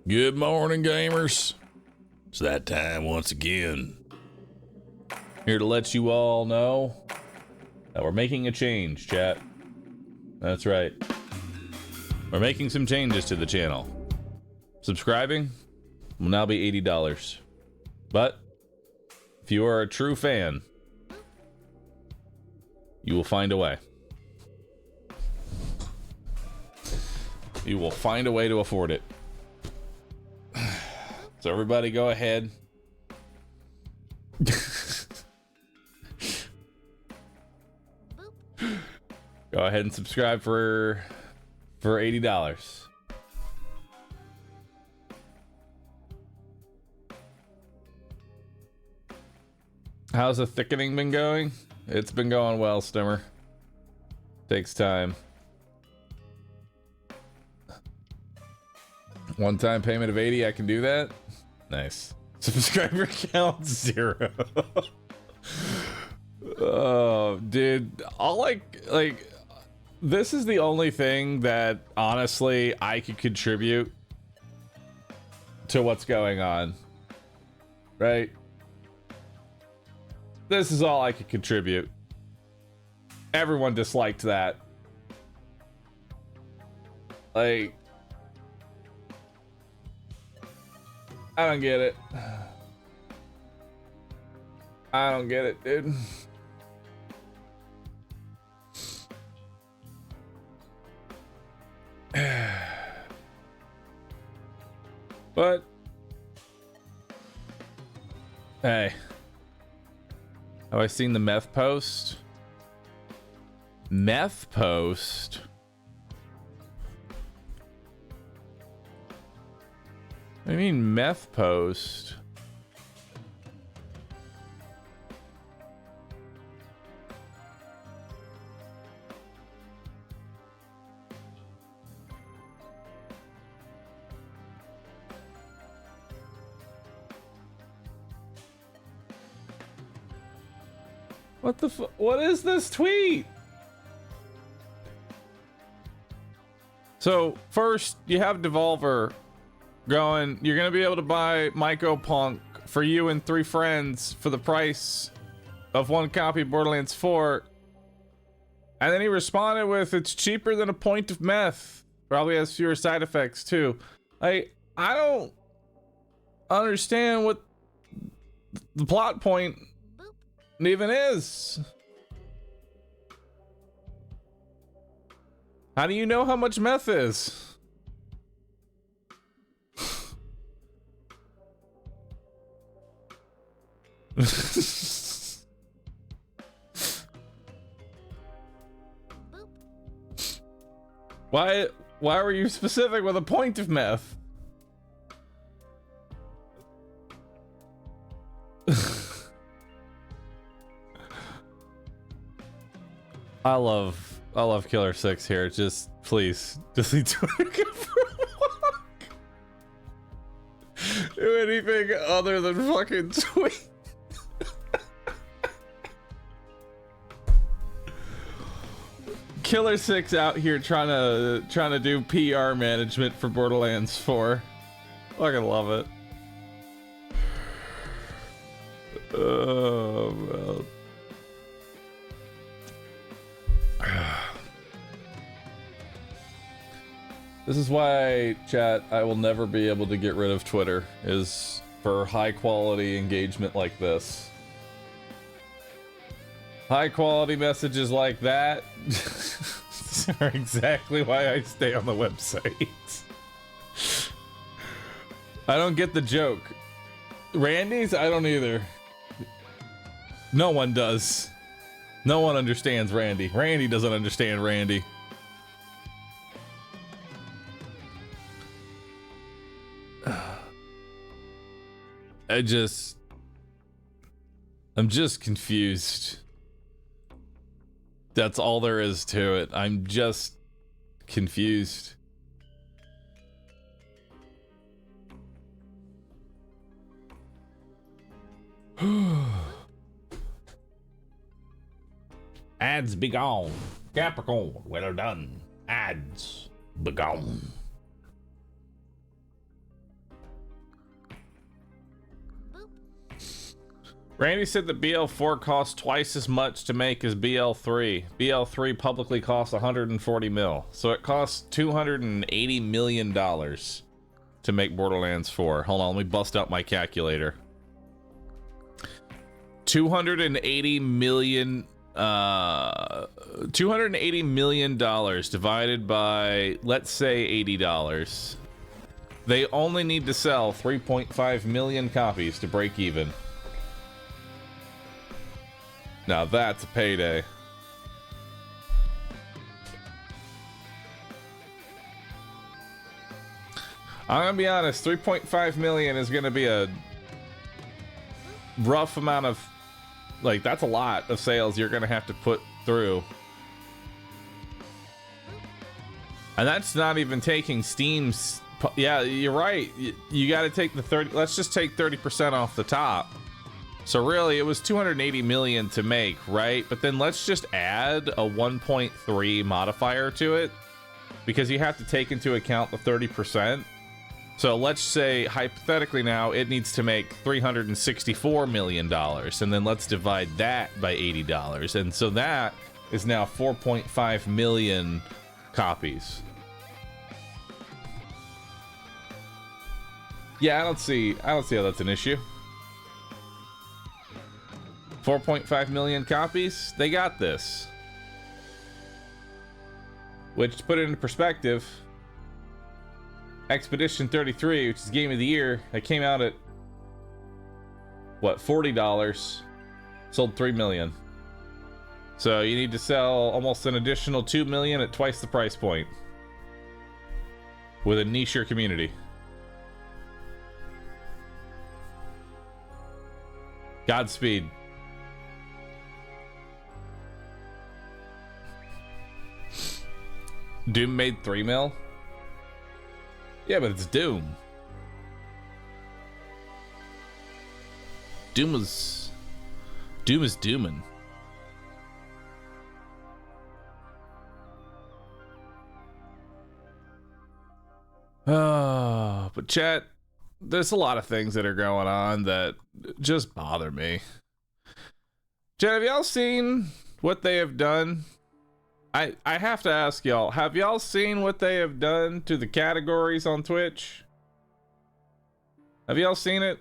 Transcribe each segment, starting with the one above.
Good morning, gamers. It's that time once again. Here to let you all know that we're making a change, chat. That's right. We're making some changes to the channel. Subscribing will now be $80. But if you are a true fan, you will find a way. You will find a way to afford it. So everybody go ahead. Go ahead and subscribe for $80. How's the thickening been going? It's been going well, Stimmer. Takes time. One-time payment of 80, I can do that? Nice. Subscriber count 0. Oh, dude. All like this is the only thing that honestly I could contribute to what's going on. Right? This is all I could contribute. Everyone disliked that. Like, I don't get it. I don't get it, dude. But hey, have I seen the meth post? Meth post? What do you mean meth post? What the what is this tweet? So first you have Devolver going, you're gonna be able to buy Mycopunk for you and 3 friends for the price of 1 copy of Borderlands 4. And then he responded with, it's cheaper than a point of meth. Probably has fewer side effects too. I don't understand what the plot point even is. How do you know how much meth is? Why were you specific with a point of meth? I love Killer 6 here. Just please delete Twitter. Do anything other than fucking tweet. Killer 6 out here trying to do PR management for Borderlands 4. Fucking love it. Oh man. This is why, chat, I will never be able to get rid of Twitter, is for high quality engagement like this. High quality messages like that are exactly why I stay on the website. I don't get the joke. Randy's? I don't either. No one does. No one understands Randy. Randy doesn't understand Randy. I'm just confused. That's all there is to it. I'm just confused. Ads be gone. Capricorn, well done. Ads be gone. Randy said that BL4 costs twice as much to make as BL3. BL3 publicly costs 140 mil. So it costs $280 million to make Borderlands 4. Hold on, let me bust out my calculator. 280 million $280 million divided by, let's say, $80. They only need to sell 3.5 million copies to break even. Now that's a payday. I'm gonna be honest, 3.5 million is gonna be a rough amount of, like, that's a lot of sales you're gonna have to put through. And that's not even taking Steam's, yeah, you're right. You gotta take the 30, let's just take 30% off the top. So really, it was 280 million to make, right? But then let's just add a 1.3 modifier to it, because you have to take into account the 30%. So let's say, hypothetically now, it needs to make $364 million, and then let's divide that by $80. And so that is now 4.5 million copies. Yeah, I don't see how that's an issue. 4.5 million copies, they got this. Which, to put it into perspective, Expedition 33, which is Game of the Year, that came out at, what, $40, sold 3 million. So you need to sell almost an additional 2 million at twice the price point with a niche community. Godspeed. Doom made 3 mil? Yeah, but it's Doom. Doom is doomin'. But chat, there's a lot of things that are going on that just bother me. Chat, have y'all seen what they have done? I have to ask y'all, have y'all seen what they have done to the categories on Twitch? Have y'all seen it?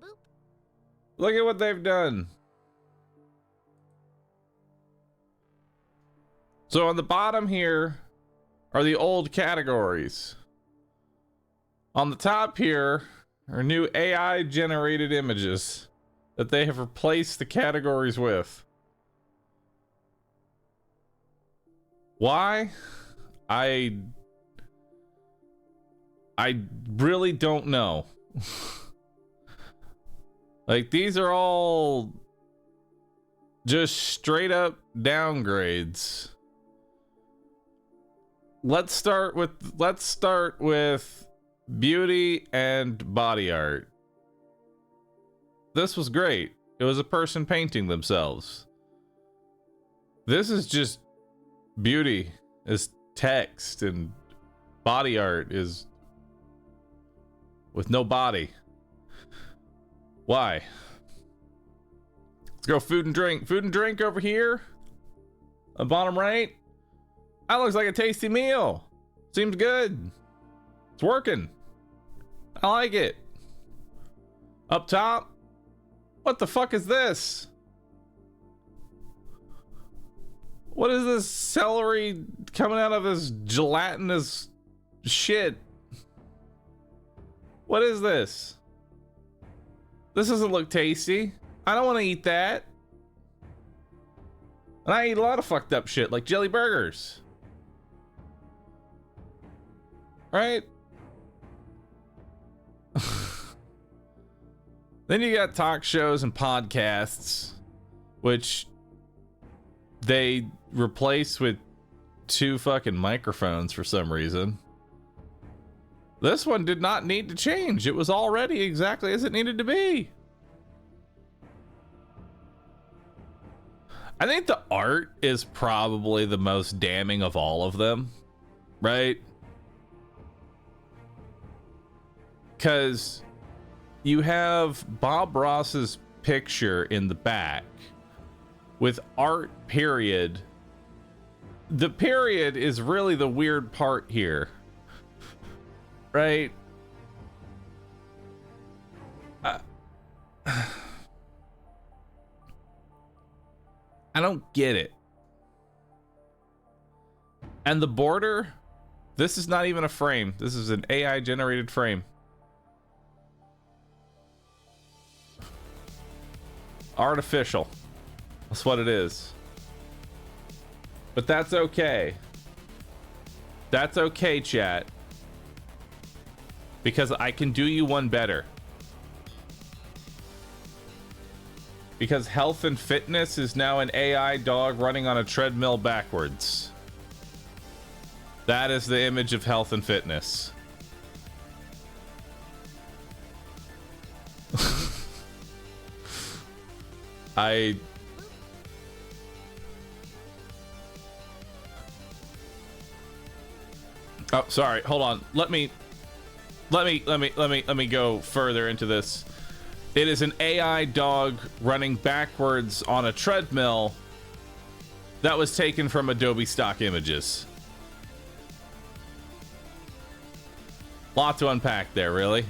Boop. Look at what they've done. So on the bottom here are the old categories. On the top here are new AI generated images that they have replaced the categories with. Why? I really don't know. Like, these are all just straight up downgrades. Let's start with beauty and body art. This was great. It was a person painting themselves. This is just beauty is text, and body art is with no body. Why? Let's go food and drink. Food and drink over here. On bottom right. That looks like a tasty meal. Seems good. It's working. I like it. Up top. What the fuck is this? What is this celery coming out of this gelatinous shit? What is this? This doesn't look tasty. I don't want to eat that. And I eat a lot of fucked up shit like jelly burgers. Right? Then you got talk shows and podcasts, which they replace with 2 fucking microphones for some reason. This one did not need to change. It was already exactly as it needed to be. I think the art is probably the most damning of all of them, right? Because you have Bob Ross's picture in the back with art period. The period is really the weird part here, right? I don't get it. And the border, this is not even a frame. This is an AI generated frame. Artificial. That's what it is. But that's okay. That's okay, chat. Because I can do you one better. Because Health and Fitness is now an AI dog running on a treadmill backwards. That is the image of Health and Fitness. Oh, sorry. Hold on. Let me go further into this. It is an AI dog running backwards on a treadmill that was taken from Adobe stock images. Lot to unpack there, really.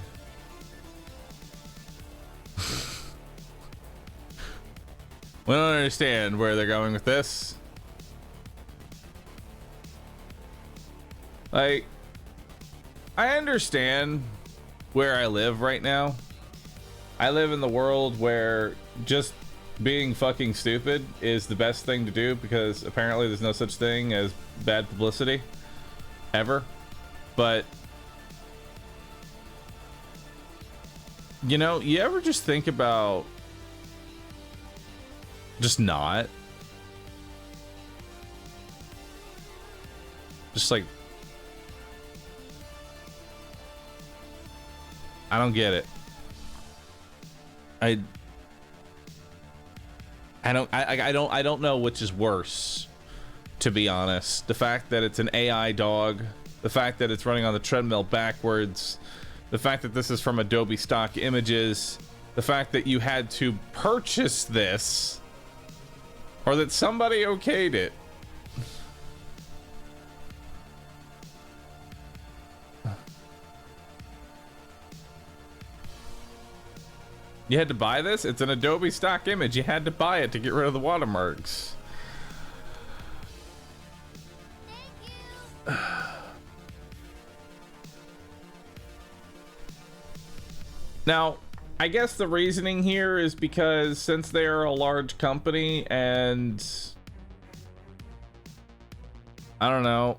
We don't understand where they're going with this. Like, I understand where I live right now. I live in the world where just being fucking stupid is the best thing to do, because apparently there's no such thing as bad publicity ever. But you know, you ever just think about just not? Just like, I don't get it. I don't know which is worse, to be honest. The fact that it's an AI dog, the fact that it's running on the treadmill backwards, the fact that this is from Adobe stock images, the fact that you had to purchase this, or that somebody okayed it. You had to buy this? It's an Adobe stock image. You had to buy it to get rid of the watermarks. Now, I guess the reasoning here is because since they're a large company and I don't know,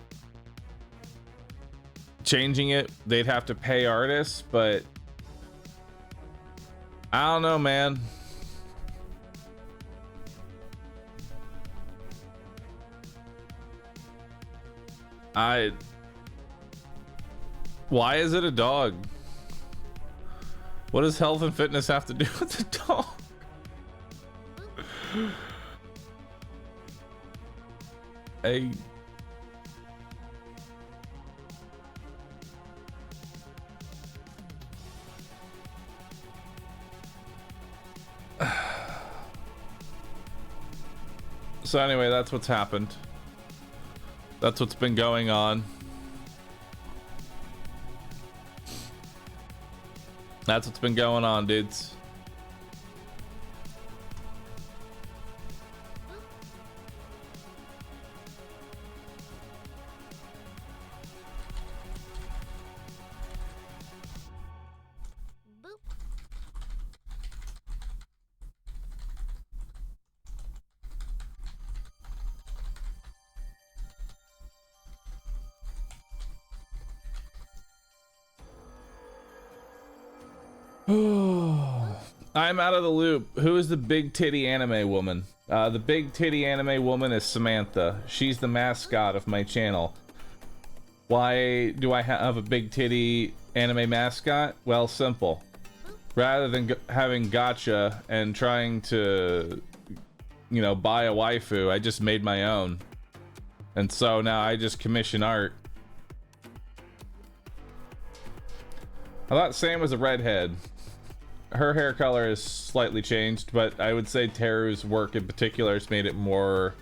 changing it, they'd have to pay artists, but I don't know, man. Why is it a dog? What does Health and Fitness have to do with the dog? So anyway, that's what's happened. That's what's been going on. That's what's been going on, dudes. I'm out of the loop. Who is the big titty anime woman? The big titty anime woman is Samantha. She's the mascot of my channel. Why do I have a big titty anime mascot? Well, simple. Rather than having gacha and trying to, you know, buy a waifu, I just made my own. And so now I just commission art. I thought Sam was a redhead. her hair color is slightly changed, but I would say Teru's work in particular has made it more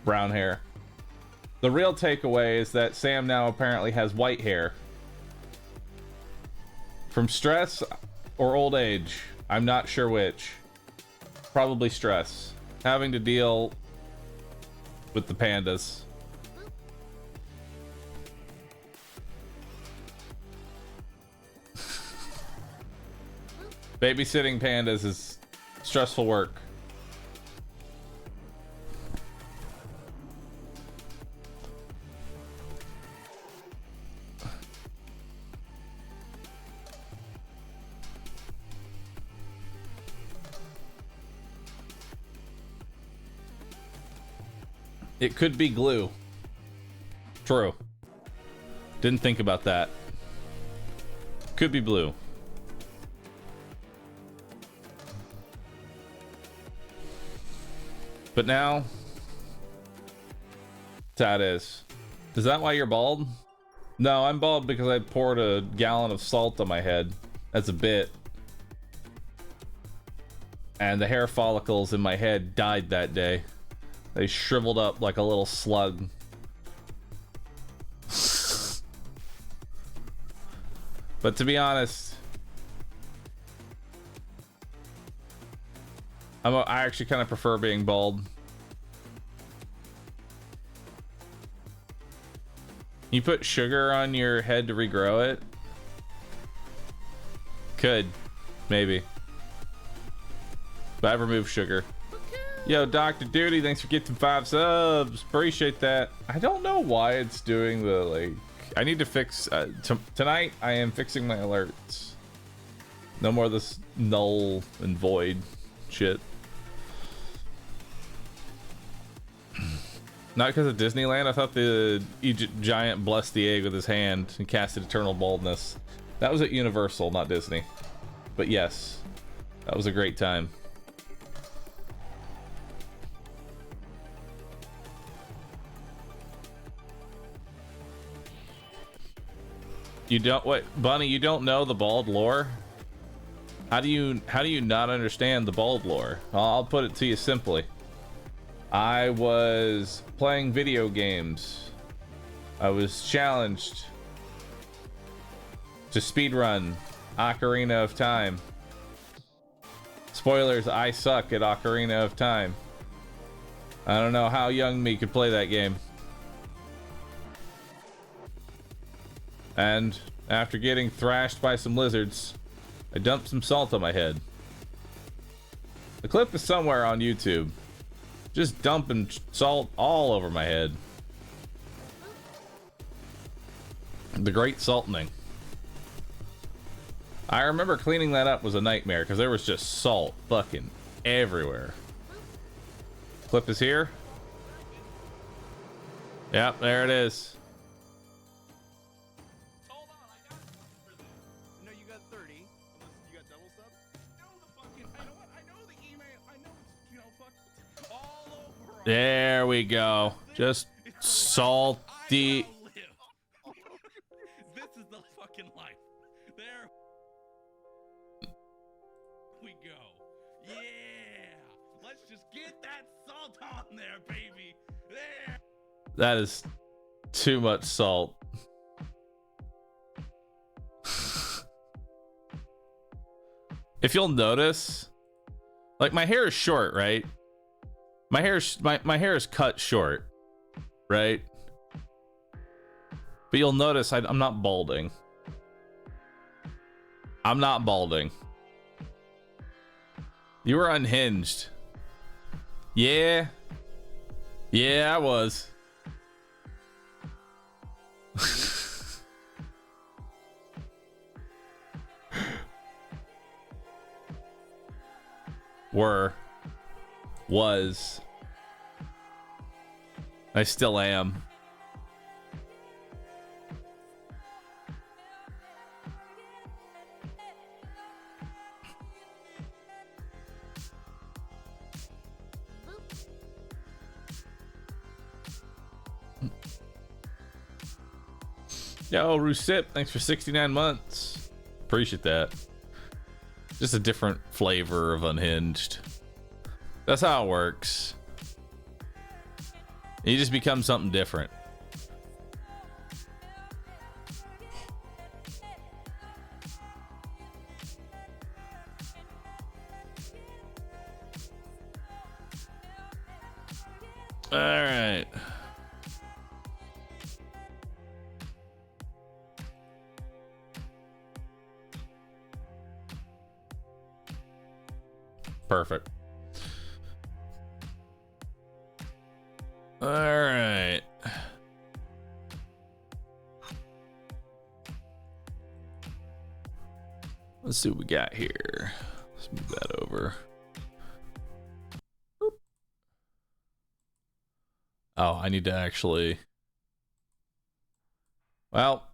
brown hair. The real takeaway is that Sam now apparently has white hair. From stress or old age, I'm not sure which. Probably stress. Having to deal with the pandas. Babysitting pandas is stressful work. It could be glue. True. Didn't think about that. Could be blue. But now, that is. Is that why you're bald? No, I'm bald because I poured a gallon of salt on my head as a bit. And the hair follicles in my head died that day. They shriveled up like a little slug. But to be honest, I actually kind of prefer being bald. You put sugar on your head to regrow it? Could. Maybe. But I've removed sugar. Yo, Dr. Duty, thanks for getting 5 subs. Appreciate that. I don't know why it's doing the, like... I need to fix... tonight, I am fixing my alerts. No more of this null and void shit. Not because of Disneyland. I thought the Egypt giant blessed the egg with his hand and casted eternal baldness. That was at Universal, not Disney. But yes, that was a great time. You don't... Wait, Bunny, you don't know the bald lore? How do you not understand the bald lore? I'll put it to you simply. I was playing video games. I was challenged to speedrun Ocarina of Time. Spoilers, I suck at Ocarina of Time. I don't know how young me could play that game. And after getting thrashed by some lizards, I dumped some salt on my head. The clip is somewhere on YouTube. Just dumping salt all over my head. The Great Saltening. I remember cleaning that up was a nightmare because there was just salt fucking everywhere. Clip is here. Yep, there it is. Hold on, I got for this. No, you got 30. Unless you got double sub. No, the fucking. I know what? I know the email. I know it's, you know, fuck. All over. There we go. Just salty. This is the fucking life. There we go. Yeah. Let's just get that salt on there, baby. There. That is too much salt. If you'll notice, like my hair is short, right? My hair is cut short, right? But you'll notice I'm not balding. I'm not balding. You were unhinged. Yeah. Yeah, I was. Was. I still am. Yo, Rusip, thanks for 69 months. Appreciate that. Just a different flavor of Unhinged. That's how it works. You just become something different. All right. Perfect. All right. Let's see what we got here. Let's move that over. Boop. Oh, I need to actually... Well,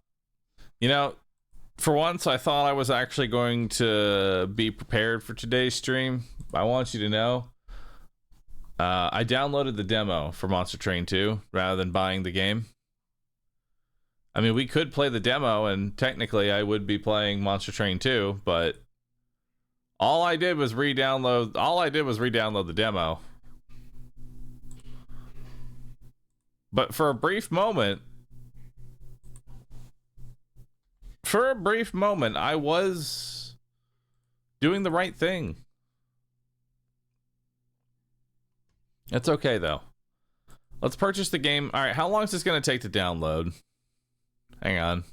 you know, for once I thought I was actually going to be prepared for today's stream. I want you to know I downloaded the demo for Monster Train 2 rather than buying the game. I mean, we could play the demo and technically I would be playing Monster Train 2, but all I did was re-download the demo. But for a brief moment, I was doing the right thing. It's okay, though. Let's purchase the game. All right, how long is this going to take to download? Hang on.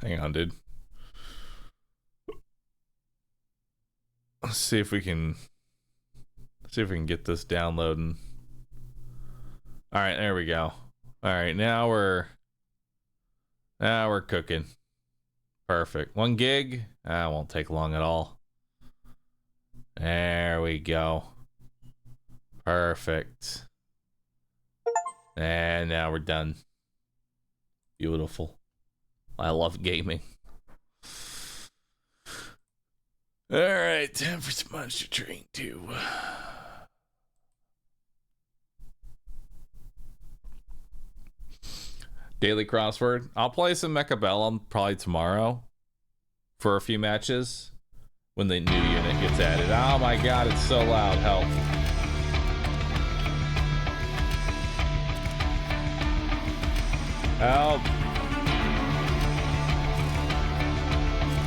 Hang on, dude. Let's see if we can get this downloading. All right, there we go. All right, now we're cooking. Perfect. 1 gig. That won't take long at all. There we go. Perfect. And now we're done. Beautiful. I love gaming. All right, time for some Monster Train 2. Daily crossword. I'll play some Mechabellum probably tomorrow for a few matches when the new unit gets added. Oh my god, it's so loud. Help. Help.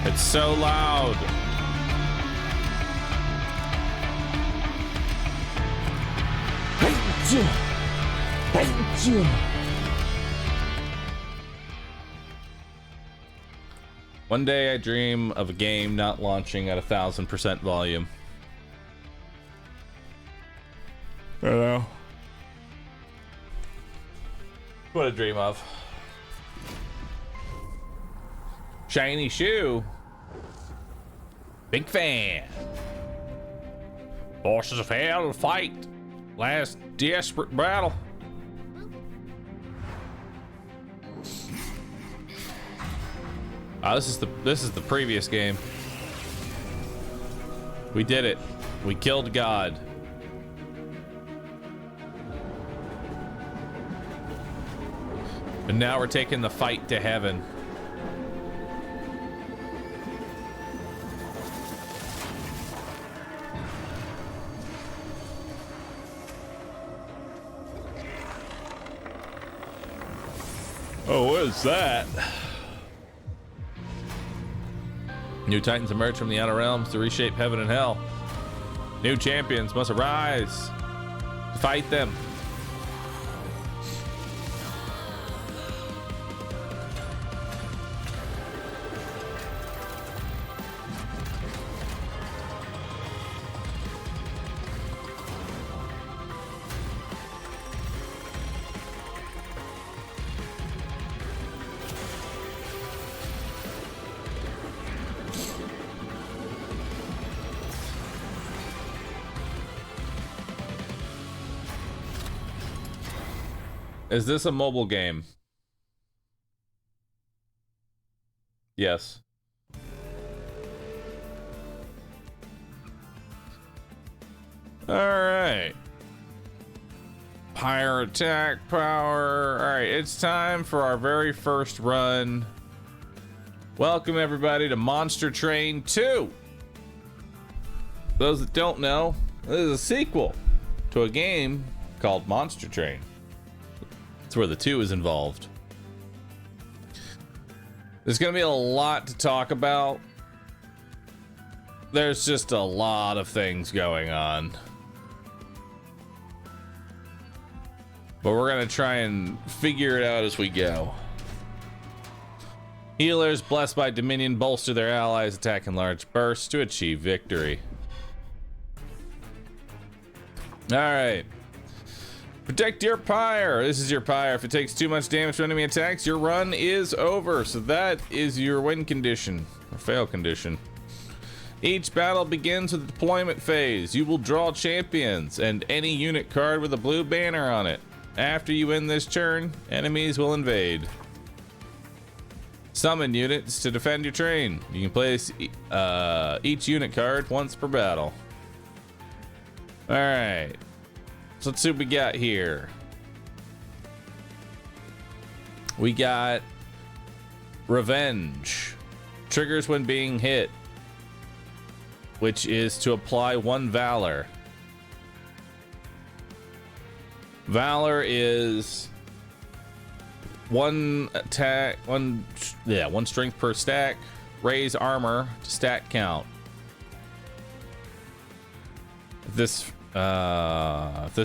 It's so loud. One day I dream of a game not launching at 1,000% volume. I know. What a dream of. Shiny shoe. Big fan. Forces of hell fight. Last desperate battle. Oh, this is the previous game. We did it. We killed God. And now we're taking the fight to heaven. Oh, what is that? New titans emerge from the outer realms to reshape heaven and hell. New champions must arise to fight them. Is this a mobile game? Yes. All right. Higher attack power. All right, it's time for our very first run Welcome everybody to Monster Train 2. Those that don't know, this is a sequel to a game called Monster Train. That's where the 2 is involved. There's gonna be a lot to talk about. There's just a lot of things going on. But we're gonna try and figure it out as we go. Healers blessed by Dominion bolster their allies' attack in large bursts to achieve victory. Alright. Protect your pyre. This is your pyre. If it takes too much damage from enemy attacks, your run is over. So that is your win condition, or fail condition. Each battle begins with the deployment phase. You will draw champions and any unit card with a blue banner on it. After you win this turn, enemies will invade. Summon units to defend your train. You can place each unit card once per battle. Alright. So let's see what we got here. We got Revenge. Triggers when being hit, which is to apply 1 Valor. Valor is 1 attack, 1 strength per stack. Raise armor to stat count. If this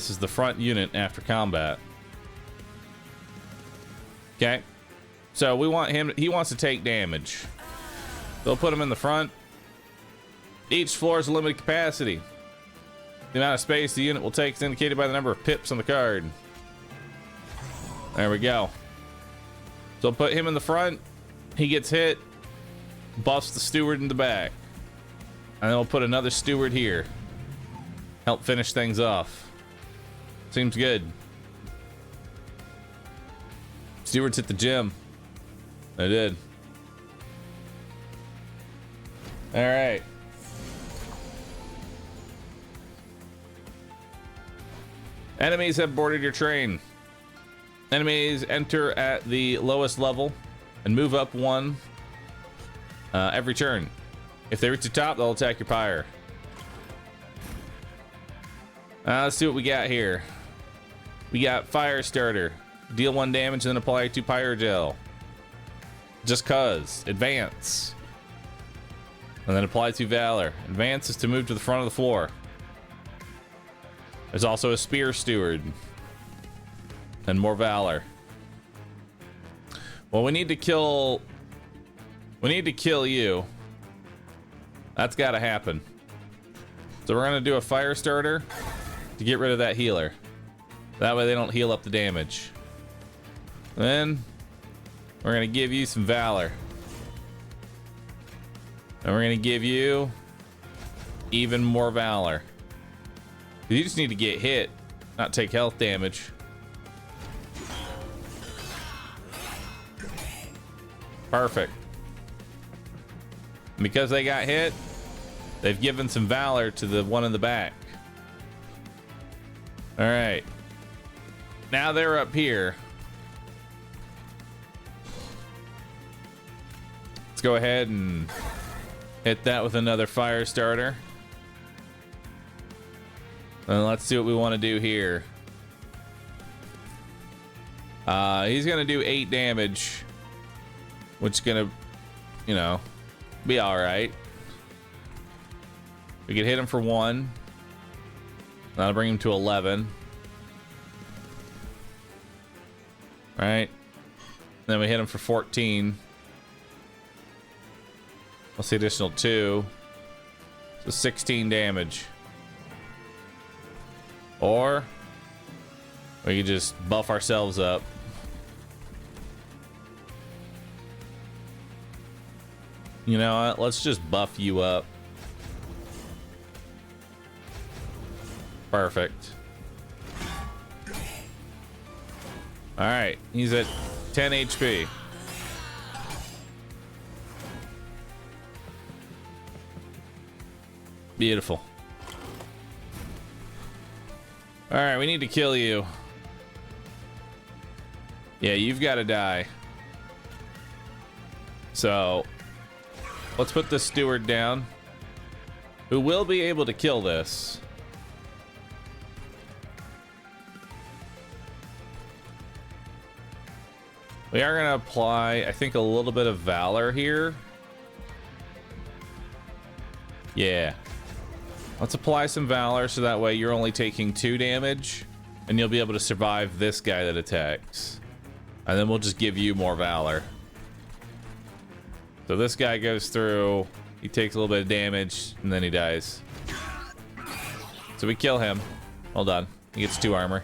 is the front unit after combat. Okay, so we want him. He wants to take damage. They'll put him in the front. Each floor is a limited capacity. The amount of space the unit will take is indicated by the number of pips on the card. There we go. So put him in the front. He gets hit. Buffs the steward in the back. And then we'll put another steward here. Help finish things off. Seems good. Stewards hit the gym. They did. All right. Enemies have boarded your train. Enemies enter at the lowest level and move up 1 every turn. If they reach the top, they'll attack your pyre. Let's see what we got here. We got Fire Starter. Deal 1 damage and then apply 2 pyre gel. Just cuz. Advance. And then apply 2 Valor. Advance is to move to the front of the floor. There's also a Spear Steward. And more Valor. Well, we need to kill you. That's gotta happen. So we're gonna do a Fire Starter to get rid of that healer. That way they don't heal up the damage. Then we're gonna give you some Valor. And we're gonna give you even more Valor. You just need to get hit, not take health damage. Perfect. And because they got hit, they've given some Valor to the one in the back. All right. Now they're up here. Let's go ahead and hit that with another Fire Starter. And let's see what we want to do here. He's gonna do 8 damage, which is gonna, you know, be all right. We could hit him for 1. That'll bring him to 11. All right. Then we hit him for 14. What's the additional 2? So 16 damage. Or we could just buff ourselves up. You know what? Let's just buff you up. Perfect. All right, he's at 10 HP. Beautiful. All right, we need to kill you. Yeah, you've got to die. So let's put this steward down, who will be able to kill this. We are gonna apply, I think, a little bit of valor here. Yeah. Let's apply some valor so that way you're only taking 2 damage and you'll be able to survive this guy that attacks. And then we'll just give you more valor. So this guy goes through, he takes a little bit of damage, and then he dies. So we kill him. Hold on. He gets 2 armor.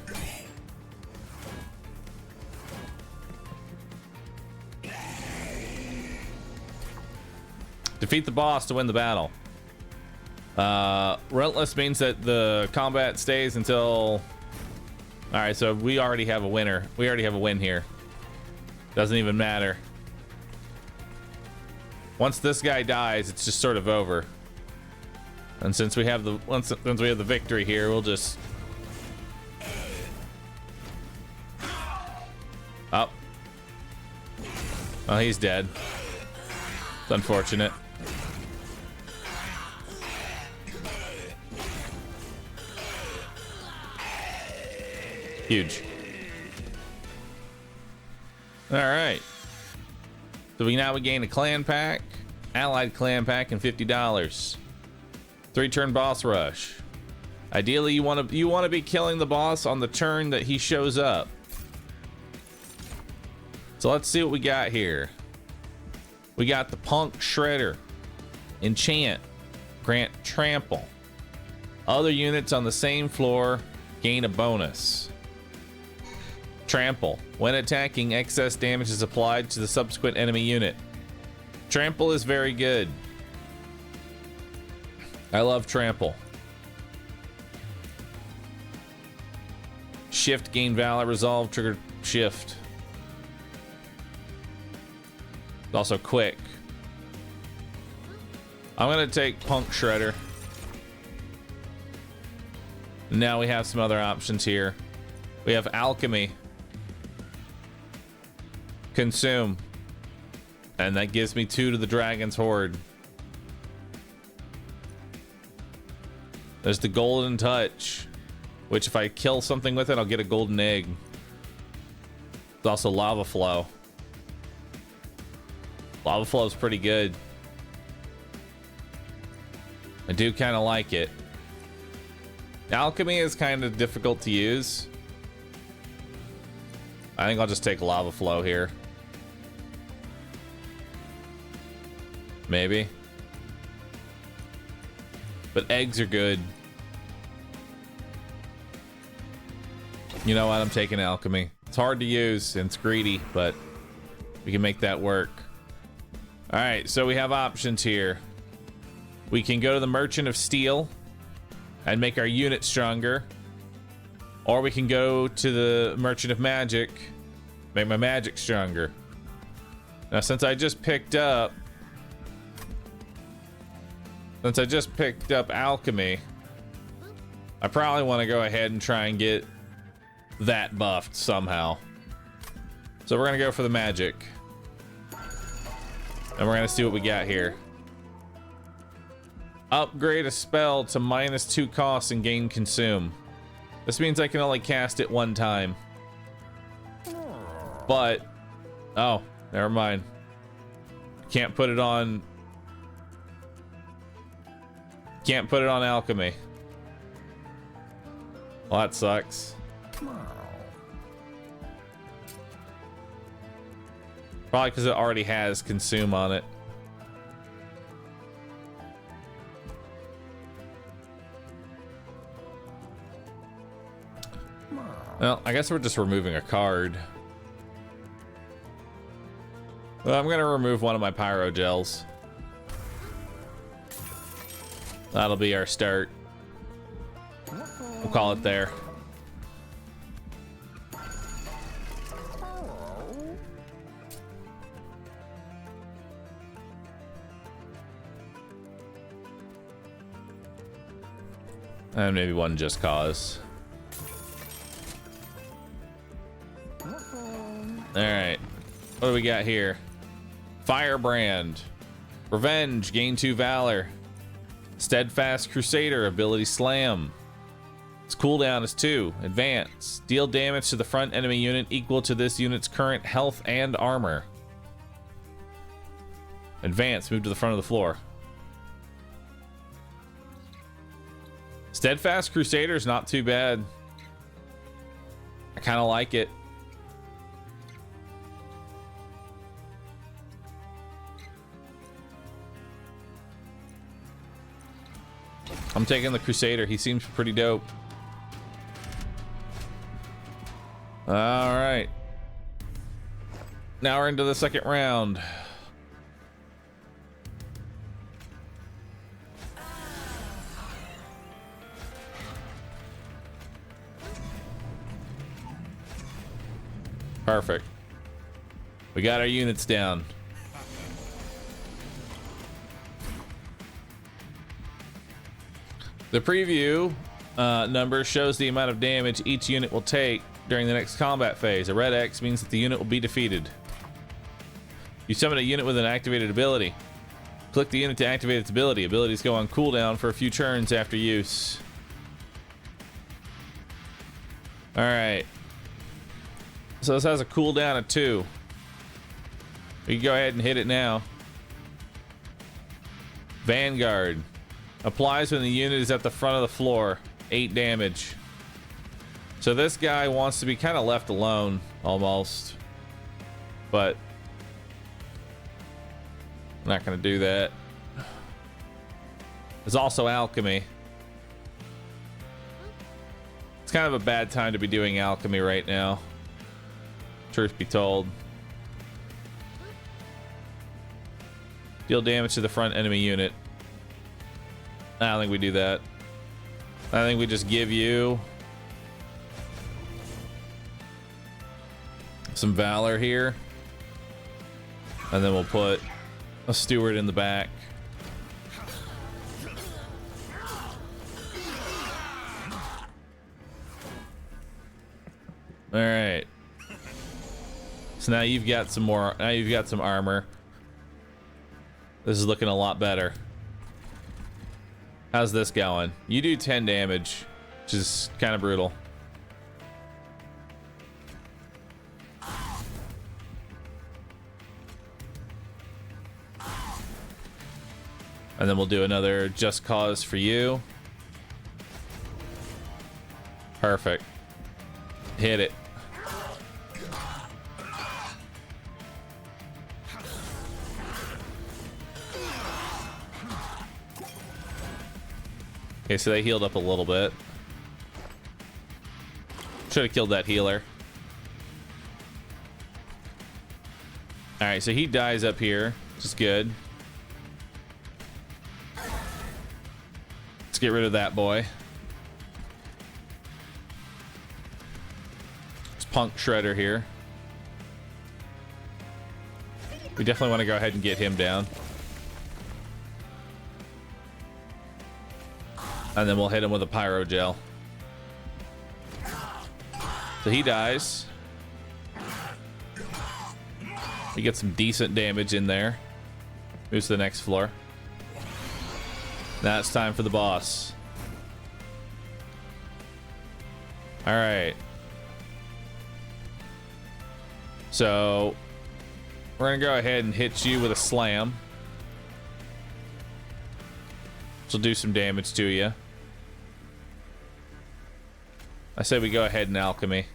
Defeat the boss to win the battle. Relentless means that the combat stays until... Alright, so we already have a winner. We already have a win here. Doesn't even matter. Once this guy dies, it's just sort of over. And since we have the victory here, we'll just... Oh. Oh, he's dead. It's unfortunate. Huge. All right. So we gain a clan pack, allied clan pack, and $50. 3-turn boss rush. Ideally, you want to be killing the boss on the turn that he shows up. So let's see what we got here. We got the Punk Shredder. Enchant. Grant Trample. Other units on the same floor gain a bonus. Trample. When attacking, excess damage is applied to the subsequent enemy unit. Trample is very good. I love Trample. Shift. Gain Valor. Resolve. Trigger Shift. It's also quick. I'm gonna take Punk Shredder. Now we have some other options here. We have Alchemy. Consume. And that gives me 2 to the Dragon's Horde. There's the Golden Touch, which if I kill something with it, I'll get a golden egg. There's also Lava Flow. Lava Flow is pretty good. I do kind of like it. Alchemy is kind of difficult to use. I think I'll just take Lava Flow here. Maybe. But eggs are good. You know what? I'm taking Alchemy. It's hard to use and it's greedy, but we can make that work. All right, so we have options here. We can go to the Merchant of Steel and make our unit stronger. Or we can go to the Merchant of Magic, make my magic stronger. Now, since I just picked up Alchemy, I probably want to go ahead and try and get that buffed somehow. So we're gonna go for the magic. And we're gonna see what we got here. Upgrade a spell to -2 cost and gain consume. This means I can only cast it 1 time. But, oh, never mind. Can't put it on Alchemy. Well, that sucks. Probably because it already has consume on it. Well, I guess we're just removing a card. Well, I'm gonna remove one of my pyro gels. That'll be our start. We'll call it there. And maybe one just cause. All right, what do we got here? Firebrand. Revenge, gain 2 Valor. Steadfast Crusader, ability Slam. Its cooldown is 2. Advance, deal damage to the front enemy unit equal to this unit's current health and armor. Advance, move to the front of the floor. Steadfast Crusader is not too bad. I kind of like it. I'm taking the Crusader. He seems pretty dope. All right. Now we're into the second round. Perfect. We got our units down. The preview number shows the amount of damage each unit will take during the next combat phase. A red X means that the unit will be defeated. You summon a unit with an activated ability. Click the unit to activate its ability. Abilities go on cooldown for a few turns after use. Alright. So this has a cooldown of 2. We can go ahead and hit it now. Vanguard. Applies when the unit is at the front of the floor. 8 damage. So this guy wants to be kind of left alone, almost. But I'm not going to do that. There's also alchemy. It's kind of a bad time to be doing alchemy right now, truth be told. Deal damage to the front enemy unit. I don't think we do that. I think we just give you some valor here, and then we'll put a steward in the back. All right. So now you've got some more. Now you've got some armor. This is looking a lot better. How's this going? You do 10 damage, which is kind of brutal. And then we'll do another just cause for you. Perfect. Hit it. Okay, so they healed up a little bit. Should have killed that healer. Alright, so he dies up here, which is good. Let's get rid of that boy. Let's punk Shredder here. We definitely want to go ahead and get him down. And then we'll hit him with a pyro gel. So he dies. We get some decent damage in there. Moves to the next floor. Now it's time for the boss. All right. So we're gonna go ahead and hit you with a slam. Which will do some damage to you. I say we go ahead and alchemy.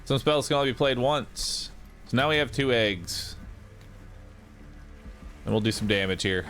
Some spells can only be played once. So now we have 2 eggs. And we'll do some damage here.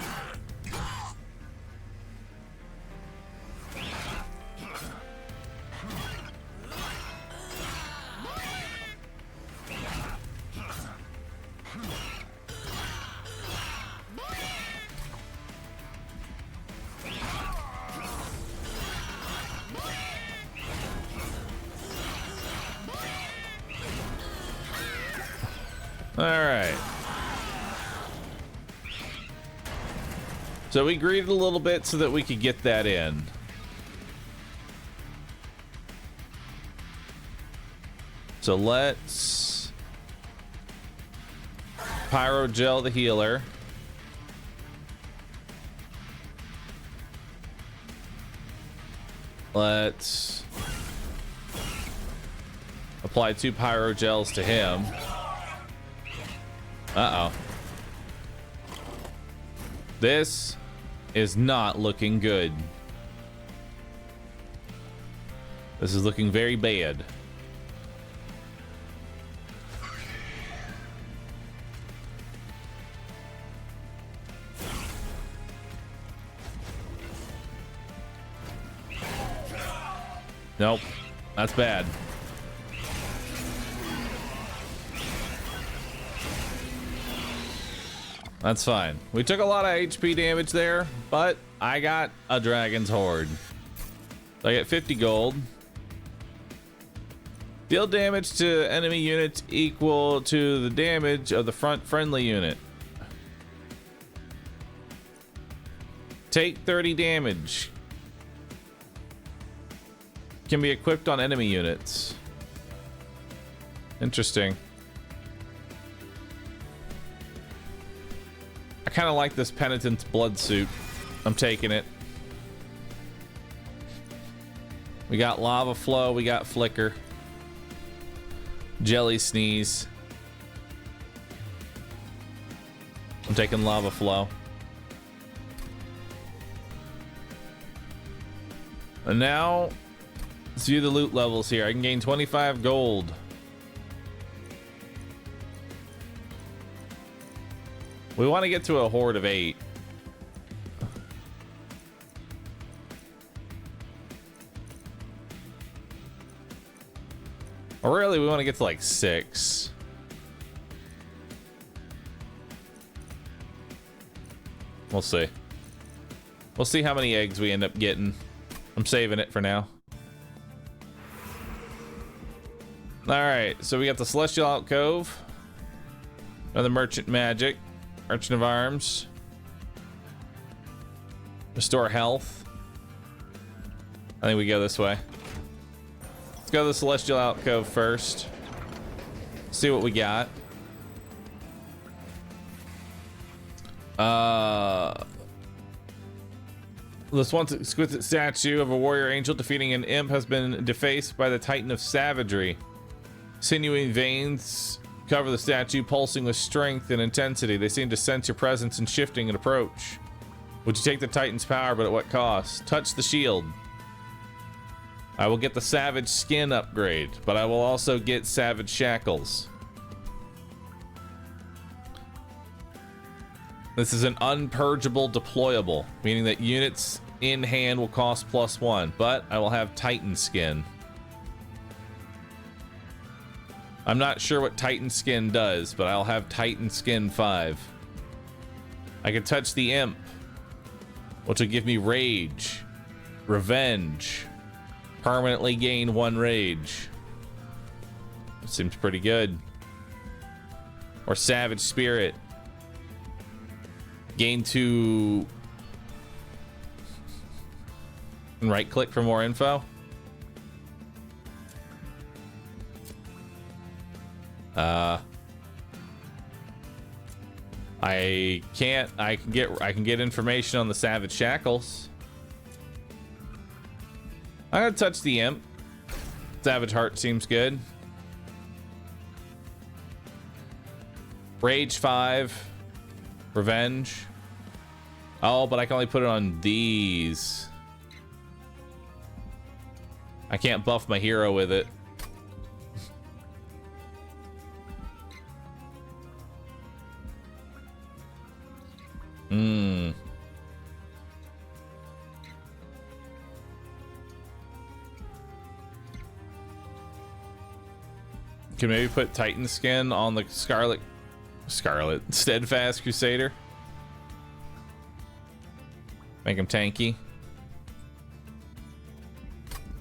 Alright. So we greeded a little bit so that we could get that in. So let's pyro gel the healer. Let's apply 2 pyro gels to him. Uh-oh. This is not looking good. This is looking very bad. Nope, that's bad. That's fine. We took a lot of HP damage there, but I got a dragon's horde. So I get 50 gold. Deal damage to enemy units equal to the damage of the front friendly unit. Take 30 damage. Can be equipped on enemy units. Interesting. I kind of like this penitent's blood suit. I'm taking it. We got lava flow, we got flicker. Jelly sneeze. I'm taking lava flow. And now let's view the loot levels here. I can gain 25 gold. We want to get to a horde of 8. Or really, we want to get to like 6. We'll see. We'll see how many eggs we end up getting. I'm saving it for now. Alright, so we got the Celestial Alcove. Another Merchant Magic. Merchant of Arms. Restore health. I think we go this way. Let's go to the Celestial Alcove first. See what we got. This once exquisite statue of a warrior angel defeating an imp has been defaced by the Titan of Savagery. Sinewy veins cover the statue, pulsing with strength and intensity. They seem to sense your presence and shifting and approach. Would you take the Titan's power, but at what cost? Touch the shield. I will get the Savage Skin upgrade, but I will also get Savage Shackles. This is an unpurgeable deployable, meaning that units in hand will cost +1, but I will have Titan Skin. I'm not sure what Titan Skin does, but I'll have Titan Skin 5. I can touch the Imp, which will give me Rage, Revenge, permanently gain 1 Rage. Seems pretty good. Or Savage Spirit. Gain 2. And right click for more info. I can get information on the Savage Shackles. I'm gonna touch the Imp. Savage Heart seems good. Rage 5. Revenge. Oh, but I can only put it on these. I can't buff my hero with it. Can maybe put Titan Skin on the Scarlet Steadfast Crusader. Make him tanky.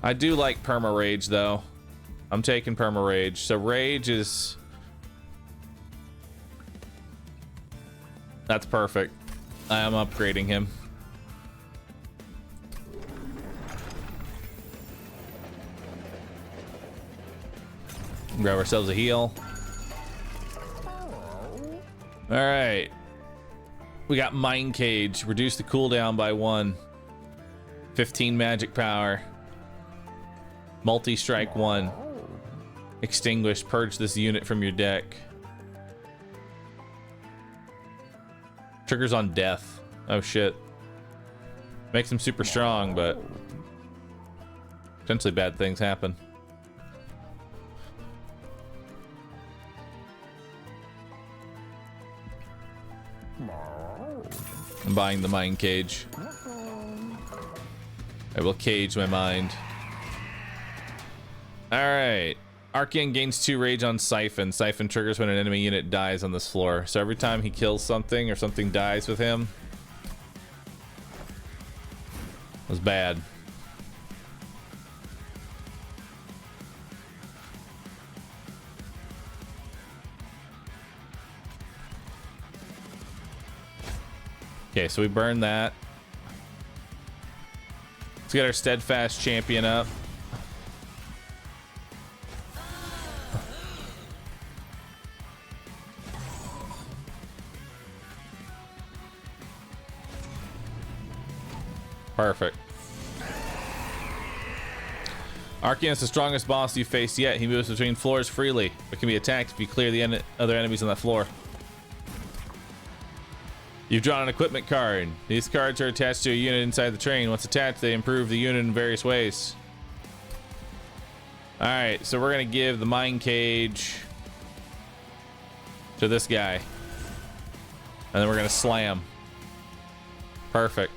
I do like Perma Rage though. I'm taking Perma Rage. So Rage is... That's perfect. I am upgrading him. Grab ourselves a heal. All right. We got Mind Cage. Reduce the cooldown by 1. 15 magic power. Multi-strike 1. Extinguish. Purge this unit from your deck. Triggers on death. Oh shit. Makes him super strong, but potentially bad things happen. I'm buying the mind cage. I will cage my mind. Alright. Archeon gains 2 rage on Siphon. Siphon triggers when an enemy unit dies on this floor. So every time he kills something or something dies with him. It was bad. Okay, so we burn that. Let's get our steadfast champion up. Perfect. Archeon is the strongest boss you've faced yet. He moves between floors freely, but can be attacked if you clear the other enemies on that floor. You've drawn an equipment card. These cards are attached to a unit inside the train. Once attached, they improve the unit in various ways. Alright, so we're going to give the mind cage to this guy. And then we're going to slam. Perfect.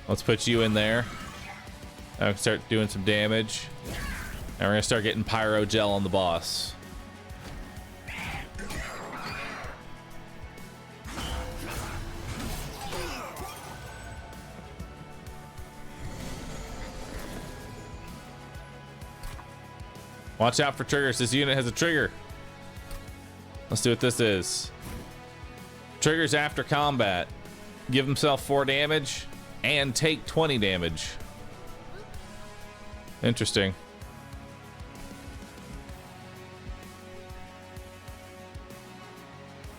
Let's put you in there. I can start doing some damage. And we're gonna start getting pyro gel on the boss. Watch out for triggers. This unit has a trigger. Let's see what this is. Triggers after combat. Give himself 4 damage and take 20 damage. Interesting.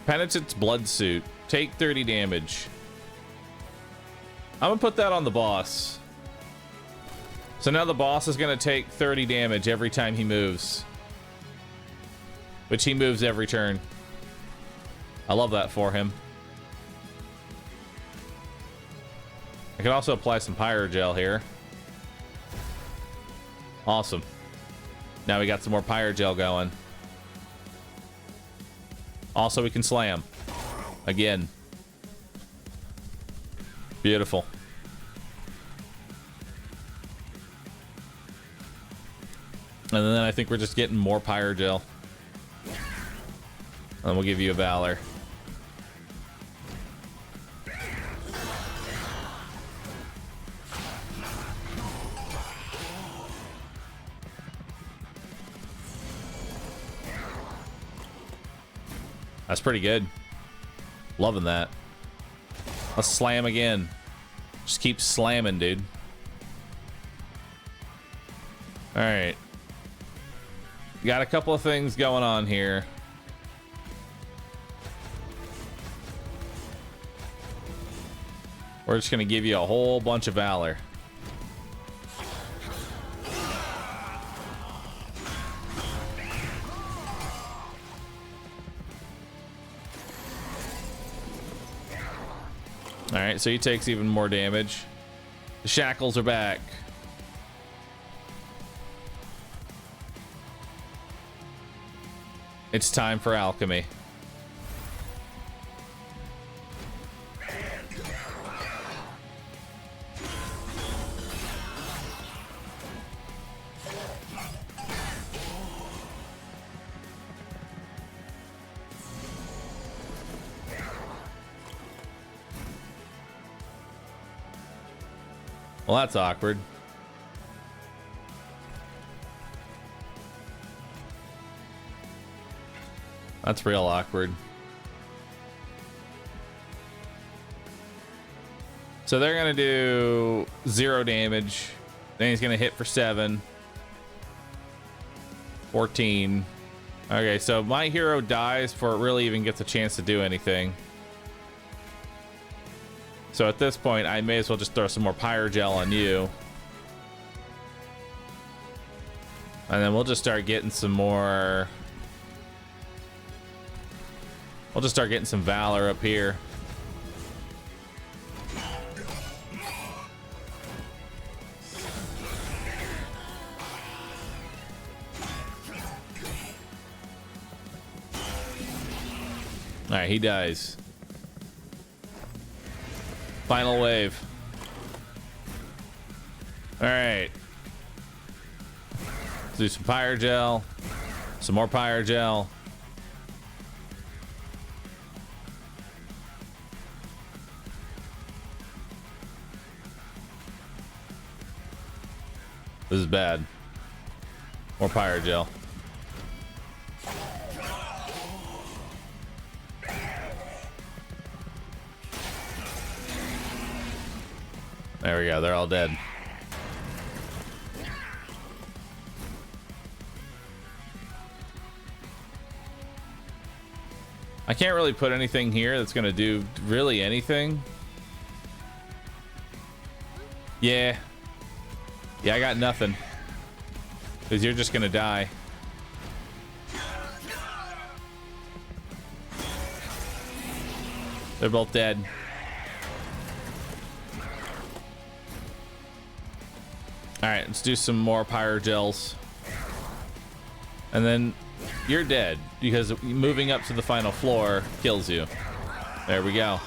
Penitent's blood suit. Take 30 damage. I'm gonna put that on the boss. So now the boss is gonna take 30 damage every time he moves. Which he moves every turn. I love that for him. I can also apply some pyro gel here. Awesome. Now we got some more pyro gel going. Also, we can slam. Again. Beautiful. And then I think we're just getting more pyro gel. And we'll give you a Valor. That's pretty good. Loving that. Let's slam again. Just keep slamming, dude. Alright. Got a couple of things going on here. We're just gonna give you a whole bunch of Valor. Alright, so he takes even more damage. The shackles are back. It's time for alchemy. Well, that's awkward. That's real awkward. So they're gonna do 0 damage. Then he's gonna hit for 7. 14. Okay, so my hero dies before it really even gets a chance to do anything. So at this point, I may as well just throw some more Pyrogel on you. And then we'll just start getting some more... We'll just start getting some Valor up here. Alright, he dies. Final wave. Alright. Let's do some Pyrogel. Some more Pyrogel. This is bad. More Pyrogel. There we go, they're all dead. I can't really put anything here that's gonna do really anything. Yeah. Yeah, I got nothing. Because you're just gonna die. They're both dead. Alright, let's do some more Pyrogels. And then you're dead because moving up to the final floor kills you. There we go.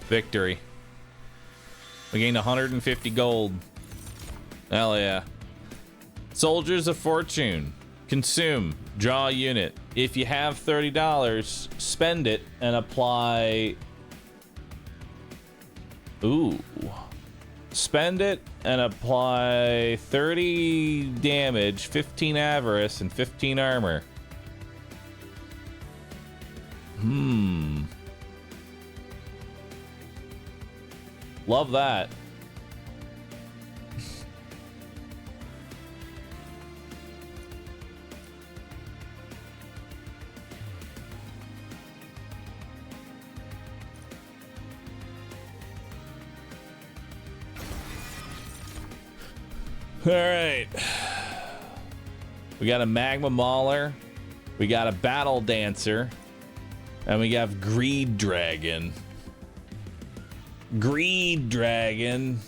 Victory. We gained 150 gold. Hell yeah. Soldiers of Fortune. Consume. Draw a unit. If you have $30, spend it and apply... Ooh. Spend it and apply 30 damage, 15 avarice, and 15 armor. Love that. All right. We got a Magma Mauler. We got a Battle Dancer. And we have Greed Dragon. Greed Dragon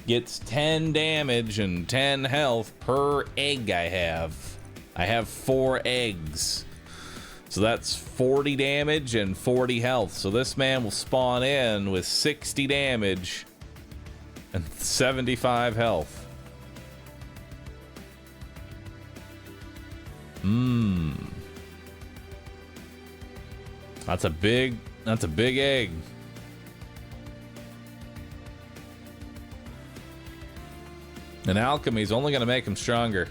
gets 10 damage and 10 health per egg I have. I have 4 eggs. So that's 40 damage and 40 health. So this man will spawn in with 60 damage and 75 health. That's a big egg. And alchemy is only going to make him stronger.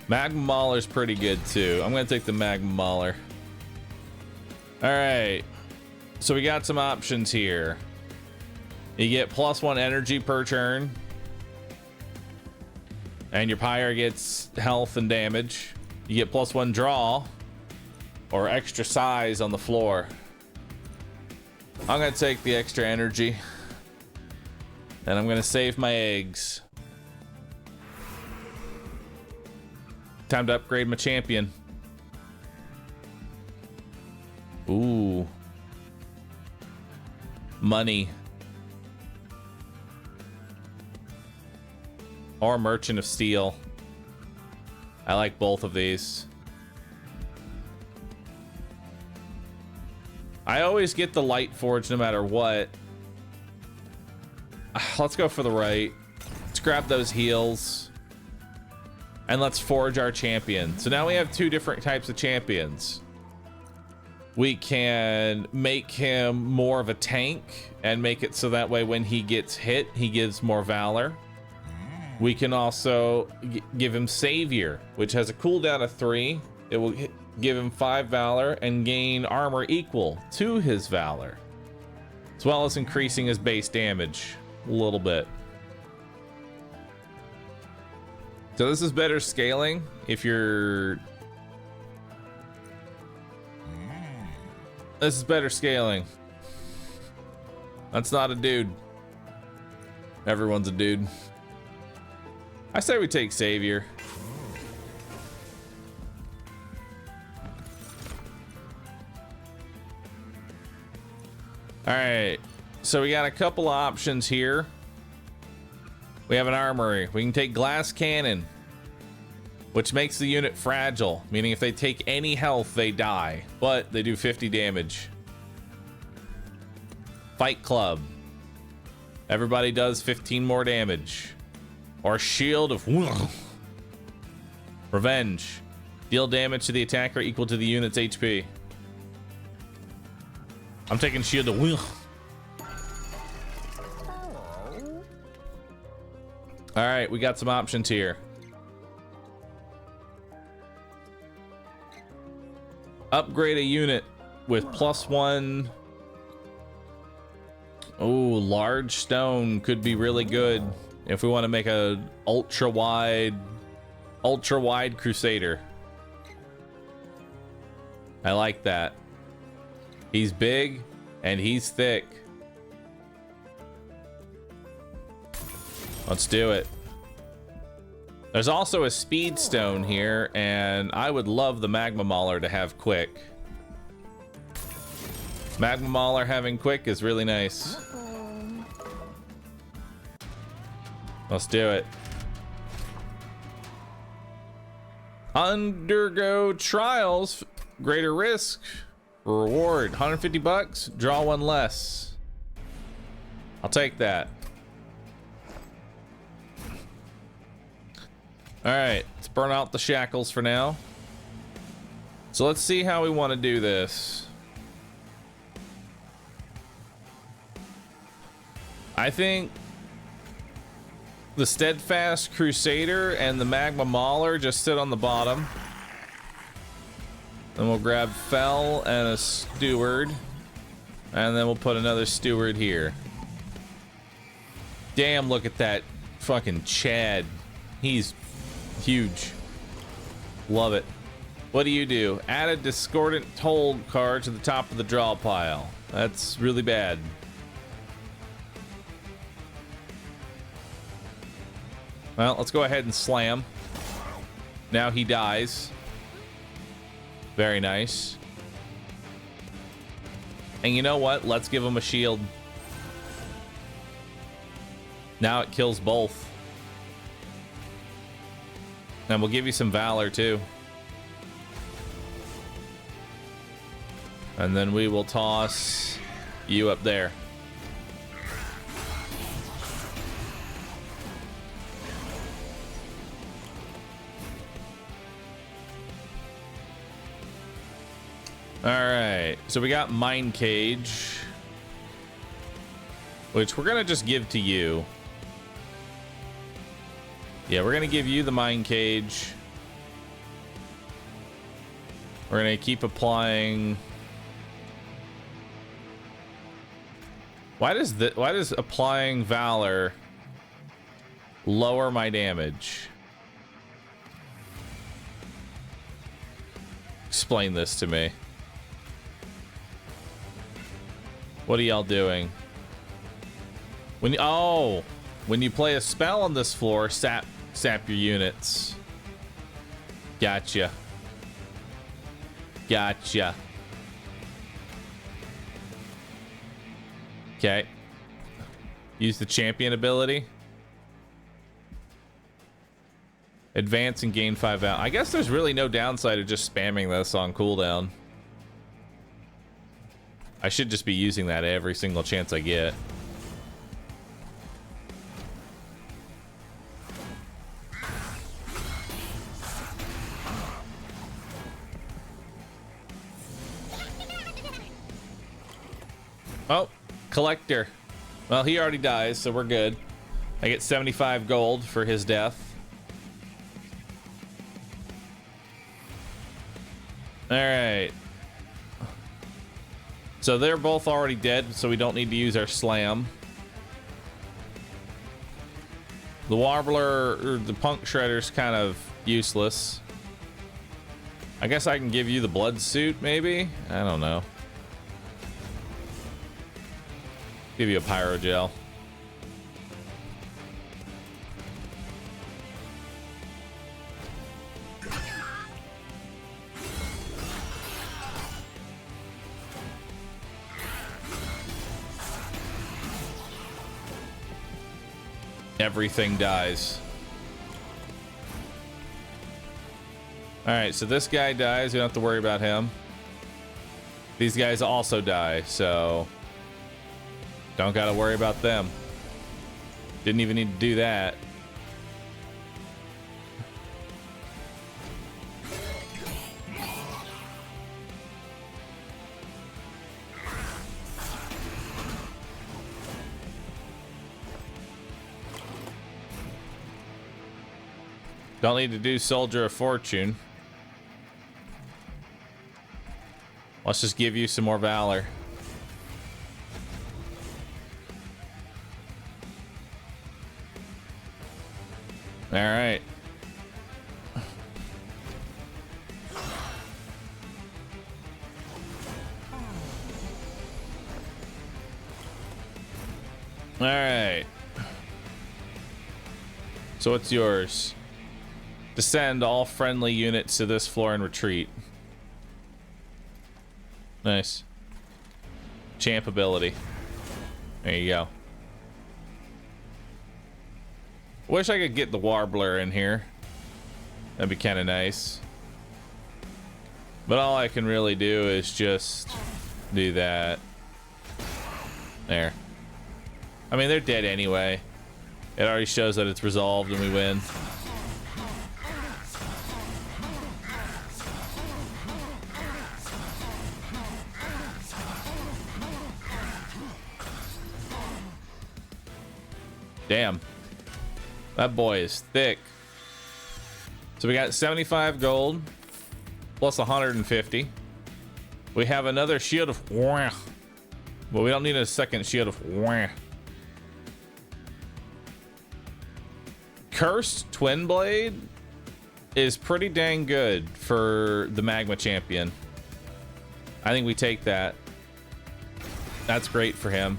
Magma Mauler's pretty good too. I'm going to take the Magma Mauler. All right. So we got some options here. You get +1 energy per turn. And your Pyre gets health and damage. You get +1 draw. Or extra size on the floor. I'm going to take the extra energy. And I'm going to save my eggs. Time to upgrade my champion. Ooh. Money. Or Merchant of Steel. I like both of these. I always get the Light Forge no matter what. Let's go for the right. Let's grab those heals. And let's forge our champion. So now we have 2 different types of champions. We can make him more of a tank and make it so that way when he gets hit, he gives more valor. We can also give him Savior, which has a cooldown of 3. It will give him 5 valor and gain armor equal to his valor, as well as increasing his base damage a little bit. So this is better scaling if you're... This is better scaling. That's not a dude. Everyone's a dude. I say we take Savior. All right, so we got a couple options here. We have an armory. We can take glass cannon, which makes the unit fragile, meaning if they take any health, they die, but they do 50 damage. Fight club. Everybody does 15 more damage. Or shield of revenge. Deal damage to the attacker equal to the unit's HP. I'm taking shield of All right, we got some options here. Upgrade a unit with +1. Oh, large stone could be really good if we want to make a ultra wide crusader. I like that. He's big and he's thick. Let's do it. There's also a speed stone here, and I would love the magma mauler to have quick. Magma mauler having quick is really nice. Let's do it. Undergo trials, greater risk, reward, 150 bucks, draw one less. I'll take that. All right, let's burn out the shackles for now. So let's see how we want to do this. I think the Steadfast Crusader and the Magma Mauler just sit on the bottom. Then we'll grab Fell and a Steward. And then we'll put another Steward here. Damn, look at that fucking Chad. He's huge. Love it. What do you do? Add a discordant toll card to the top of the draw pile. That's really bad. Well, let's go ahead and slam. Now he dies. Very nice. And you know what? Let's give him a shield. Now it kills both. And we'll give you some valor too. And then we will toss you up there. All right, so we got Mine Cage, which we're gonna just give to you. Yeah, we're gonna give you the Mine Cage. We're gonna keep applying. Why does applying Valor lower my damage? Explain this to me. What are y'all doing? When you play a spell on this floor, sap your units. Gotcha. Gotcha. Okay. Use the champion ability. Advance and gain 5 out. I guess there's really no downside to just spamming this on cooldown. I should just be using that every single chance I get. Oh, collector. Well, he already dies, so we're good. I get 75 gold for his death. All right. So they're both already dead, so we don't need to use our slam. The Warbler, or the Punk Shredder's kind of useless. I guess I can give you the blood suit, maybe? I don't know. Give you a pyro gel. Everything dies. Alright, so this guy dies. We don't have to worry about him. These guys also die, so don't gotta worry about them. Didn't even need to do that. Don't need to do Soldier of Fortune. Let's just give you some more valor. All right. All right. So what's yours? Descend all friendly units to this floor and retreat. Nice. Champ ability. There you go. Wish I could get the Warbler in here. That'd be kind of nice. But all I can really do is just do that. There. I mean, they're dead anyway. It already shows that it's resolved and we win. Damn. That boy is thick. So we got 75 gold plus 150. We have another shield of wah, but we don't need a second shield of wah. Cursed Twin Blade is pretty dang good for the Magma Champion. I think we take that. That's great for him.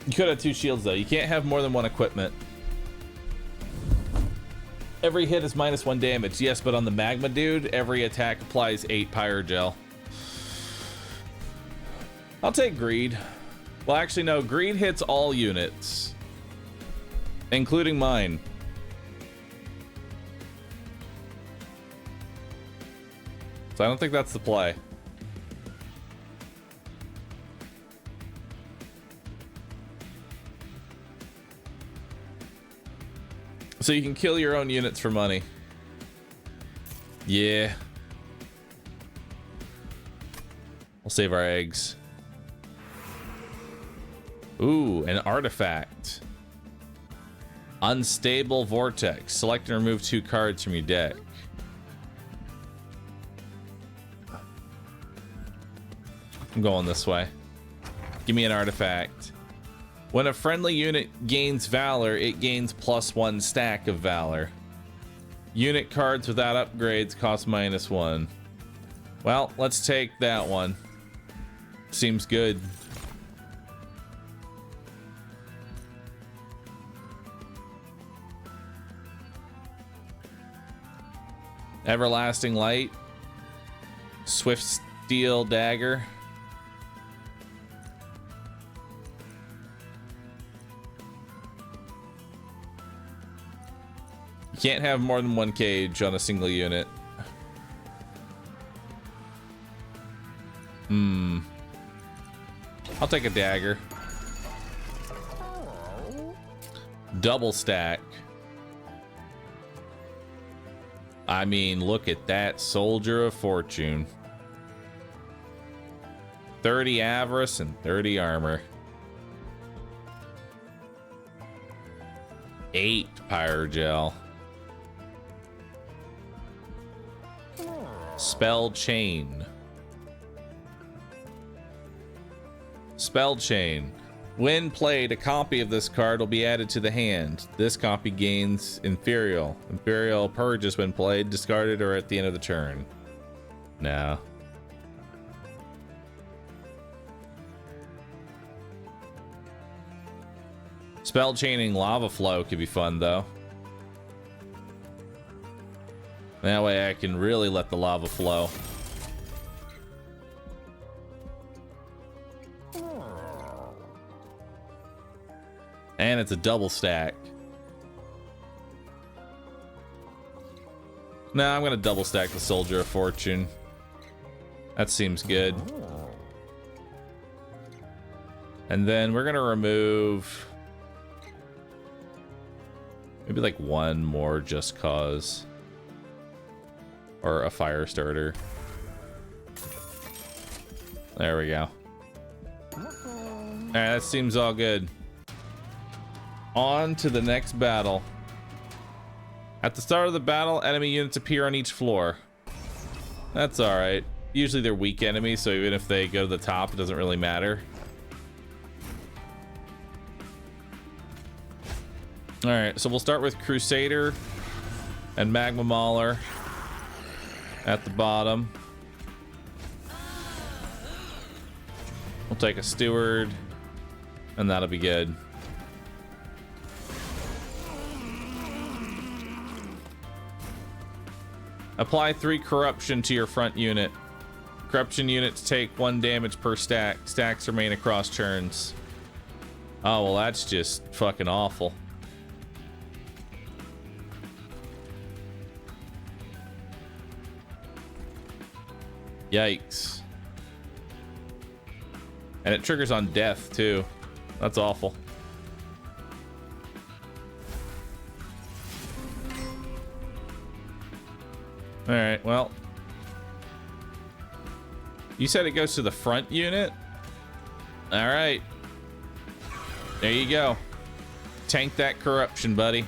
You could have two shields though. You can't have more than one equipment. Every hit is -1 damage. Yes, but on the Magma dude, every attack applies 8 Pyrogel. I'll take Greed. Well, actually no, Greed hits all units, including mine. So I don't think that's the play. So you can kill your own units for money. Yeah. We'll save our eggs. Ooh, an artifact. Unstable Vortex. Select and remove 2 cards from your deck. I'm going this way. Give me an artifact. When a friendly unit gains Valor, it gains +1 stack of Valor. Unit cards without upgrades cost -1. Well, let's take that one. Seems good. Everlasting Light. Swift Steel Dagger. Can't have more than 1 cage on a single unit. I'll take a dagger. Double stack. I mean, look at that Soldier of Fortune. 30 avarice and 30 armor. 8 Pyrogel. Spell Chain. Spell chain. When played, a copy of this card will be added to the hand. This copy gains Imperial. Imperial purges when played, discarded, or at the end of the turn. No. Spell chaining Lava Flow could be fun, though. That way I can really let the lava flow. And it's a double stack. Nah, I'm gonna double stack the Soldier of Fortune. That seems good. And then we're gonna remove maybe like one more just cause. Or a fire starter. There we go. Alright, that seems all good. On to the next battle. At the start of the battle, enemy units appear on each floor. That's alright. Usually they're weak enemies, so even if they go to the top, it doesn't really matter. Alright, so we'll start with Crusader and Magma Mauler at the bottom. We'll take a Steward, and that'll be good. Apply 3 corruption to your front unit. Corruption units take 1 damage per stack. Stacks remain across turns. Oh, well, that's just fucking awful. Yikes. And it triggers on death, too. That's awful. Alright, well. You said it goes to the front unit? Alright. There you go. Tank that corruption, buddy.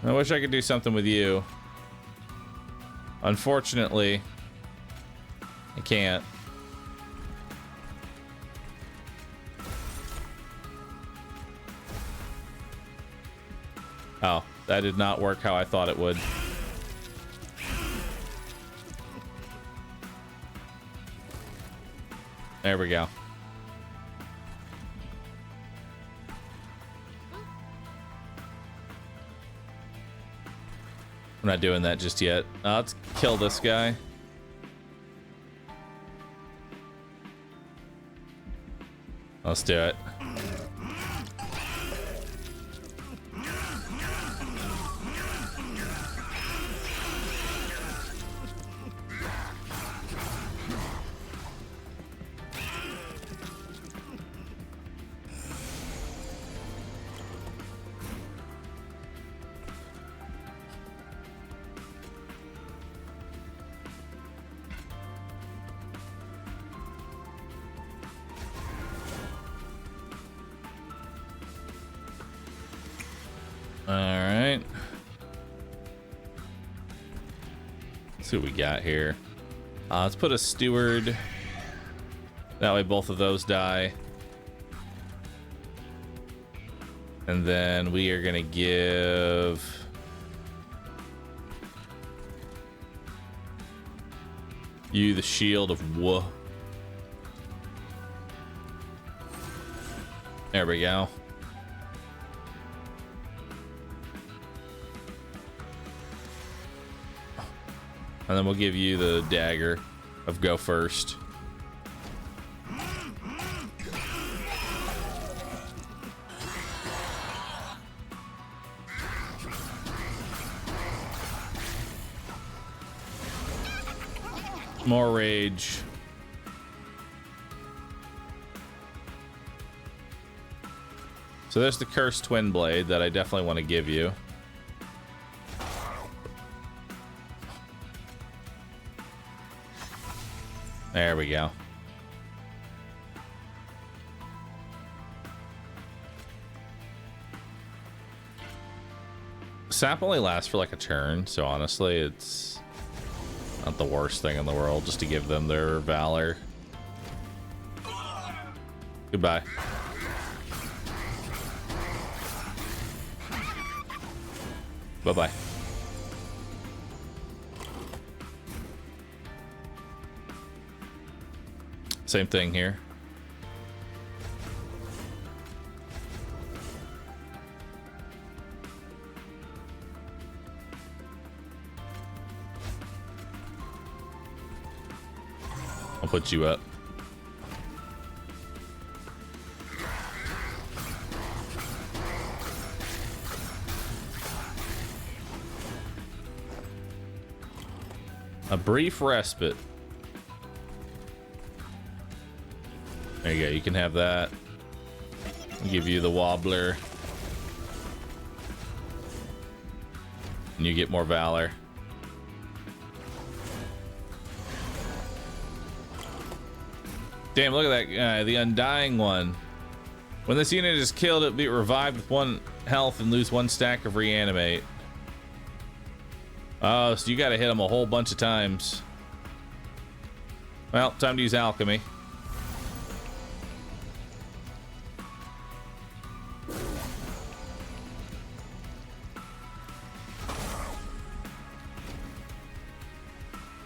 I wish I could do something with you. Unfortunately, I can't. Oh, that did not work how I thought it would. There we go. I'm not doing that just yet. Let's kill this guy. Let's do it. Alright. Let's see what we got here. Let's put a Steward. That way both of those die. And then we are gonna give you the Shield of Whoa. There we go. And then we'll give you the Dagger of Go First. More rage. So there's the Cursed Twin Blade that I definitely want to give you. There we go. Sap only lasts for like a turn, so honestly, it's not the worst thing in the world just to give them their valor. Goodbye. Bye-bye. Same thing here. I'll put you up. A brief respite. There you go. You can have that. I'll give you the wobbler. And you get more valor. Damn, look at that guy, the Undying one. When this unit is killed, it'll be revived with 1 health and lose 1 stack of reanimate. Oh, so you gotta hit him a whole bunch of times. Well, time to use alchemy.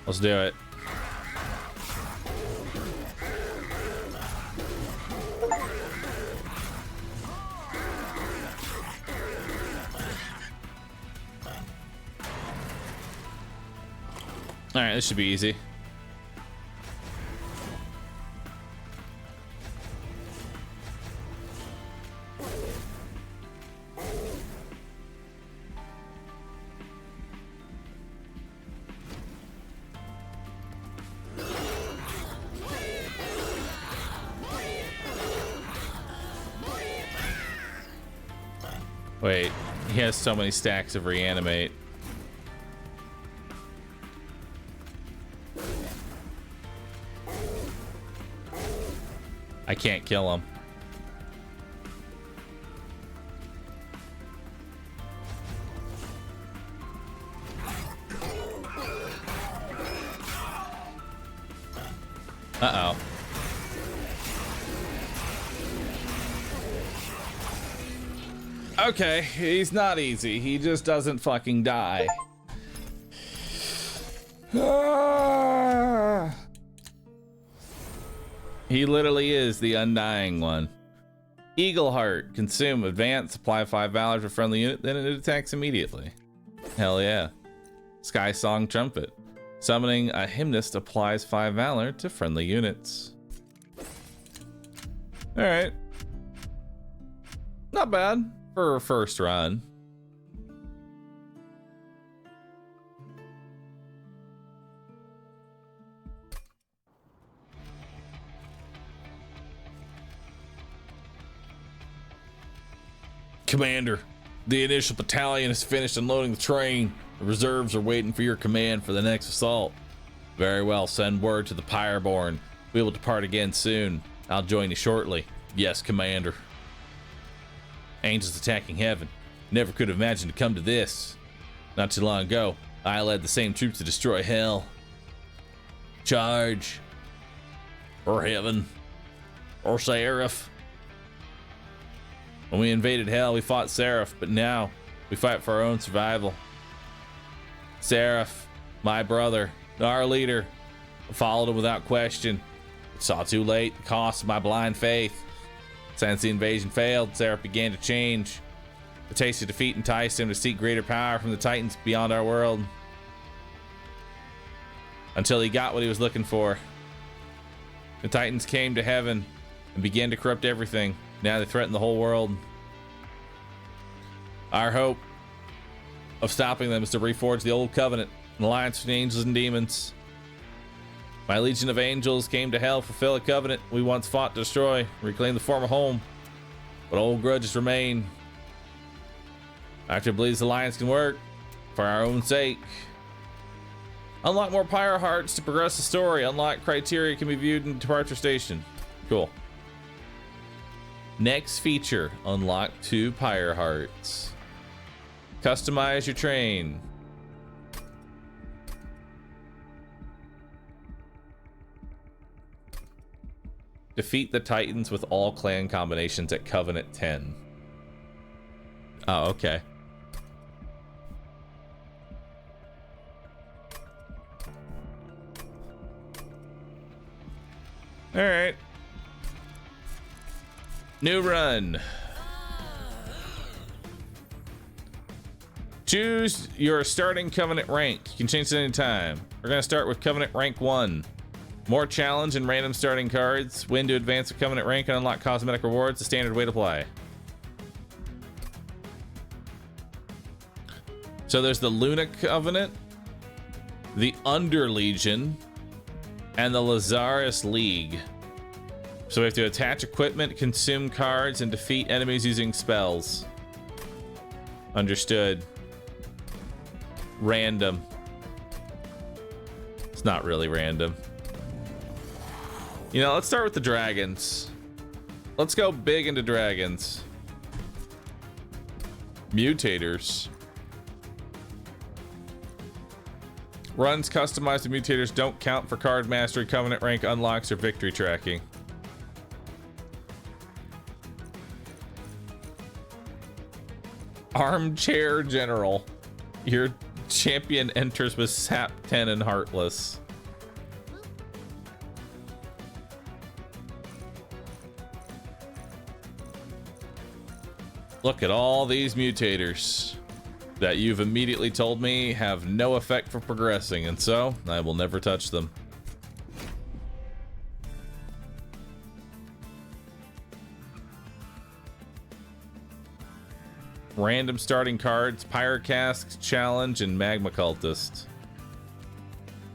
Let's do it. All right, this should be easy. Wait, he has so many stacks of reanimate. I can't kill him. Uh-oh. Okay, he's not easy. He just doesn't fucking die. He literally is the Undying one. Eagle Heart. Consume. Advance. Apply 5 valor to a friendly unit. Then it attacks immediately. Hell yeah. Sky Song Trumpet. Summoning a Hymnist applies 5 valor to friendly units. Alright. Not bad for a first run. Commander, the initial battalion has finished unloading the train. The reserves are waiting for your command for the next assault. Very well, send word to the Pyreborn. We will depart again soon. I'll join you shortly. Yes, Commander. Angels attacking heaven. Never could have imagined to come to this. Not too long ago, I led the same troops to destroy hell. Charge. Or heaven. Or Seraph. When we invaded hell, we fought Seraph, but now we fight for our own survival. Seraph, my brother, our leader, followed him without question. But saw too late the cost of my blind faith. Since the invasion failed, Seraph began to change. The taste of defeat enticed him to seek greater power from the Titans beyond our world. Until he got what he was looking for. The Titans came to heaven and began to corrupt everything. Now they threaten the whole world. Our hope of stopping them is to reforge the old covenant, an alliance between angels and demons. My legion of angels came to hell, fulfill a covenant we once fought to destroy, reclaim the former home, but old grudges remain. Actor believes the alliance can work for our own sake. Unlock more Pyre Hearts to progress the story. Unlock criteria can be viewed in departure station. Cool. Next feature, unlock 2 Pyre Hearts. Customize your train. Defeat the Titans with all clan combinations at Covenant 10. Oh, okay. All right. New run. Choose your starting Covenant rank. You can change it any time. We're gonna start with Covenant rank 1. More challenge and random starting cards. Win to advance a Covenant rank and unlock cosmetic rewards. The standard way to play. So there's the Luna Covenant, the Under Legion, and the Lazarus League. So we have to attach equipment, consume cards, and defeat enemies using spells. Understood. Random. It's not really random. You know, let's start with the dragons. Let's go big into dragons. Mutators. Runs customized to mutators don't count for card mastery, Covenant rank unlocks, or victory tracking. Armchair General. Your champion enters with Sap 10 and Heartless. Look at all these mutators that you've immediately told me have no effect for progressing, and so I will never touch them. Random starting cards, Pyrocast, Challenge, and Magma Cultist.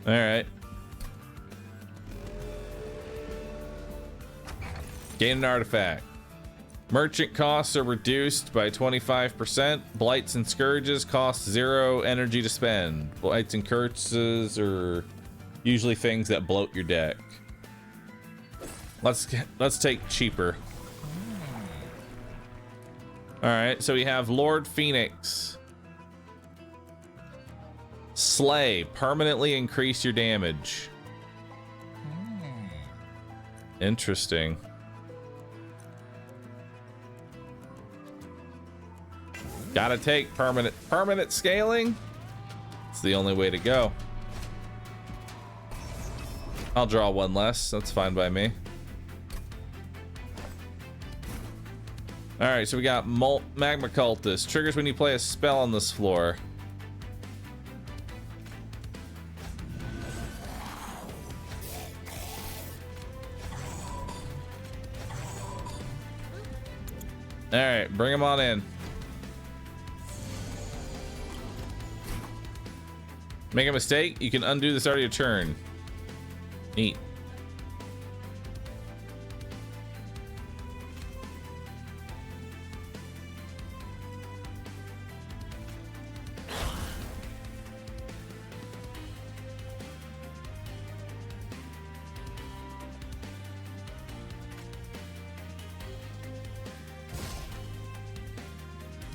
Alright. Gain an artifact. Merchant costs are reduced by 25%. Blights and Scourges cost 0 energy to spend. Blights and Curses are usually things that bloat your deck. Let's take cheaper. Alright, so we have Lord Phoenix. Slay. Permanently increase your damage. Interesting. Gotta take permanent scaling. It's the only way to go. I'll draw one less. That's fine by me. All right, so we got Magma Cultist. Triggers when you play a spell on this floor. All right, bring him on in. Make a mistake, you can undo the start of your turn. Neat.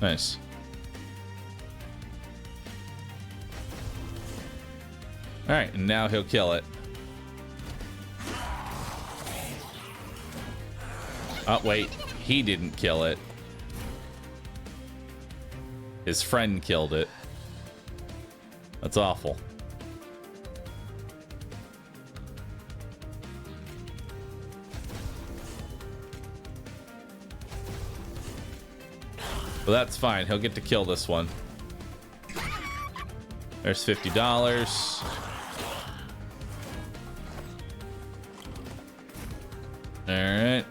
Nice. All right, and now he'll kill it. Oh, wait. He didn't kill it. His friend killed it. That's awful. Well, that's fine. He'll get to kill this one. There's $50. All right.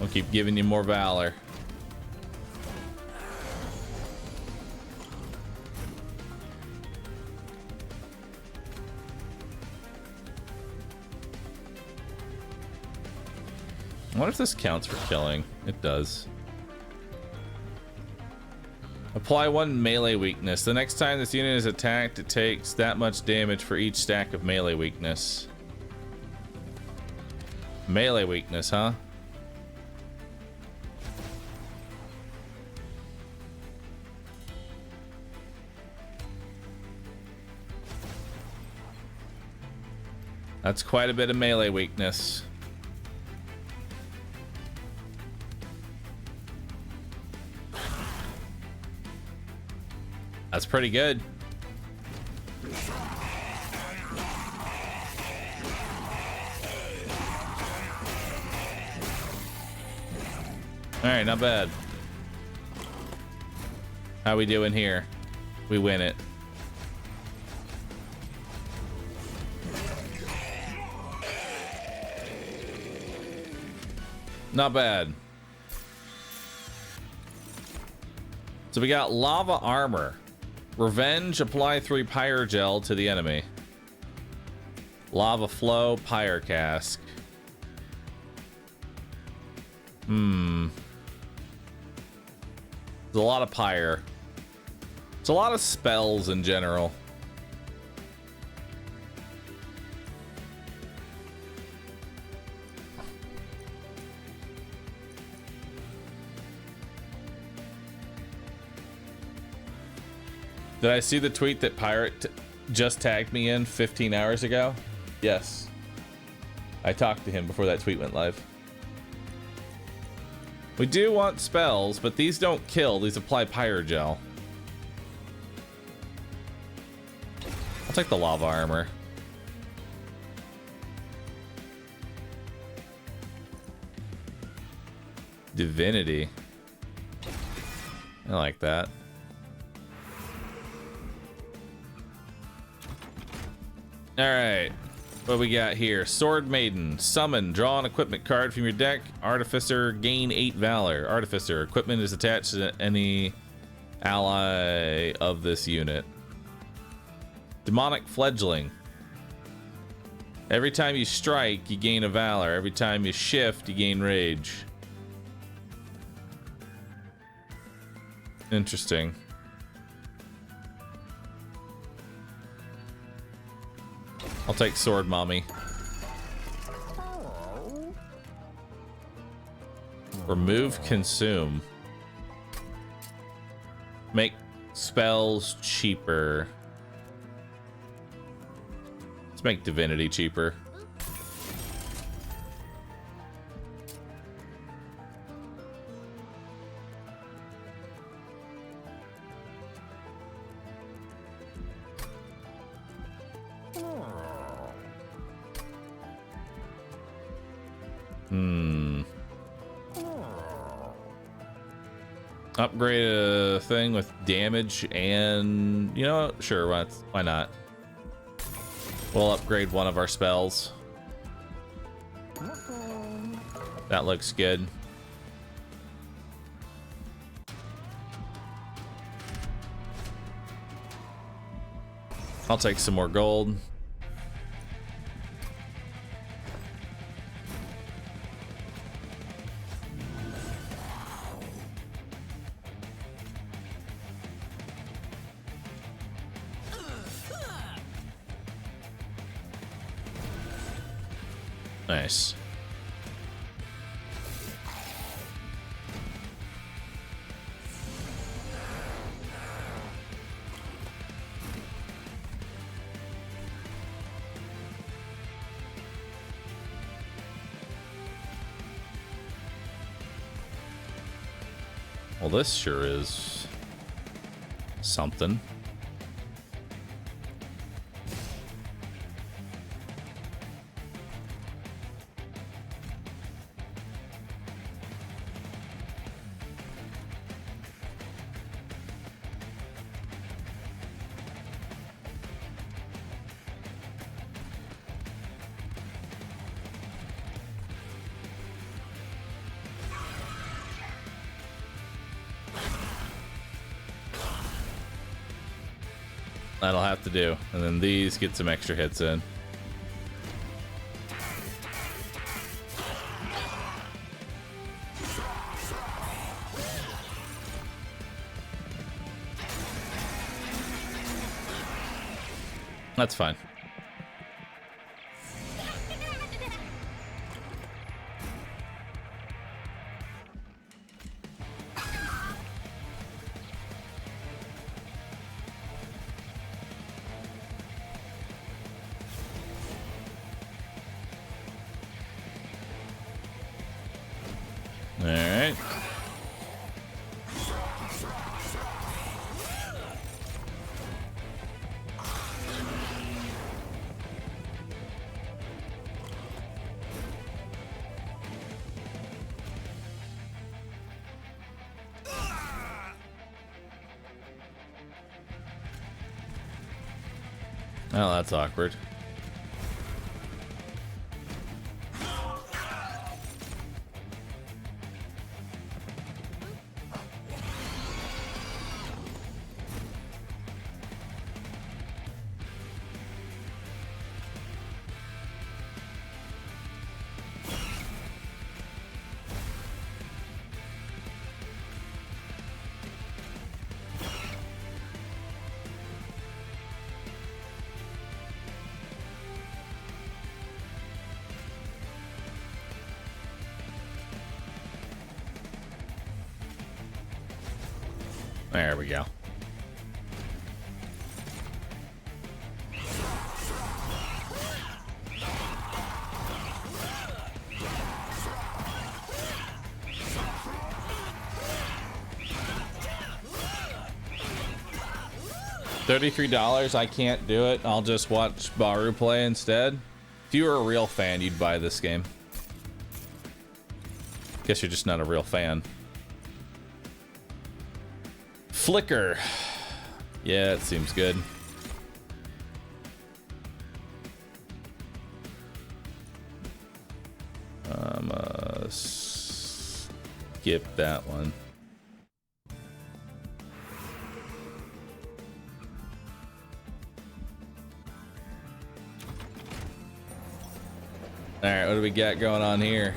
I'll keep giving you more valor. I wonder if this counts for killing. It does. Apply 1 melee weakness. The next time this unit is attacked, it takes that much damage for each stack of melee weakness. Melee weakness, huh? That's quite a bit of melee weakness. That's pretty good. Alright, not bad. How we doing here? We win it. Not bad. So we got lava armor. Revenge, apply 3 pyre gel to the enemy. Lava flow, pyre cask. There's a lot of pyre. It's a lot of spells in general. Did I see the tweet that Pirate just tagged me in 15 hours ago? Yes. I talked to him before that tweet went live. We do want spells, but these don't kill. These apply pyre gel. I'll take the lava armor. Divinity. I like that. All right, what we got here? Sword Maiden, summon, draw an equipment card from your deck. Artificer, gain 8 valor. Artificer, equipment is attached to any ally of this unit. Demonic Fledgling. Every time you strike, you gain a valor. Every time you shift, you gain rage. Interesting. I'll take Sword Mommy. Remove Consume. Make spells cheaper. Let's make Divinity cheaper. Upgrade a thing with damage and, you know, sure, why not? We'll upgrade one of our spells. That looks good. I'll take some more gold. Nice. Well, this sure is something. That'll have to do. And then these get some extra hits in. That's fine. Oh, that's awkward. There we go. $33, I can't do it. I'll just watch Bahroo play instead. If you were a real fan, you'd buy this game. Guess you're just not a real fan. Flicker. Yeah, it seems good. Skip that one. All right, what do we got going on here?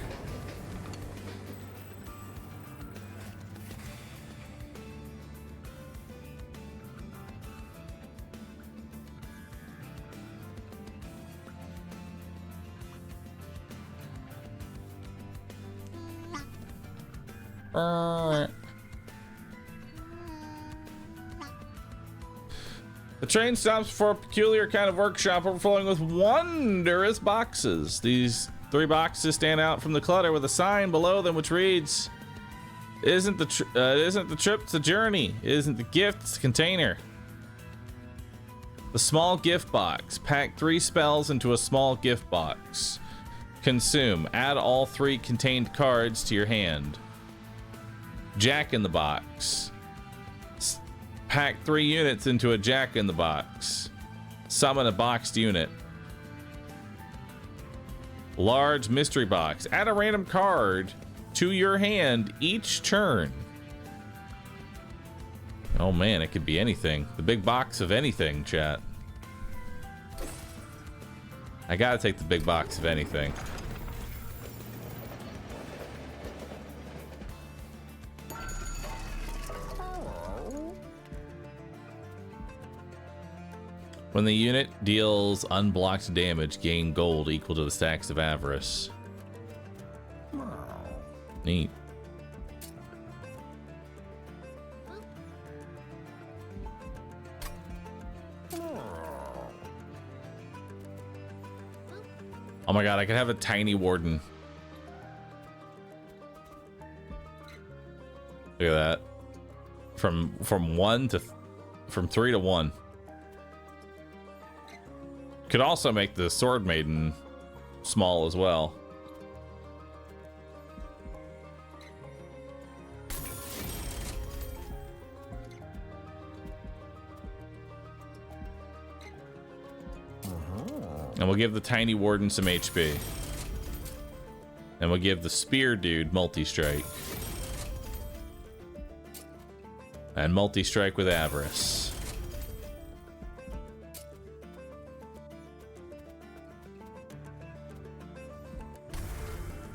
The train stops for a peculiar kind of workshop overflowing with wondrous boxes. These 3 boxes stand out from the clutter with a sign below them which reads, isn't the trip, it's the journey. It isn't the gift, it's the container. The small gift box. Pack 3 spells into a small gift box. Consume. Add all 3 contained cards to your hand. Jack in the box. Pack 3 units into a jack in the box. Summon a boxed unit. Large mystery box. Add a random card to your hand each turn. Oh man, it could be anything. The big box of anything, chat. I gotta take the big box of anything. When the unit deals unblocked damage, gain gold equal to the stacks of avarice. Neat. Oh my god, I could have a tiny warden. Look at that. From 3 to 1. Could also make the sword maiden small as well. And we'll give the tiny warden some HP. And we'll give the spear dude multi-strike. And multi-strike with avarice.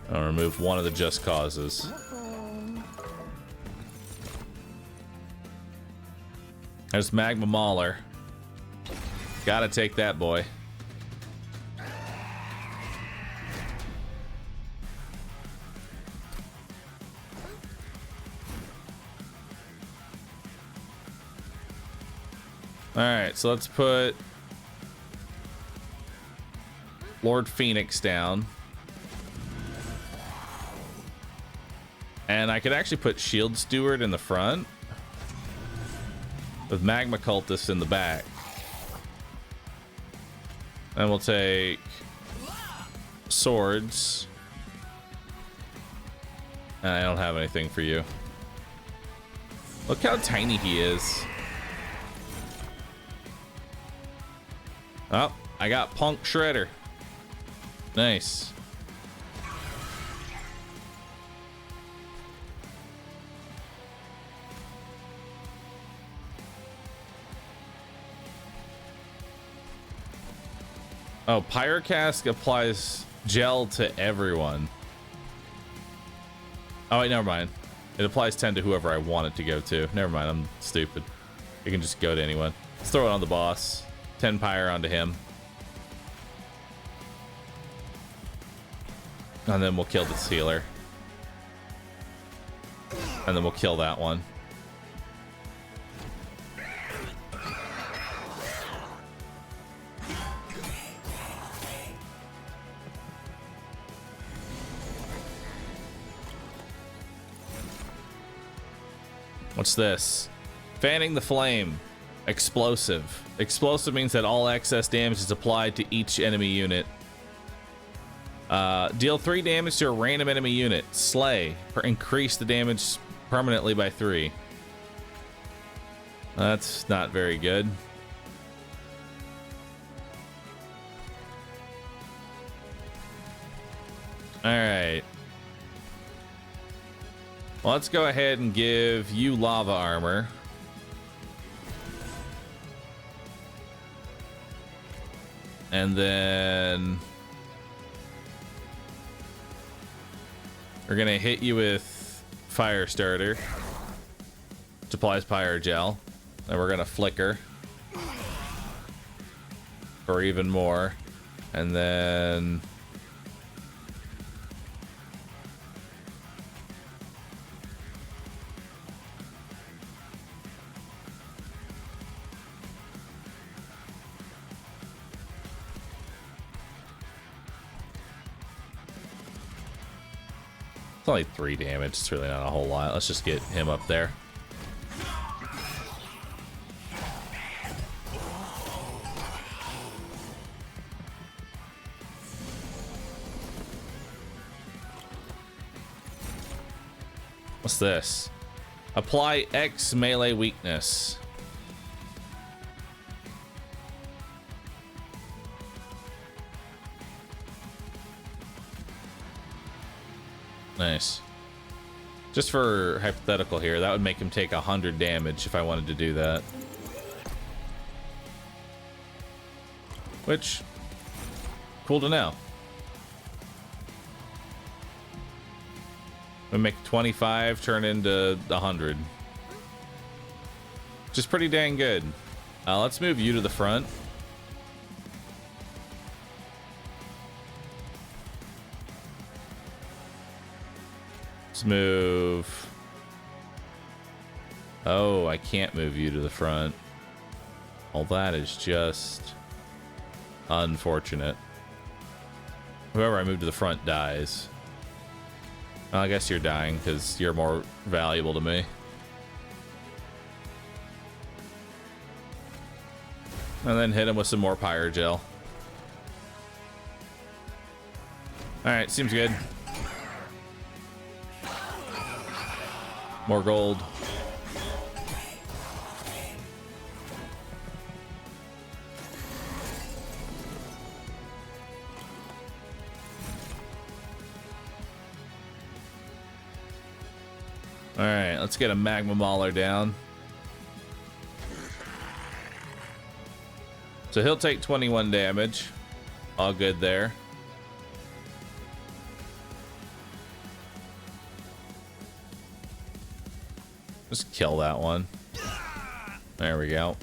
I'll remove one of the just causes. There's Magma Mauler. Gotta take that boy. Alright, so let's put Lord Phoenix down. And I could actually put Shield Steward in the front with Magma Cultist in the back. And we'll take swords. And I don't have anything for you. Look how tiny he is. Oh, I got Punk Shredder. Nice. Oh, Pyrocask applies gel to everyone. Oh, wait, never mind. It applies 10 to whoever I want it to go to. Never mind, I'm stupid. It can just go to anyone. Let's throw it on the boss. 10 pyre onto him. And then we'll kill this healer. And then we'll kill that one. What's this? Fanning the flame. Explosive. Explosive means that all excess damage is applied to each enemy unit. Deal 3 damage to a random enemy unit. Slay. Increase the damage permanently by 3. That's not very good. Alright. Well, let's go ahead and give you lava armor. And then we're gonna hit you with fire starter, which applies pyro gel. Then we're gonna flicker for even more, and then it's only 3 damage. It's really not a whole lot. Let's just get him up there. What's this? Apply X melee weakness. Nice. Just for hypothetical here, that would make him take 100 damage if I wanted to do that. Which, cool to know. We make 25 turn into 100. Which is pretty dang good. Let's move you to the front. Let's move. Oh, I can't move you to the front. Well, that is just unfortunate. Whoever I move to the front dies. Well, I guess you're dying because you're more valuable to me. And then hit him with some more pyro gel. Alright, seems good. More gold. Alright, let's get a magma mauler down. So he'll take 21 damage. All good there. Just kill that one. There we go.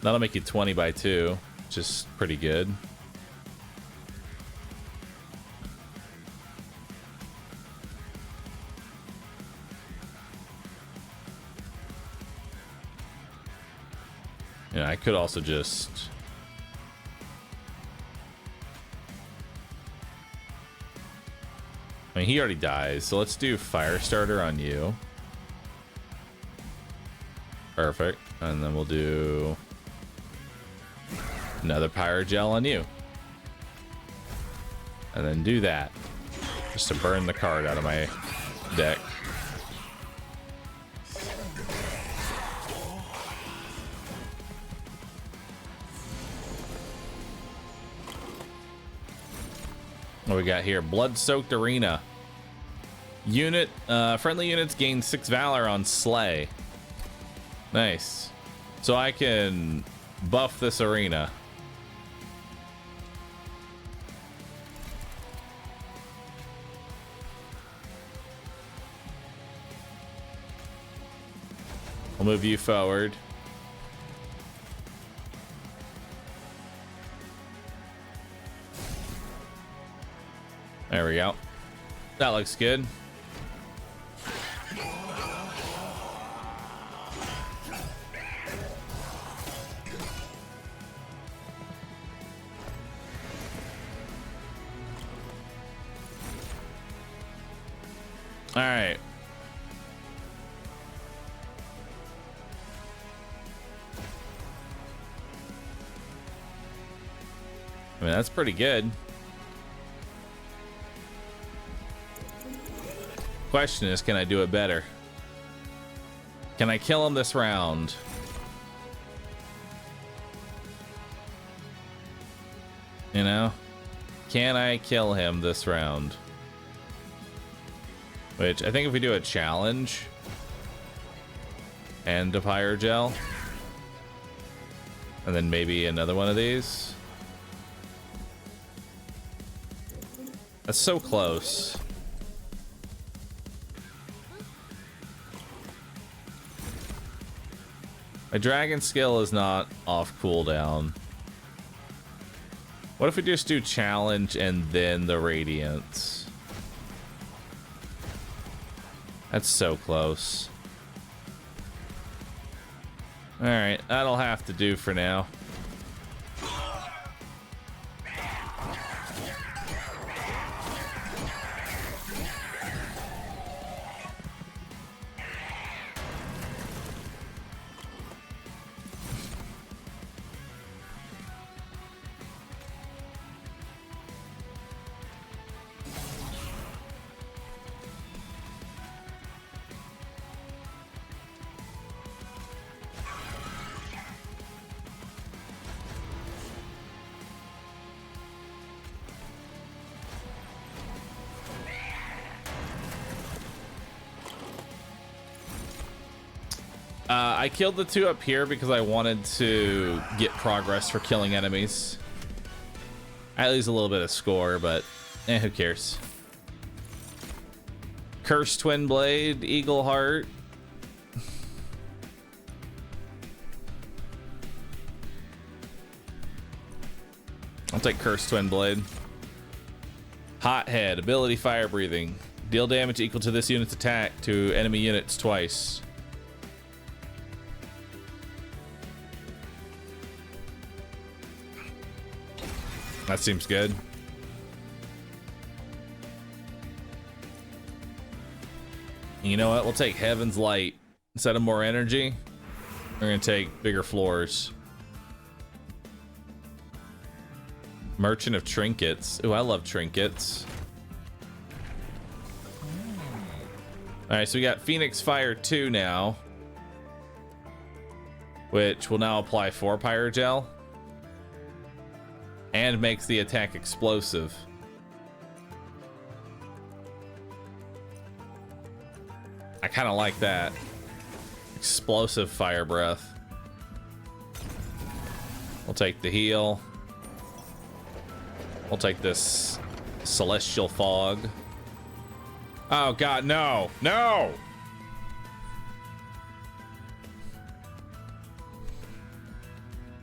That'll make you 20 by 2, which is pretty good. Yeah, I could also just... I mean, he already dies, so let's do fire starter on you. Perfect. And then we'll do another pyro gel on you. And then do that. Just to burn the card out of my deck. What we got here? Blood-soaked arena. Unit, friendly units gain 6 valor on slay. Nice. So I can buff this arena. I'll move you forward. There we go. That looks good. All right. I mean, that's pretty good. Question is, can I do it better? Can I kill him this round? You know? Can I kill him this round? Which, I think if we do a challenge and a pyro gel, and then maybe another one of these. That's so close. My dragon skill is not off cooldown. What if we just do challenge and then the radiance? That's so close. All right, that'll have to do for now. I killed the 2 up here because I wanted to get progress for killing enemies. I lose a little bit of score, but who cares? Cursed Twin Blade, Eagle Heart. I'll take Cursed Twin Blade. Hot Head, ability fire breathing. Deal damage equal to this unit's attack to enemy units twice. That seems good. You know what? We'll take Heaven's Light. Instead of more energy, we're going to take bigger floors. Merchant of Trinkets. Ooh, I love trinkets. Alright, so we got Phoenix Fire 2 now, which will now apply 4 Pyrogel. And makes the attack explosive. I kind of like that. Explosive fire breath. We'll take the heal. We'll take this celestial fog. Oh god, no! No!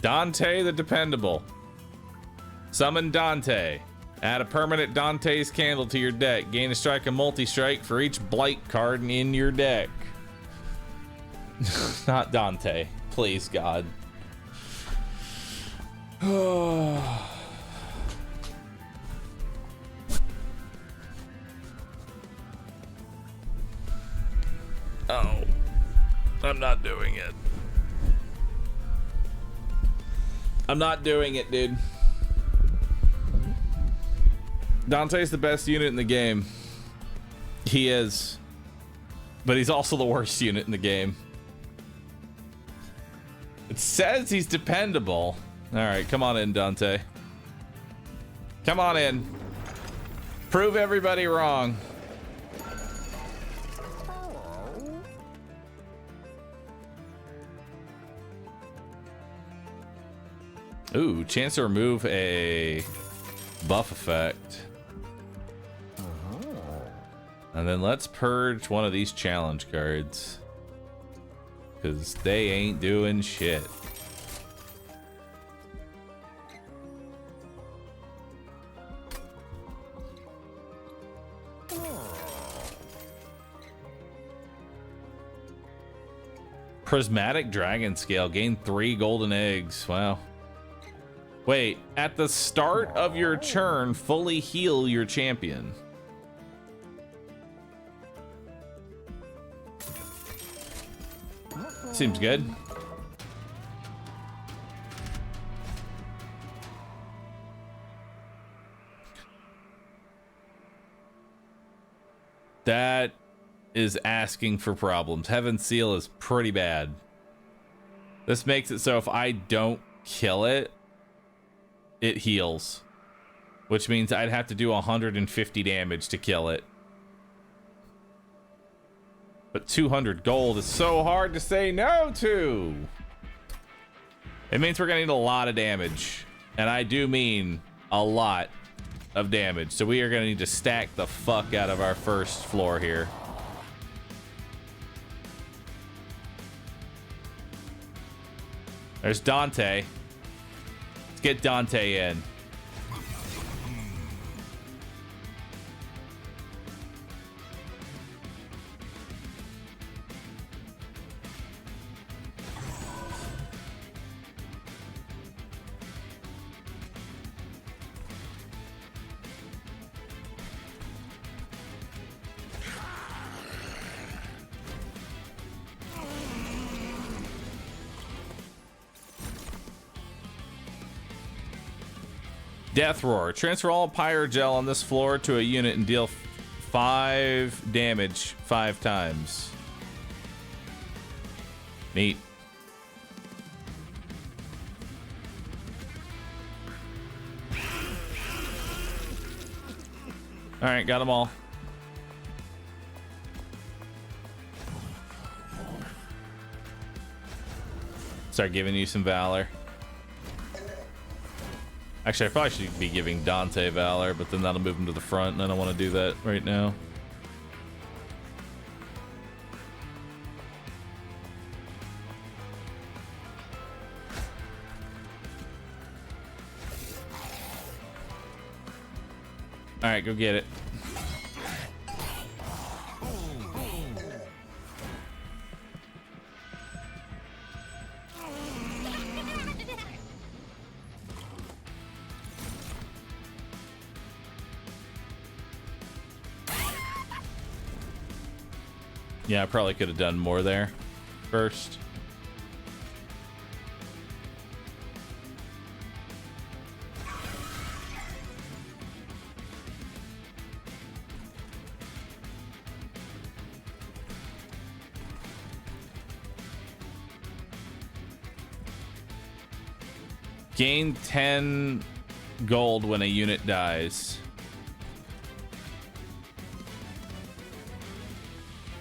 Dante the Dependable. Summon Dante. Add a permanent Dante's Candle to your deck. Gain a strike and multi-strike for each Blight card in your deck. Not Dante. Please, God. Oh, I'm not doing it. I'm not doing it, dude. Dante's the best unit in the game. He is. But he's also the worst unit in the game. It says he's dependable. Alright, come on in, Dante. Come on in. Prove everybody wrong. Ooh, chance to remove a buff effect. And then let's purge one of these challenge cards. Because they ain't doing shit. Prismatic Dragon Scale. Gain 3 golden eggs. Wow. Wait, at the start of your turn, fully heal your champion. Seems good. That is asking for problems. Heaven's Seal is pretty bad. This makes it so if I don't kill it, it heals. Which means I'd have to do 150 damage to kill it. But 200 gold is so hard to say no to. It means we're gonna need a lot of damage. And I do mean a lot of damage. So we are gonna need to stack the fuck out of our first floor here. There's Dante. Let's get Dante in. Death Roar. Transfer all Pyrogel on this floor to a unit and deal 5 damage 5 times. Neat. All right, got them all. Start giving you some valor. Actually, I probably should be giving Dante valor, but then that'll move him to the front, and I don't want to do that right now. All right, go get it. Yeah, I probably could have done more there first. Gain 10 gold when a unit dies.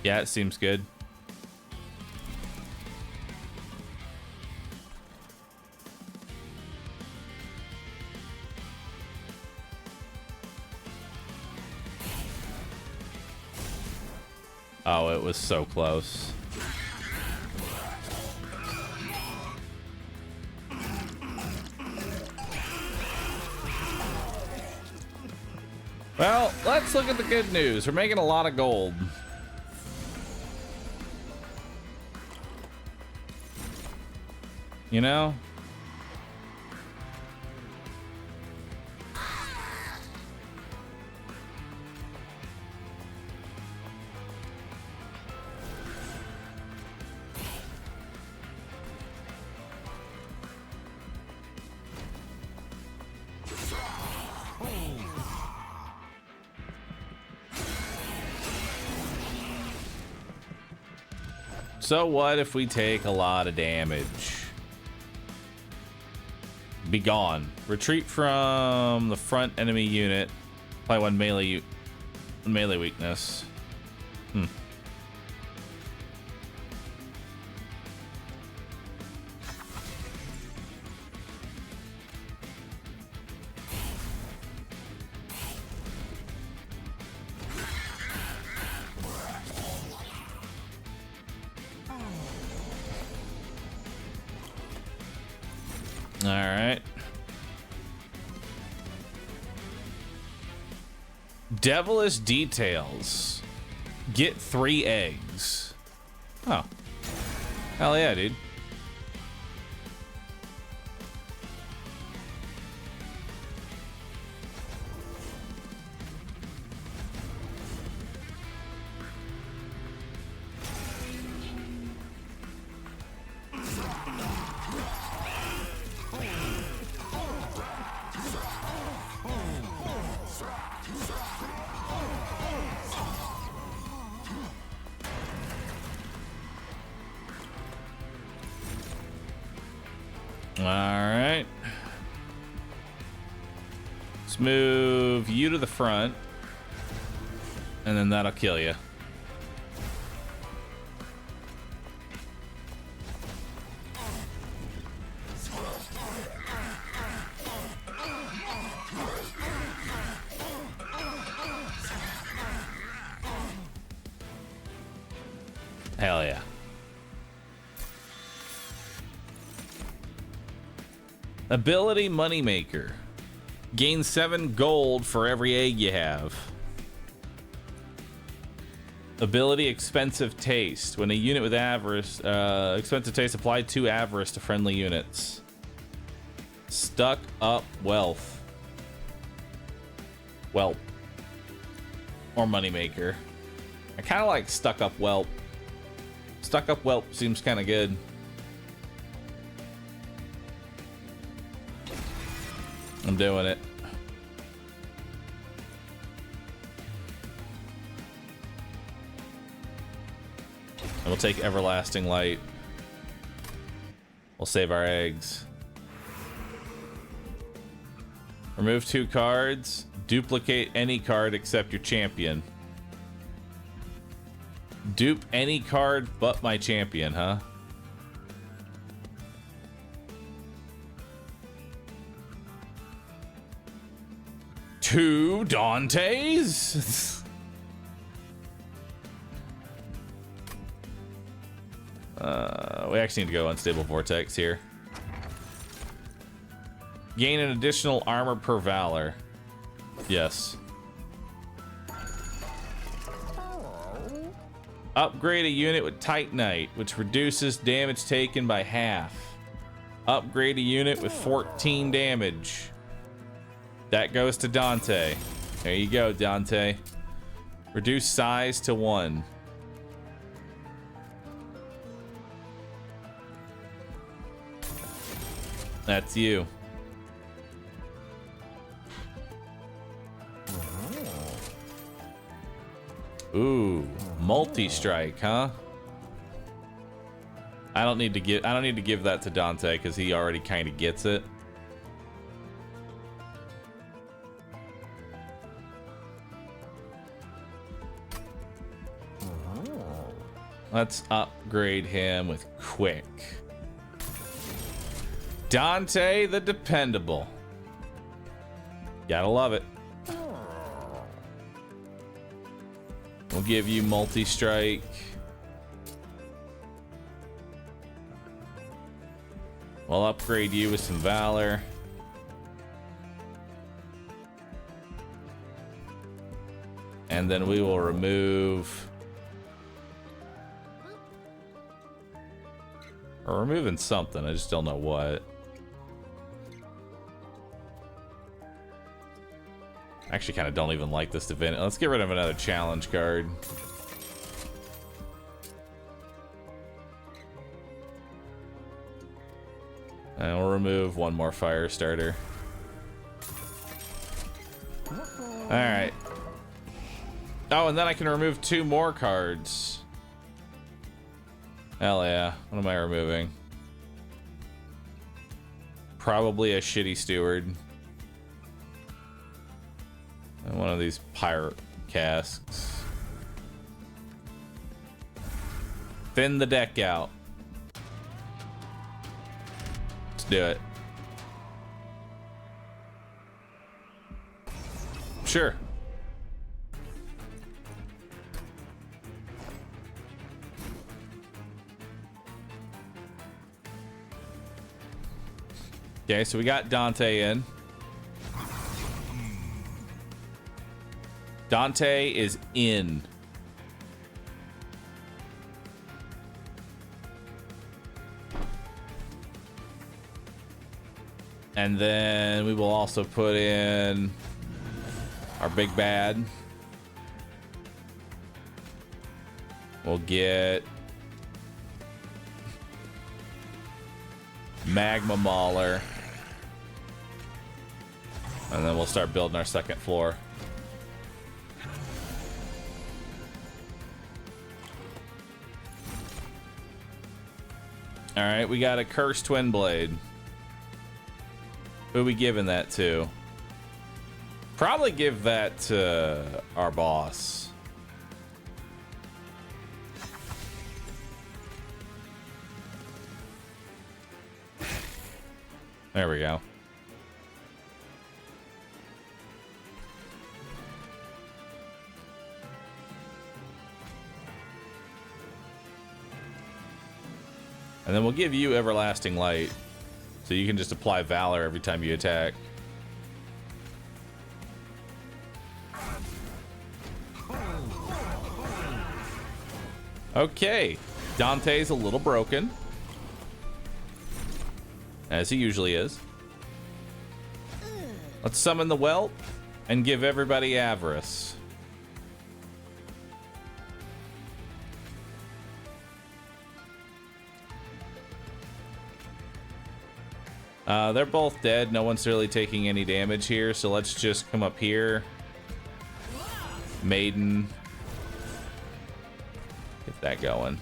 Yeah, it seems good. Oh, it was so close. Well, let's look at the good news. We're making a lot of gold. You know? So what if we take a lot of damage? Be gone. Retreat from the front enemy unit. Probably one melee weakness. All right. Devilish details. Get 3 eggs. Oh. Hell yeah, dude. Alright. Let's move you to the front. And then that'll kill you. Hell yeah. Ability Moneymaker. Gain 7 gold for every egg you have. Ability Expensive Taste. When a unit with avarice, expensive taste, apply 2 avarice to friendly units. Stuck Up Wealth. Whelp. Or Moneymaker. I kind of like Stuck Up Whelp. Stuck Up Whelp seems kind of good. I'm doing it. And we'll take Everlasting Light. We'll save our eggs. Remove 2 cards. Duplicate any card except your champion. Dupe any card but my champion, huh? Two Dantes? We actually need to go Unstable Vortex here. Gain an additional armor per valor. Yes. Upgrade a unit with Titanite, which reduces damage taken by half. Upgrade a unit with 14 damage. That goes to Dante. There you go, Dante. Reduce size to 1. That's you. Ooh, multi-strike, huh? I don't need to give that to Dante because he already kind of gets it. Let's upgrade him with Quick. Dante the Dependable. Gotta love it. We'll give you multi-strike. We'll upgrade you with some valor. And then we will remove... We're removing something, I just don't know what. I actually kind of don't even like this divinity. Let's get rid of another challenge card. And we'll remove one more fire starter. Alright. Oh, and then I can remove 2 more cards. Hell yeah. What am I removing? Probably a shitty steward. And one of these pirate casks. Thin the deck out. Let's do it. Sure. Okay, so we got Dante in. Dante is in. And then we will also put in our big bad. We'll get Magma Mauler. And then we'll start building our second floor. All right, we got a Cursed Twin Blade. Who are we giving that to? Probably give that to our boss. There we go. And then we'll give you Everlasting Light, so you can just apply Valor every time you attack. Okay, Dante's a little broken, as he usually is. Let's summon the Whelp and give everybody Avarice. They're both dead. No one's really taking any damage here, so let's just come up here. Maiden. Get that going.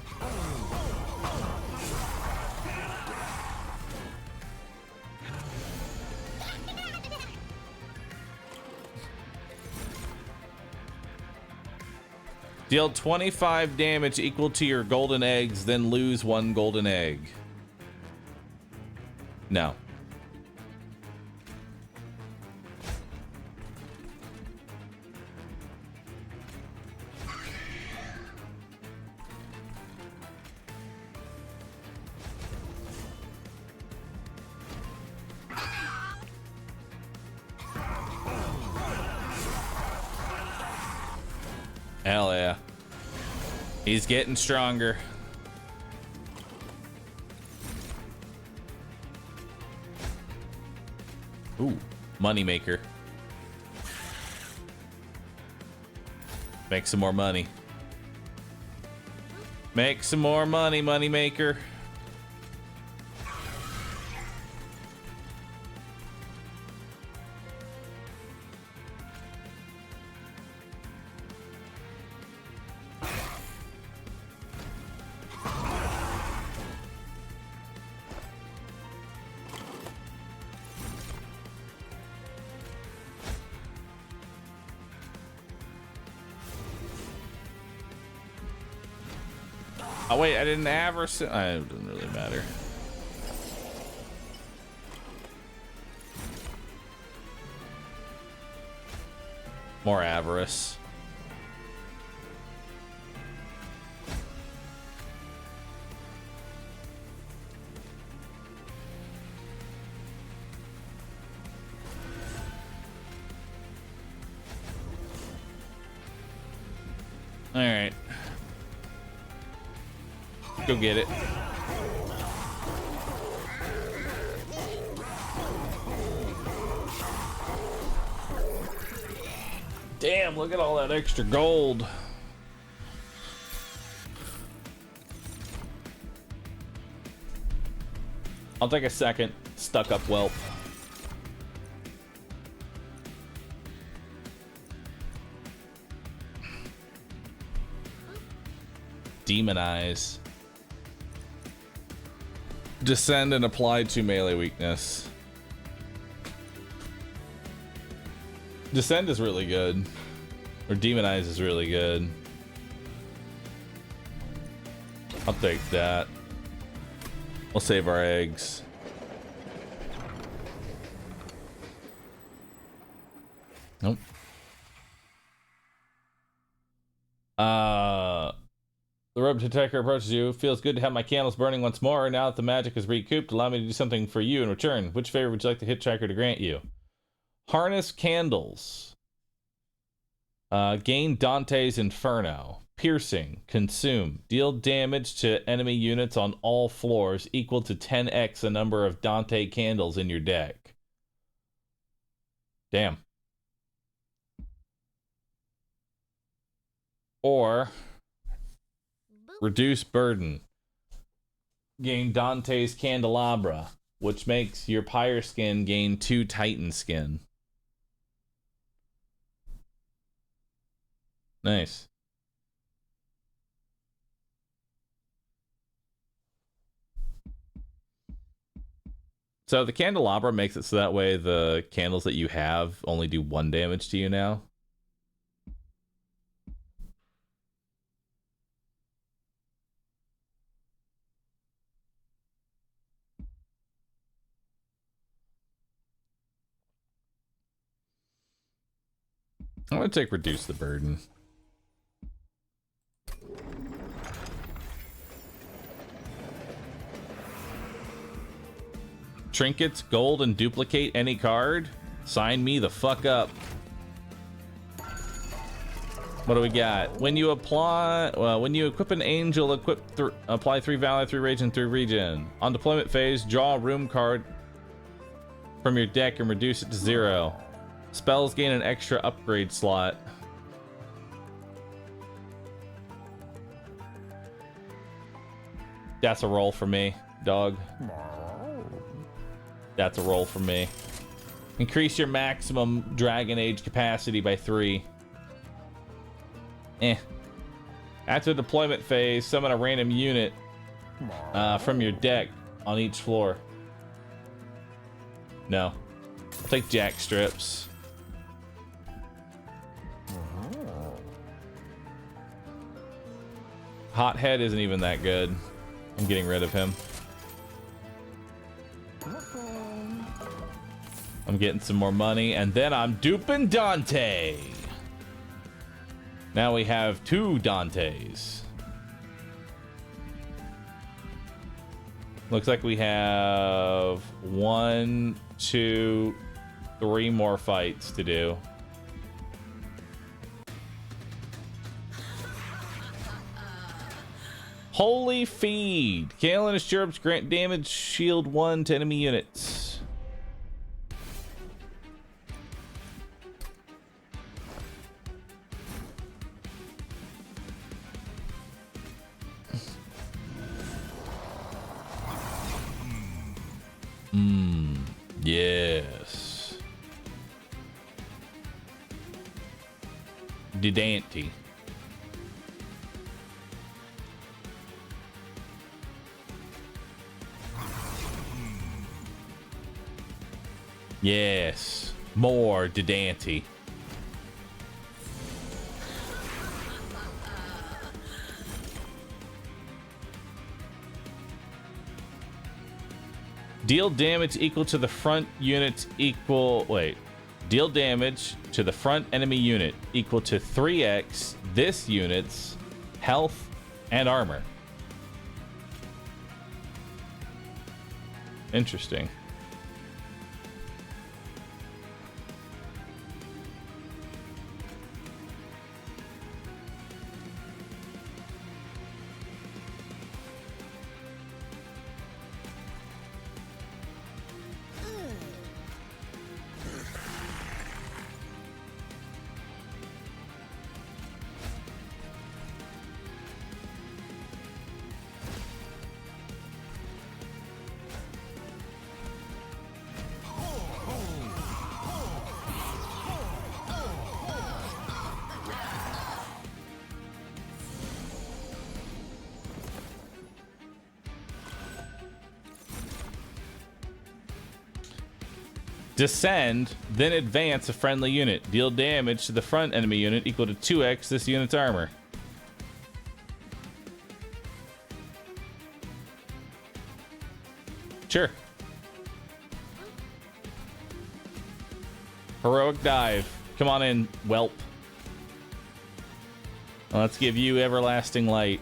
Deal 25 damage equal to your golden eggs, then lose 1 golden egg. No. Hell yeah. He's getting stronger. Ooh, moneymaker. Make some more money. Make some more money, moneymaker. Oh wait, I didn't avarice. It doesn't really matter. More avarice. All right. Go get it. Damn, look at all that extra gold. I'll take a second. Stuck up whelp. Demonize. Descend and apply to melee weakness. Descend is really good. Or Demonize is really good. I'll take that. We'll save our eggs. Nope. The rope detector approaches you. Feels good to have my candles burning once more. Now that the magic is recouped, allow me to do something for you in return. Which favor would you like the hitchhiker to grant you? Harness candles. Gain Dante's Inferno. Piercing. Consume. Deal damage to enemy units on all floors equal to 10x the number of Dante candles in your deck. Damn. Or reduce burden. Gain Dante's Candelabra, which makes your Pyre skin gain 2 Titan skin. Nice. So the Candelabra makes it so that way the candles that you have only do 1 damage to you now. I'm going to take Reduce the Burden. Trinkets, gold, and duplicate any card? Sign me the fuck up. What do we got? When you apply, when you equip an angel, apply 3 valor, 3 rage, and 3 regen. On deployment phase, draw a room card from your deck and reduce it to 0. Spells gain an extra upgrade slot. That's a roll for me, dog. That's a roll for me. Increase your maximum Dragon Age capacity by 3. After the deployment phase, summon a random unit from your deck on each floor. No. I'll take Jack Strips. Hothead isn't even that good. I'm getting rid of him. I'm getting some more money, and then I'm duping Dante. Now we have 2 Dantes. Looks like we have 1, 2, 3 more fights to do. Holy Feed. Kale and his chirrups grant damage shield 1 to enemy units. Yes. Didante. Yes. More Didante. Deal damage equal to the front unit's Deal damage to the front enemy unit equal to 3x this unit's health and armor. Interesting. Descend, then advance a friendly unit. Deal damage to the front enemy unit equal to 2x this unit's armor. Sure. Heroic dive. Come on in, whelp. Let's give you everlasting light.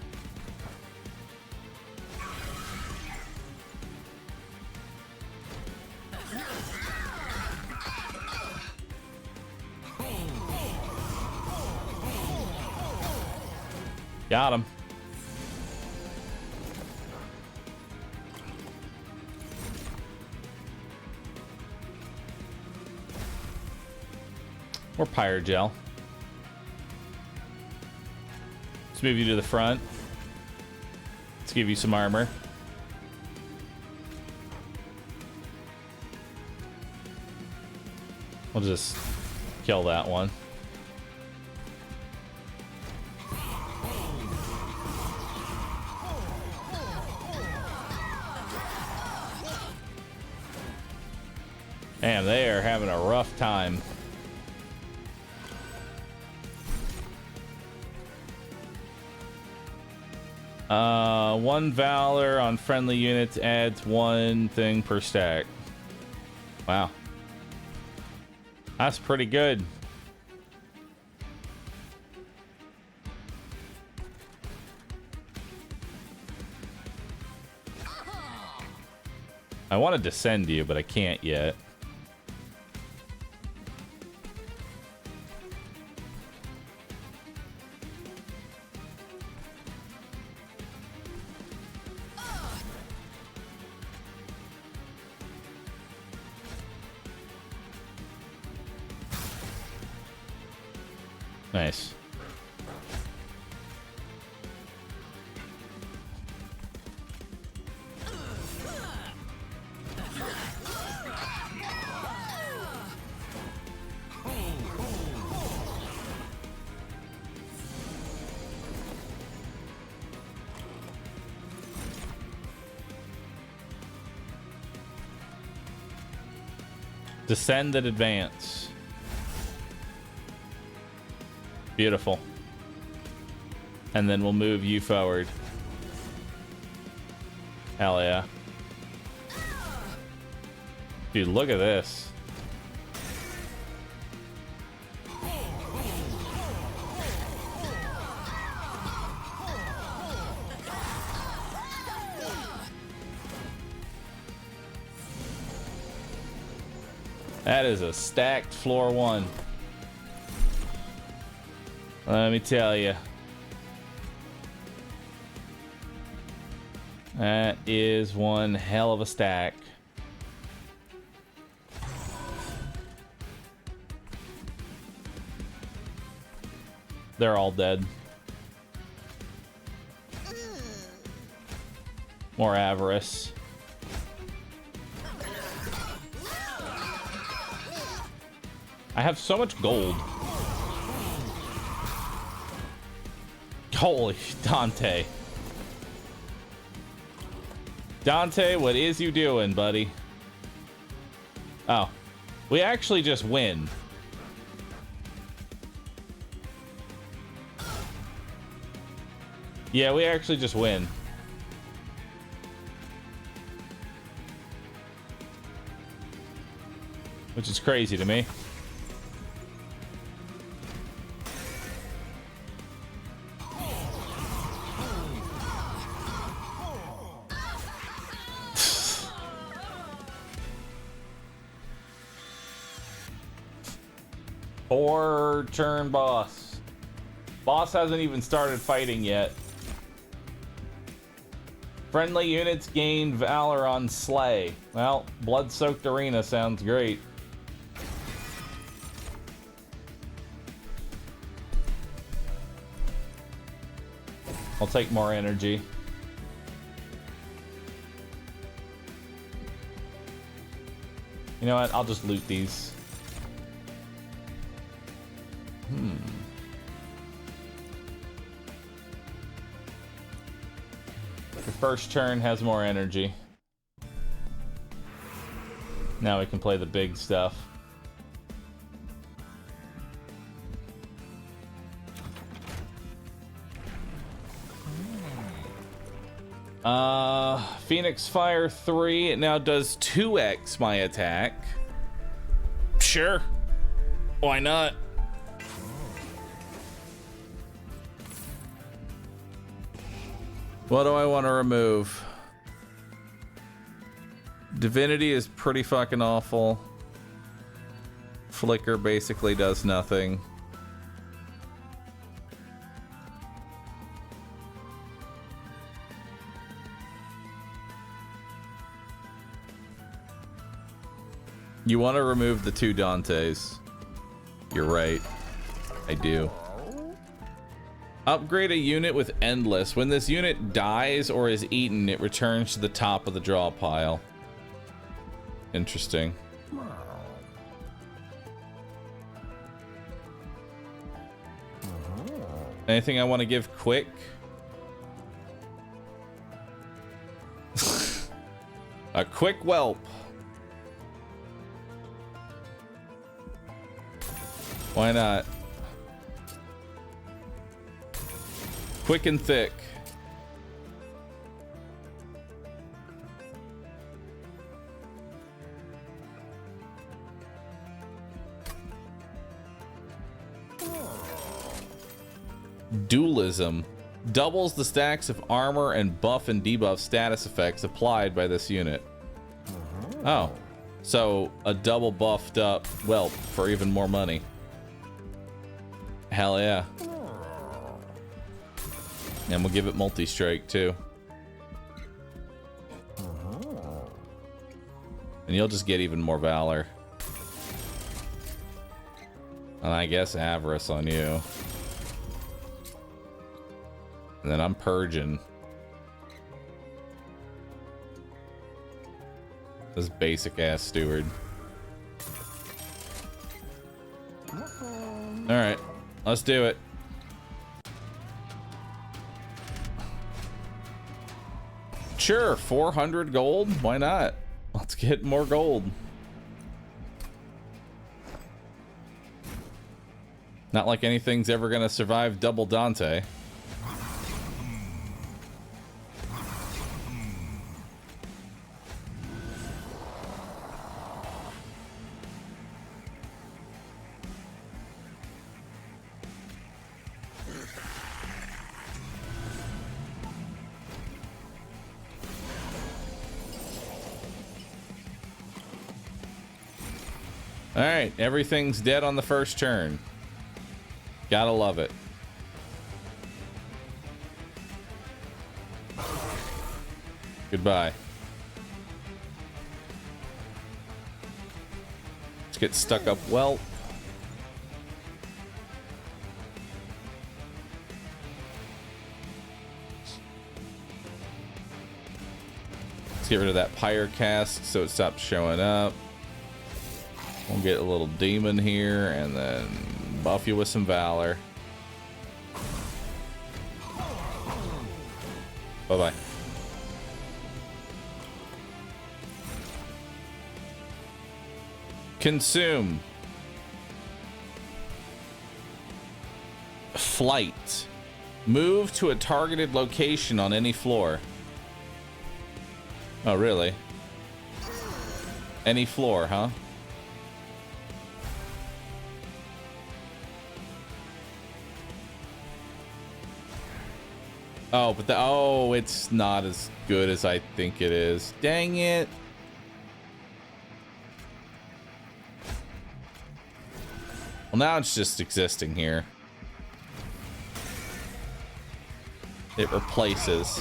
Got him. Or pirate gel. Let's move you to the front. Let's give you some armor. We'll just kill that one. Damn, they are having a rough time. One Valor on friendly units adds one thing per stack. Wow. That's pretty good. I want to descend you, but I can't yet. Nice. Descend and advance. Beautiful. And then we'll move you forward. Hell yeah. Dude, look at this. That is a stacked floor one. Let me tell you. That is one hell of a stack. They're all dead. More avarice. I have so much gold. Holy Dante. Dante, what is you doing, buddy? Oh. We actually just win. Yeah, we actually just win. Which is crazy to me. Turn boss. Boss hasn't even started fighting yet. Friendly units gain valor on slay. Well, blood-soaked arena sounds great. I'll take more energy. You know what? I'll just loot these. Your first turn has more energy. Now we can play the big stuff. Phoenix Fire 3, it now does 2x my attack. Sure. Why not? What do I want to remove? Divinity is pretty fucking awful. Flicker basically does nothing. You want to remove the 2 Dantes. You're right. I do. Upgrade a unit with Endless. When this unit dies or is eaten, it returns to the top of the draw pile. Interesting. Anything I want to give quick? A quick whelp. Why not? Quick and thick. Dualism. Doubles the stacks of armor and buff and debuff status effects applied by this unit. Oh. So, a double buffed up whelp for even more money. Hell yeah. And we'll give it multi-strike too. And you'll just get even more valor. And I guess avarice on you. And then I'm purging. This basic ass steward. Alright, let's do it. Sure, 400 gold? Why not? Let's get more gold. Not like anything's ever gonna survive double Dante. Alright, everything's dead on the first turn. Gotta love it. Goodbye. Let's get stuck up well. Let's get rid of that pyre cast so it stops showing up. We'll get a little demon here and then buff you with some valor. Bye-bye. Consume. Flight. Move to a targeted location on any floor. Oh, really? Any floor, huh? Oh, but it's not as good as I think it is. Dang it. Well, now it's just existing here. It replaces.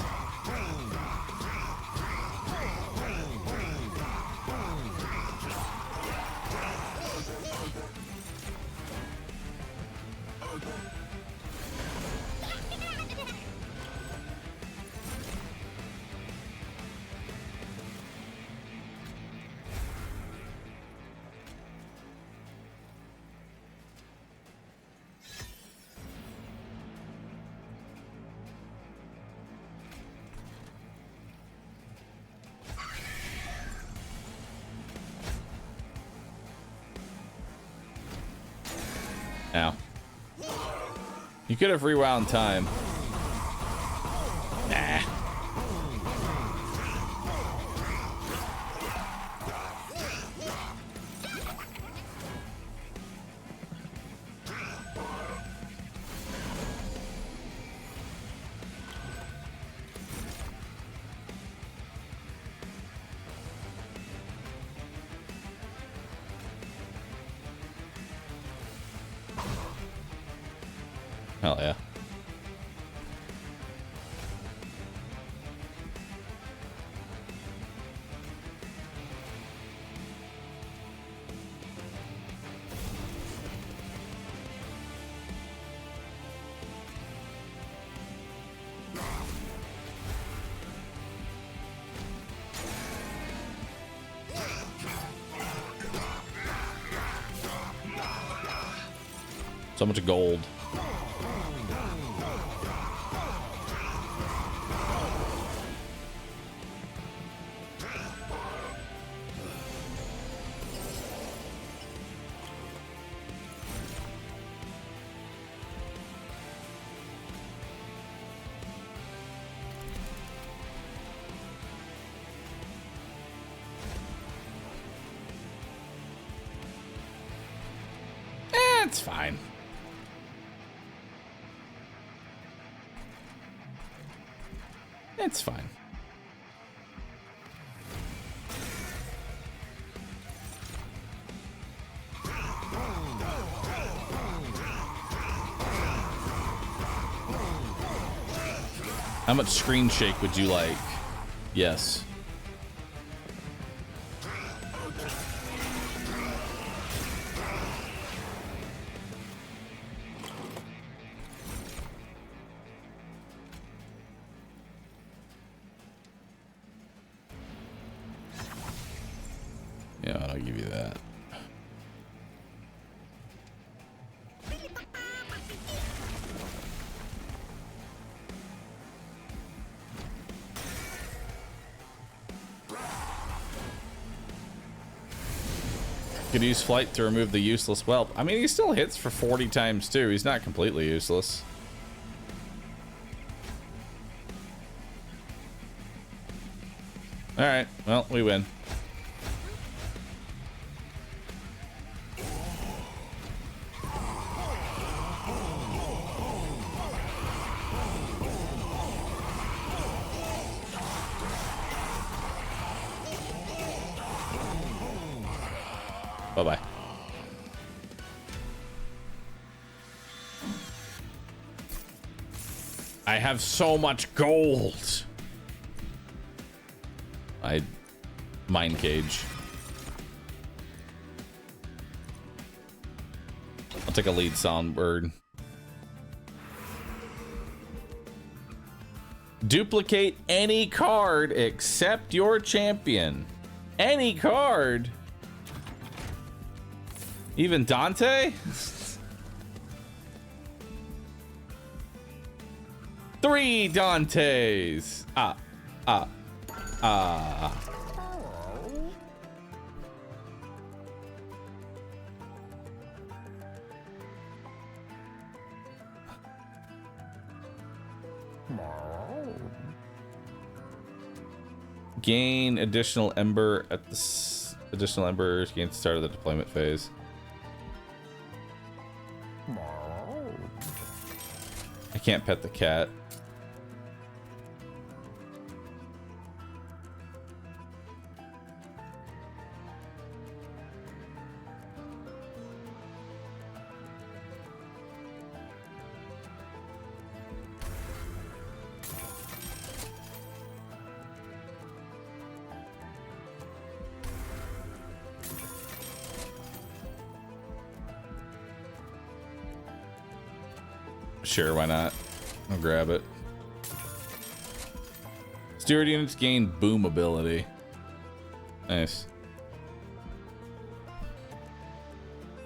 You could have rewound time. Nah. Hell yeah. So much gold. It's fine. It's fine. How much screen shake would you like? Yes. Yeah, I'll give you that. Could use flight to remove the useless whelp. I mean, he still hits for 40 times too. He's not completely useless. All right, well, we win. Bye-bye. I have so much gold. Mine cage. I'll take a lead songbird. Duplicate any card except your champion. Any card? Even Dante? 3 Dantes. Gain additional ember at the additional embers gain at the start of the deployment phase. I can't pet the cat. Sure, why not? I'll grab it. Steward units gain boom ability. Nice.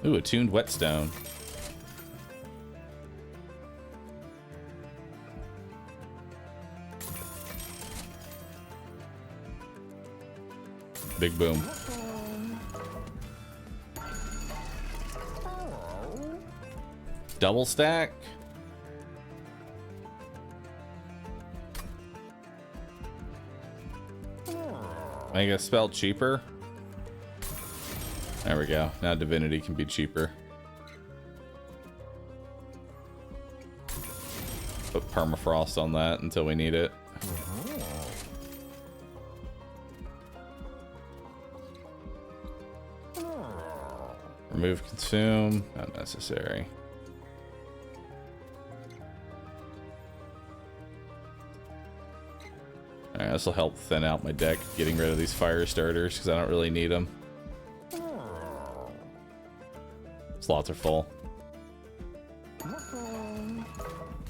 Ooh, attuned whetstone. Big boom. Double stack. Make a spell cheaper. There we go. Now divinity can be cheaper. Put permafrost on that until we need it. Remove consume. Not necessary. Alright, this will help thin out my deck, getting rid of these fire starters, because I don't really need them. Slots are full.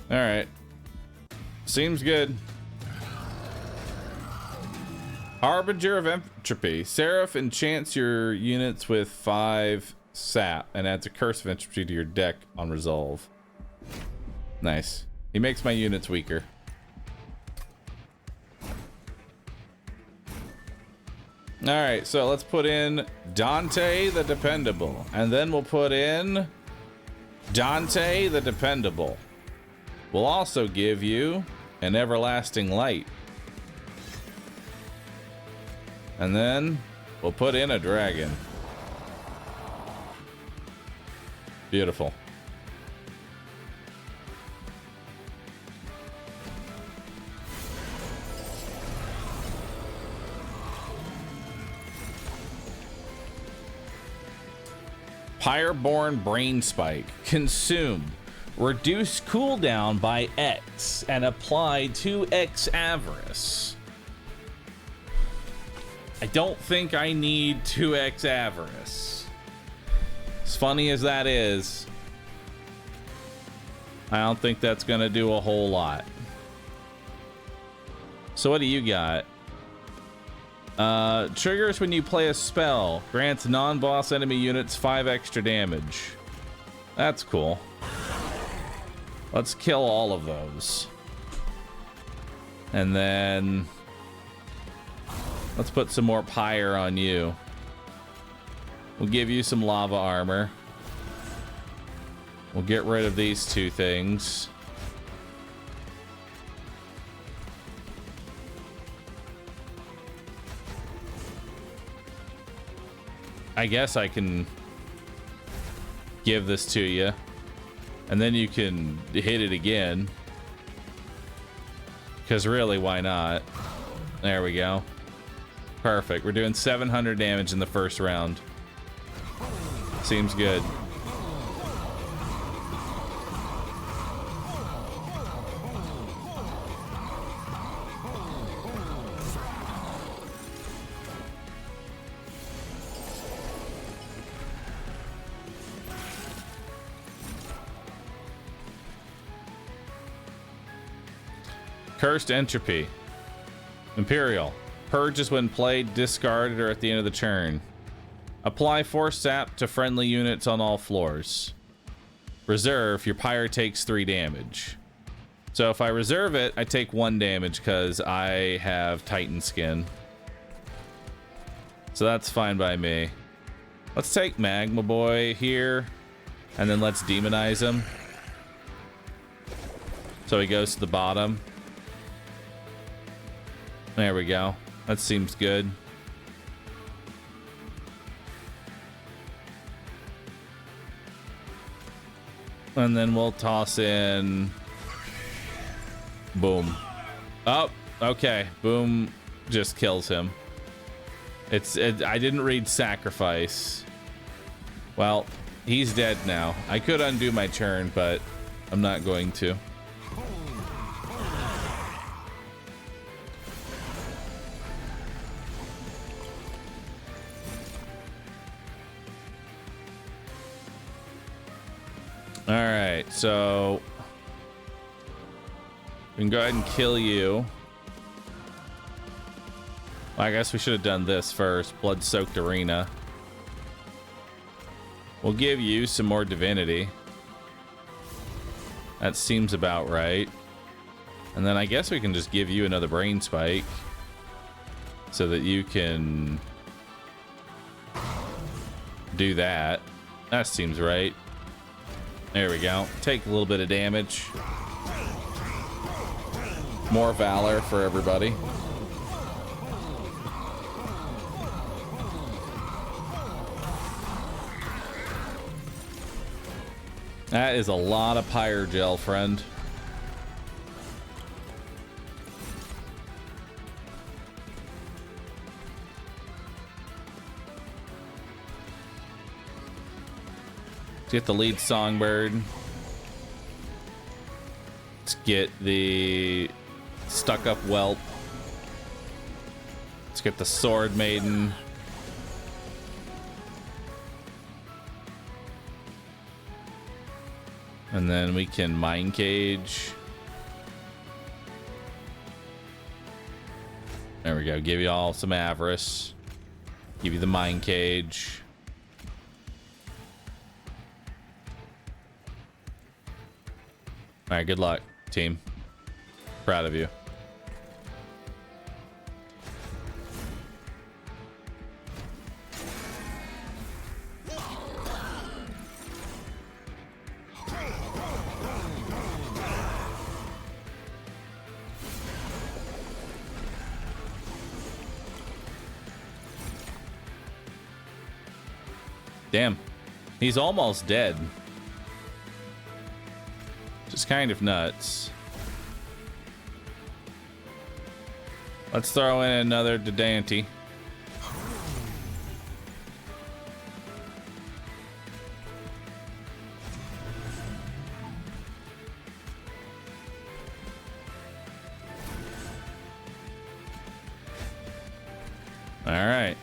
Alright. Seems good. Harbinger of Entropy. Seraph enchants your units with 5 sap and adds a curse of entropy to your deck on resolve. Nice. He makes my units weaker. Alright, so let's put in Dante the Dependable. And then we'll put in Dante the Dependable. We'll also give you an Everlasting Light. And then we'll put in a dragon. Beautiful. Pyreborn Brain Spike. Consume. Reduce cooldown by X and apply 2x Avarice. I don't think I need 2x Avarice. As funny as that is, I don't think that's gonna do a whole lot. So what do you got? Triggers when you play a spell. Grants non-boss enemy units 5 extra damage. That's cool. Let's kill all of those. And then let's put some more pyre on you. We'll give you some lava armor. We'll get rid of these 2 things. I guess I can give this to you. And then you can hit it again. Because really, why not? There we go. Perfect. We're doing 700 damage in the first round. Seems good. Cursed Entropy. Imperial. Purges when played, discarded, or at the end of the turn. Apply 4 sap to friendly units on all floors. Reserve, your pyre takes 3 damage. So if I reserve it, I take 1 damage because I have Titan skin. So that's fine by me. Let's take Magma Boy here, and then let's demonize him. So he goes to the bottom. There we go. That seems good. And then we'll toss in... Boom. Oh, okay. Boom just kills him. I didn't read sacrifice. Well, he's dead now. I could undo my turn, but I'm not going to. All right, so we can go ahead and kill you. Well, I guess we should have done this first. Blood-soaked arena. We'll give you some more divinity. That seems about right. And then I guess we can just give you another brain spike so that you can do that. That seems right. There we go. Take a little bit of damage. More valor for everybody. That is a lot of pyre gel, friend. Let's get the lead songbird. Let's get the stuck-up whelp. Let's get the sword maiden. And then we can mine cage. There we go. Give you all some avarice. Give you the mine cage. All right, good luck, team. Proud of you. Damn, he's almost dead. Just kind of nuts. Let's throw in another Didante. All right.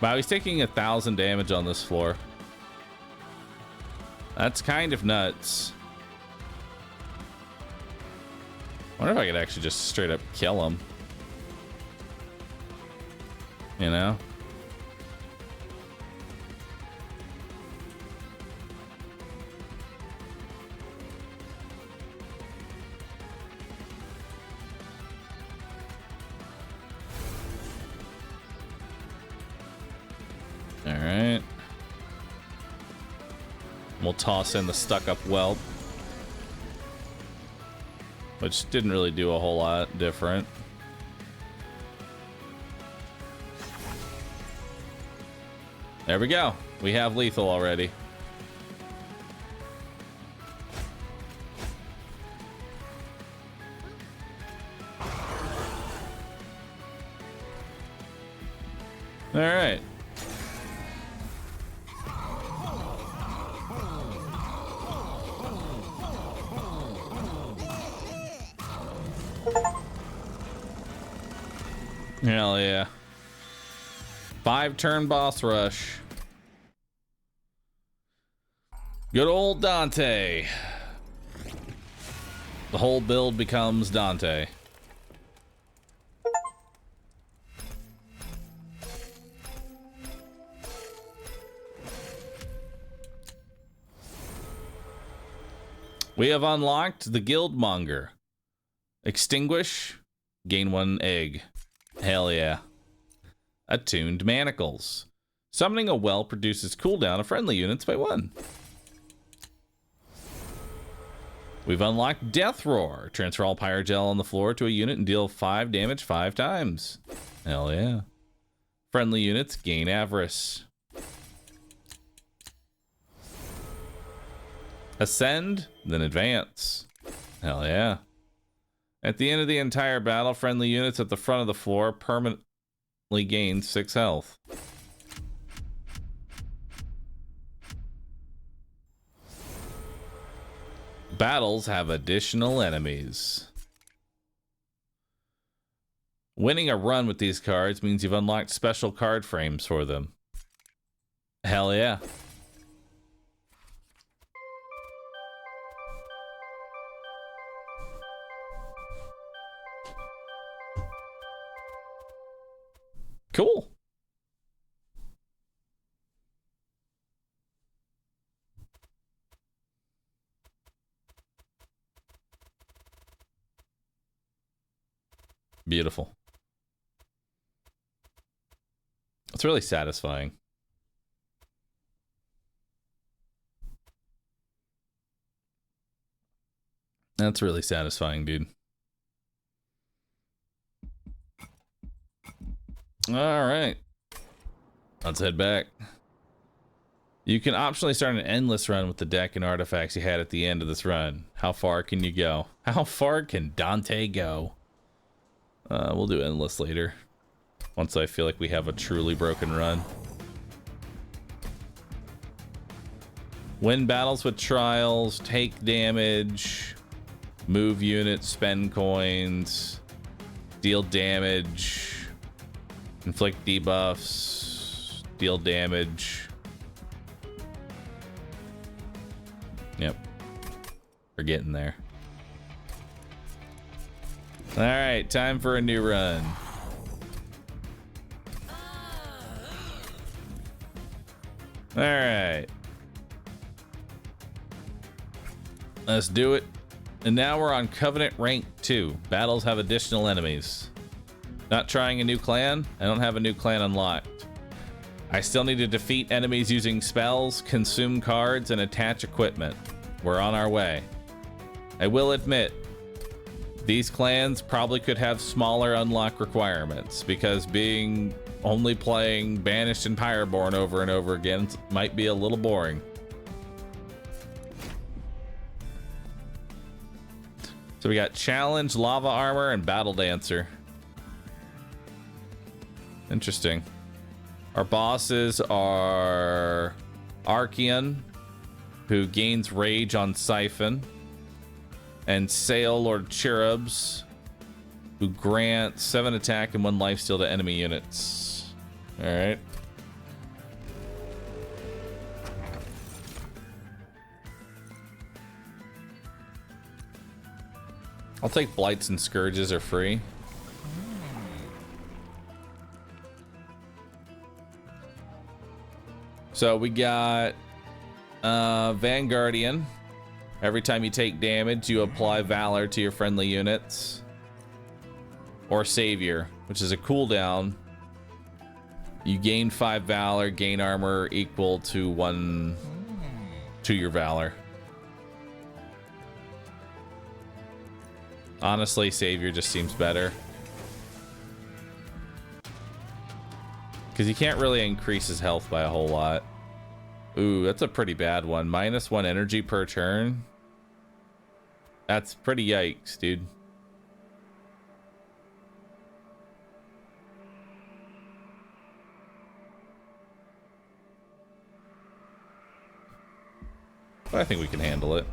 Wow, he's taking 1,000 damage on this floor. That's kind of nuts. Wonder if I could actually just straight up kill him. You know? All right. We'll toss in the stuck-up whelp, which didn't really do a whole lot different. There we go. We have lethal already. All right. Hell yeah. 5-turn boss rush. Good old Dante. The whole build becomes Dante. We have unlocked the Guildmonger. Extinguish, gain 1 egg. Hell yeah. Attuned Manacles. Summoning a well produces cooldown of friendly units by 1. We've unlocked Death Roar. Transfer all Pyrogel on the floor to a unit and deal 5 damage 5 times. Hell yeah. Friendly units gain Avarice. Ascend, then Advance. Hell yeah. At the end of the entire battle, friendly units at the front of the floor permanently gain 6 health. Battles have additional enemies. Winning a run with these cards means you've unlocked special card frames for them. Hell yeah. Cool. Beautiful. It's really satisfying. That's really satisfying, dude. All right. Let's head back. You can optionally start an endless run with the deck and artifacts you had at the end of this run. How far can you go? How far can Dante go? We'll do endless later. Once I feel like we have a truly broken run. Win battles with trials, take damage, move units, spend coins, deal damage, inflict debuffs, deal damage. Yep. We're getting there. All right, time for a new run. All right. Let's do it. And now we're on Covenant rank 2. Battles have additional enemies. Not trying a new clan? I don't have a new clan unlocked. I still need to defeat enemies using spells, consume cards, and attach equipment. We're on our way. I will admit, these clans probably could have smaller unlock requirements because being only playing Banished and Pyreborn over and over again might be a little boring. So we got Challenge, Lava Armor, and Battle Dancer. Interesting. Our bosses are Archeon, who gains Rage on Siphon, and Sail Lord Cherubs, who grants 7 attack and 1 lifesteal to enemy units. All right. I'll take Blights and Scourges are free. So we got Vanguardian. Every time you take damage, you apply Valor to your friendly units. Or Savior, which is a cooldown. You gain 5 Valor, gain armor equal to 1 to your Valor. Honestly, Savior just seems better. Because you can't really increase his health by a whole lot. Ooh, that's a pretty bad one. -1 energy per turn. That's pretty yikes, dude. But I think we can handle it.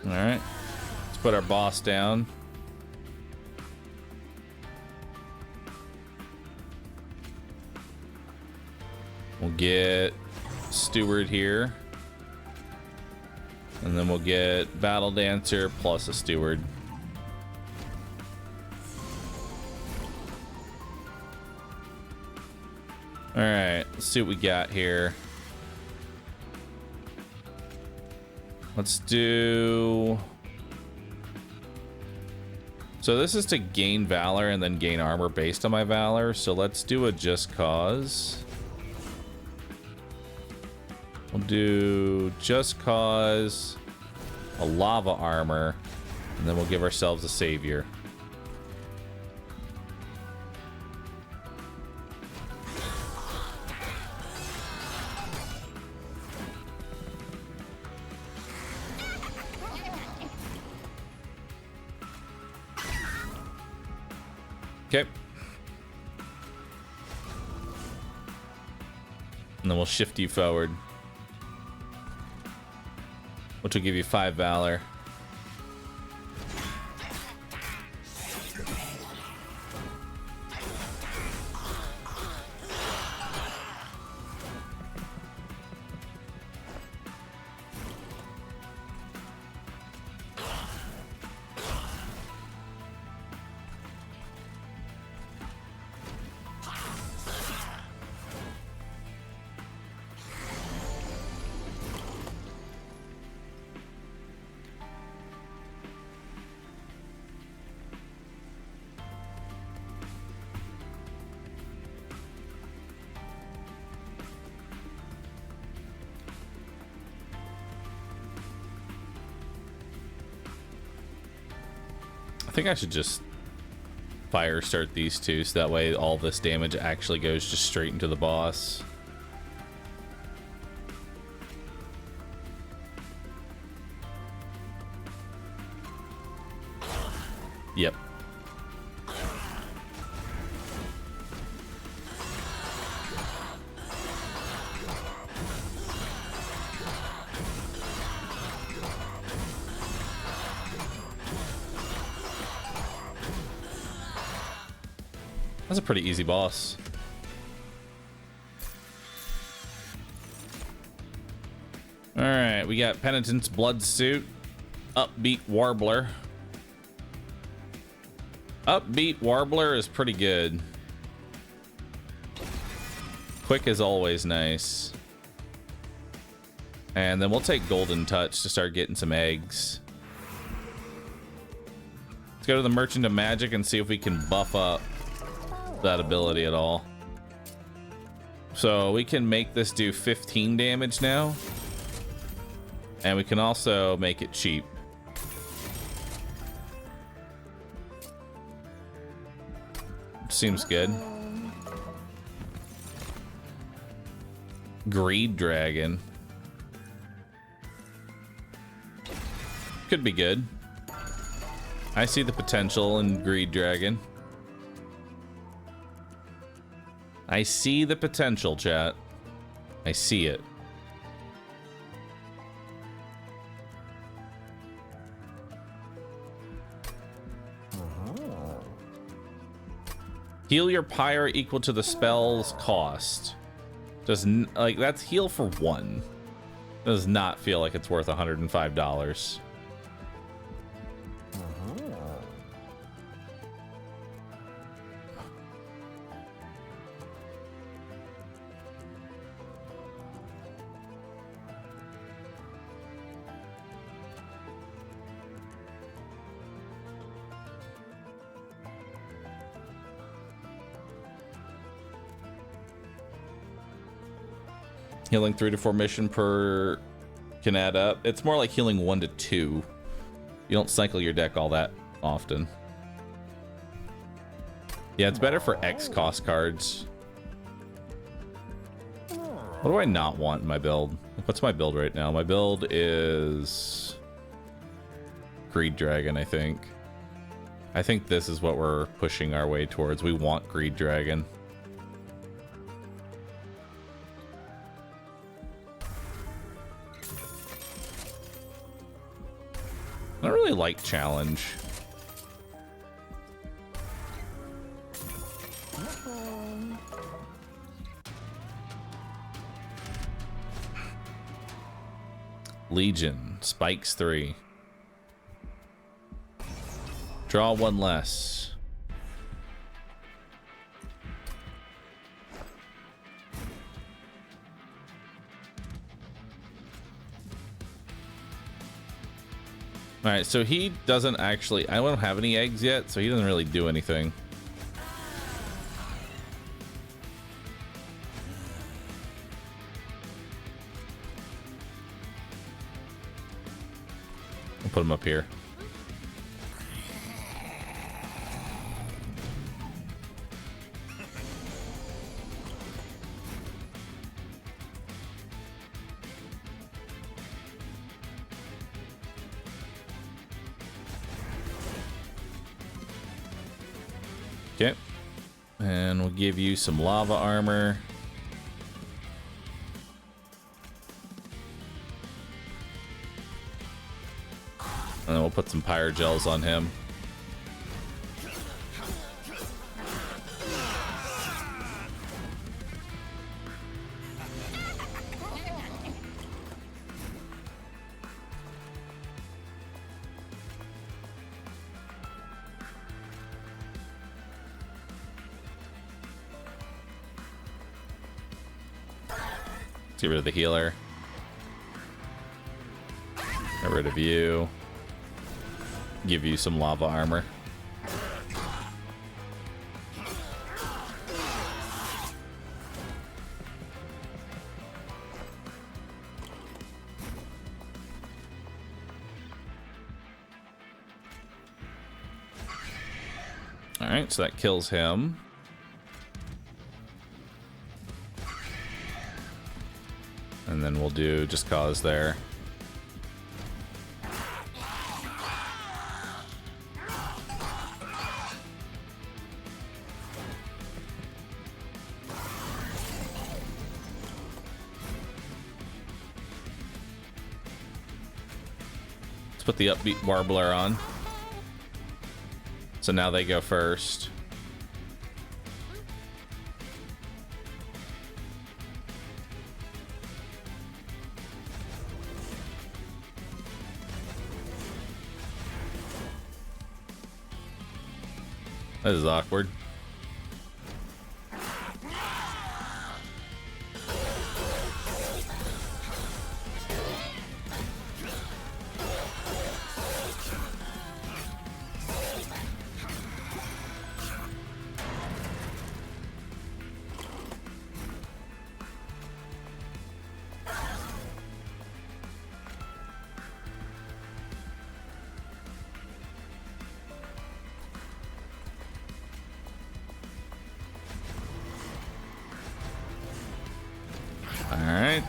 All right, let's put our boss down. We'll get Steward here. And then we'll get Battle Dancer plus a Steward. All right, let's see what we got here. Let's do... So this is to gain Valor and then gain armor based on my Valor. So let's do a Just Cause. We'll do Just Cause, a Lava Armor, and then we'll give ourselves a Savior. Okay. And then we'll shift you forward, which will give you 5 Valor. I think I should just fire start these two so that way all this damage actually goes just straight into the boss. Yep. That's a pretty easy boss. All right, we got Penitent's Blood Suit, Upbeat Warbler. Upbeat Warbler is pretty good. Quick is always nice. And then we'll take Golden Touch to start getting some eggs. Let's go to the Merchant of Magic and see if we can buff up that ability at all. So we can make this do 15 damage now. And we can also make it cheap. Seems good. Greed Dragon. Could be good. I see the potential in Greed Dragon. I see the potential, chat. I see it. Heal your pyre equal to the spell's cost. Like, that's heal for 1. Does not feel like it's worth $105. Healing 3 to 4 mission per can add up. It's more like healing 1 to 2. You don't cycle your deck all that often. Yeah, it's better for X cost cards. What do I not want in my build? What's my build right now? My build is Greed Dragon, I think. I think this is what we're pushing our way towards. We want Greed Dragon. I don't really like challenge. Legion, spikes 3. Draw 1 less. All right, so he doesn't actually, I don't have any eggs yet, so he doesn't really do anything. I'll put him up here. Okay, and we'll give you some lava armor. And then we'll put some pyre gels on him. Get rid of the healer. Get rid of you. Give you some lava armor. Alright, so that kills him. And then we'll do just cause there. Let's put the upbeat warbler on. So now they go first. This is awkward. Alright.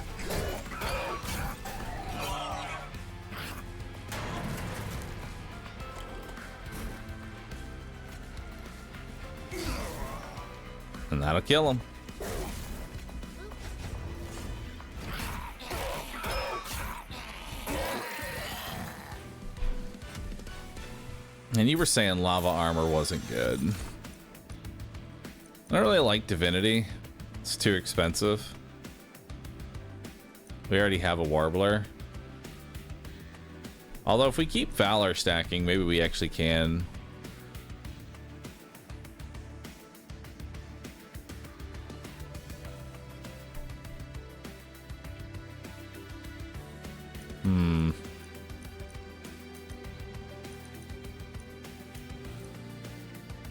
And that'll kill him. And you were saying lava armor wasn't good. I don't really like divinity. It's too expensive. We already have a warbler. Although if we keep valor stacking, maybe we actually can.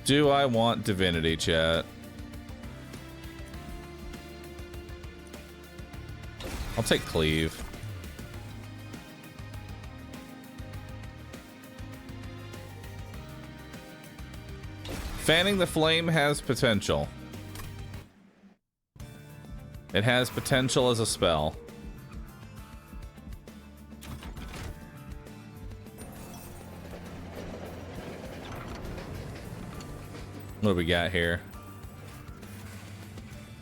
Do I want divinity, chat? I'll take cleave. Fanning the flame has potential. It has potential as a spell. What do we got here?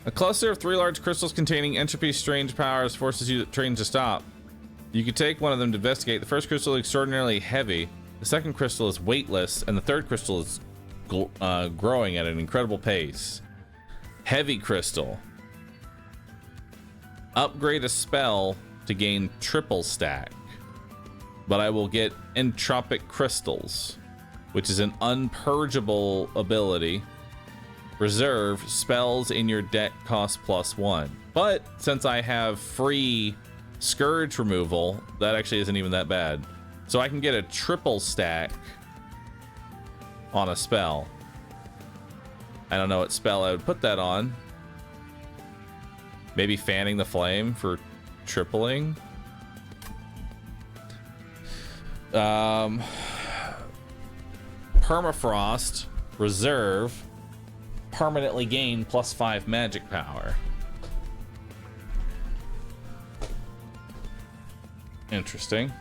A cluster of 3 large crystals containing entropy strange powers forces you train to stop. You can take one of them to investigate. The first crystal is extraordinarily heavy, the second crystal is weightless, and the third crystal is growing at an incredible pace. Heavy crystal. Upgrade a spell to gain triple stack, but I will get entropic crystals, which is an unpurgeable ability. Reserve spells in your deck cost +1. But since I have free scourge removal, that actually isn't even that bad. So I can get a triple stack on a spell. I don't know what spell I would put that on. Maybe fanning the flame for tripling. Permafrost, reserve, permanently gain +5 magic power. Interesting.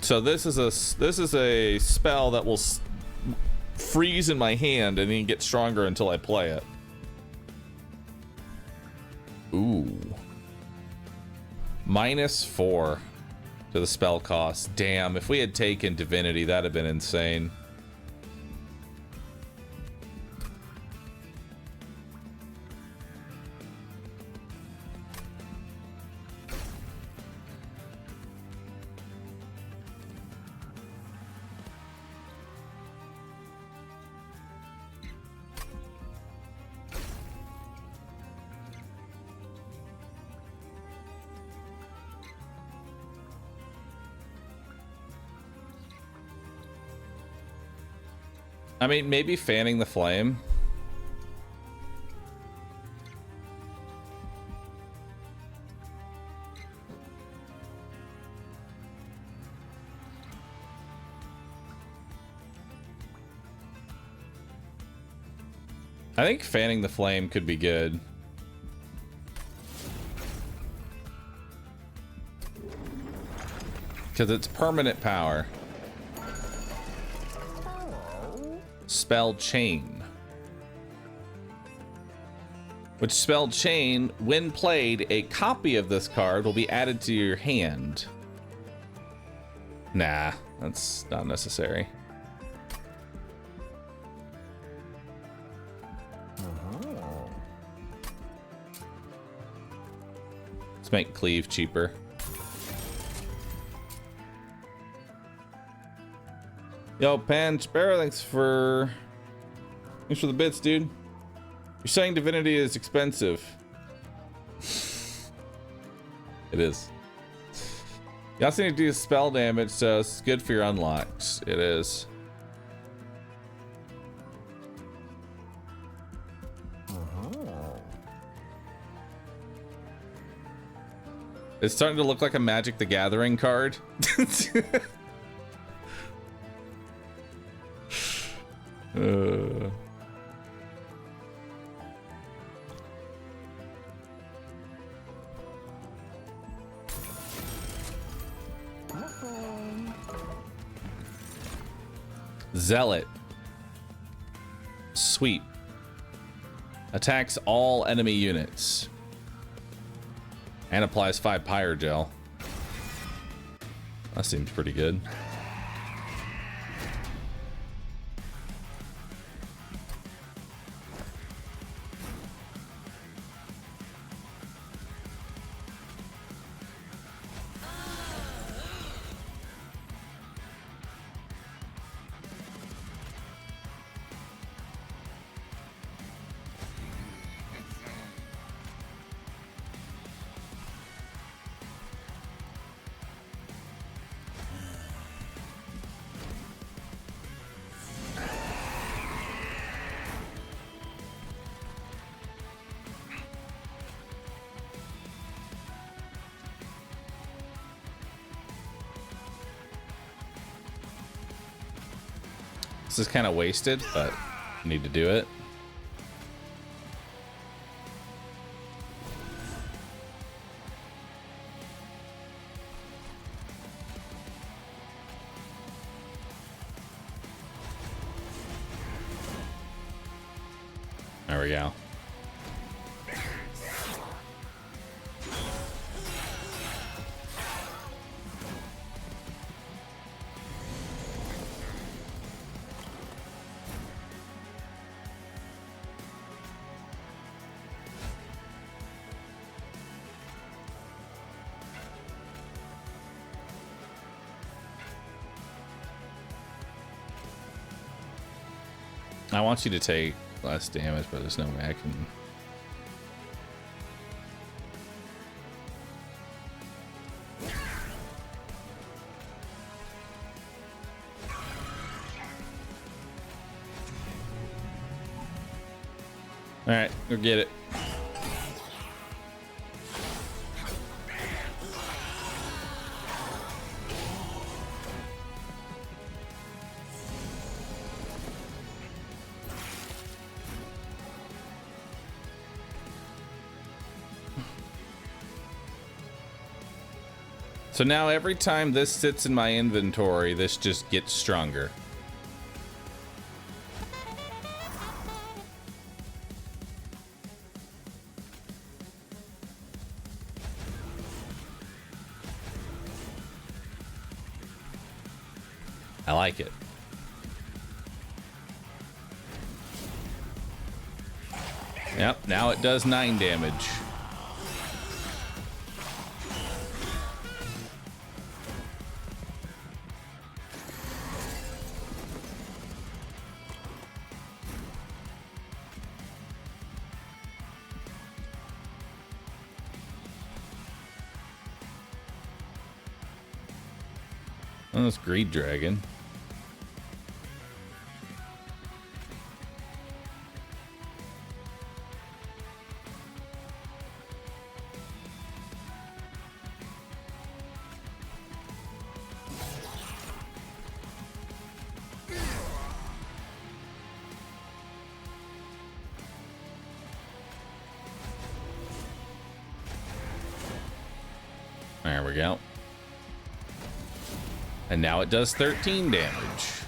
So this is a spell that will freeze in my hand and then get stronger until I play it. Ooh. -4 to the spell cost. Damn, if we had taken divinity, that'd have been insane. I mean, maybe fanning the flame. I think fanning the flame could be good. Because it's permanent power. Spell Chain. Which spell Chain, when played, a copy of this card will be added to your hand. Nah, that's not necessary. Let's make Cleave cheaper. Yo, Pan Sparrow, thanks for the bits, dude. You're saying Divinity is expensive. It is. You also need to do spell damage, so it's good for your unlocks. It is. It's starting to look like a Magic the Gathering card. Zealot. Sweep. Attacks all enemy units. And applies 5 Pyre Gel. That seems pretty good. This is kind of wasted, but I need to do it. There we go. I want you to take less damage, but there's no way I can. All right, go get it. So now every time this sits in my inventory, this just gets stronger. I like it. Yep, now it does 9 damage. Oh, that's Greed Dragon. There we go. And now it does 13 damage.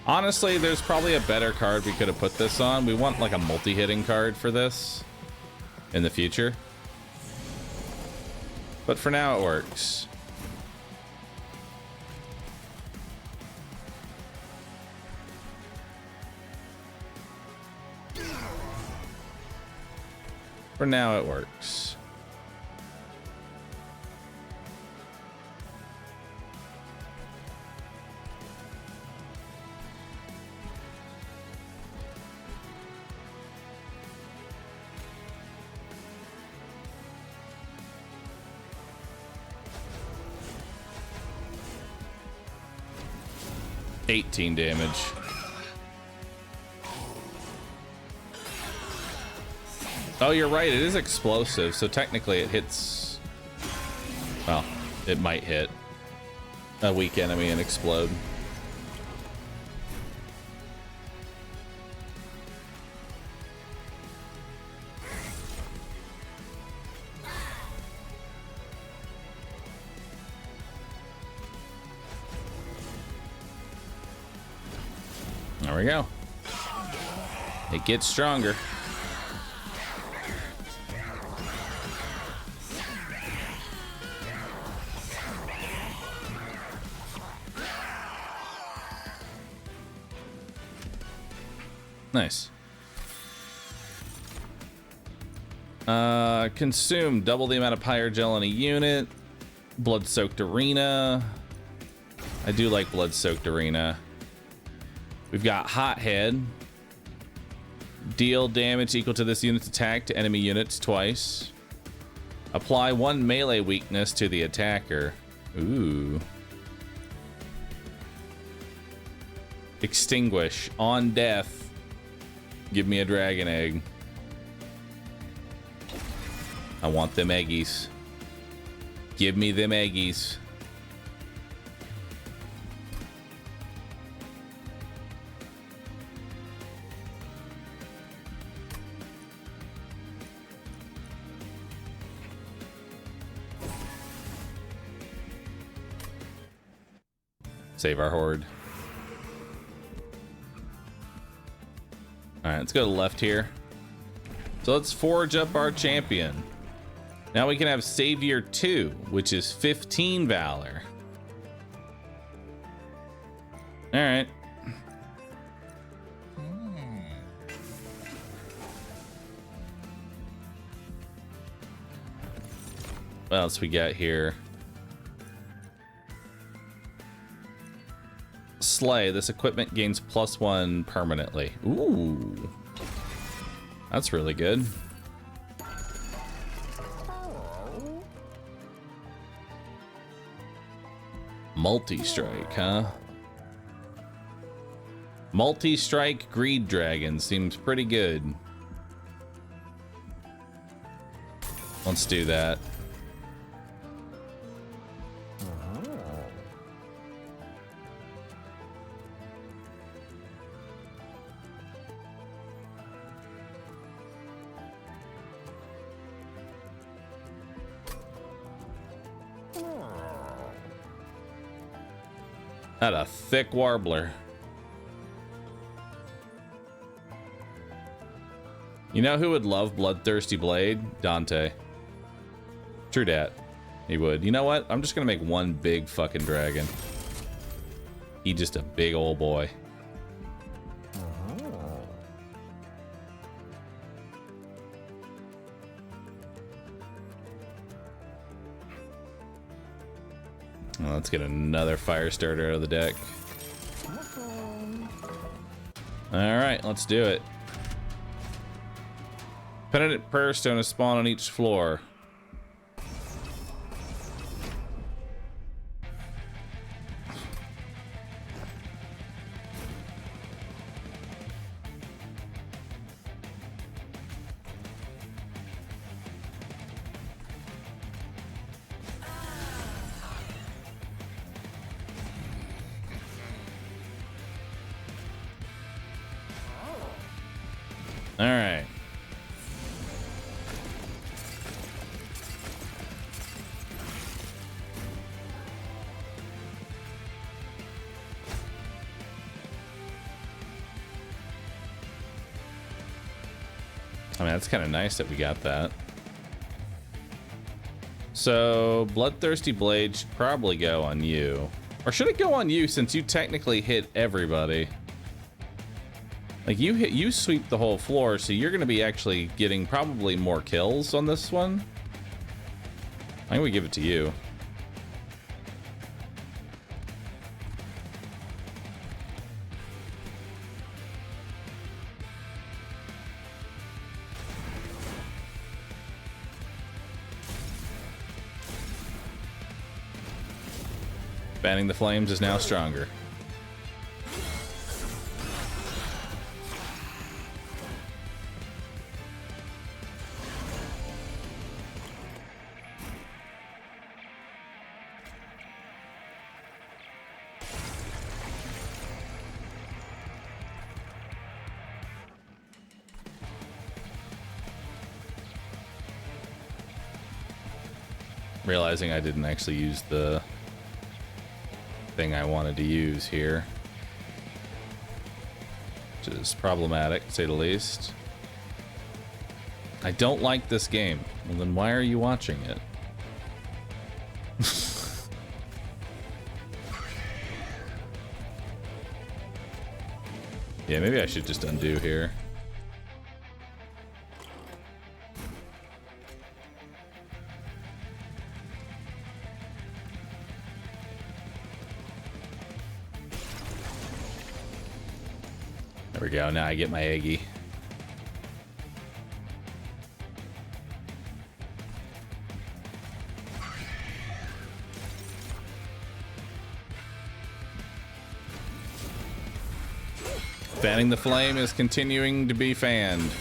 Honestly, there's probably a better card we could have put this on. We want like a multi-hitting card for this in the future. But for now, it works. For now, it works. $18 damage. Oh, you're right. It is explosive, so technically it hits. Well, it might hit a weak enemy and explode. There we go. It gets stronger. Nice. Consume double the amount of pyre gel in a unit. Blood-soaked arena. I do like blood-soaked arena. We've got Hothead. Deal damage equal to this unit's attack to enemy units twice. Apply 1 melee weakness to the attacker. Ooh. Extinguish. On death. Give me a dragon egg. I want them eggies. Give me them eggies. Save our horde. All right, let's go to the left here. So let's forge up our champion. Now we can have Savior 2, which is 15 Valor. All right. What else we got here? Slay. This equipment gains +1 permanently. Ooh. That's really good. Multi-strike, huh? Multi-strike Greed Dragon seems pretty good. Let's do that. That a thick warbler. You know who would love Bloodthirsty Blade? Dante. True dat. He would. You know what? I'm just gonna make one big fucking dragon. He just a big old boy. Well, let's get another fire starter out of the deck. All right, let's do it. Penitent Prayer Stone is spawned on each floor. All right. I mean, that's kind of nice that we got that. So, Bloodthirsty Blade should probably go on you. Or should it go on you since you technically hit everybody? Like, you sweep the whole floor, so you're going to be actually getting probably more kills on this one. I think we give it to you. Fanning the Flames is now stronger. Realizing I didn't actually use the thing I wanted to use here, which is problematic to say the least. I don't like this game. Well, then why are you watching it? Yeah, maybe I should just undo here. There we go, now I get my Eggy. Fanning the Flame is continuing to be fanned.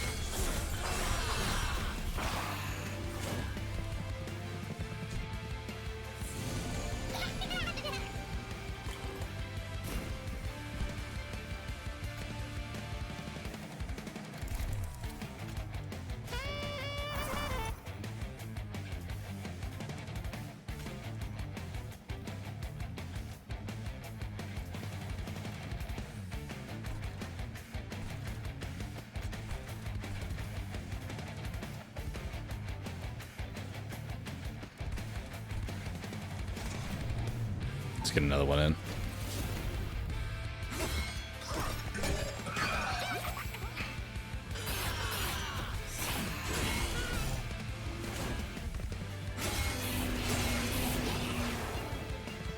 Let's get another one in.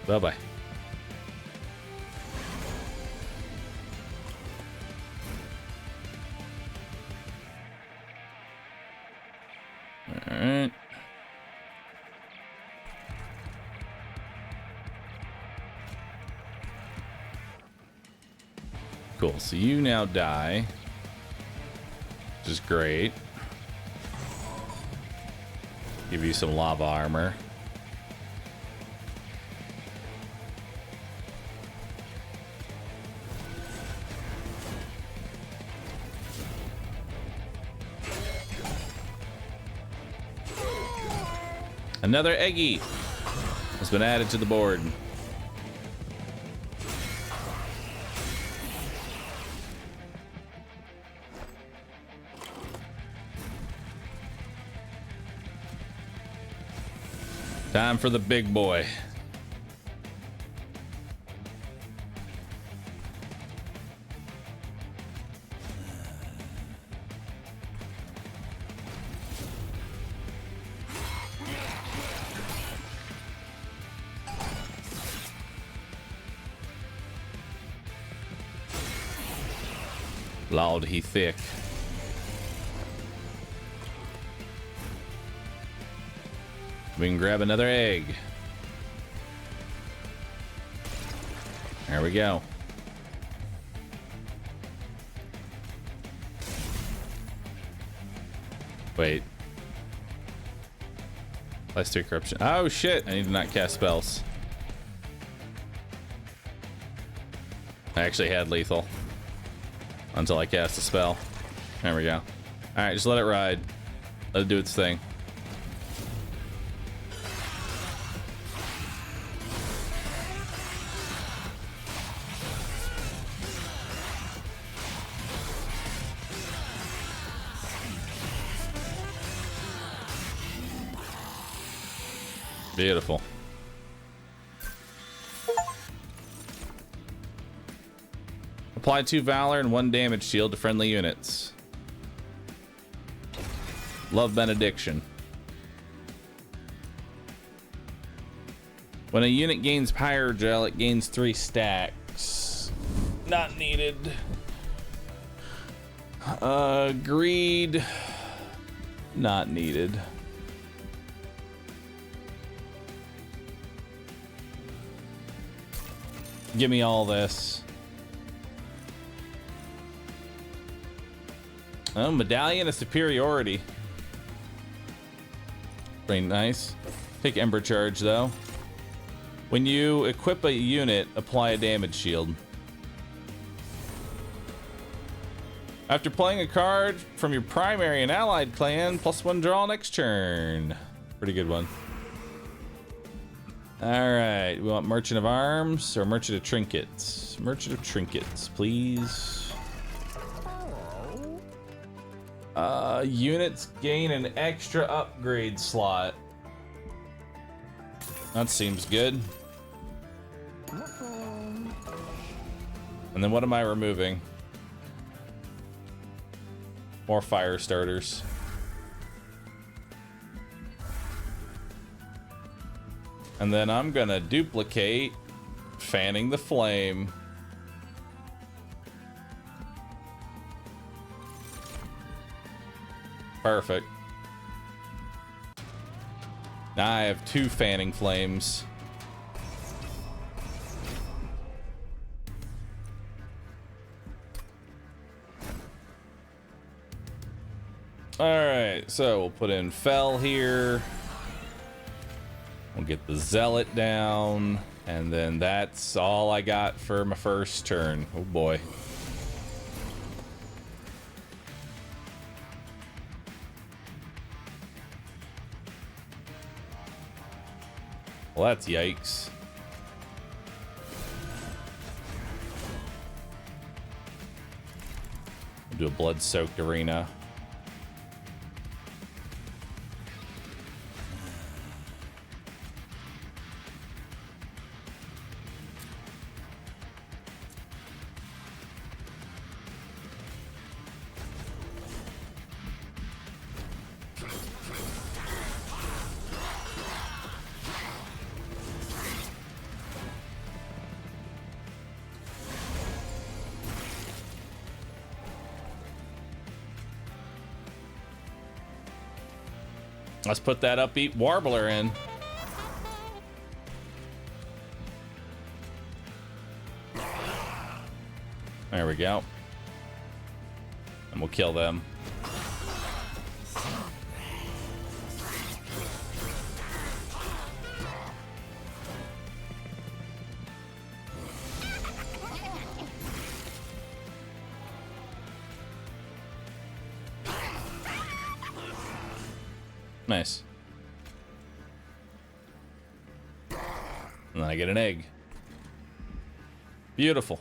Bye-bye. All right. Cool, so you now die, which is great. Give you some lava armor. Another Eggy has been added to the board. Time for the big boy. Lord, he thick. We can grab another egg. There we go. Wait. Let's do corruption. Oh shit, I need to not cast spells. I actually had lethal until I cast a spell. There we go. Alright, just let it ride. Let it do its thing. Beautiful. Apply 2 Valor and 1 damage shield to friendly units. Love Benediction. When a unit gains Pyrogel, it gains 3 stacks. Not needed. Greed. Not needed. Give me all this. Oh, Medallion of Superiority. Pretty nice. Take Ember Charge, though. When you equip a unit, apply a damage shield. After playing a card from your primary and allied clan, +1 draw next turn. Pretty good one. Alright, we want Merchant of Arms or Merchant of Trinkets? Merchant of Trinkets, please. Units gain an extra upgrade slot. That seems good. And then what am I removing? More fire starters. And then I'm gonna duplicate Fanning the Flame. Perfect. Now I have 2 Fanning Flames. Alright, so we'll put in Fell here. We'll get the Zealot down. And then that's all I got for my first turn. Oh boy. Well, that's yikes. We'll do a blood-soaked arena. Let's put that upbeat warbler in. There we go. And we'll kill them. Nice. And then I get an egg. Beautiful.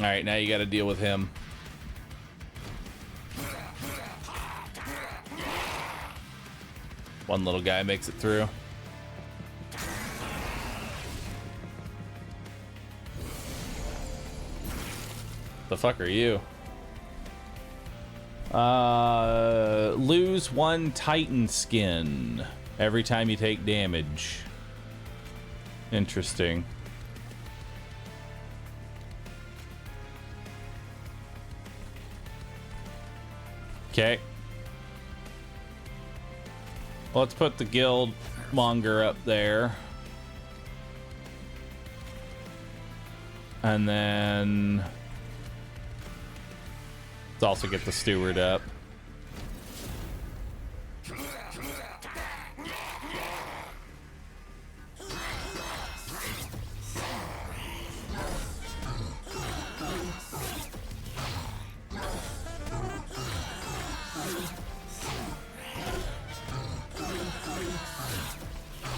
All right, now you got to deal with him. One little guy makes it through. The fuck are you? Lose 1 Titan skin every time you take damage. Interesting. Okay. Let's put the guild monger up there. And then let's also get the steward up.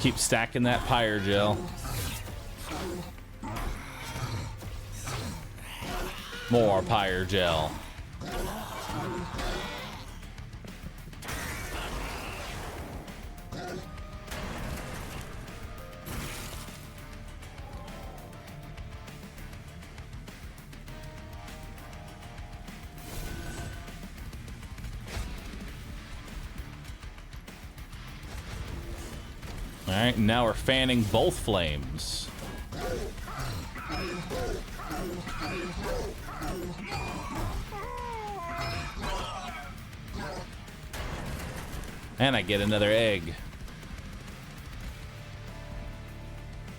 Keep stacking that pyre gel. More pyre gel. All right, now we're fanning both flames. And I get another egg.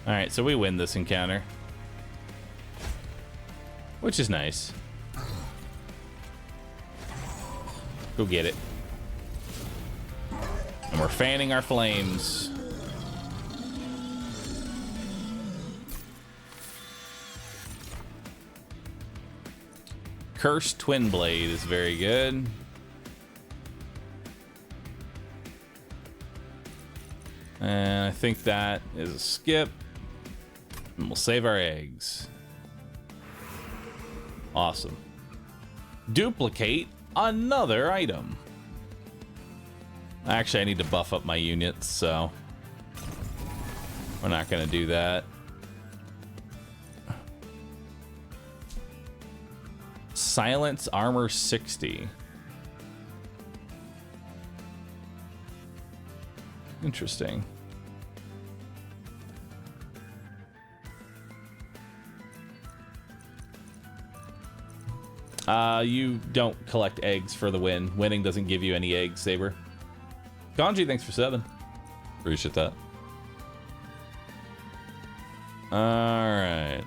All right, so we win this encounter, which is nice. Go get it. And we're fanning our flames. Cursed Twin Blade is very good. And I think that is a skip. And we'll save our eggs. Awesome. Duplicate another item. Actually, I need to buff up my units, so we're not going to do that. Silence armor 60. Interesting. You don't collect eggs for the win. Winning doesn't give you any eggs, Saber. Ganji, thanks for 7. Appreciate that. All right.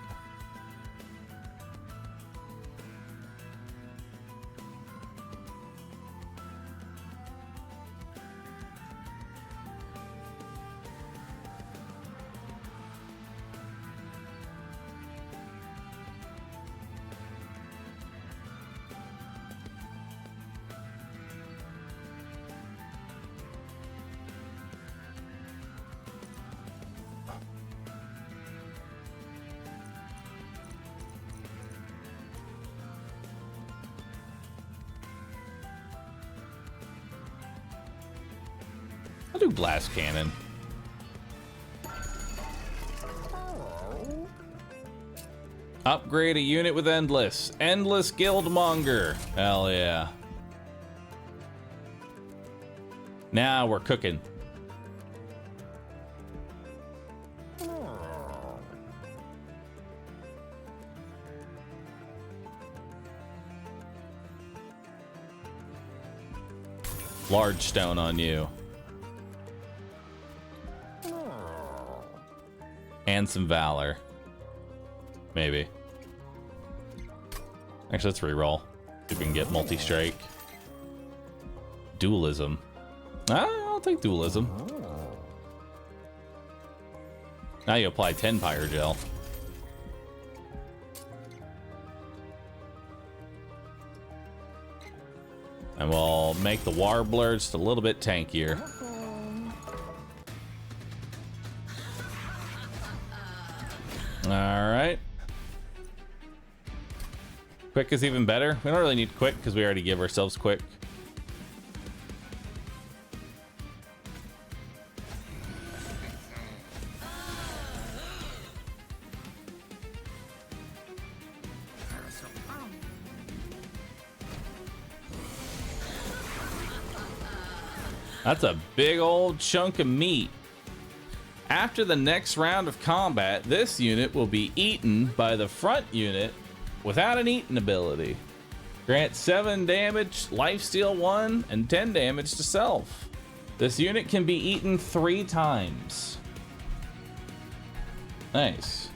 I'll do blast cannon. Upgrade a unit with endless. Endless Guildmonger. Hell yeah. Now we're cooking. Large stone on you. And some valor. Maybe. Actually, let's reroll. See if we can get multi-strike. Dualism. I'll take dualism. Now you apply 10 pyre gel. And we'll make the warbler just a little bit tankier. All right. Quick is even better. We don't really need quick because we already give ourselves quick. That's a big old chunk of meat. After the next round of combat, this unit will be eaten by the front unit without an eaten ability. Grant 7 damage, lifesteal 1, and 10 damage to self. This unit can be eaten 3 times. Nice.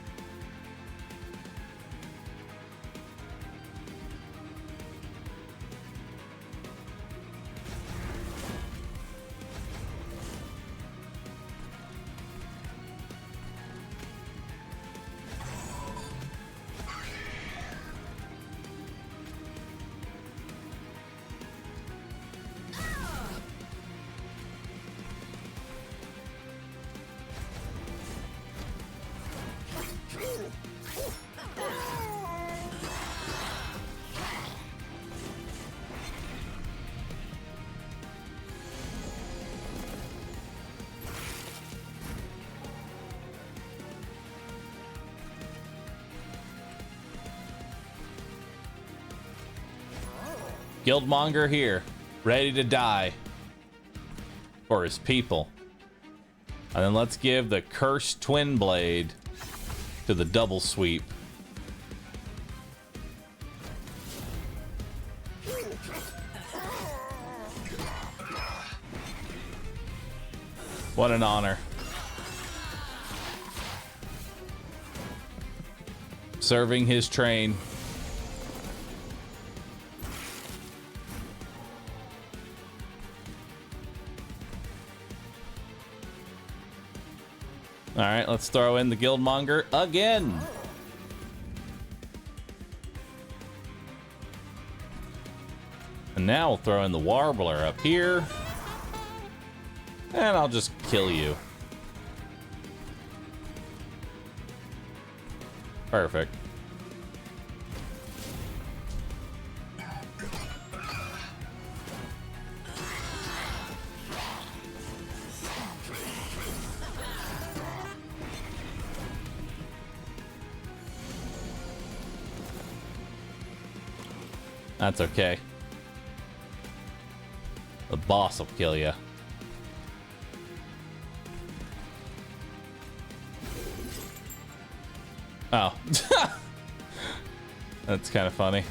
Guildmonger here, ready to die for his people. And then let's give the cursed twin blade to the double sweep. What an honor. Serving his train. All right, let's throw in the Guildmonger again. And now we'll throw in the Warbler up here. And I'll just kill you. Perfect. That's okay. The boss will kill you. Oh. That's kind of funny.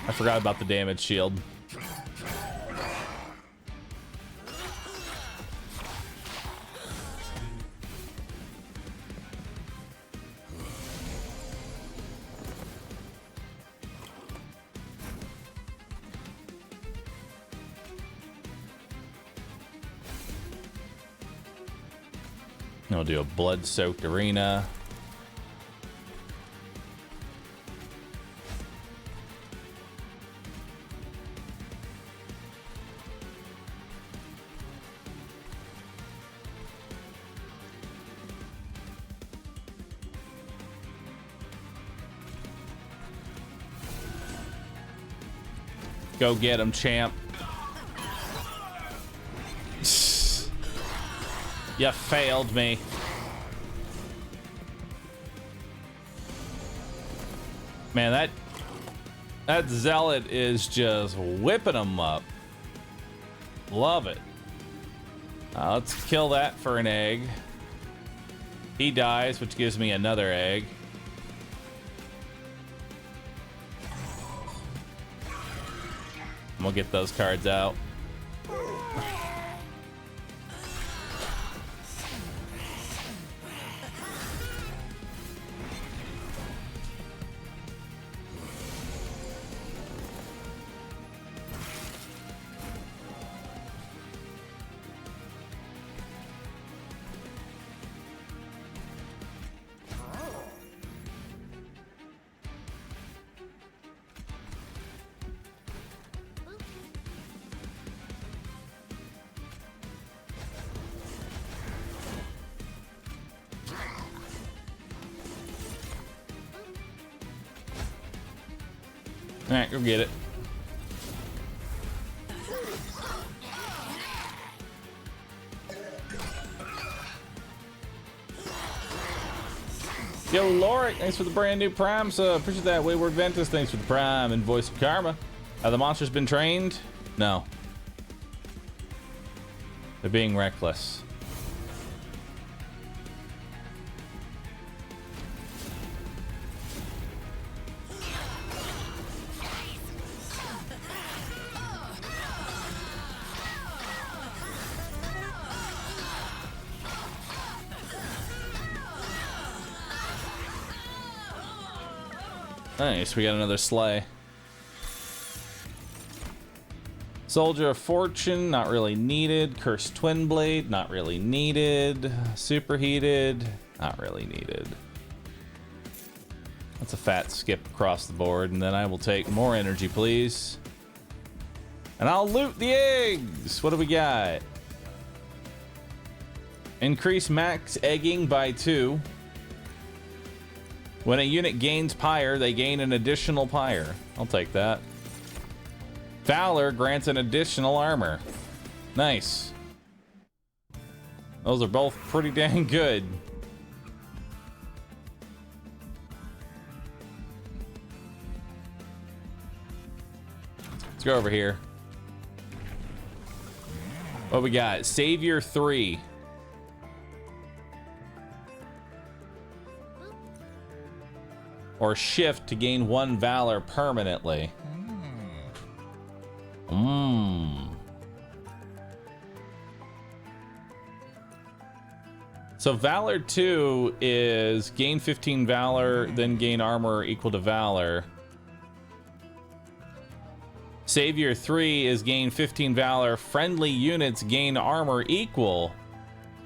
I forgot about the damage shield. We'll do a blood-soaked arena. Go get him, champ. You failed me. Man, that zealot is just whipping them up. Love it. Let's kill that for an egg. He dies, which gives me another egg. We'll get those cards out. All right, go get it. Yo, Lorik, thanks for the brand new Prime sub. Appreciate that. Wayward Ventus, thanks for the Prime. And Voice of Karma. Have the monsters been trained? No. They're being reckless. Nice, we got another sleigh. Soldier of Fortune, not really needed. Cursed Twin Blade, not really needed. Superheated, not really needed. That's a fat skip across the board, and then I will take more energy, please. And I'll loot the eggs! What do we got? Increase max egging by 2. When a unit gains pyre, they gain an additional pyre. I'll take that. Valor grants an additional armor. Nice. Those are both pretty dang good. Let's go over here. What we got? Savior 3. Or shift to gain 1 valor permanently. So Valor 2 is gain 15 Valor, then gain armor equal to Valor. Savior 3 is gain 15 Valor, friendly units gain armor equal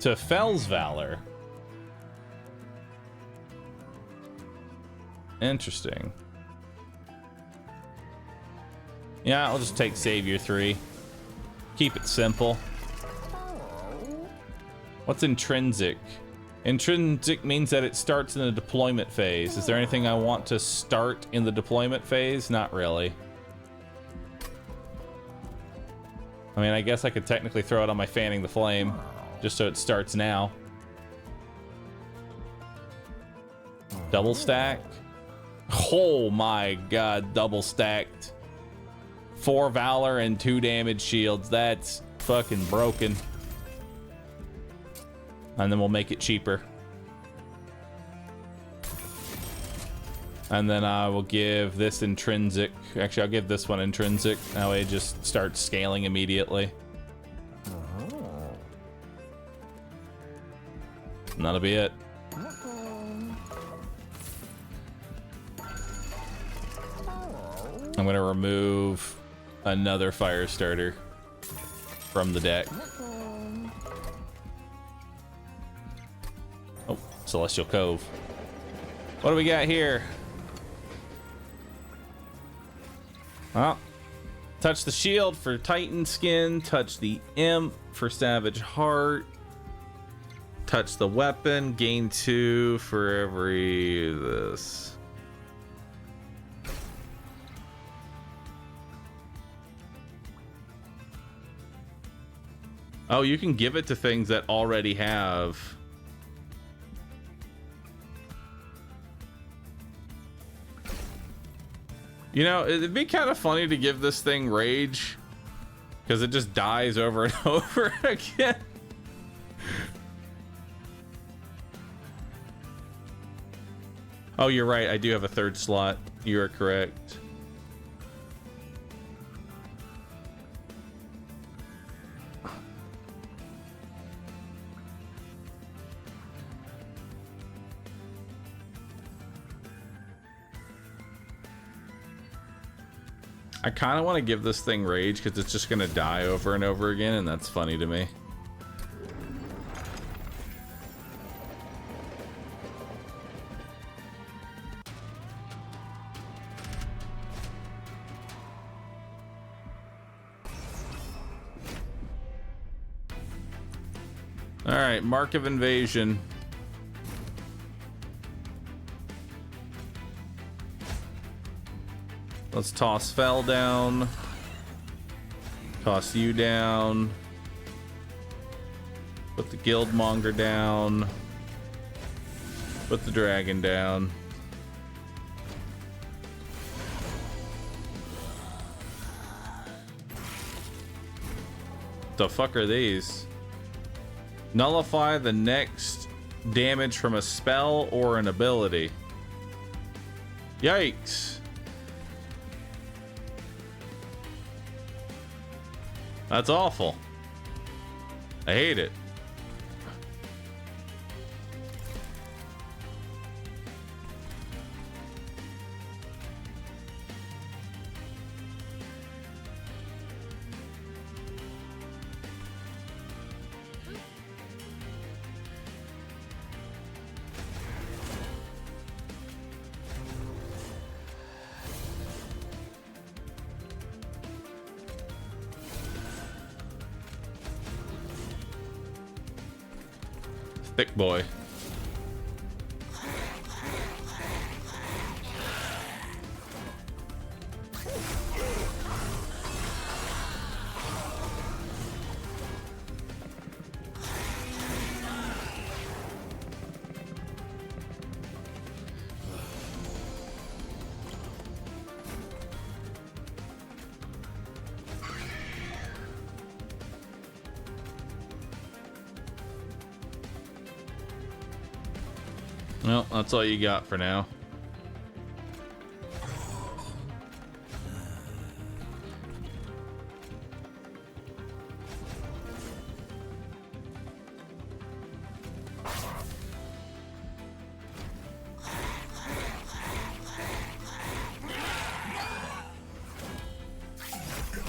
to Fell's Valor. Interesting. Yeah, I'll just take Savior 3. Keep it simple. What's intrinsic? Intrinsic means that it starts in the deployment phase. Is there anything I want to start in the deployment phase? Not really. I mean, I guess I could technically throw it on my Fanning the Flame, just so it starts now. Double stack? Oh my god, double stacked. 4 Valor and 2 damage shields. That's fucking broken. And then we'll make it cheaper. And then I will give this intrinsic. Actually, I'll give this one intrinsic. That way it just starts scaling immediately. And that'll be it. I'm gonna remove another fire starter from the deck. Oh, Celestial Cove. What do we got here? Well, touch the shield for Titan Skin, touch the Imp for Savage Heart, touch the weapon, gain 2 for every this. Oh, you can give it to things that already have. You know, it'd be kind of funny to give this thing rage, because it just dies over and over again. Oh, you're right. I do have a 3rd slot. You are correct. I kind of want to give this thing rage because it's just going to die over and over again, and that's funny to me. All right, Mark of Invasion. Let's toss Fell down. Toss you down. Put the Guildmonger down. Put the dragon down. The fuck are these? Nullify the next damage from a spell or an ability. Yikes. That's awful. I hate it. Thick boy. Well, that's all you got for now.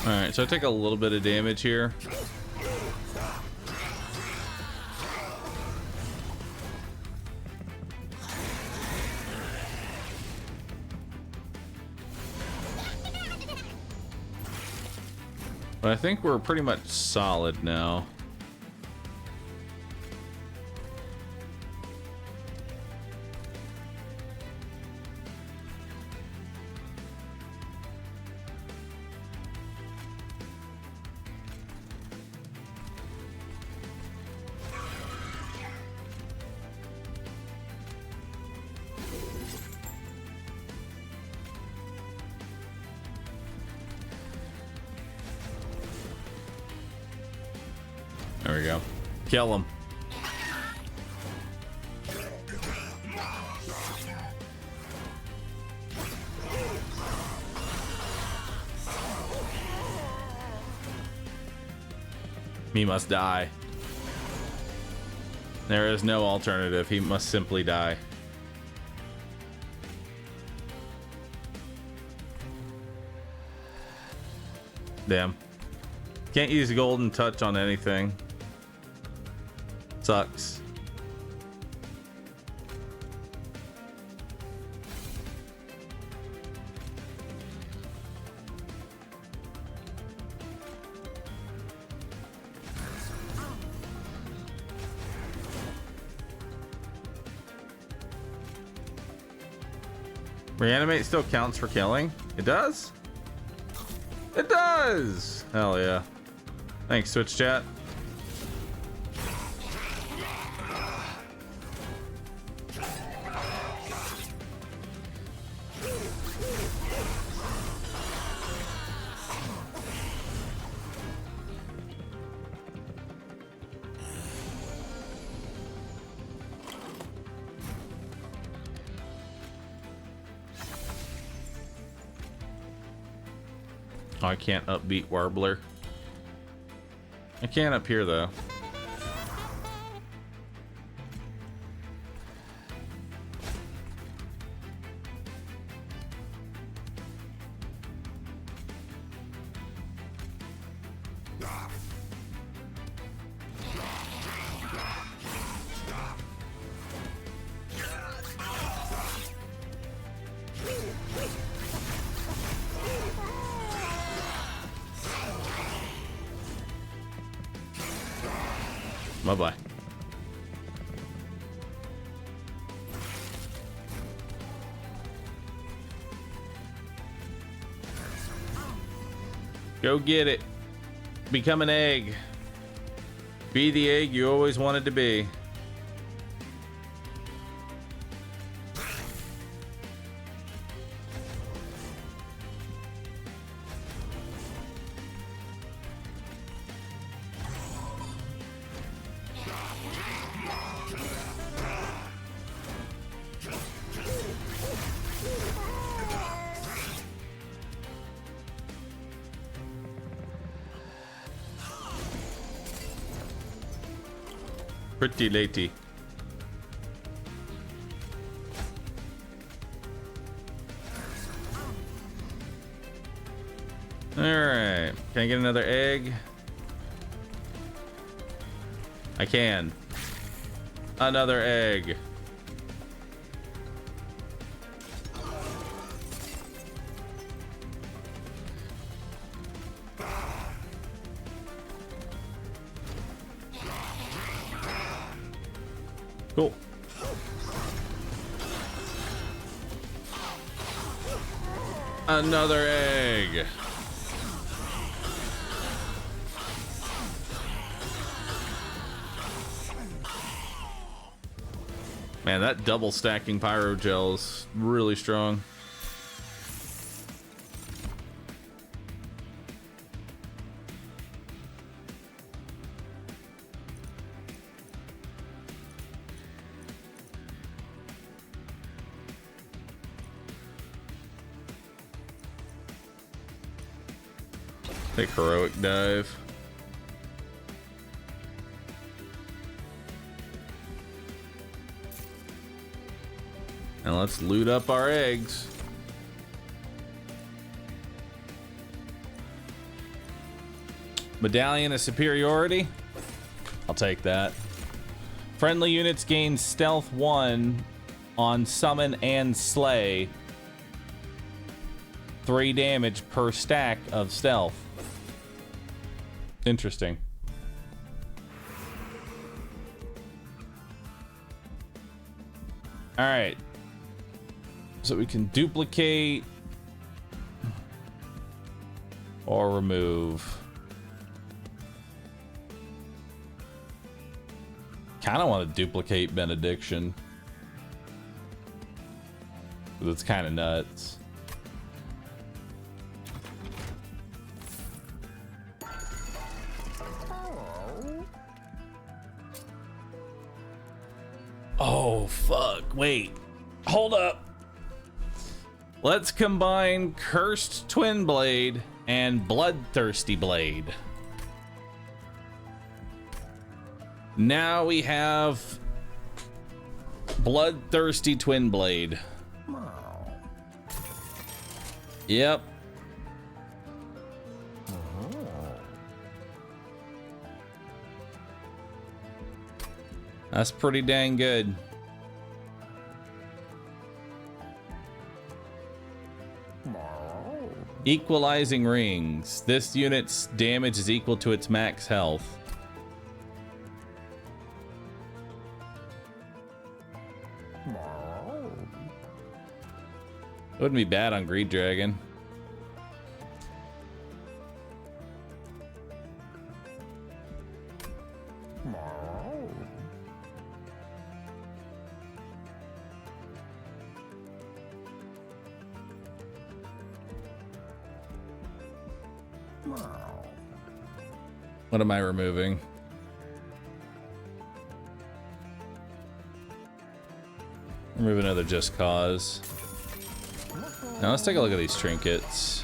Alright, so I take a little bit of damage here. But I think we're pretty much solid now. There we go. Kill him. He must die. There is no alternative. He must simply die. Damn. Can't use golden touch on anything. Sucks. Reanimate still counts for killing? It does? It does! Hell yeah. Thanks, Twitch chat. Oh, I can't upbeat Warbler. I can up here though. Bye-bye. Go get it. Become an egg. Be the egg you always wanted to be. Pretty latey. All right, can I get another egg? I can. Another egg. Cool. Another egg. Man, that double stacking pyro gel is really strong. Take heroic dive. And let's loot up our eggs. Medallion of Superiority. I'll take that. Friendly units gain Stealth 1 on Summon and Slay. 3 damage per stack of Stealth. Interesting. All right. So we can duplicate or remove. Kind of want to duplicate Benediction. That's kind of nuts. Oh, fuck. Wait. Hold up. Let's combine Cursed Twin Blade and Bloodthirsty Blade. Now we have Bloodthirsty Twin Blade. Yep. That's pretty dang good. Equalizing rings. This unit's damage is equal to its max health. Wouldn't be bad on Greed Dragon. What am I removing? Remove another Just Cause. Now let's take a look at these trinkets.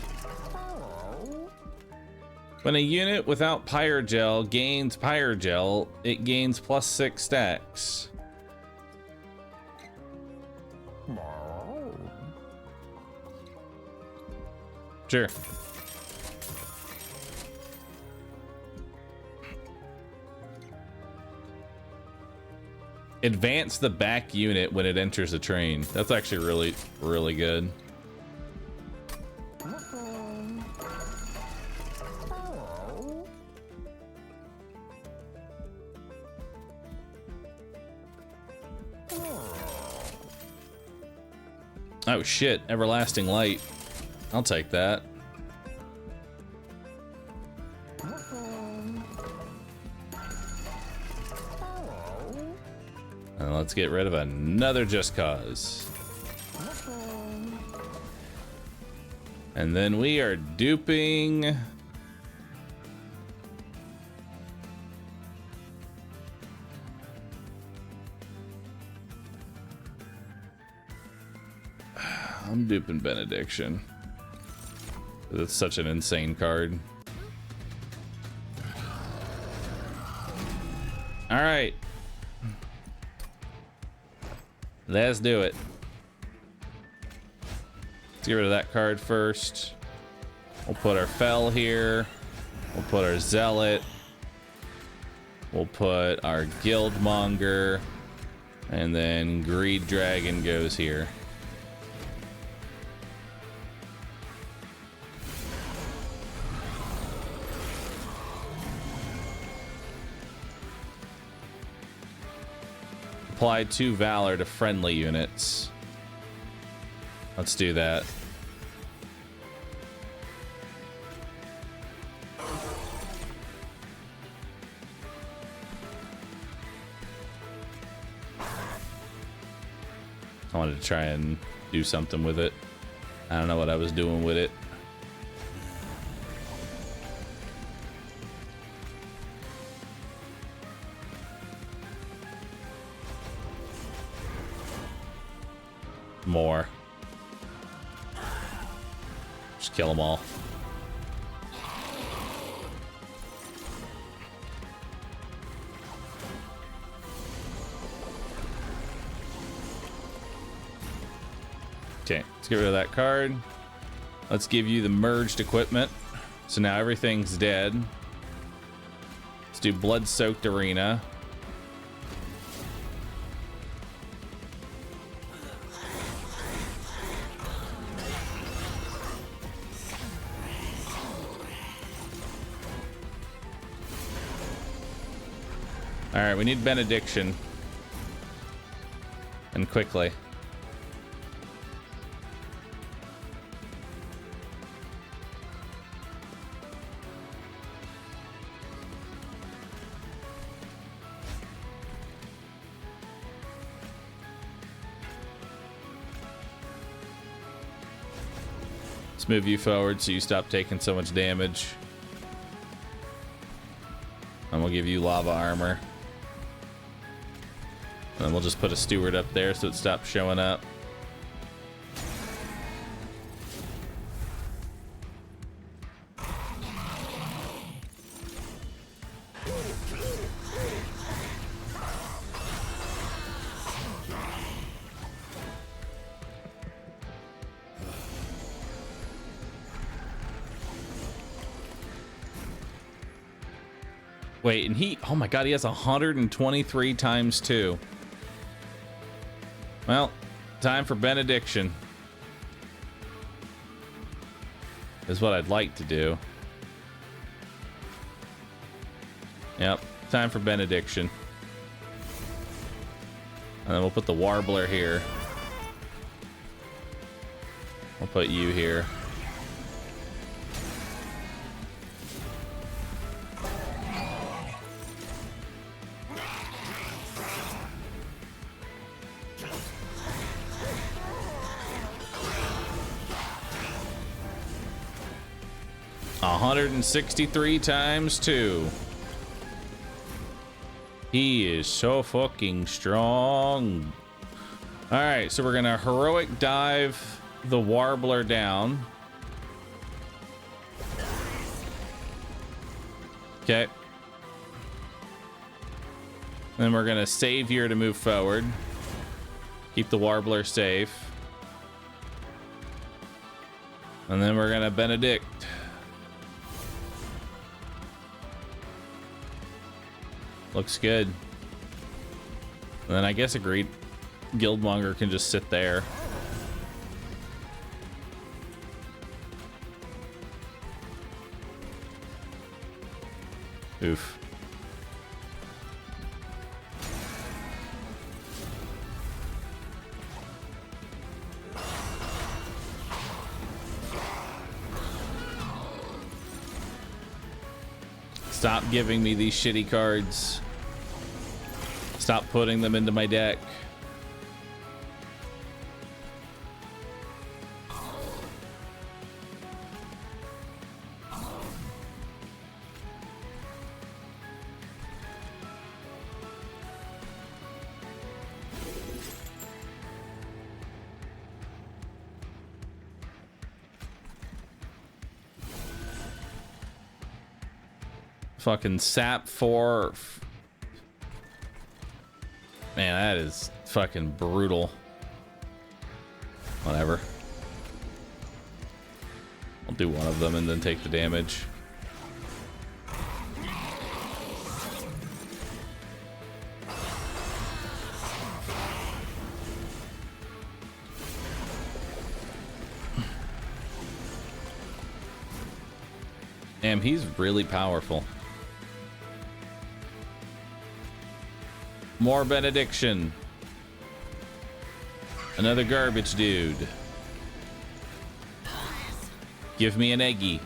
When a unit without Pyrogel gains Pyrogel, it gains +6 stacks. Sure. Advance the back unit when it enters the train. That's actually really, really good. Oh shit, Everlasting Light. I'll take that. And let's get rid of another Just Cause. And then we are duping... I'm duping Benediction. That's such an insane card. All right. Let's do it. Let's get rid of that card first. We'll put our Fel here. We'll put our Zealot. We'll put our Guildmonger. And then Greed Dragon goes here. Apply 2 Valor to friendly units. Let's do that. I wanted to try and do something with it. I don't know what I was doing with it. More. Just kill them all. Okay, let's get rid of that card. Let's give you the merged equipment. So now everything's dead. Let's do blood-soaked arena. All right, we need benediction. And quickly. Let's move you forward so you stop taking so much damage. And we'll give you lava armor. And we'll just put a steward up there so it stops showing up. Wait, and he, oh my god, he has 123 times 2. Well, time for benediction. Is what I'd like to do. Yep, time for benediction. And then we'll put the warbler here. We'll put you here. $163 times 2. He is so fucking strong. All right, so we're gonna heroic dive the warbler down. Okay. Then we're gonna save here to move forward. Keep the warbler safe. And then we're gonna benedict. Looks good. And then I guess agreed. Guildmonger can just sit there. Oof. Stop giving me these shitty cards. Stop putting them into my deck. Fucking sap 4. Man, that is fucking brutal. Whatever. I'll do one of them and then take the damage. Damn, he's really powerful. More benediction. Another garbage dude. Give me an eggy.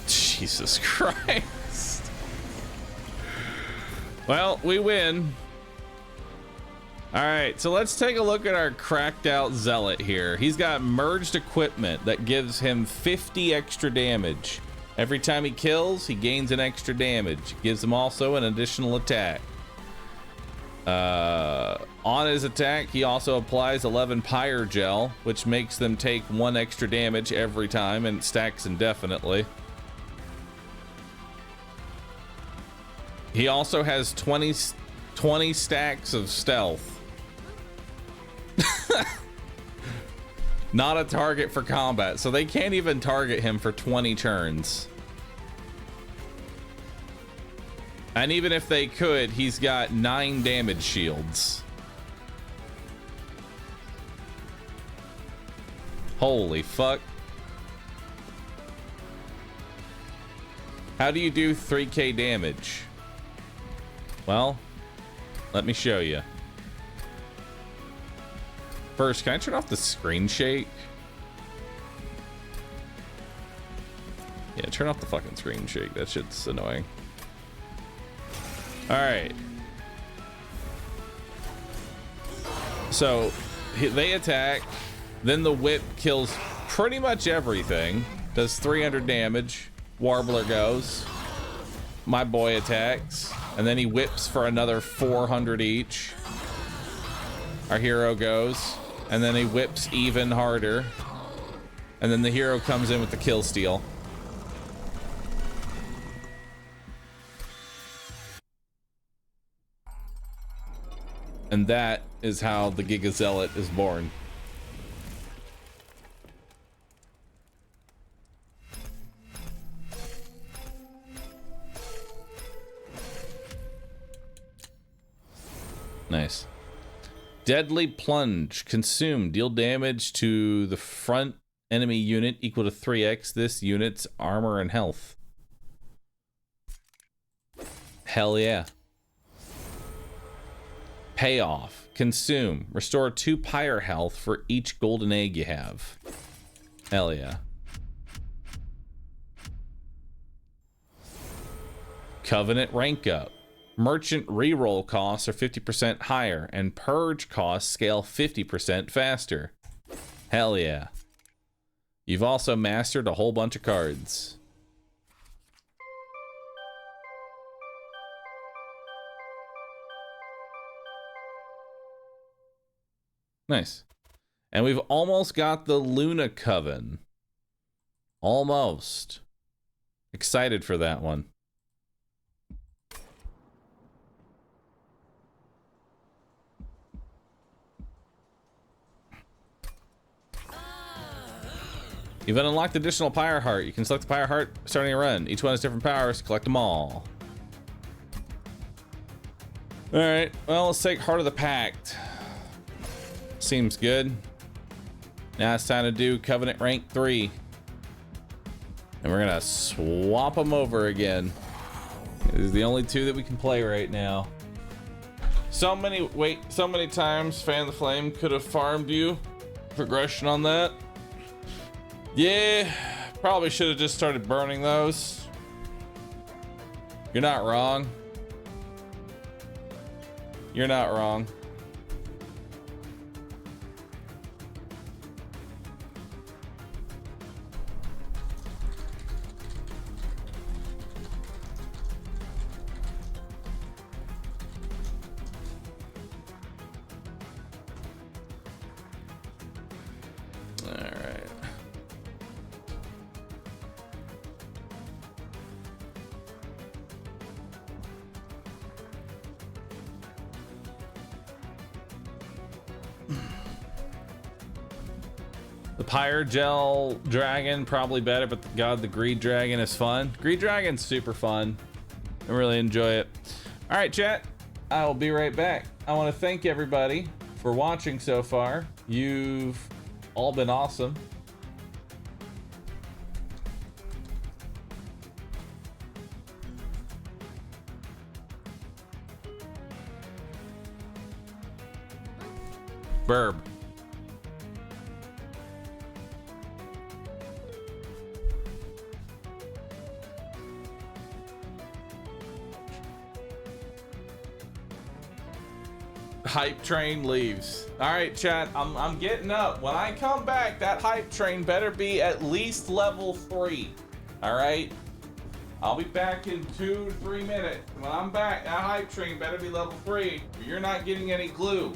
Jesus Christ. Well, we win. All right, so let's take a look at our cracked out zealot here. He's got merged equipment that gives him 50 extra damage. Every time he kills, he gains an extra damage. Gives him also an additional attack. On his attack, he also applies 11 pyre gel, which makes them take 1 extra damage every time and stacks indefinitely. He also has 20 stacks of stealth. Not a target for combat, so they can't even target him for 20 turns. And even if they could, he's got 9 damage shields. Holy fuck. How do you do 3k damage? Well, let me show you. First, can I turn off the screen shake? Yeah, turn off the fucking screen shake. That shit's annoying. All right. So they attack, then the whip kills pretty much everything. Does 300 damage. Warbler goes. My boy attacks, and then he whips for another 400 each. Our hero goes, and then he whips even harder. And then the hero comes in with the kill steal. And that is how the Giga Zealot is born. Nice. Deadly Plunge. Consume. Deal damage to the front enemy unit equal to 3x this unit's armor and health. Hell yeah. Payoff. Consume. Restore 2 pyre health for each golden egg you have. Hell yeah. Covenant rank up. Merchant reroll costs are 50% higher, and purge costs scale 50% faster. Hell yeah. You've also mastered a whole bunch of cards. Nice. And we've almost got the Luna Coven. Almost. Excited for that one. You've unlocked additional Pyre Heart. You can select the Pyre Heart starting a run. Each one has different powers. Collect them all. Alright, well, let's take Heart of the Pact. Seems good. Now it's time to do Covenant rank 3. And we're gonna swap them over again. This is the only 2 that we can play right now. So many times Fan the Flame could have farmed you. Progression on that. Yeah, probably should have just started burning those. You're not wrong. You're not wrong. Pyre Gel Dragon, probably better, but God, the Greed Dragon is fun. Greed Dragon's super fun. I really enjoy it. All right, chat, I will be right back. I want to thank everybody for watching so far. You've all been awesome. Burb. Hype train leaves. All right, chat. I'm getting up. When I come back, that hype train better be at least level 3. All right. I'll be back in 2 to 3 minutes. When I'm back, that hype train better be level 3. Or you're not getting any glue.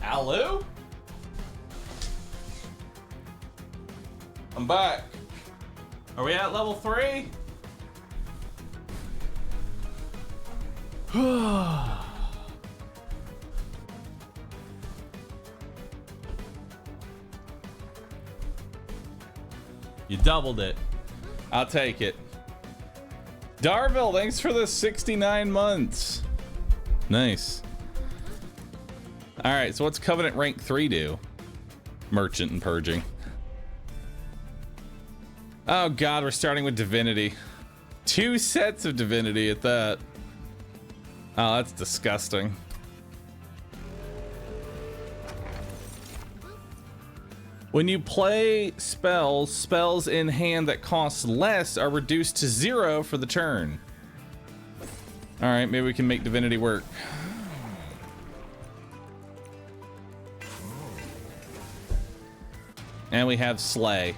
Hello? I'm back. Are we at level 3? You doubled it. I'll take it. Darville, thanks for the 69 months. Nice. All right, so what's Covenant rank 3 do? Merchant and purging. Oh God, we're starting with Divinity. 2 sets of Divinity at that. Oh, that's disgusting. When you play spells, spells in hand that cost less are reduced to 0 for the turn. All right, maybe we can make Divinity work. And we have Slay.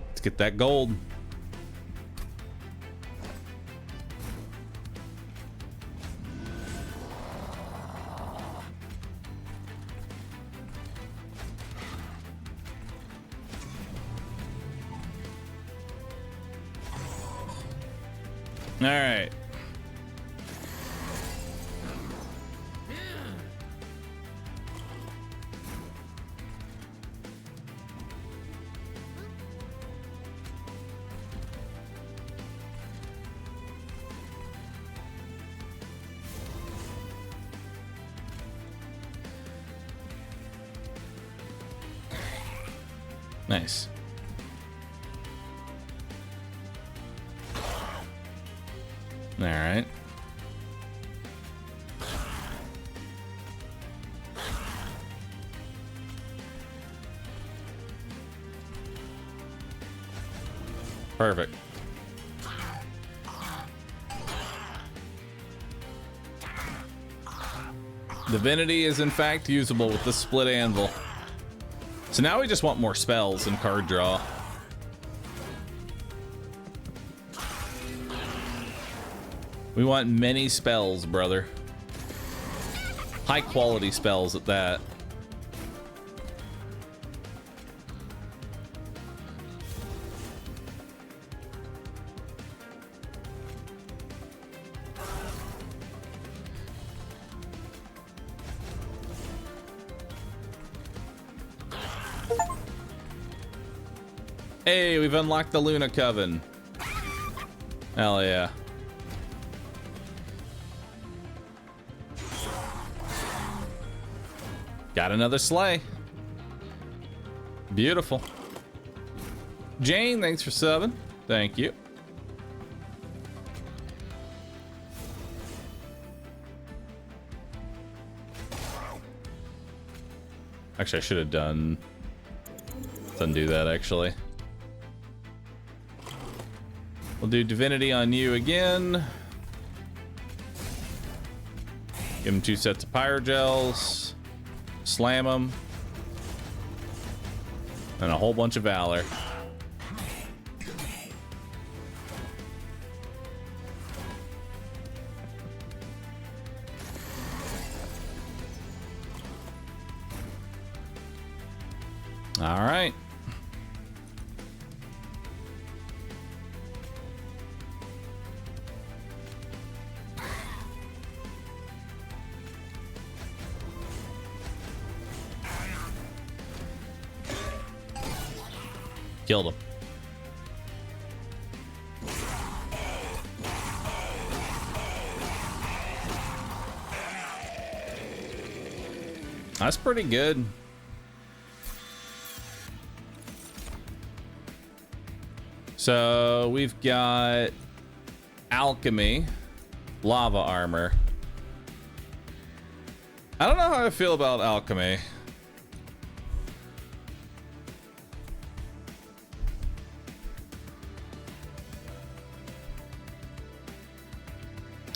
Let's get that gold. All right. Nice. All right. Perfect. Divinity is in fact usable with the split anvil. So now we just want more spells and card draw. We want many spells, brother. High quality spells at that. Hey, we've unlocked the Luna Coven. Hell yeah. Got another sleigh. Beautiful. Jane, thanks for subbing. Thank you. Actually, I should have done... Let's undo that, actually. We'll do Divinity on you again. Give him 2 sets of Pyrogels. Slam him. And a whole bunch of Valor. All right. Killed him. That's pretty good. So we've got alchemy, lava armor. I don't know how I feel about alchemy.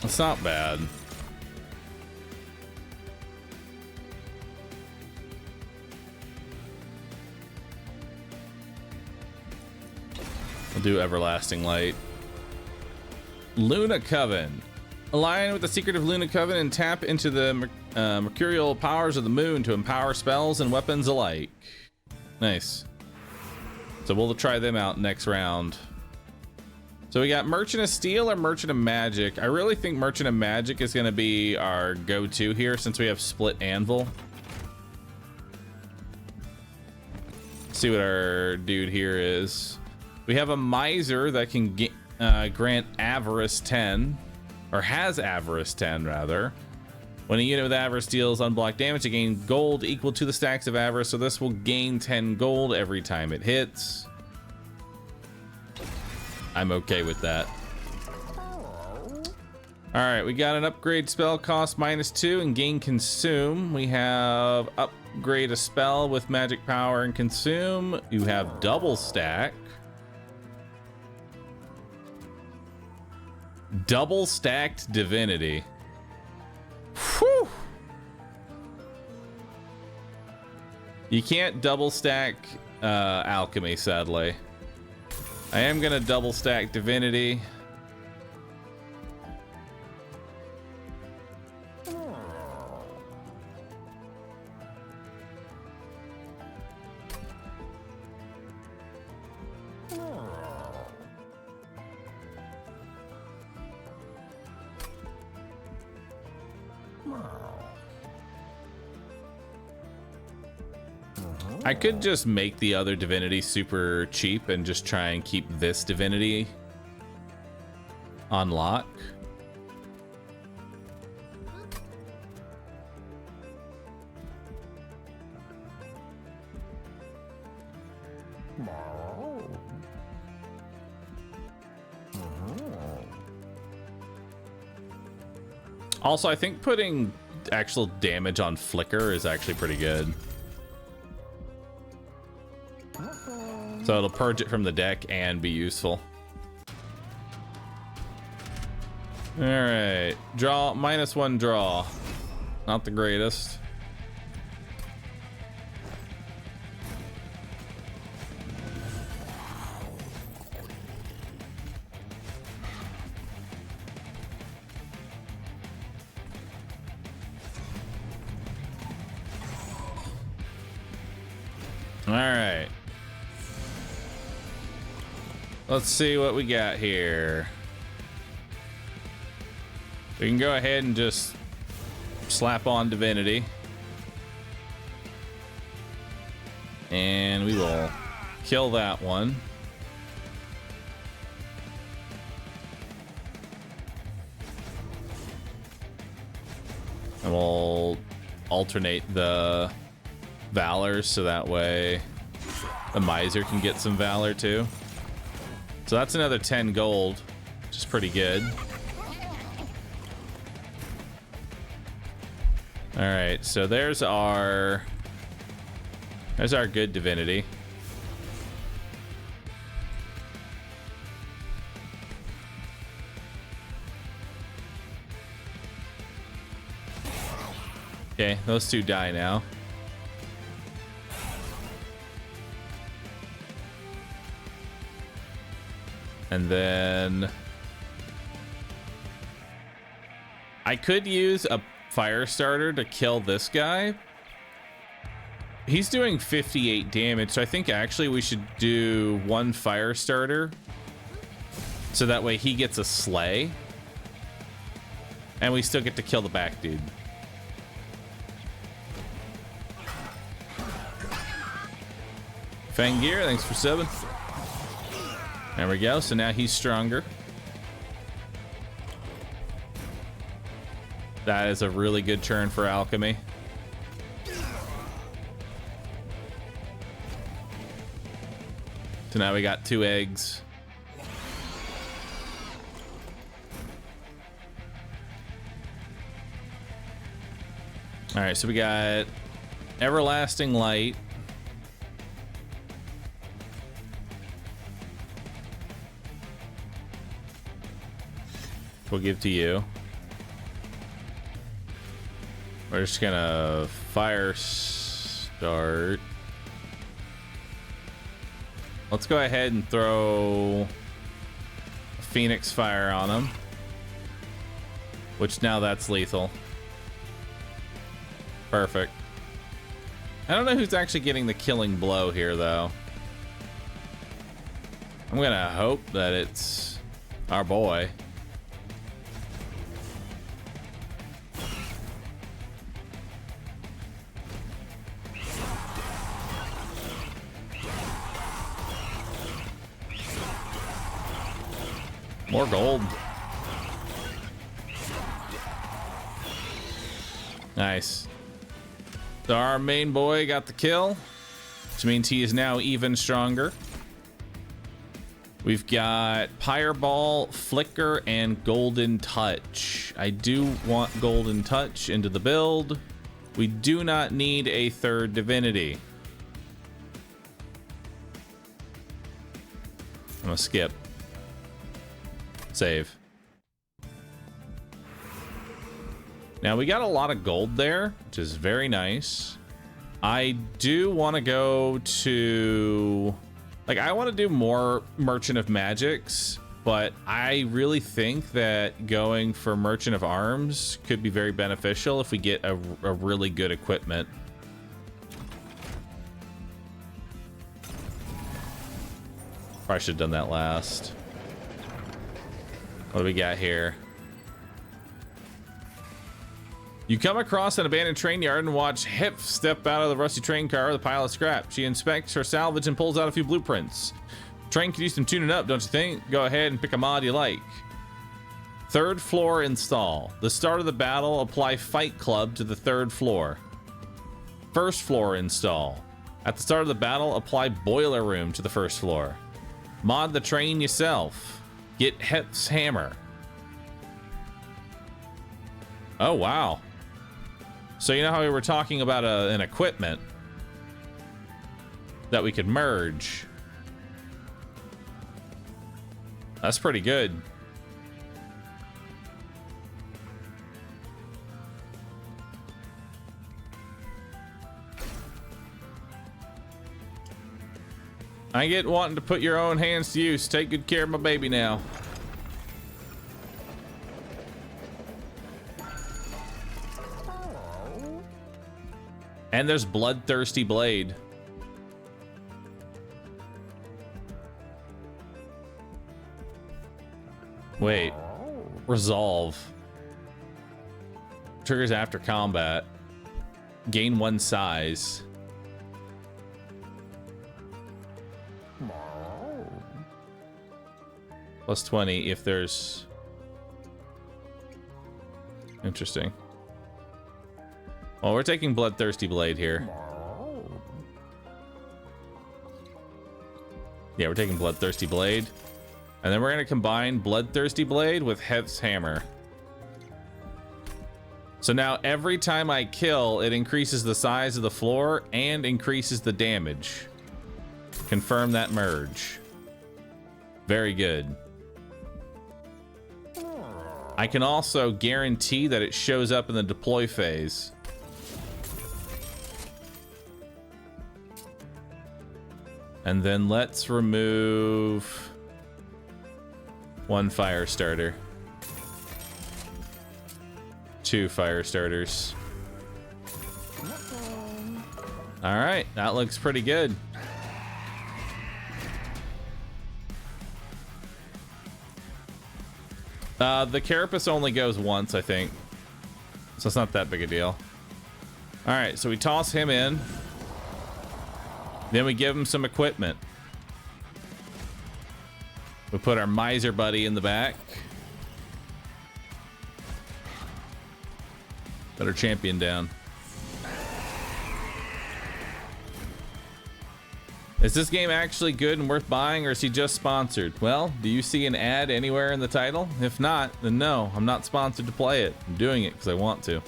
It's not bad. I'll do Everlasting Light. Luna Coven. Align with the secret of Luna Coven and tap into the mercurial powers of the moon to empower spells and weapons alike. Nice. So we'll try them out next round. So we got Merchant of Steel or Merchant of Magic. I really think Merchant of Magic is going to be our go-to here since we have Split Anvil. See what our dude here is. We have a Miser that can grant Avarice 10, or has Avarice 10 rather. When a unit with Avarice deals unblocked damage, it gains gold equal to the stacks of Avarice, so this will gain 10 gold every time it hits. I'm okay with that. All right, we got an upgrade spell cost -2 and gain consume. We have upgrade a spell with magic power and consume. You have double stack. Double stacked divinity. Whew. You can't double stack alchemy, sadly. I am gonna double stack divinity. I could just make the other divinity super cheap and just try and keep this divinity on lock. Also, I think putting actual damage on flicker is actually pretty good. So it'll purge it from the deck and be useful. All right, draw, -1 draw. Not the greatest. All right. Let's see what we got here. We can go ahead and just slap on divinity. And we will kill that one. And we'll alternate the valors so that way the Miser can get some valor too. So that's another 10 gold, which is pretty good. All right, so there's our good divinity. Okay, those two die now. And then I could use a fire starter to kill this guy. He's doing 58 damage, so I think actually we should do one fire starter so that way he gets a slay and we still get to kill the back dude. Fangir, thanks for 7. There we go, so now he's stronger. That is a really good turn for alchemy. So now we got 2 eggs. All right, so we got Everlasting Light. We'll give to you. We're just gonna fire start. Let's go ahead and throw a Phoenix Fire on him. which now that's lethal. Perfect. I don't know who's actually getting the killing blow here, though. I'm gonna hope that it's our boy. More gold. Nice. So our main boy got the kill, which means he is now even stronger. We've got Pyreball, Flicker, and Golden Touch. I do want Golden Touch into the build. We do not need a third divinity. I'm gonna skip. Save. Now we got a lot of gold there, which is very nice. I do want to go to, like, I want to do more Merchant of Magics, but I really think that going for Merchant of Arms could be very beneficial if we get a really good equipment. Probably should have done that last. What do we got here? You come across an abandoned train yard and watch Hip step out of the rusty train car with a pile of scrap. She inspects her salvage and pulls out a few blueprints. Train could use some tuning up, don't you think? Go ahead and pick a mod you like. Third floor install. The start of the battle, apply Fight Club to the third floor. First floor install. At the start of the battle, apply Boiler Room to the first floor. Mod the train yourself. Get Hep's hammer. Oh, wow. So you know how we were talking about an equipment that we could merge? That's pretty good. I get wanting to put your own hands to use. Take good care of my baby now. And there's Bloodthirsty Blade. Wait. Resolve. Triggers after combat. Gain 1 size. Plus 20 if there's... Interesting. Well, we're taking Bloodthirsty Blade here. Yeah, we're taking Bloodthirsty Blade. And then we're going to combine Bloodthirsty Blade with Heth's Hammer. So now every time I kill, it increases the size of the floor and increases the damage. Confirm that merge. Very good. I can also guarantee that it shows up in the deploy phase. And then let's remove 1 fire starter. 2 fire starters. All right, that looks pretty good. The carapace only goes once, I think. So it's not that big a deal. All right, so we toss him in. Then we give him some equipment. We put our miser buddy in the back. Put our champion down. Is this game actually good and worth buying, or is he just sponsored? Well, do you see an ad anywhere in the title? If not, then no, I'm not sponsored to play it. I'm doing it because I want to.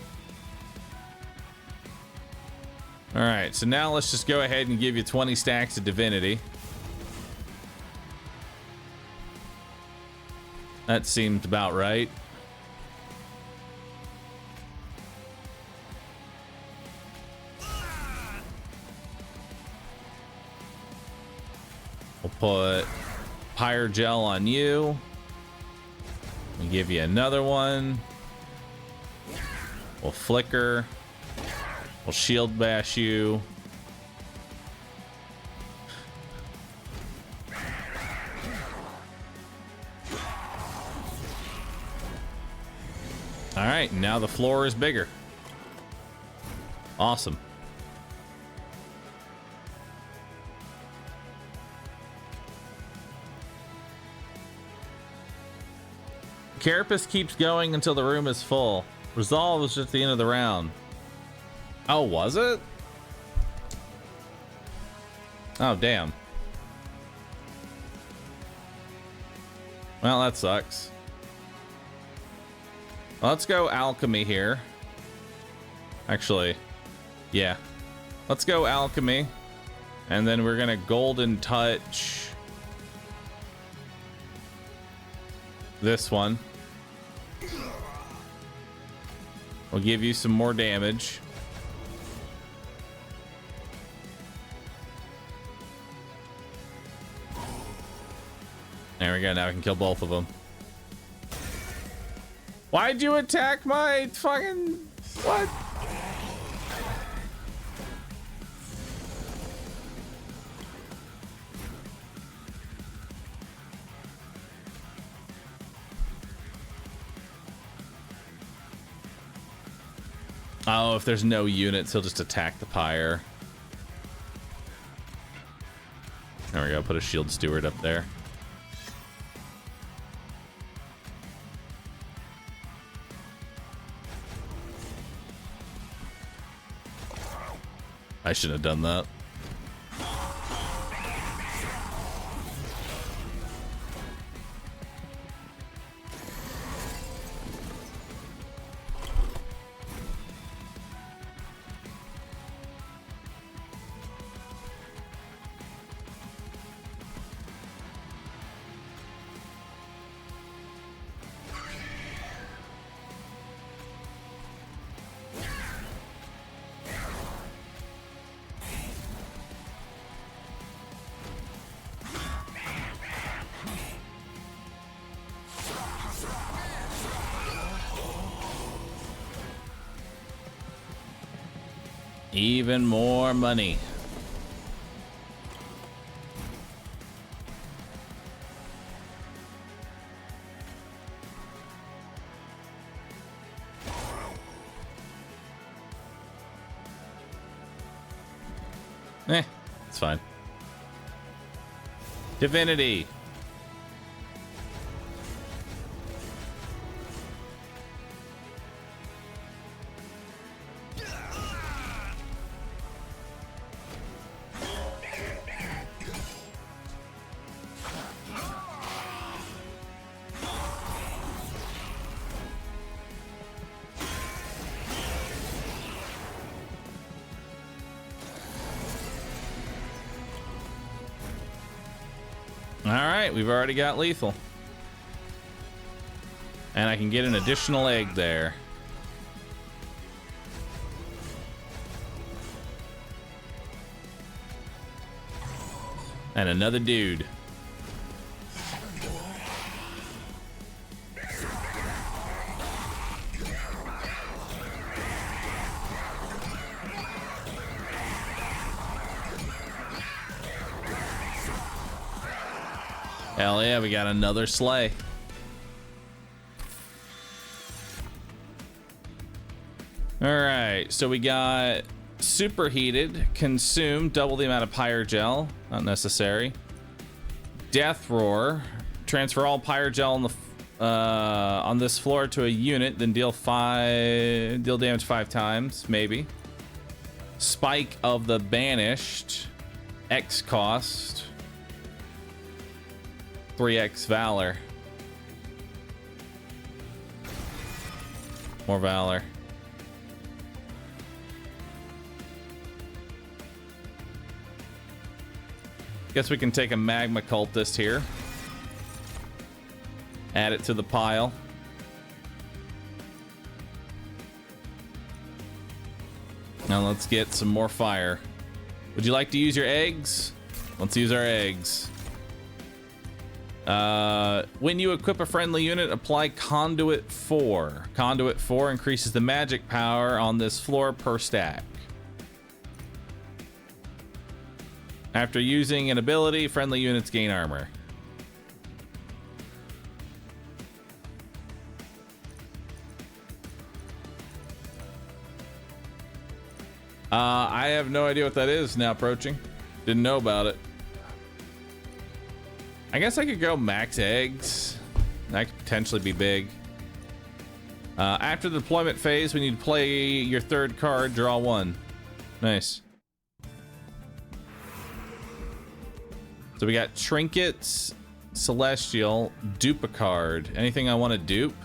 All right, so now let's just go ahead and give you 20 stacks of divinity. That seemed about right. We'll put Pyre Gel on you. We'll give you another one. We'll flicker. We'll shield bash you. All right, now the floor is bigger. Awesome. Carapace keeps going until the room is full. Resolve was just the end of the round. Oh, was it? Oh, damn. Well, that sucks. Let's go alchemy here. Actually, yeah. Let's go alchemy. And then we're gonna golden touch this one. We'll give you some more damage. There we go. Now I can kill both of them. Why'd you attack my fucking... What? Oh, if there's no units, he'll just attack the pyre. There we go. Put a shield steward up there. I shouldn't have done that. Even more money. It's fine. Divinity. We've already got lethal. And I can get an additional egg there. And another dude. Hell yeah, we got another sleigh. All right, so we got superheated, consume, double the amount of pyre gel, not necessary. Death roar, transfer all pyre gel on this floor to a unit, then deal damage 5 times, maybe. Spike of the banished, X cost. 3x valor. More valor. Guess we can take a magma cultist here. Add it to the pile. Now let's get some more fire. Would you like to use your eggs? Let's use our eggs. When you equip a friendly unit, apply Conduit 4. Conduit 4 increases the magic power on this floor per stack. After using an ability, friendly units gain armor. I have no idea what that is now approaching. Didn't know about it. I guess I could go max eggs. That could potentially be big. After the deployment phase, when you play your third card, draw one. Nice. So we got trinkets, celestial, dupe a card. Anything I want to dupe?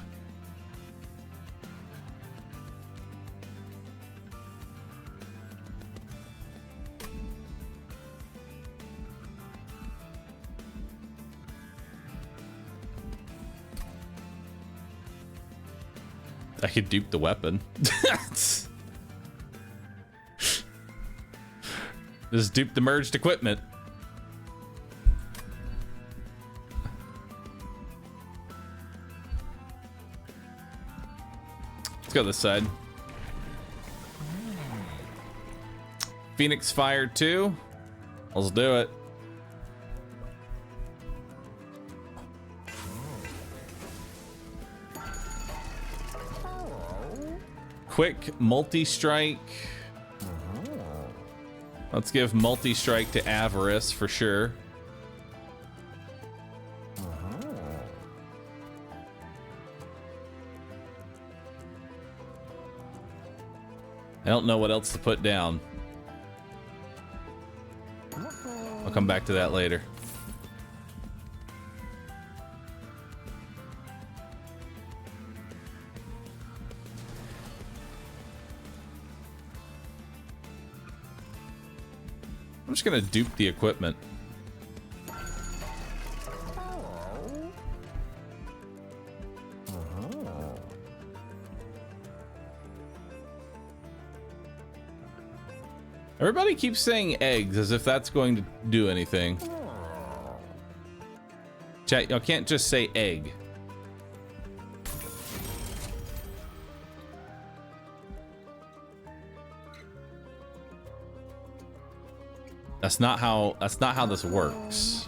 I could dupe the weapon. Just dupe the merged equipment. Let's go this side. Phoenix Fire 2. Let's do it. Quick multi-strike. Let's give multi-strike to Avarice for sure. I don't know what else to put down. I'll come back to that later. I'm just gonna dupe the equipment. Everybody keeps saying eggs as if that's going to do anything. Chat, y'all can't just say egg. That's not how this works.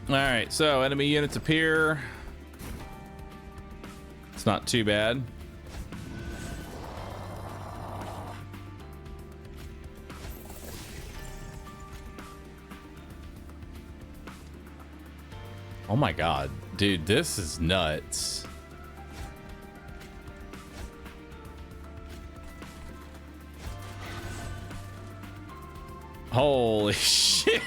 All right, so enemy units appear. It's not too bad. Oh my god, dude, this is nuts. Holy shit.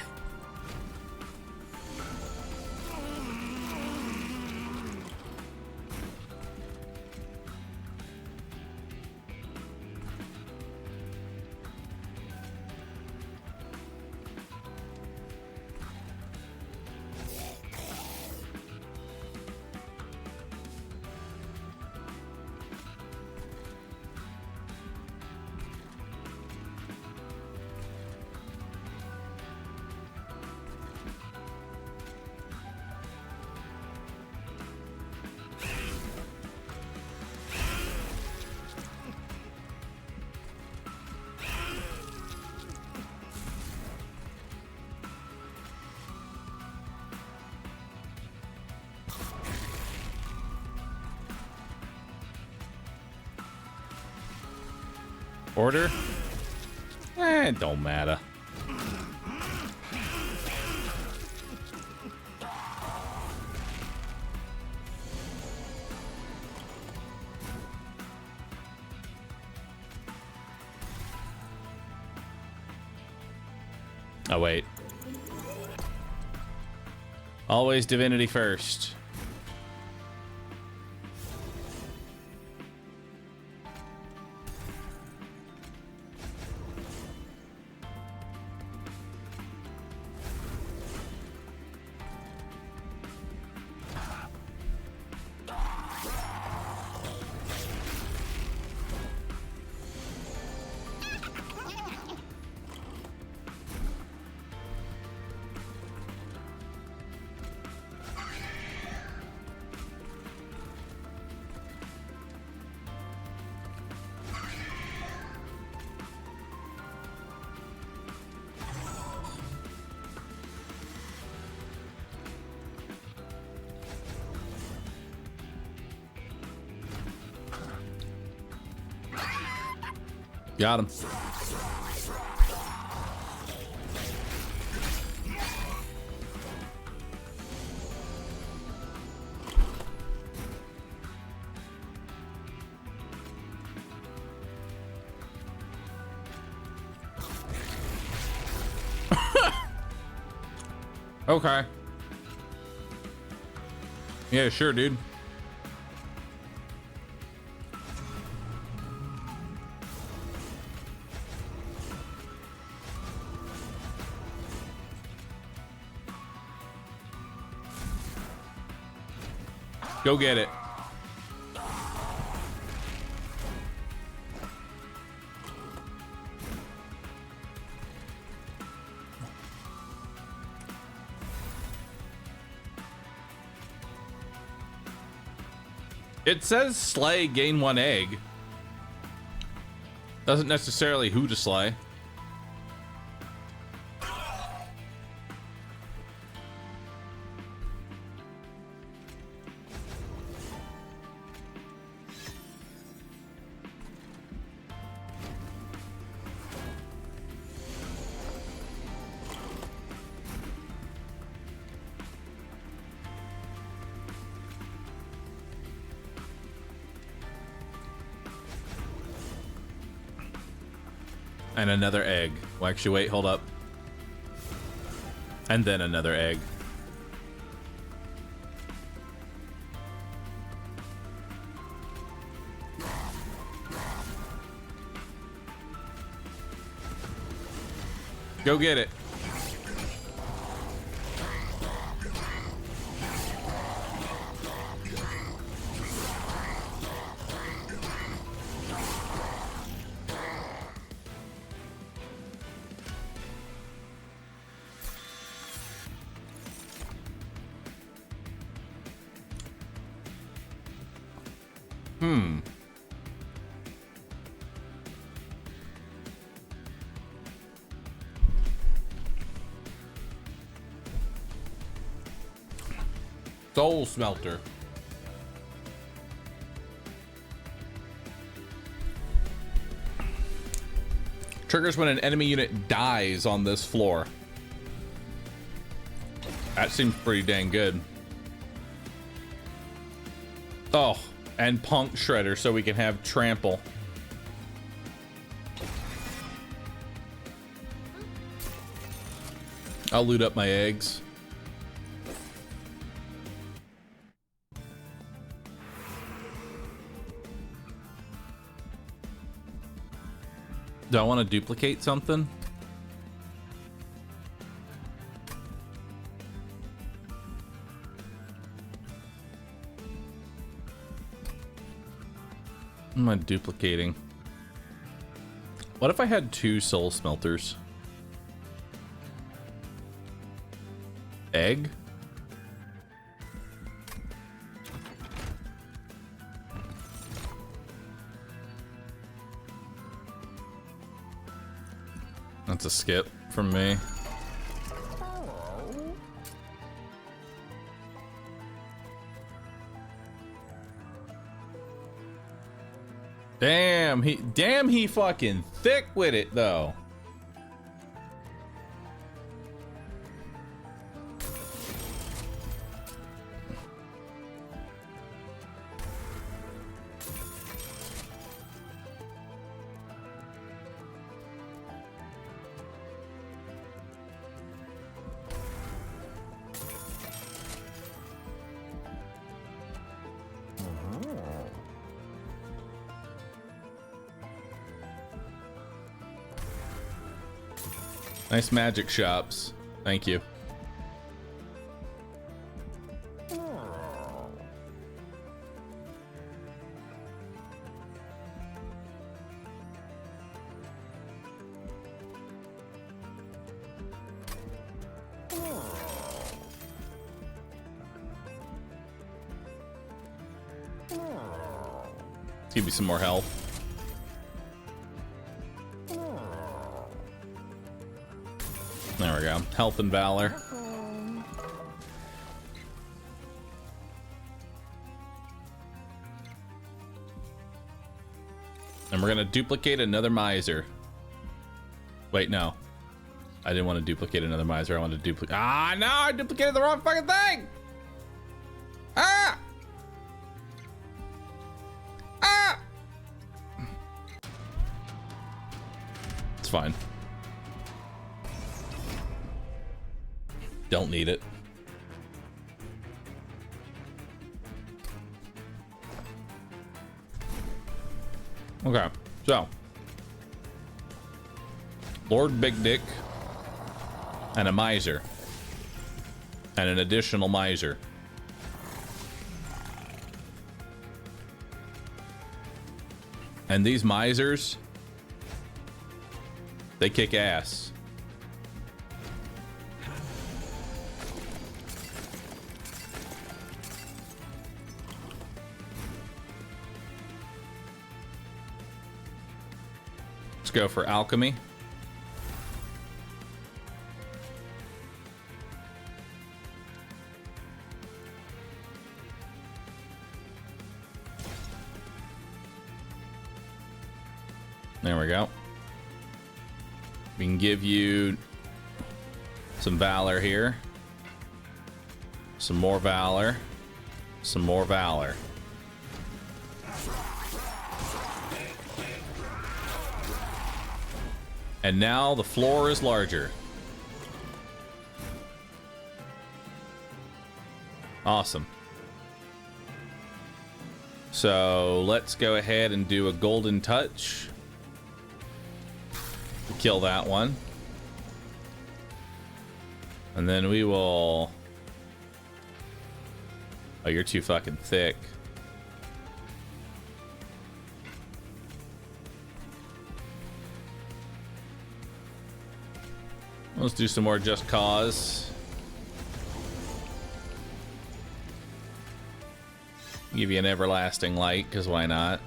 Order? It don't matter. Oh, wait. Always divinity first. Got him. Okay. Yeah, sure, dude. Go get it. It says slay, gain 1 egg. Doesn't necessarily who to slay. And another egg. Well, actually, wait, hold up. And then another egg. Go get it. Soul smelter. Triggers when an enemy unit dies on this floor. That seems pretty dang good. Oh, and punk shredder so we can have trample. I'll loot up my eggs. Do I want to duplicate something? What am I duplicating? What if I had 2 soul smelters? Egg? That's a skip from me. Damn, he fucking thick with it though. Nice magic shops. Thank you. Give me some more health. There we go. Health and valor. we're gonna duplicate another miser. Wait, no. I didn't want to duplicate another miser. I wanted to duplicate. Ah, no! I duplicated the wrong fucking thing! Ah! Ah! It's fine. Don't need it. Okay, so Lord Big Dick and a miser and an additional miser. And these misers, they kick ass. Let's go for alchemy. There we go. We can give you some valor here. Some more valor. Some more valor. And now the floor is larger. Awesome. So let's go ahead and do a golden touch. Kill that one. And then we will... Oh, you're too fucking thick. Let's do some more Just Cause. Give you an everlasting light, because why not?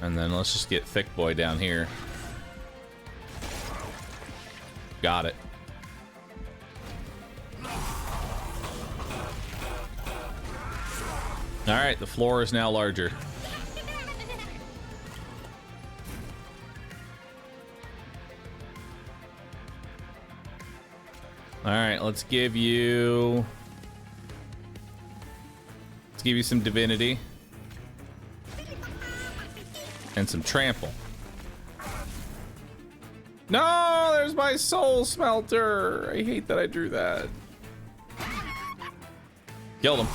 And then let's just get Thick Boy down here. Got it. Alright, the floor is now larger. Alright, let's give you some divinity. And some trample. No, there's my soul smelter. I hate that I drew that. Killed him.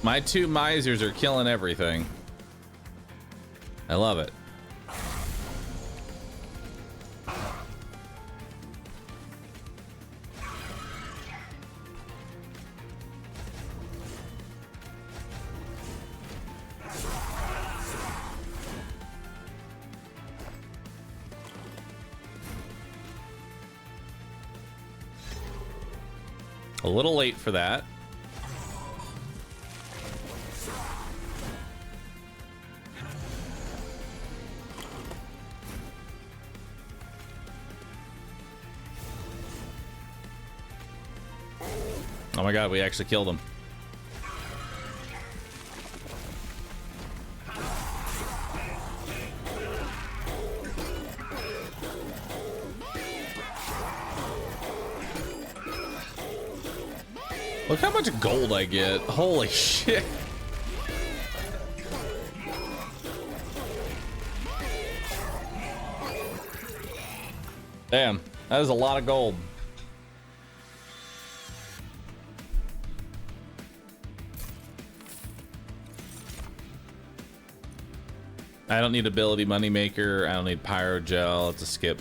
My two misers are killing everything. I love it. A little late for that. Oh my god, we actually killed him. Look how much gold I get. Holy shit. Damn, that is a lot of gold. I don't need ability moneymaker. I don't need pyro gel. It's a skip.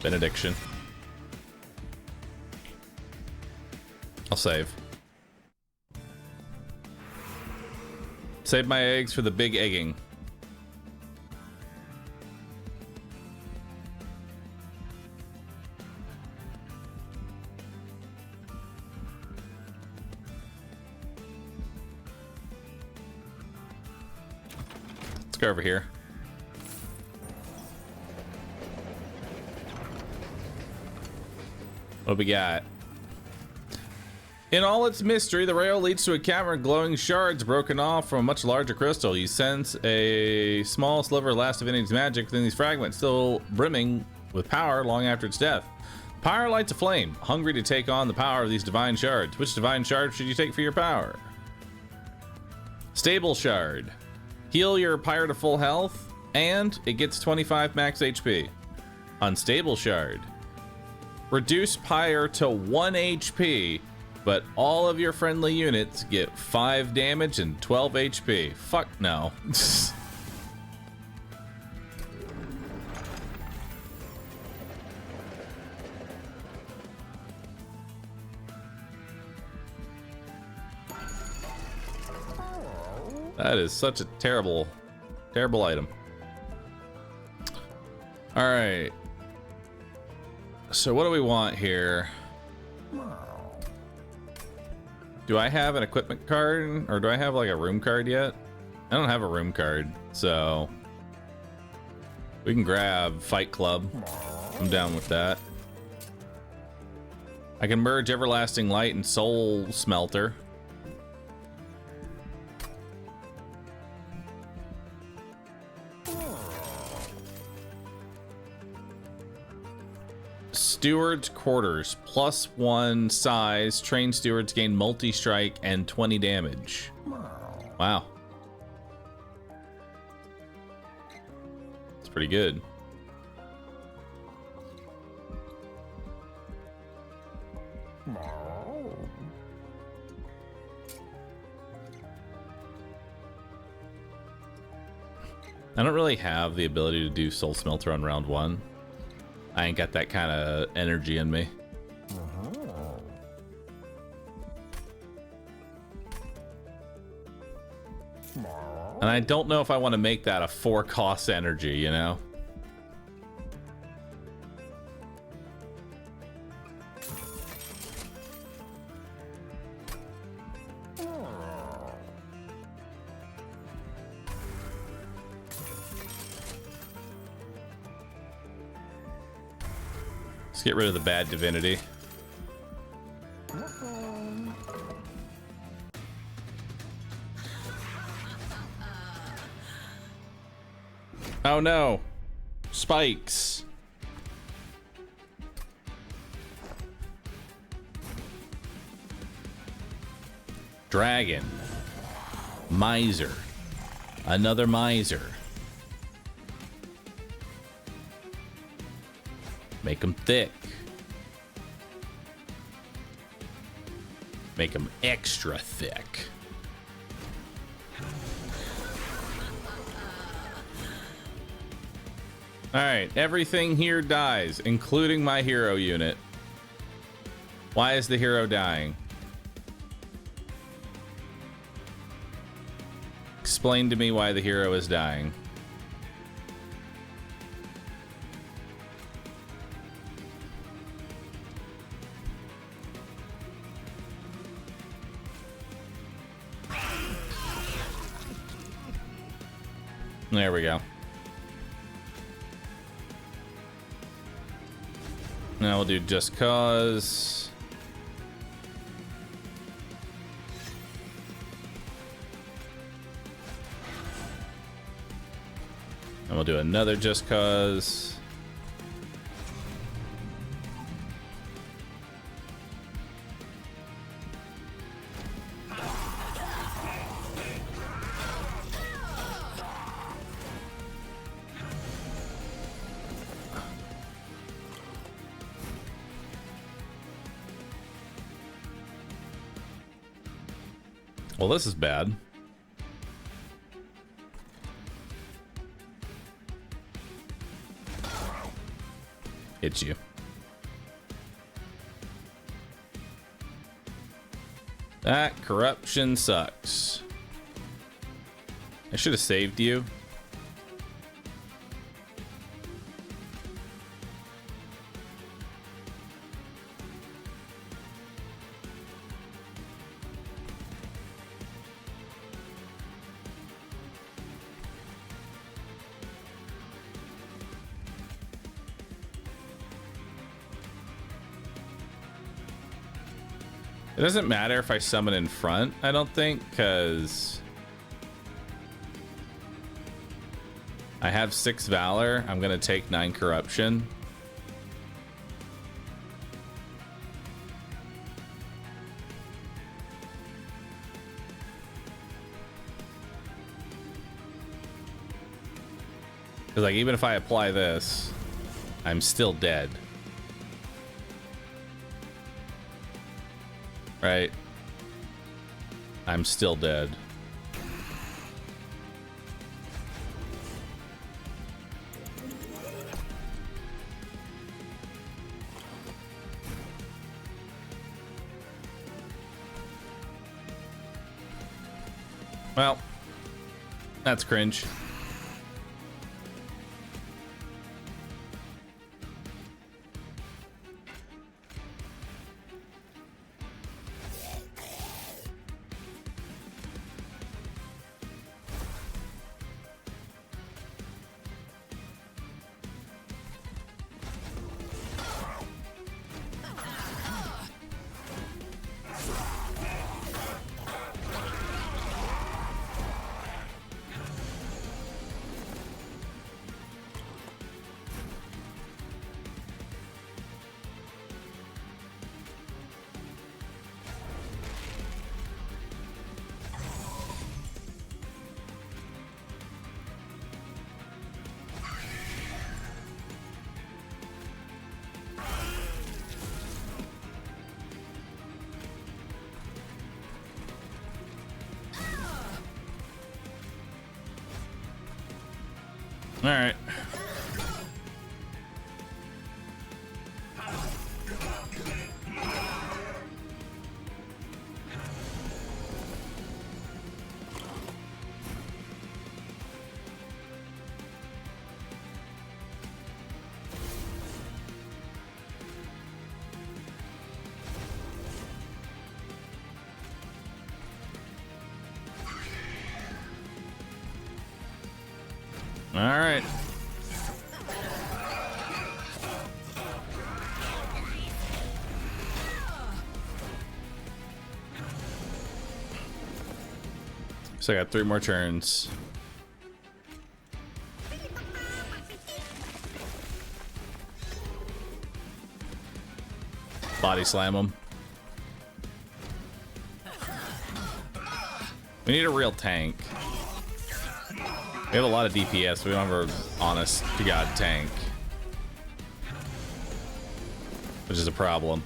Benediction. I'll save. Save my eggs for the big egging. Let's go over here. What do we got? In all its mystery, the rail leads to a cavern of glowing shards broken off from a much larger crystal. You sense a small sliver of last divinity's magic within these fragments, still brimming with power long after its death. Pyre lights a flame, hungry to take on the power of these divine shards. Which divine shard should you take for your power? Stable shard. Heal your pyre to full health, and it gets 25 max HP. Unstable shard. Reduce pyre to 1 HP, but all of your friendly units get 5 damage and 12 HP. Fuck no. That is such a terrible, terrible item. All right. So what do we want here? Do I have an equipment card, or do I have like a room card yet? I don't have a room card, so we can grab Fight Club. I'm down with that. I can merge Everlasting Light and Soul Smelter. Steward's Quarters, +1 size. Trained stewards gain multi-strike and 20 damage. Wow. It's pretty good. I don't really have the ability to do Soul Smelter on round 1. I ain't got that kind of energy in me. And I don't know if I want to make that a 4 cost energy, you know? Let's get rid of the bad divinity. Oh no. Spikes. Dragon. Miser. Another miser. Make them thick. Make them extra thick. Alright, everything here dies, including my hero unit. Why is the hero dying? Explain to me why the hero is dying. There we go. Now we'll do Just Cause. And we'll do another Just Cause. Well, this is bad. Hits you. That corruption sucks. I should have saved you. It doesn't matter if I summon in front, I don't think, because I have 6 Valor. I'm going to take 9 Corruption. Because, like, even if I apply this, I'm still dead. Right? I'm still dead. Well, that's cringe. All right. All right. So I got 3 more turns. Body slam him. We need a real tank. We have a lot of DPS, we don't have an honest to God tank. Which is a problem.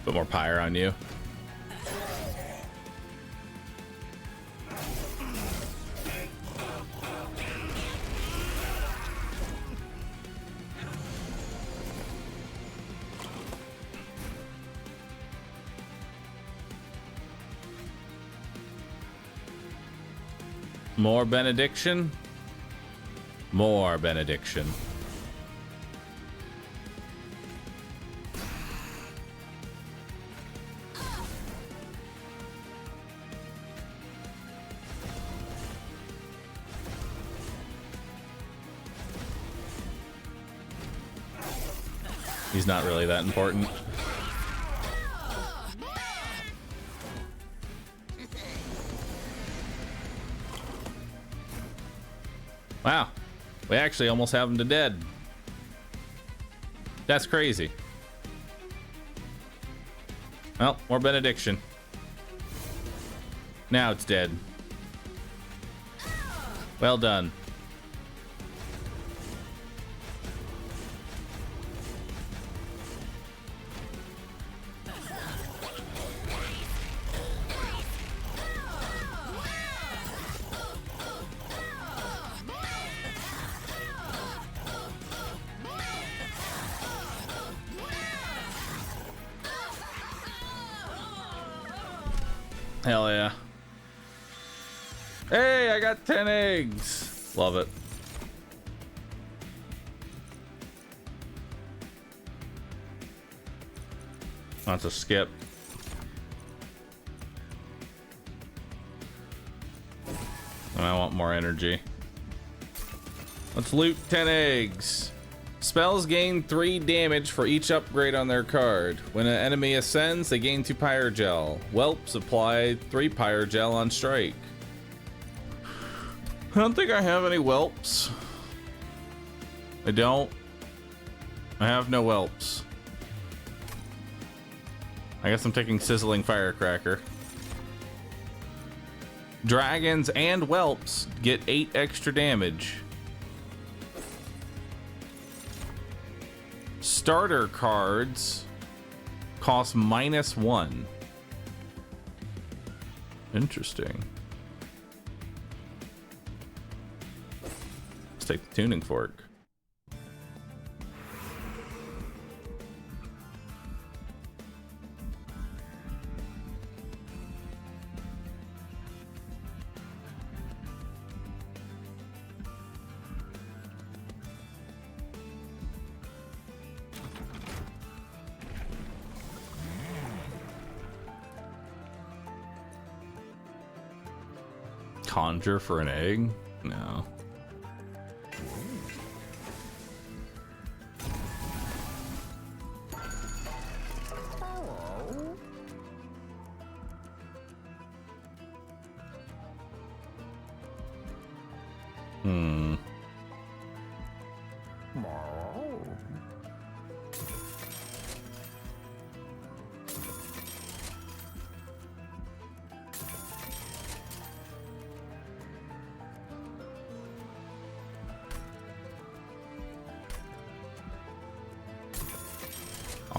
Put more pyre on you. More benediction. More benediction. He's not really that important. Wow. We actually almost have him to dead. That's crazy. Well, more benediction. Now it's dead. Well done. Hell yeah. Hey, I got 10 eggs. Love it. That's a skip. And I want more energy. Let's loot 10 eggs. Spells gain 3 damage for each upgrade on their card. When an enemy ascends, they gain 2 Pyrogel. Whelps apply 3 Pyrogel on strike. I don't think I have any whelps. I don't. I have no whelps. I guess I'm taking Sizzling Firecracker. Dragons and whelps get 8 extra damage. Starter cards cost -1. Interesting. Let's take the tuning fork. Conjure for an egg? No.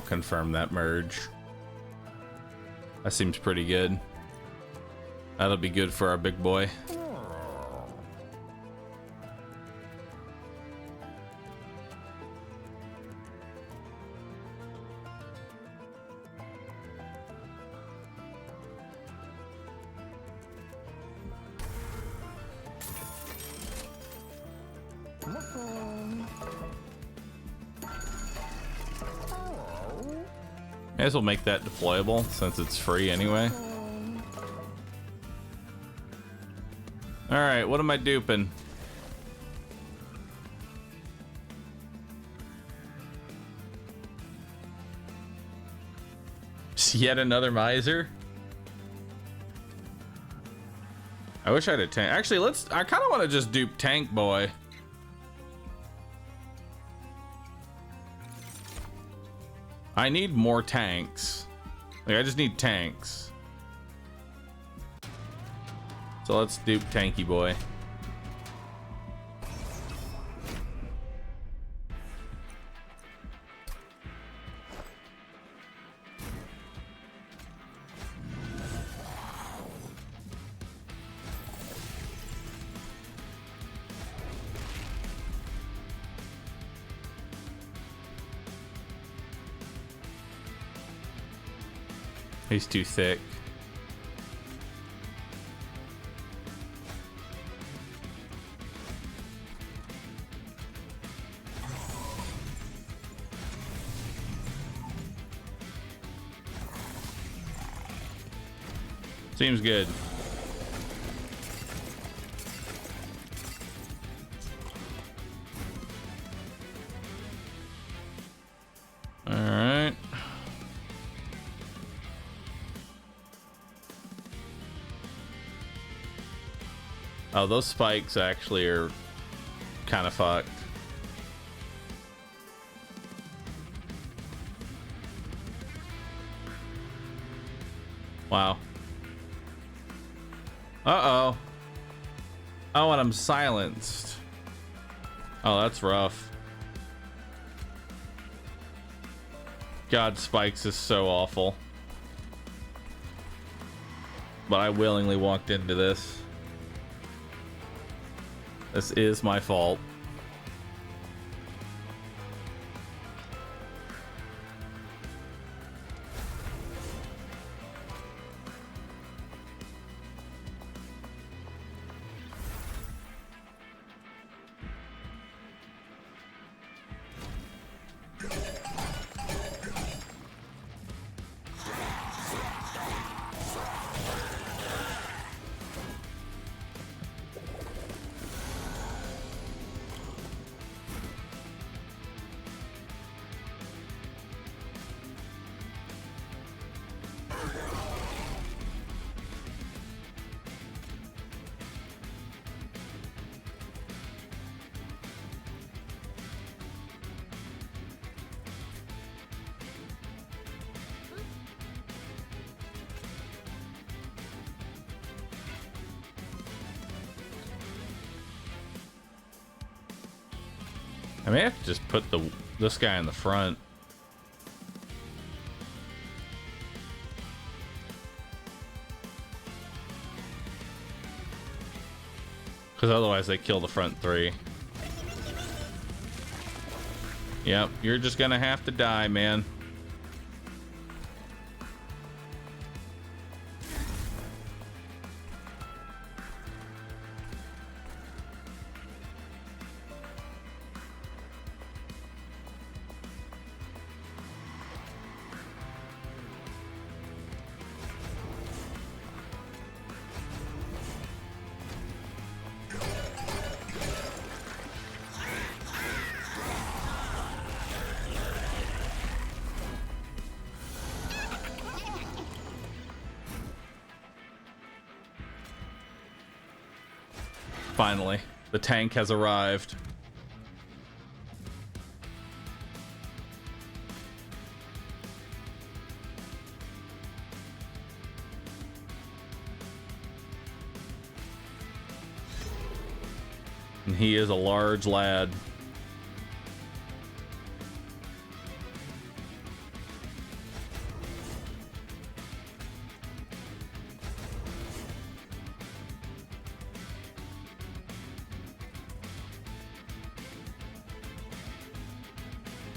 Confirm that merge. That seems pretty good. That'll be good for our big boy. May as well make that deployable since it's free anyway. Alright, what am I duping? Yet another miser? I wish I had a tank. Actually, I kind of want to just dupe Tank Boy. I need more tanks. Like, I just need tanks. So let's dupe Tanky Boy. He's too thick. Seems good. All right. Oh, those spikes actually are kind of fucked. Wow. Uh-oh. Oh, and I'm silenced. Oh, that's rough. God, spikes is so awful. But I willingly walked into this. This is my fault. I may have to just put this guy in the front. Because otherwise they kill the front three. Yep, you're just gonna have to die, man. Finally, the tank has arrived. And he is a large lad.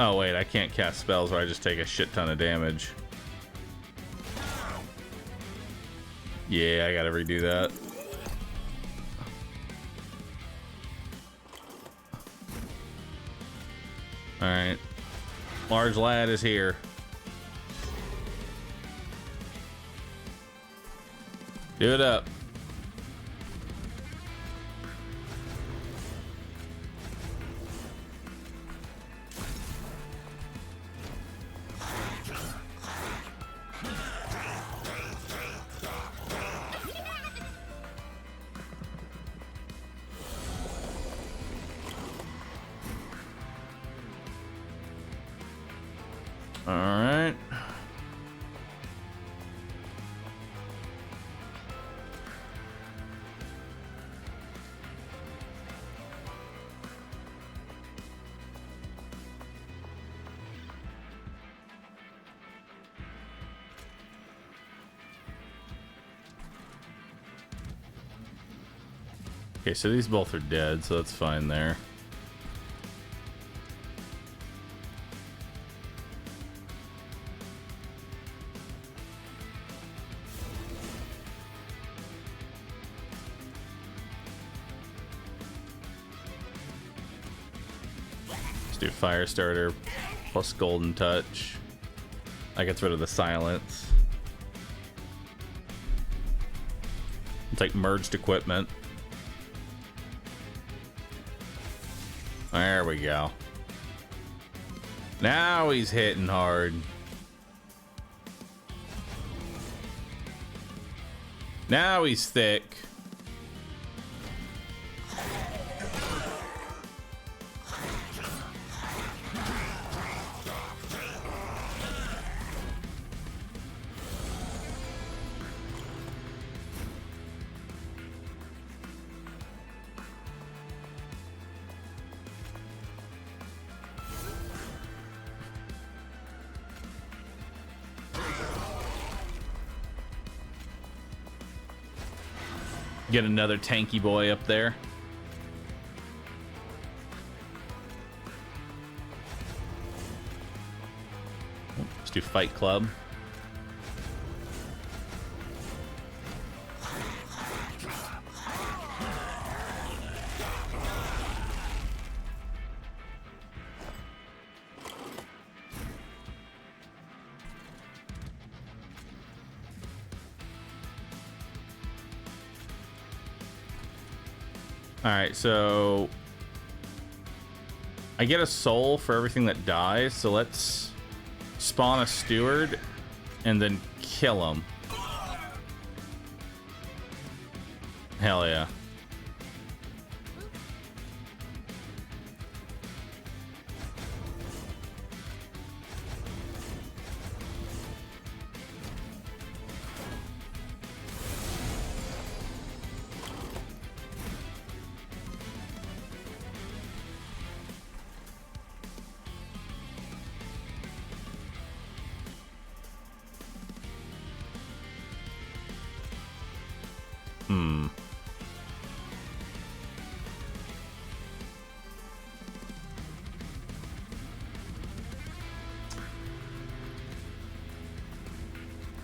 Oh wait, I can't cast spells where I just take a shit ton of damage. Yeah, I gotta redo that. Alright. Large lad is here. Do it up. Alright. Okay, so these both are dead, so that's fine there. Do fire starter plus golden touch. That gets rid of the silence. It's like merged equipment. There we go. Now he's hitting hard. Now he's thick. Get another tanky boy up there. Let's do Fight Club. Alright, so I get a soul for everything that dies, so let's spawn a steward and then kill him. Hell yeah.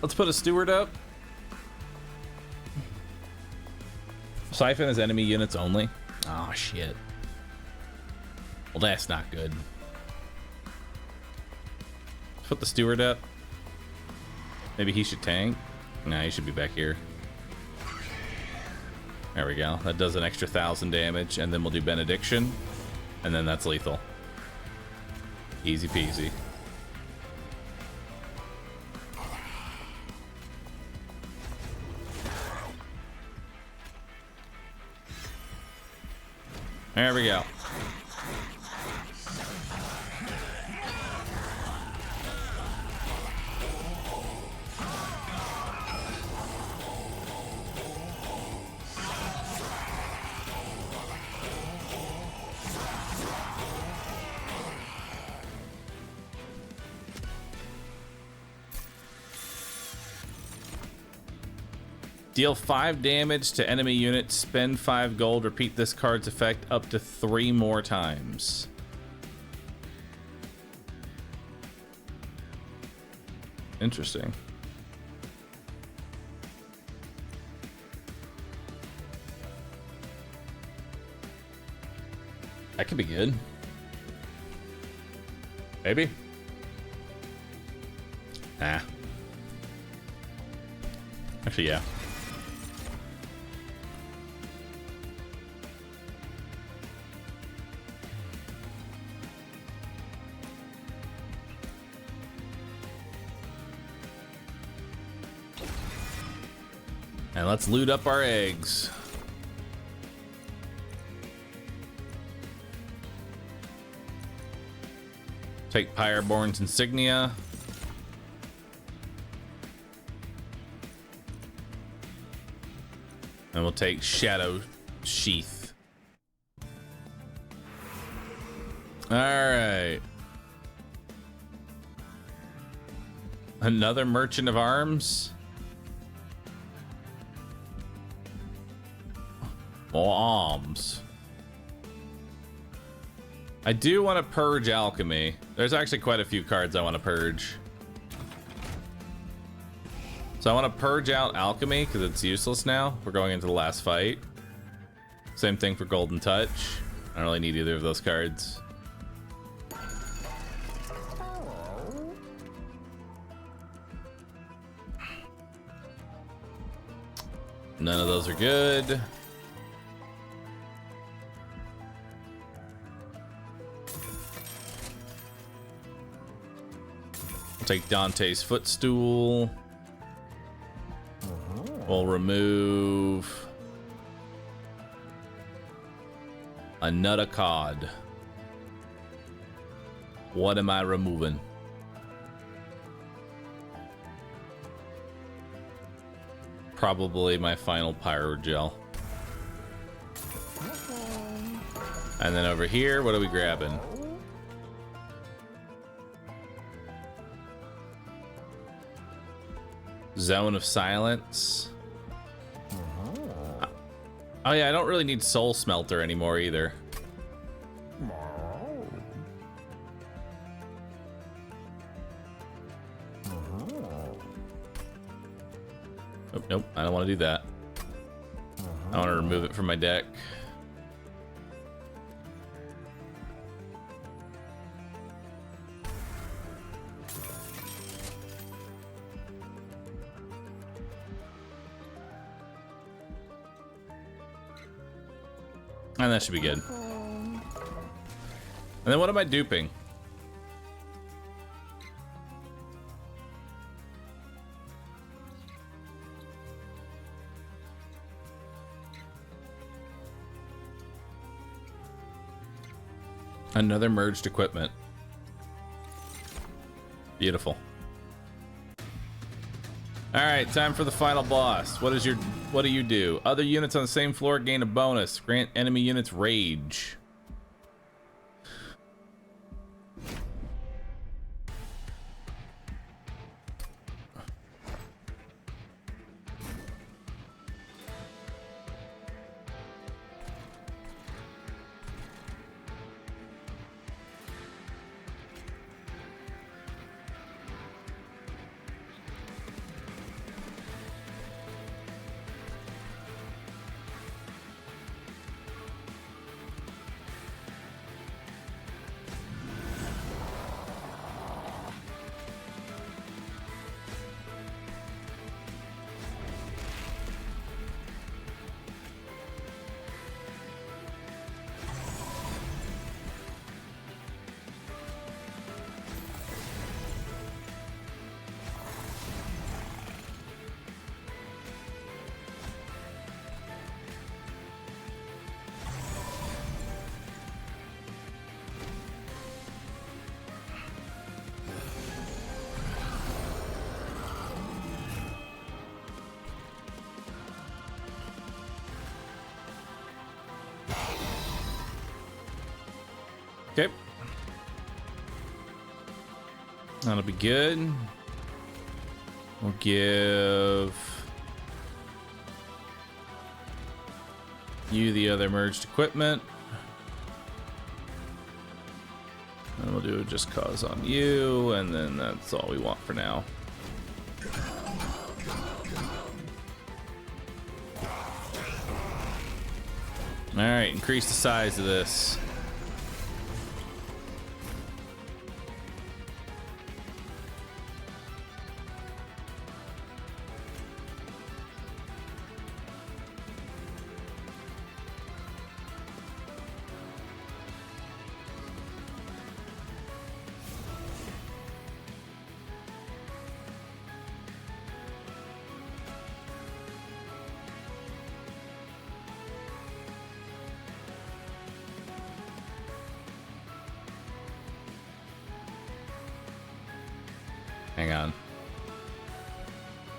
Let's put a steward up. Siphon is enemy units only. Oh, shit. Well, that's not good. Put the steward up. Maybe he should tank. Nah, he should be back here. There we go. That does an extra 1,000 damage, and then we'll do benediction, and then that's lethal. Easy peasy. There we go. Deal 5 damage to enemy units, spend 5 gold, repeat this card's effect up to 3 more times. Interesting. That could be good. Maybe. Nah. Actually, yeah. And let's loot up our eggs. Take Pyreborn's insignia. And we'll take Shadow Sheath. Alright. Another Merchant of Arms. More arms. I do want to purge alchemy. There's actually quite a few cards I want to purge. So I want to purge out alchemy because it's useless now. We're going into the last fight. Same thing for Golden Touch. I don't really need either of those cards. None of those are good. Take Dante's Footstool. We'll remove a Nut of Cod. What am I removing? Probably my final Pyro Gel. And then over here, what are we grabbing? Zone of Silence. Oh yeah, I don't really need Soul Smelter anymore either. Oh, nope, I don't want to do that. I want to remove it from my deck. And that should be good. And then what am I duping? Another merged equipment. Beautiful. All right, time for the final boss. What do you do? Other units on the same floor gain a bonus. Grant enemy units rage. Okay. That'll be good. We'll give you the other merged equipment. And we'll do just cause on you, and then that's all we want for now. All right, increase the size of this. Hang on.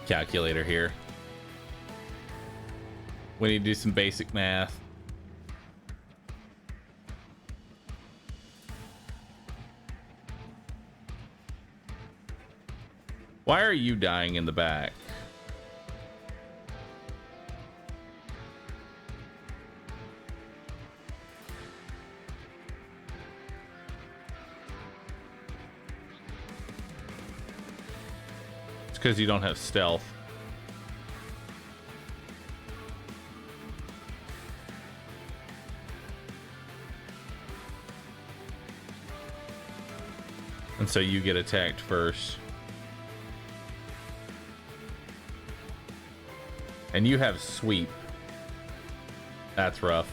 Calculator here. We need to do some basic math. Why are you dying in the back? Because you don't have stealth. And so you get attacked first. And you have sweep. That's rough.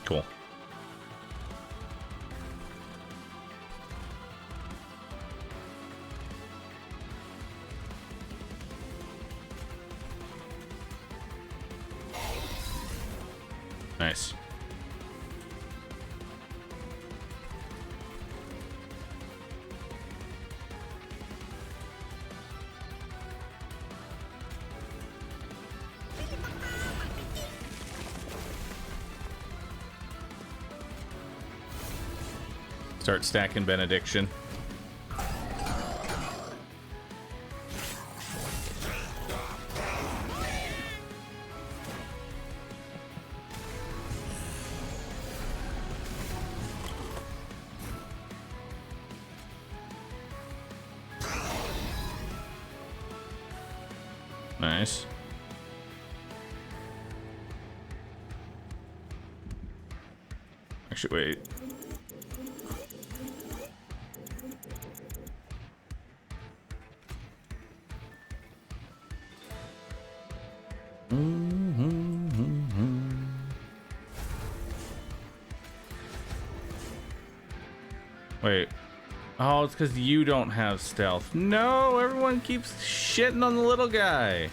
Cool. Nice. Start stacking benediction. Nice. Actually, wait. Wait. Oh, it's because you don't have stealth. No, everyone keeps shitting on the little guy.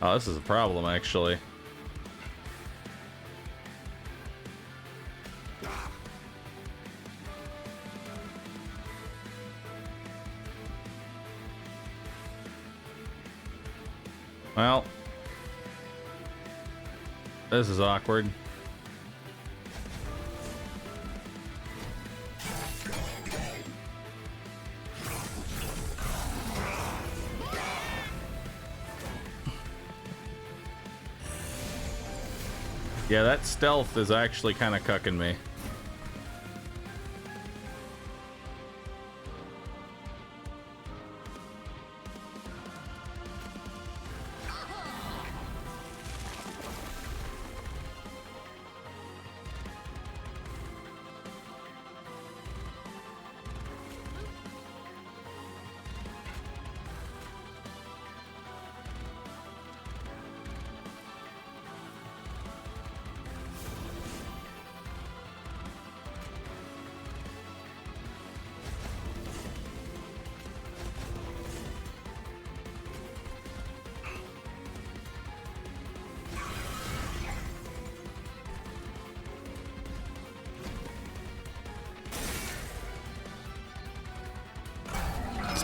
Oh, this is a problem, actually. Well, this is awkward. Yeah, that stealth is actually kind of cucking me.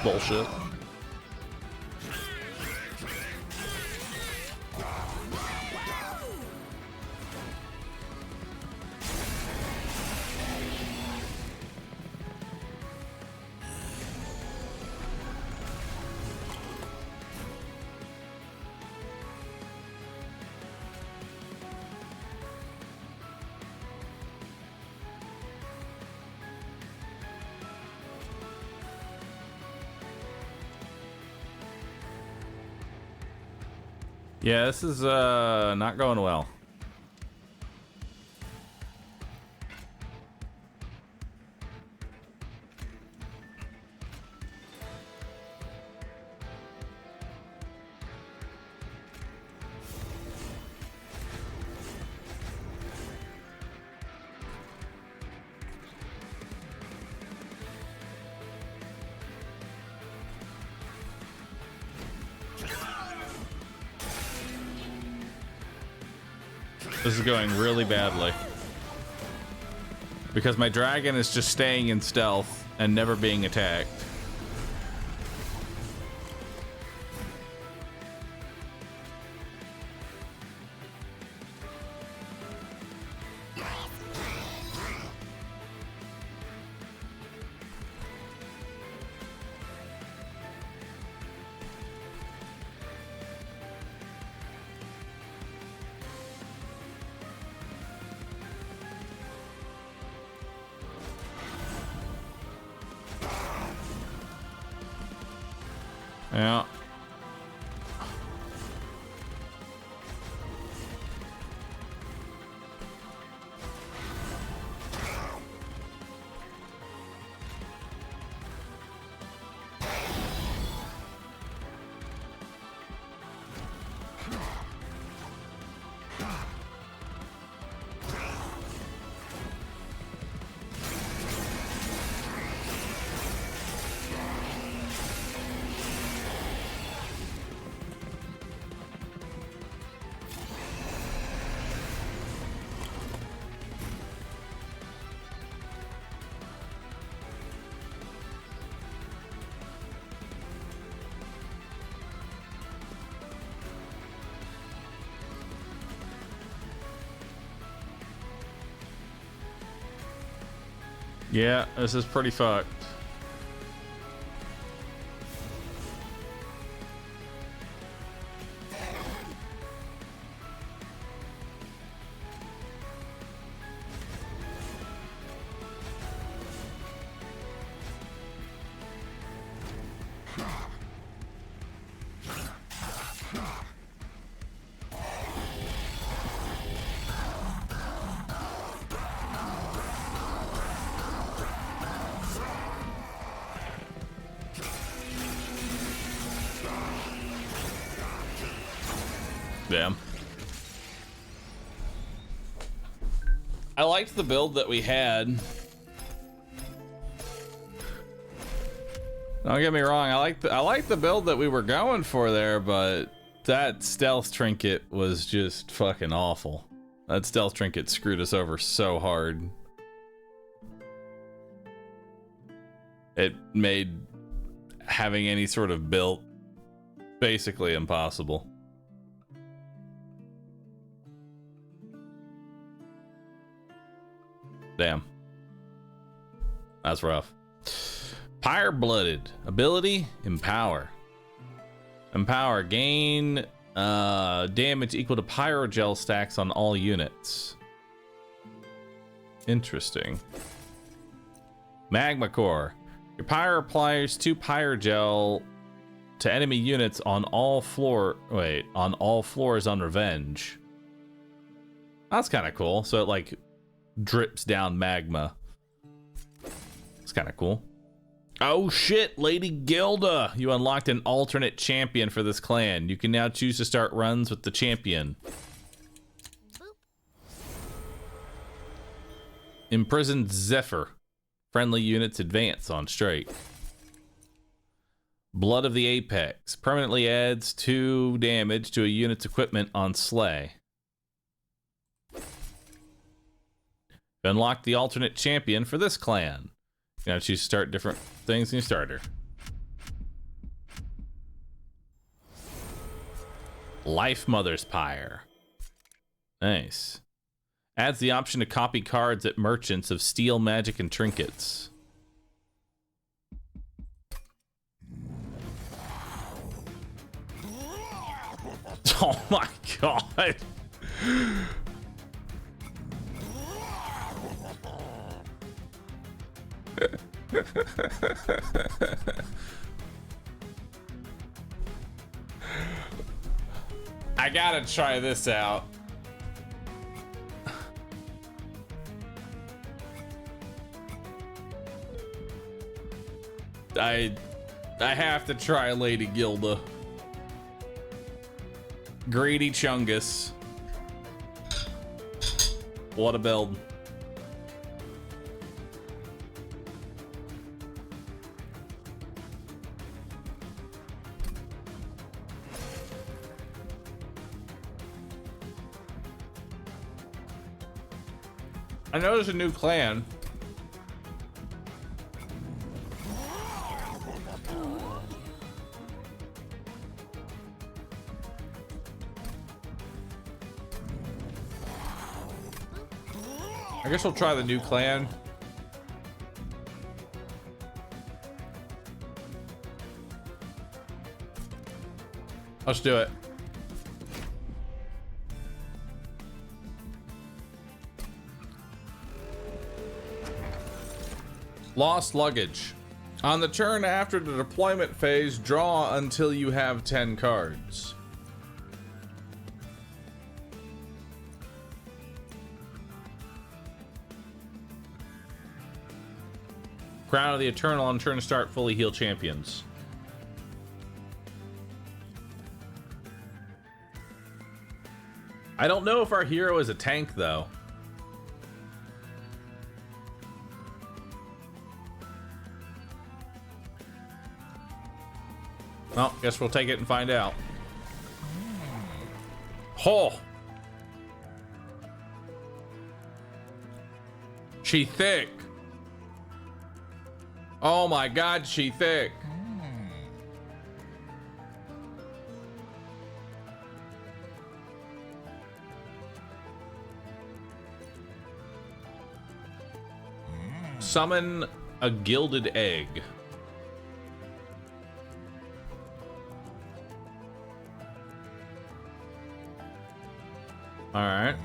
bullshit. Yeah, this is not going well. This is going really badly. Because my dragon is just staying in stealth and never being attacked. Yeah. Yeah, this is pretty fucked. Damn. I liked the build that we had. Don't get me wrong, I like the build that we were going for there, but that stealth trinket was just fucking awful. That stealth trinket screwed us over so hard. It made having any sort of build basically impossible. Damn. That's rough. Pyre-blooded. Ability, Empower. Empower. Gain damage equal to pyrogel stacks on all units. Interesting. Magma Core. Your pyre applies 2 pyrogel to enemy units on all floors on Revenge. That's kind of cool. So it like drips down magma. It's kind of cool. Oh shit, Lady Gilda! You unlocked an alternate champion for this clan. You can now choose to start runs with the champion. Imprisoned Zephyr. Friendly units advance on straight. Blood of the Apex. Permanently adds 2 damage to a unit's equipment on Slay. Unlock the alternate champion for this clan. You gotta choose to start different things in your starter. Life Mother's Pyre. Nice. Adds the option to copy cards at merchants of steel, magic, and trinkets. Oh my god. I gotta try this out. I have to try Lady Gilda. Greedy Chungus. What a build. I know there's a new clan. I guess we'll try the new clan. Let's do it. Lost luggage. On the turn after the deployment phase, draw until you have 10 cards. Crown of the Eternal on turn to start, fully heal champions. I don't know if our hero is a tank though. Well, guess we'll take it and find out. Oh! She thick. Oh my god, she thick. Summon a gilded egg. All right.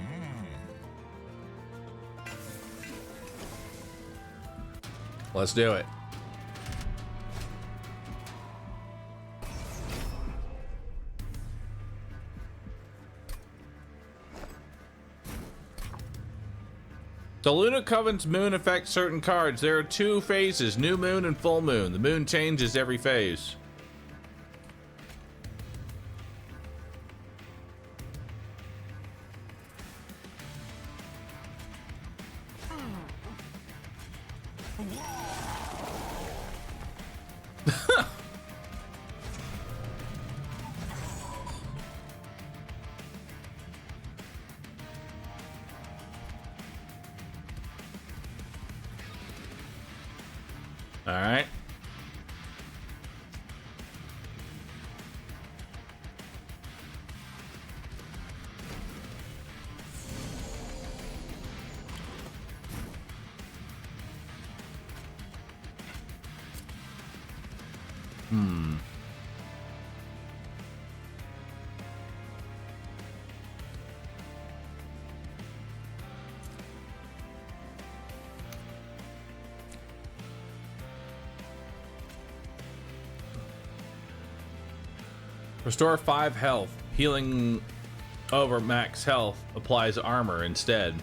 Let's do it. The Luna Covenant's moon affects certain cards. There are 2 phases, new moon and full moon. The moon changes every phase. All right. Restore 5 health. Healing over max health applies armor instead.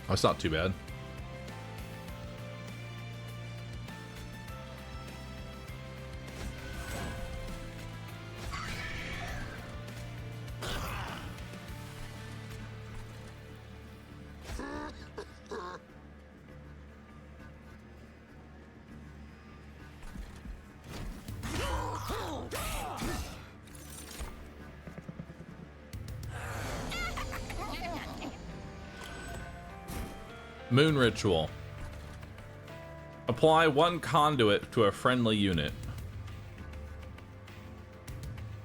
Oh, it's not too bad. Moon Ritual. Apply 1 conduit to a friendly unit.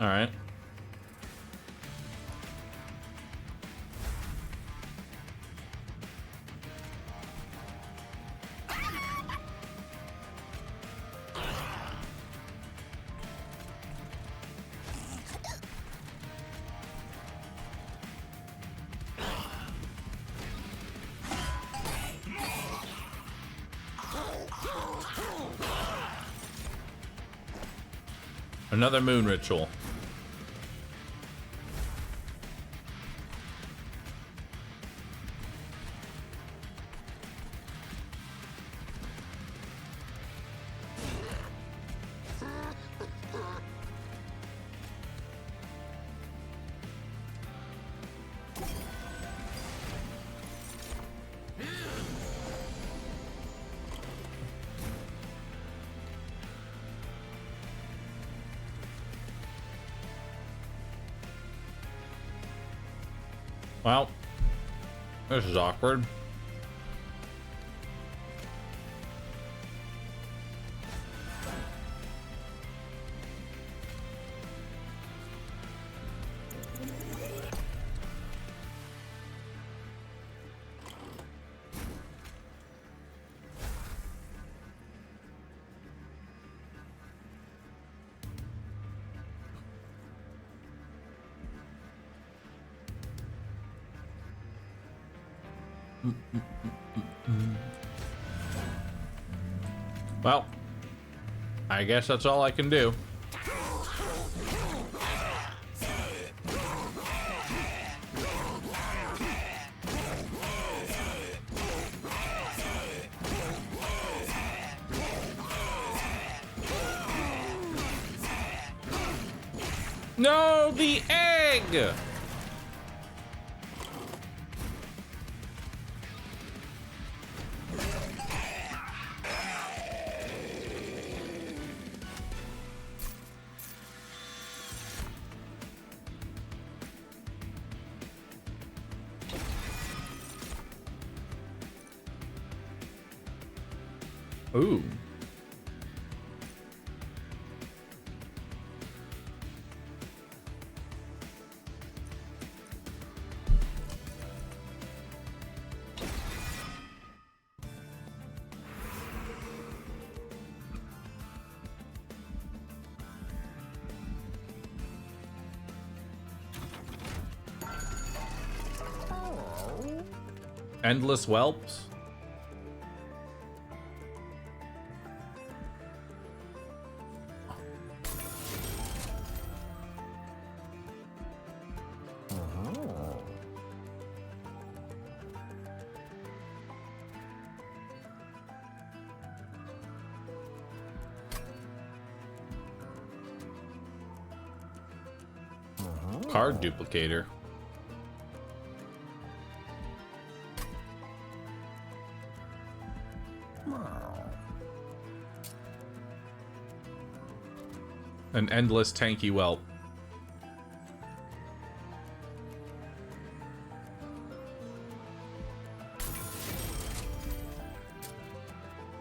All right. Another moon ritual. Well, this is awkward. Well, I guess that's all I can do. No, the egg! Ooh. Endless whelps? Card duplicator. An endless tanky whelp.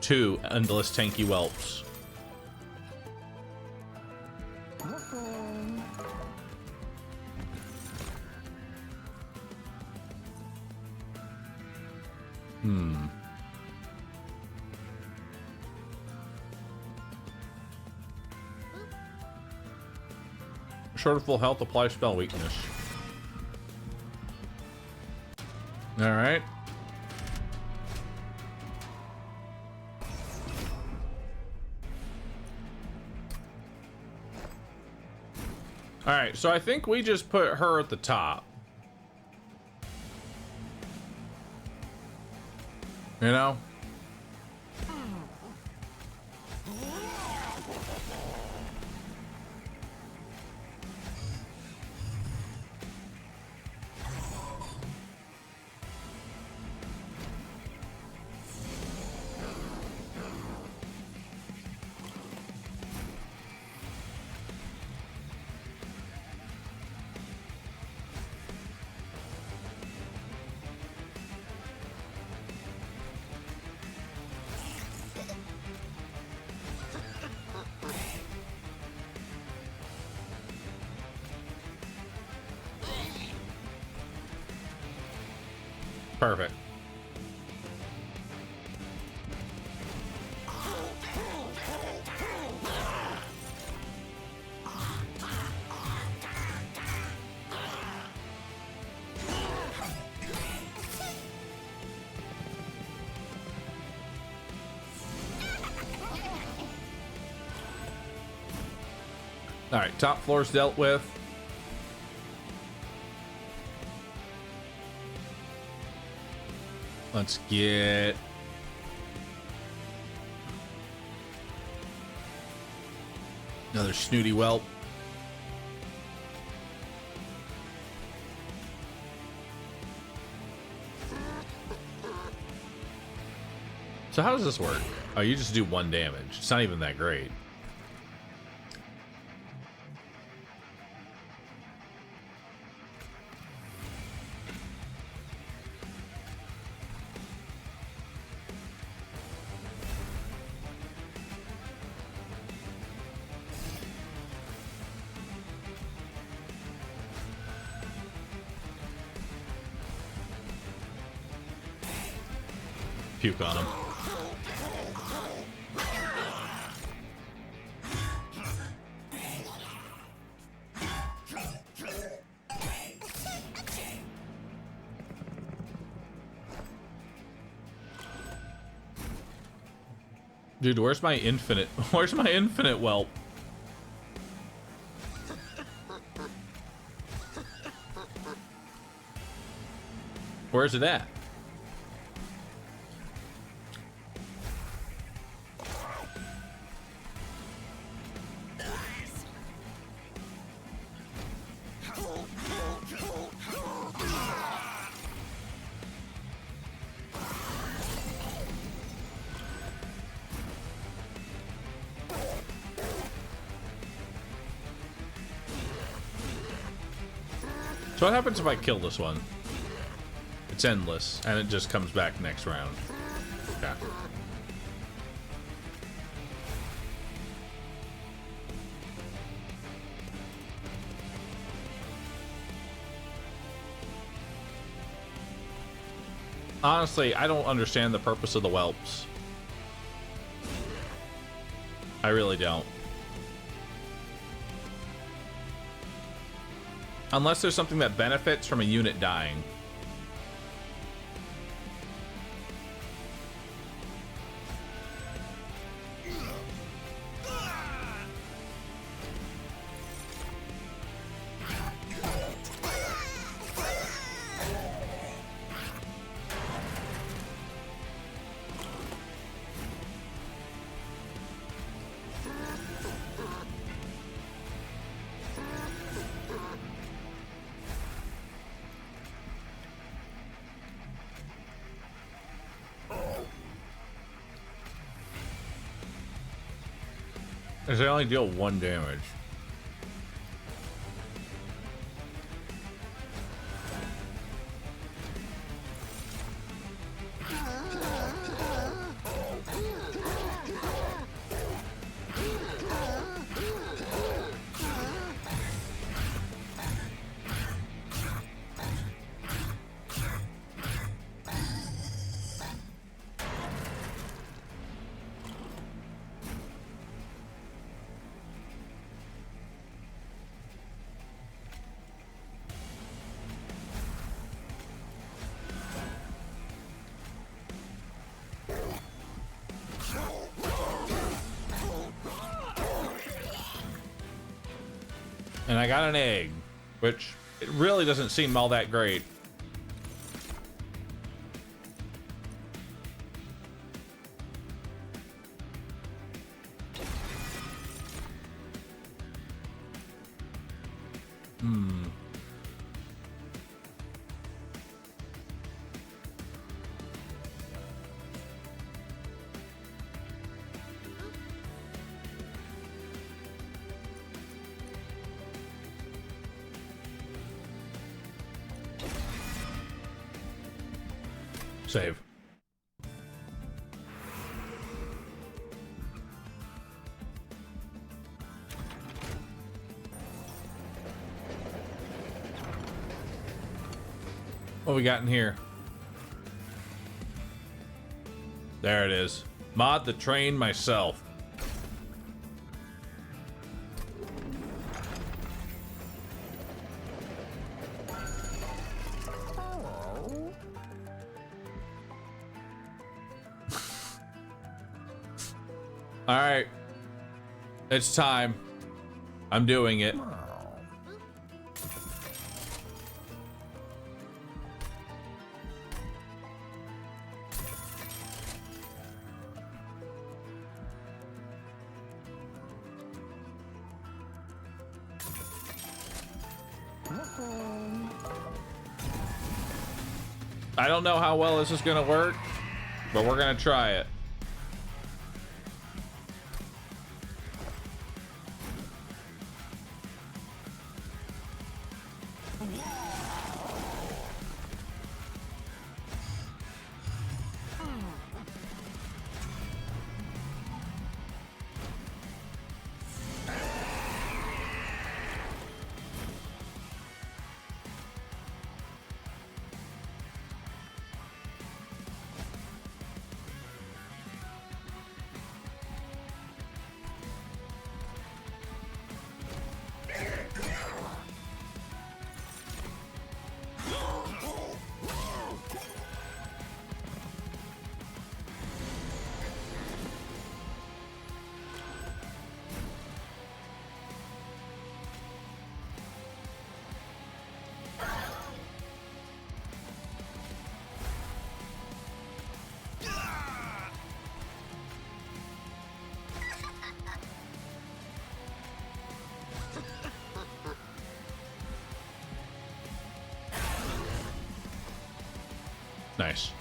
Two endless tanky whelps. Short of full health, apply spell weakness. Alright. Alright, so I think we just put her at the top. You know? Perfect. All right, top floor's dealt with. Let's get another snooty whelp. So how does this work? Oh, you just do 1 damage. It's not even that great. Puke on him. Dude, where's my infinite? Where's my infinite whelp? Where's it at? So what happens if I kill this one? It's endless, and it just comes back next round. Okay. Honestly, I don't understand the purpose of the whelps. I really don't. Unless there's something that benefits from a unit dying. They only deal 1 damage. And I got an egg, which it really doesn't seem all that great. Save. What we got in here? There it is. Mod the train myself. All right. It's time. I'm doing it. I don't know how well this is gonna work, but we're gonna try it. Nice.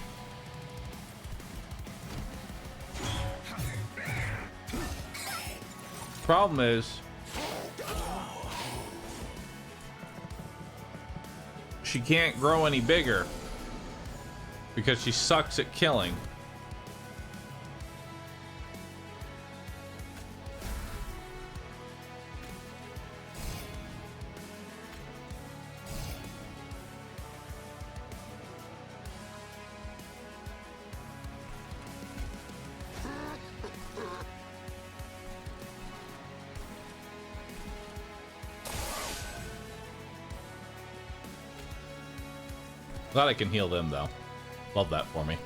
Problem is, she can't grow any bigger because she sucks at killing. Glad I can heal them though. Love that for me.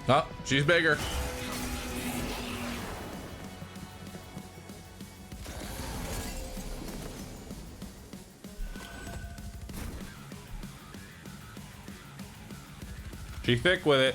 Oh, she's bigger. She thick with it.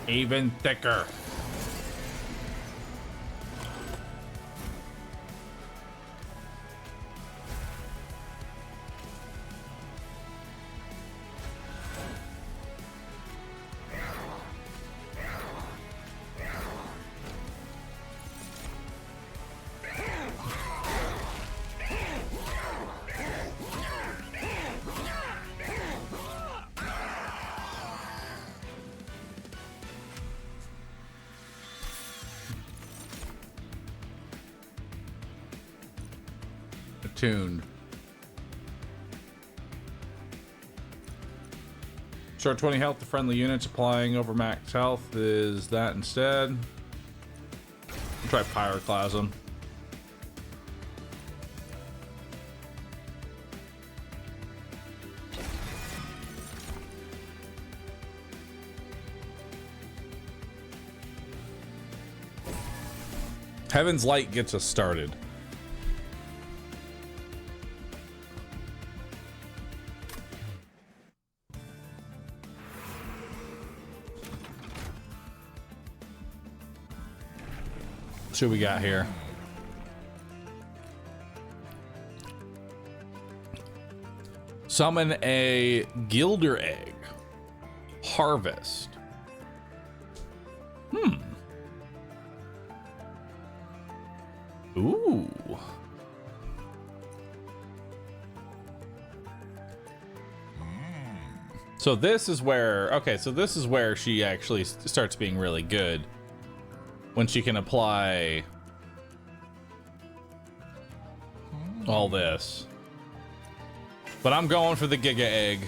Even thicker. tuned. Short 20 health to friendly units applying over max health is that instead. I'll try Pyroclasm. Heaven's Light gets us started. See what we got here. Summon a Gilder Egg. Harvest. Ooh. So this is where, okay, so this is where she actually starts being really good. When she can apply all this. But I'm going for the Giga Egg.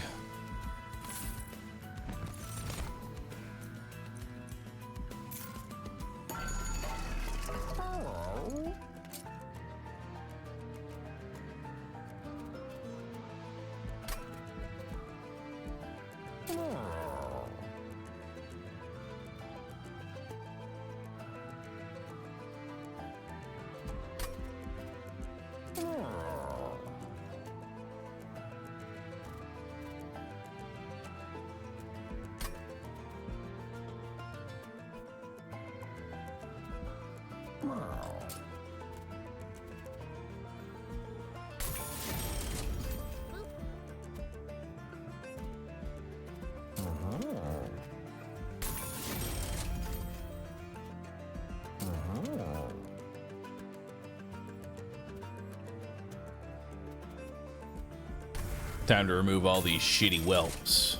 Time to remove all these shitty whelps.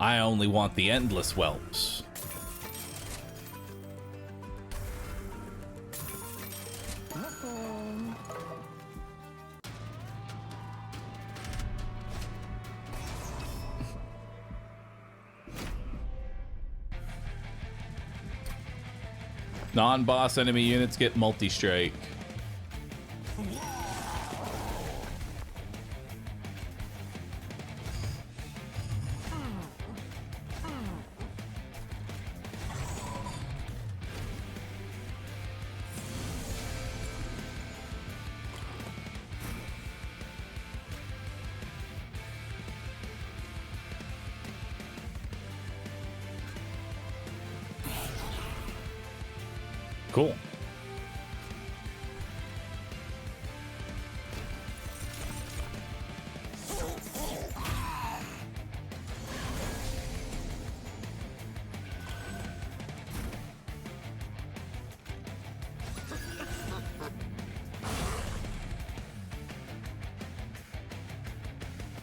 I only want the endless whelps. Non-boss enemy units get multi-strike. Cool.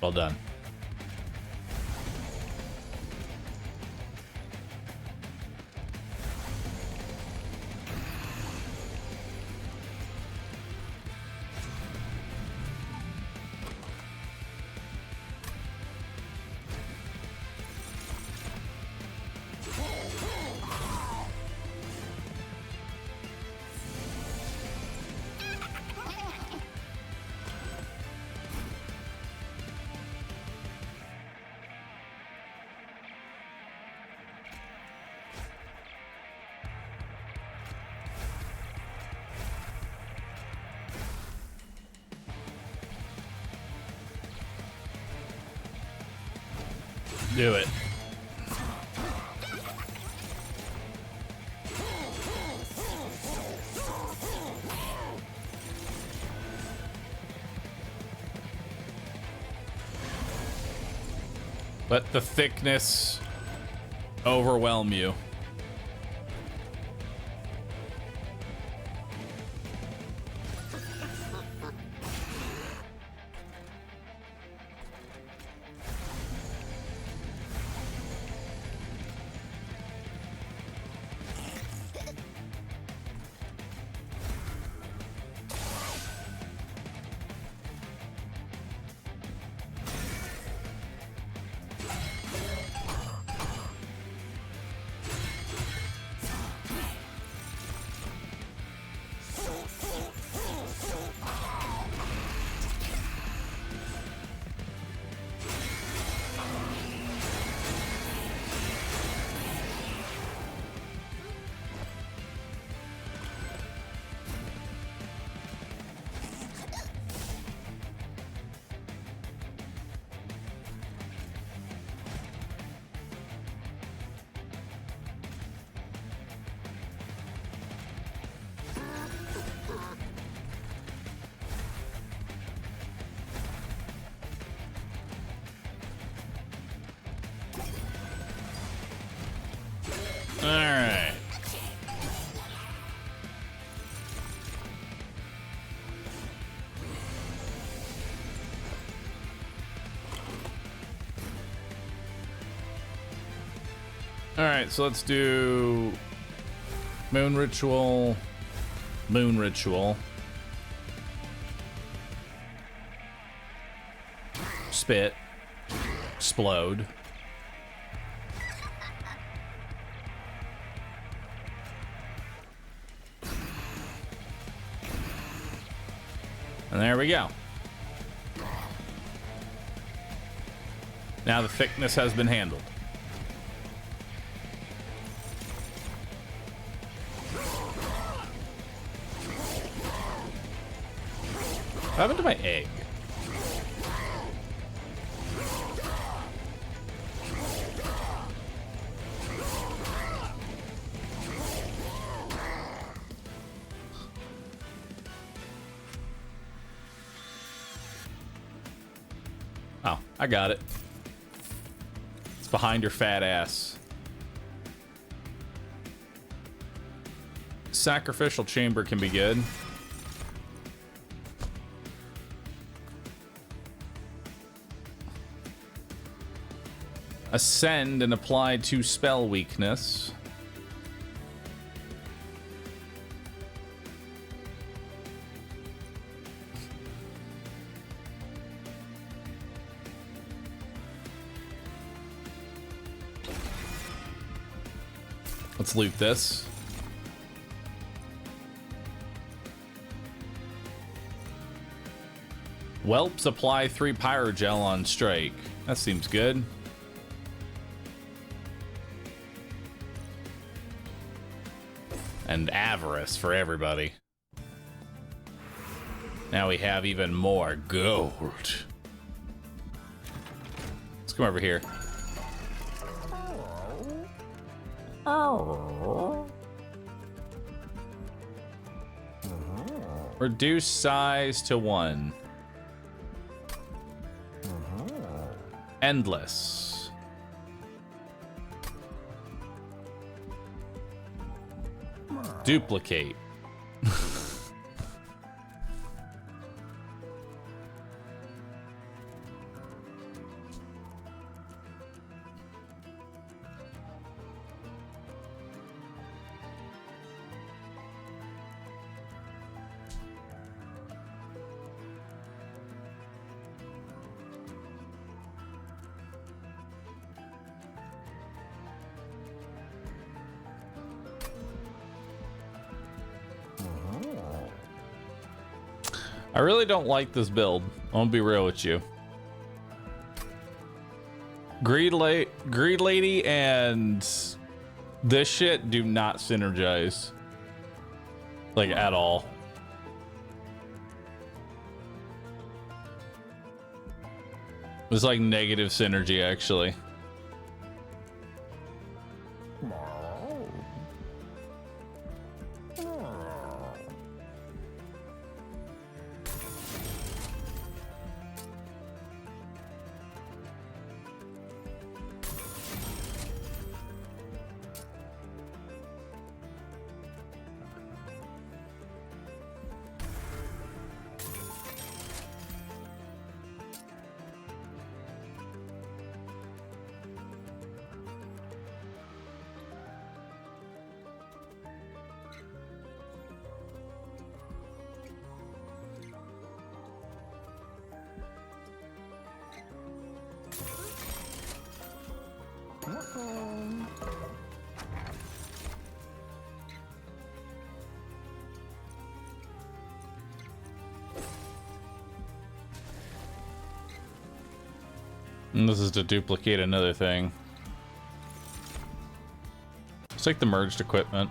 Well done. Do it. Let the thickness overwhelm you. All right. All right, so let's do moon ritual, spit, explode. And there we go. Now the thickness has been handled. What happened to my egg? Oh, I got it. It's behind your fat ass. Sacrificial chamber can be good. Ascend and apply to spell weakness. Let's loot this. Whelps apply 3 pyrogel on strike. That seems good. And avarice for everybody. Now we have even more gold. Let's come over here. Reduce size to 1. Endless. Duplicate. I really don't like this build. I'm gonna be real with you. Greed Lady and this shit do not synergize. Like, at all. It's like negative synergy, actually. And this is to duplicate another thing. It's like the merged equipment.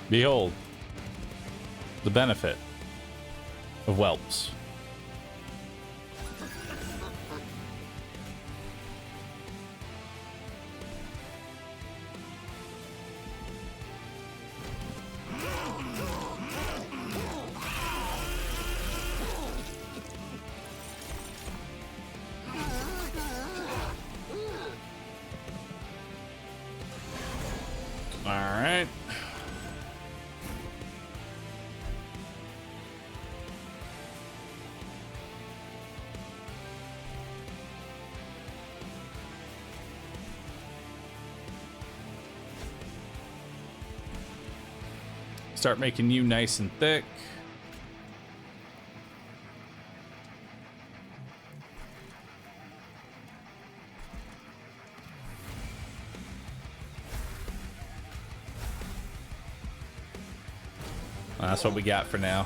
Behold, the benefit of whelps. All right. Start making you nice and thick. That's what we got for now.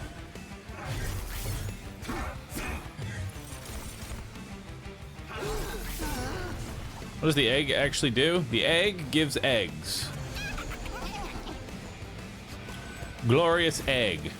What does the egg actually do? The egg gives eggs. Glorious egg.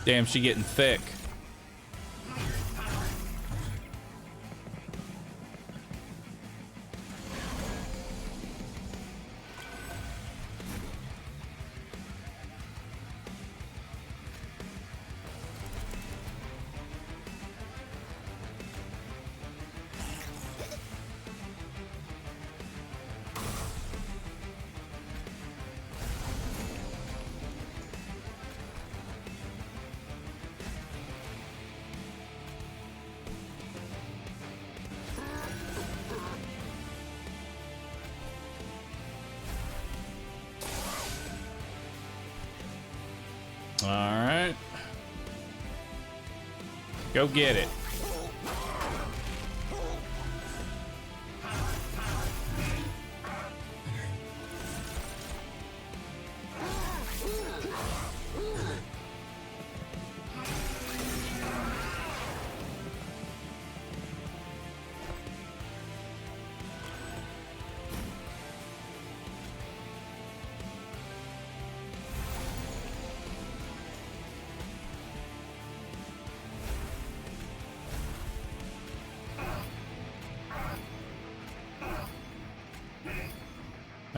Damn, she getting thick. All right. Go get it.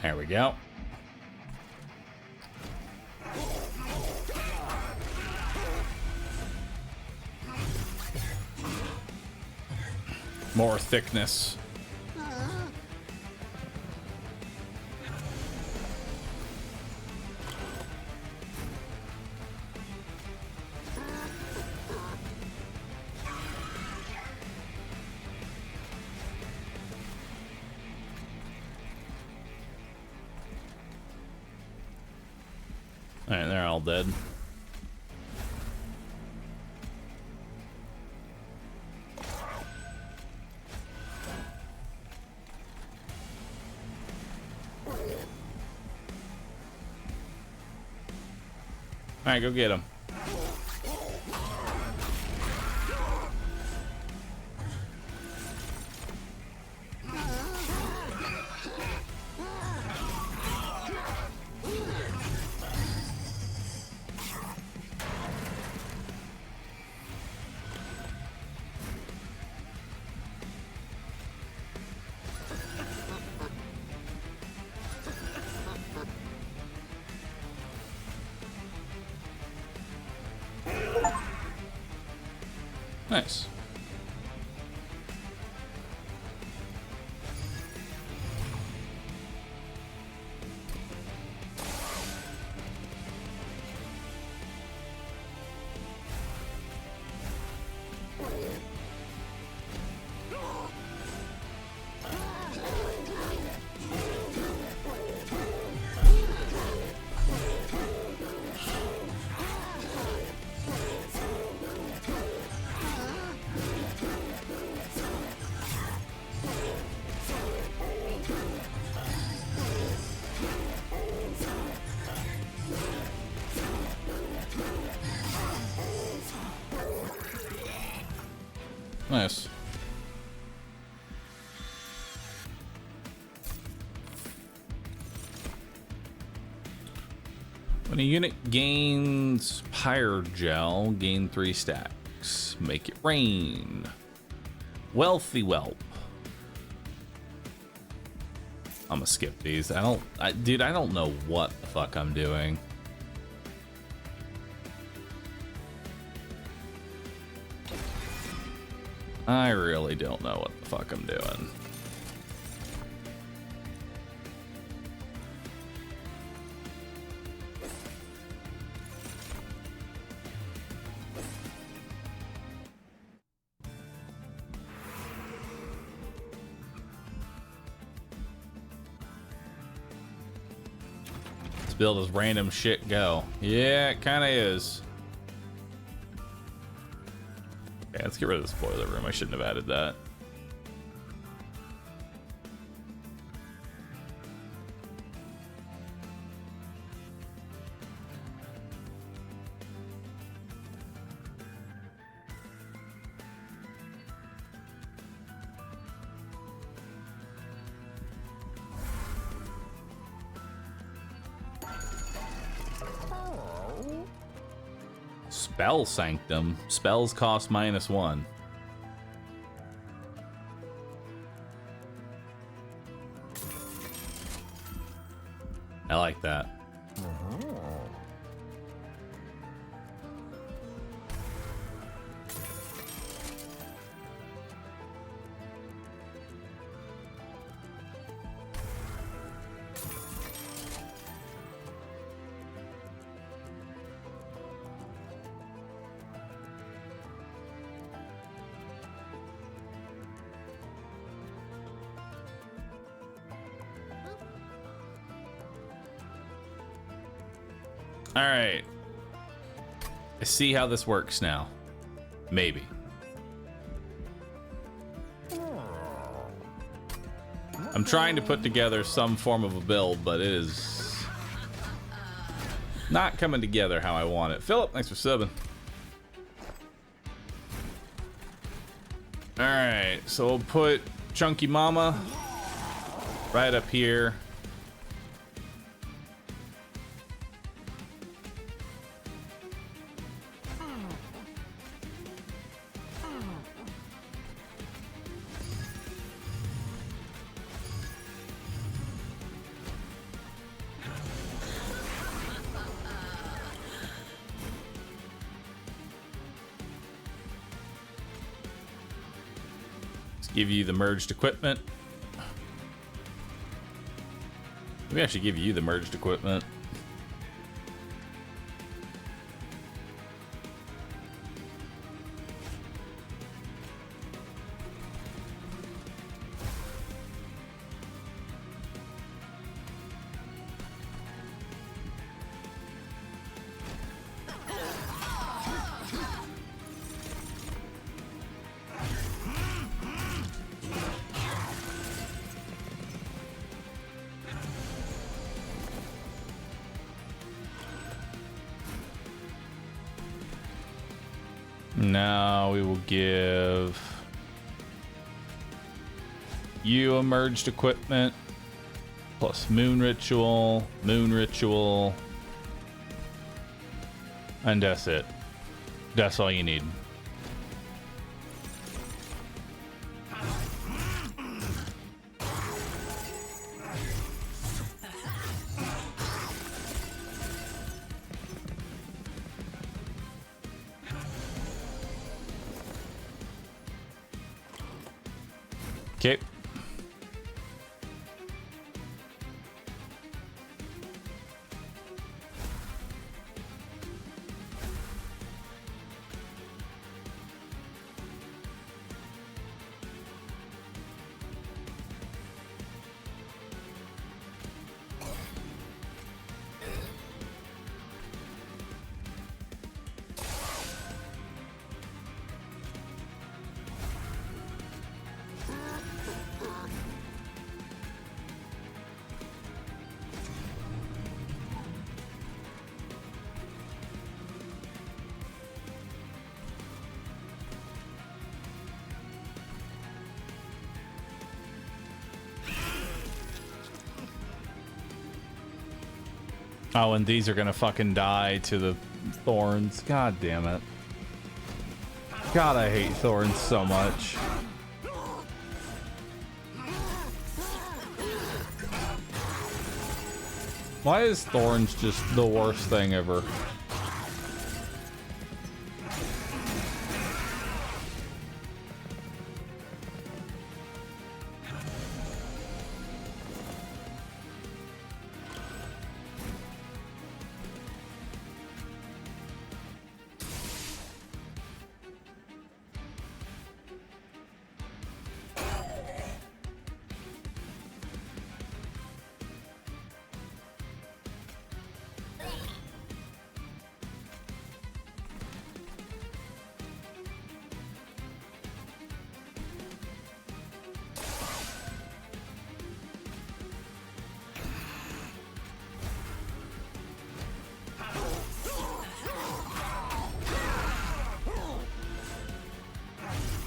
There we go. More thickness. Alright, they're all dead. Alright, go get him. Nice. Nice. When a unit gains Pyre Gel, gain 3 stacks. Make it rain. Wealthy Whelp. I'm gonna skip these. Dude, I don't know what the fuck I'm doing. I really don't know what the fuck I'm doing. This build is random shit go. Yeah, it kind of is. Okay, let's get rid of the spoiler room. I shouldn't have added that. Spell Sanctum. Spells cost -1. I like that. All right. I see how this works now. Maybe. I'm trying to put together some form of a build, but it is not coming together how I want it. Philip, thanks for subbing. All right, so we'll put Chunky Mama right up here. Give you the merged equipment. Maybe I should give you the merged equipment. Now we will give you a merged equipment plus moon ritual, and that's it. That's all you need. Okay. Oh, and these are gonna fucking die to the thorns. God damn it. God, I hate thorns so much. Why is thorns just the worst thing ever?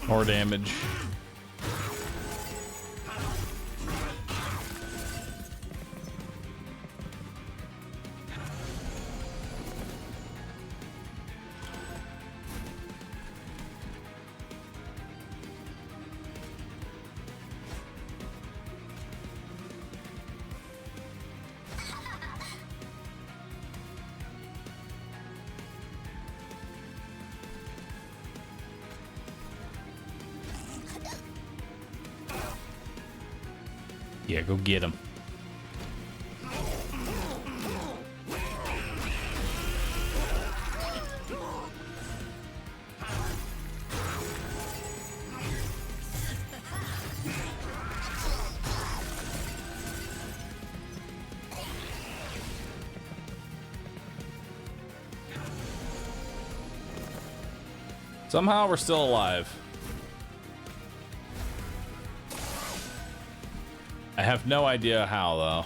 More damage. Yeah, go get him. Somehow we're still alive. I have no idea how, though.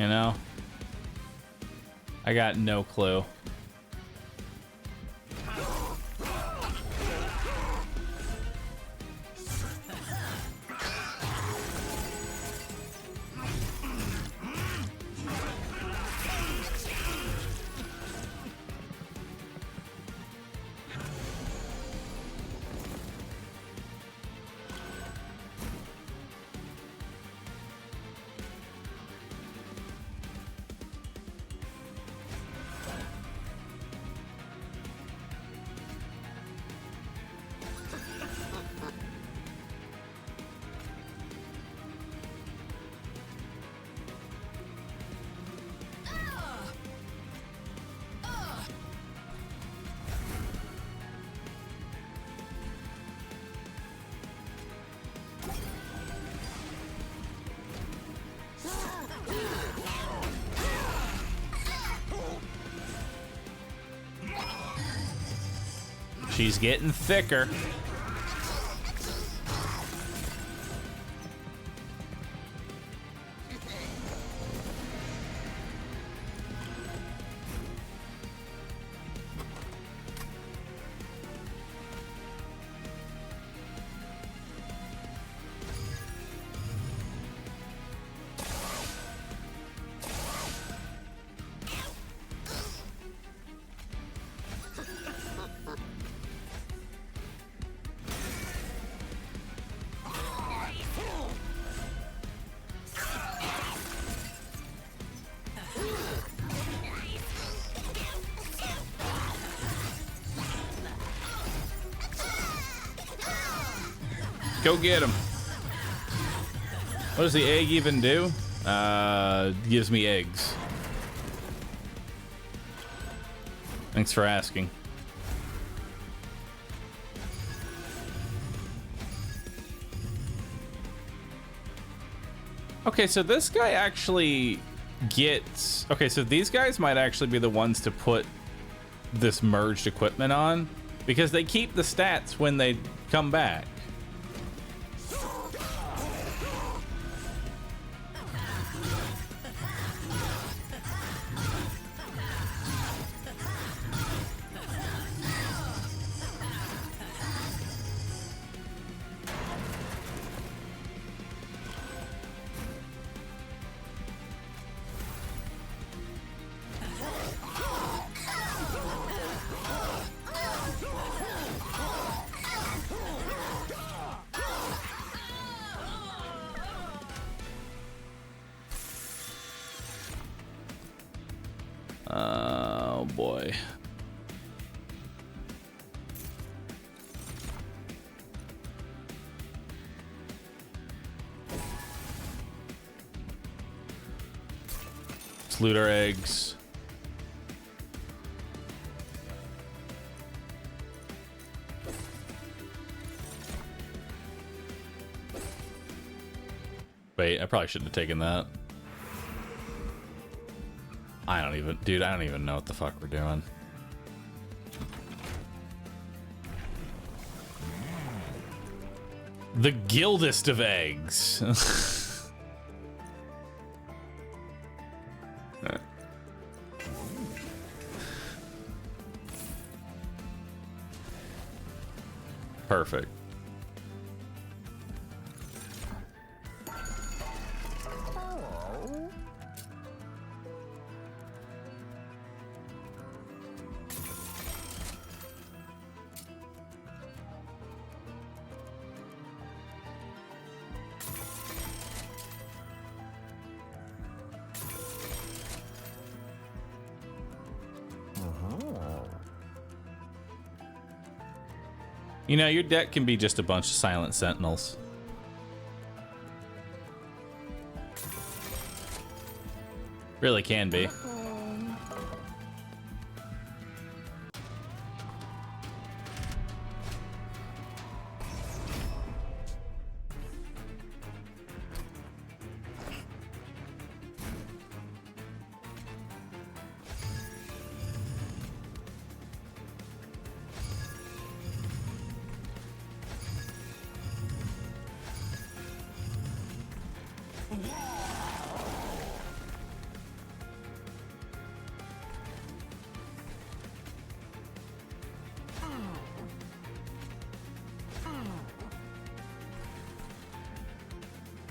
You know? I got no clue. She's getting thicker. Go get him. What does the egg even do? Gives me eggs. Thanks for asking. Okay, so this guy actually gets... Okay, so these guys might actually be the ones to put this merged equipment on, because they keep the stats when they come back. boy. Let's loot our eggs. Wait, I probably shouldn't have taken that. I don't even know what the fuck we're doing. The gildest of eggs. Perfect. You know, your deck can be just a bunch of silent sentinels. Really can be.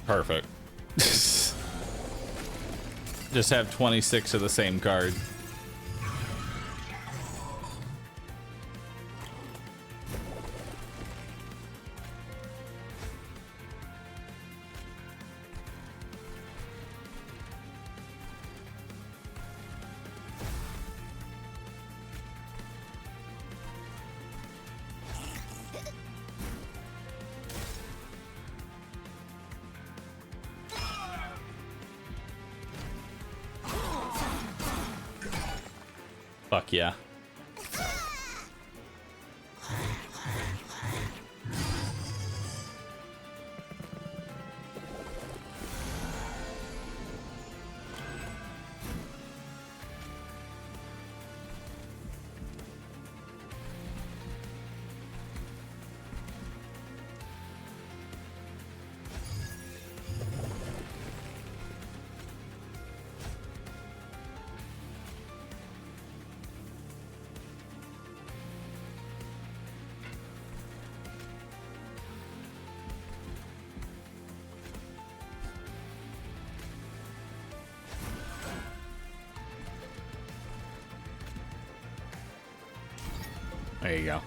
Perfect. Just have 26 of the same card. Fuck yeah. There you go.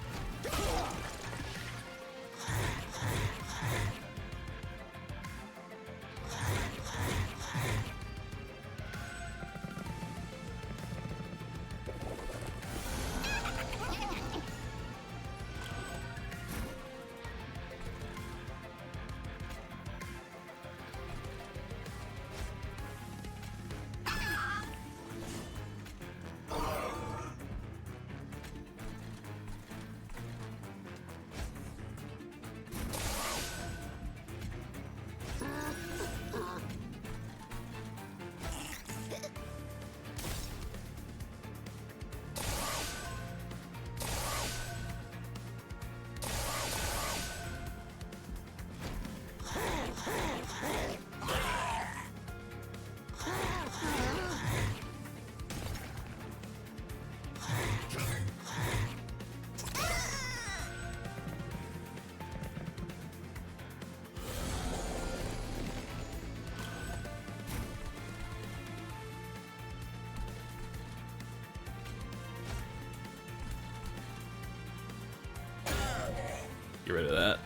Get rid of that.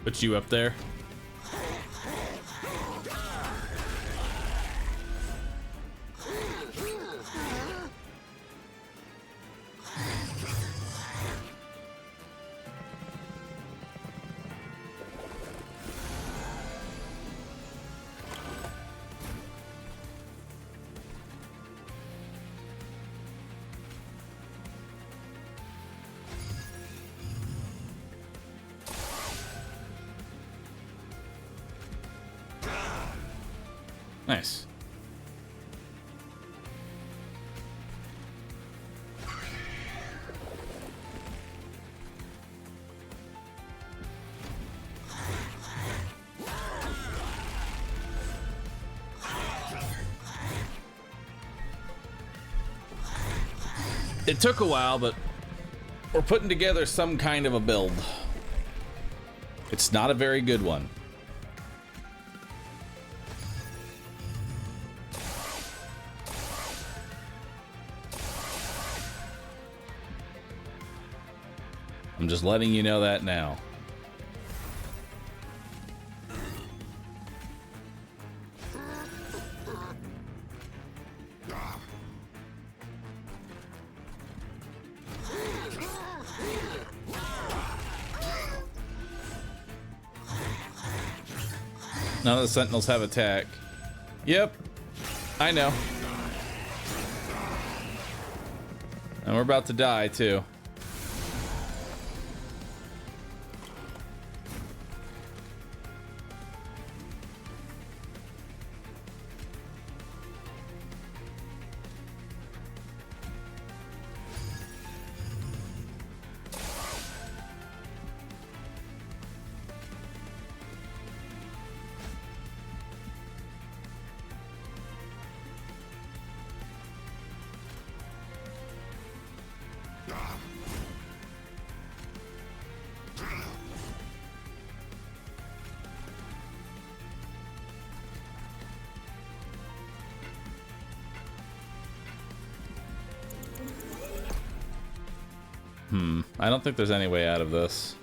Put you up there. Nice. It took a while, but we're putting together some kind of a build. It's not a very good one. I'm just letting you know that now. None of the Sentinels have attack. Yep, I know. And we're about to die too. I don't think there's any way out of this.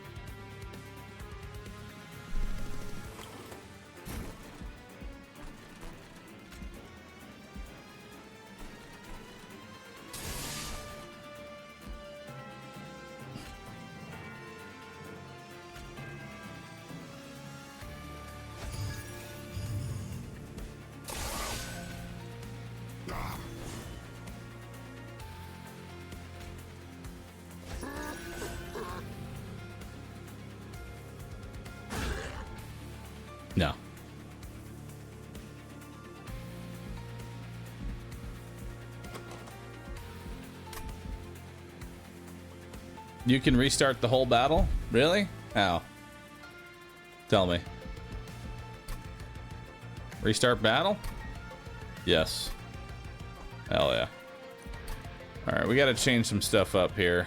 No. You can restart the whole battle? Really? How? Tell me. Restart battle? Yes. Hell yeah. Alright, we gotta change some stuff up here.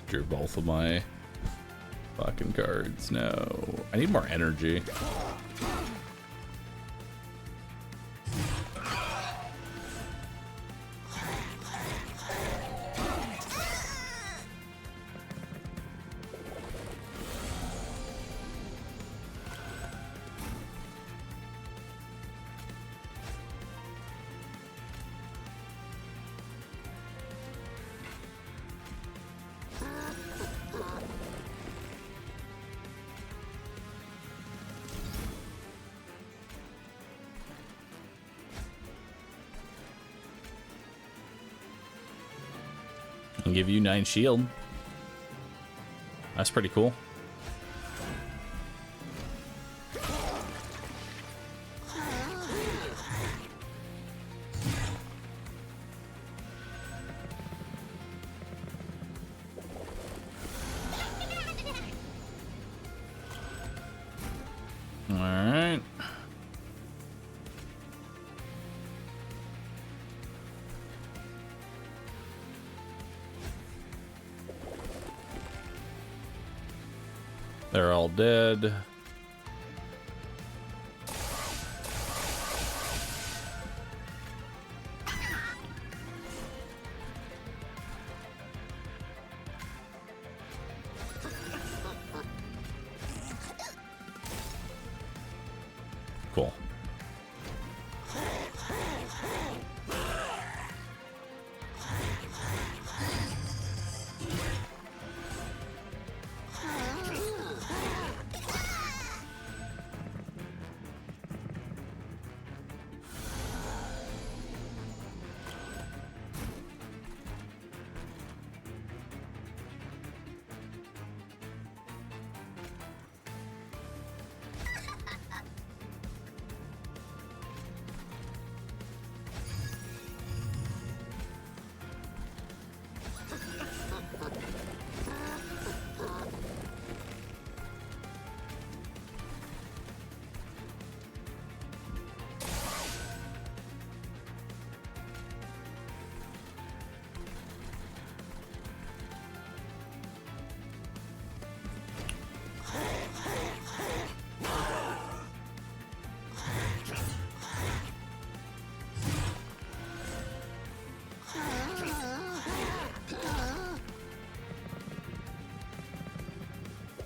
Drew both of my fucking cards. No, I need more energy. Can give you 9 shield. That's pretty cool. All right. They're all dead. Cool.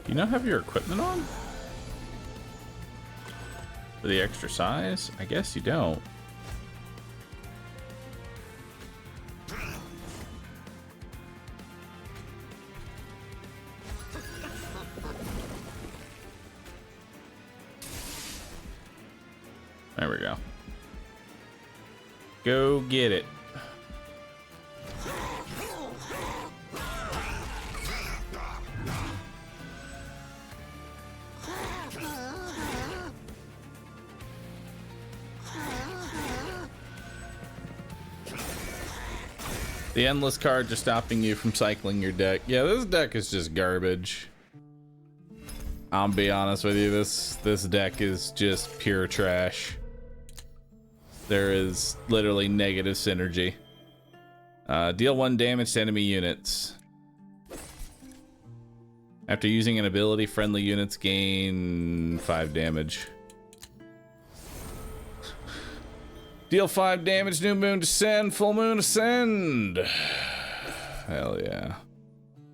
You now have your equipment on? For the extra size? I guess you don't. There we go. Go get it. The endless cards are stopping you from cycling your deck. Yeah, this deck is just garbage. I'll be honest with you, this deck is just pure trash. There is literally negative synergy. Deal 1 damage to enemy units. After using an ability, friendly units gain 5 damage. Deal 5 damage, new moon descend, full moon ascend. Hell yeah.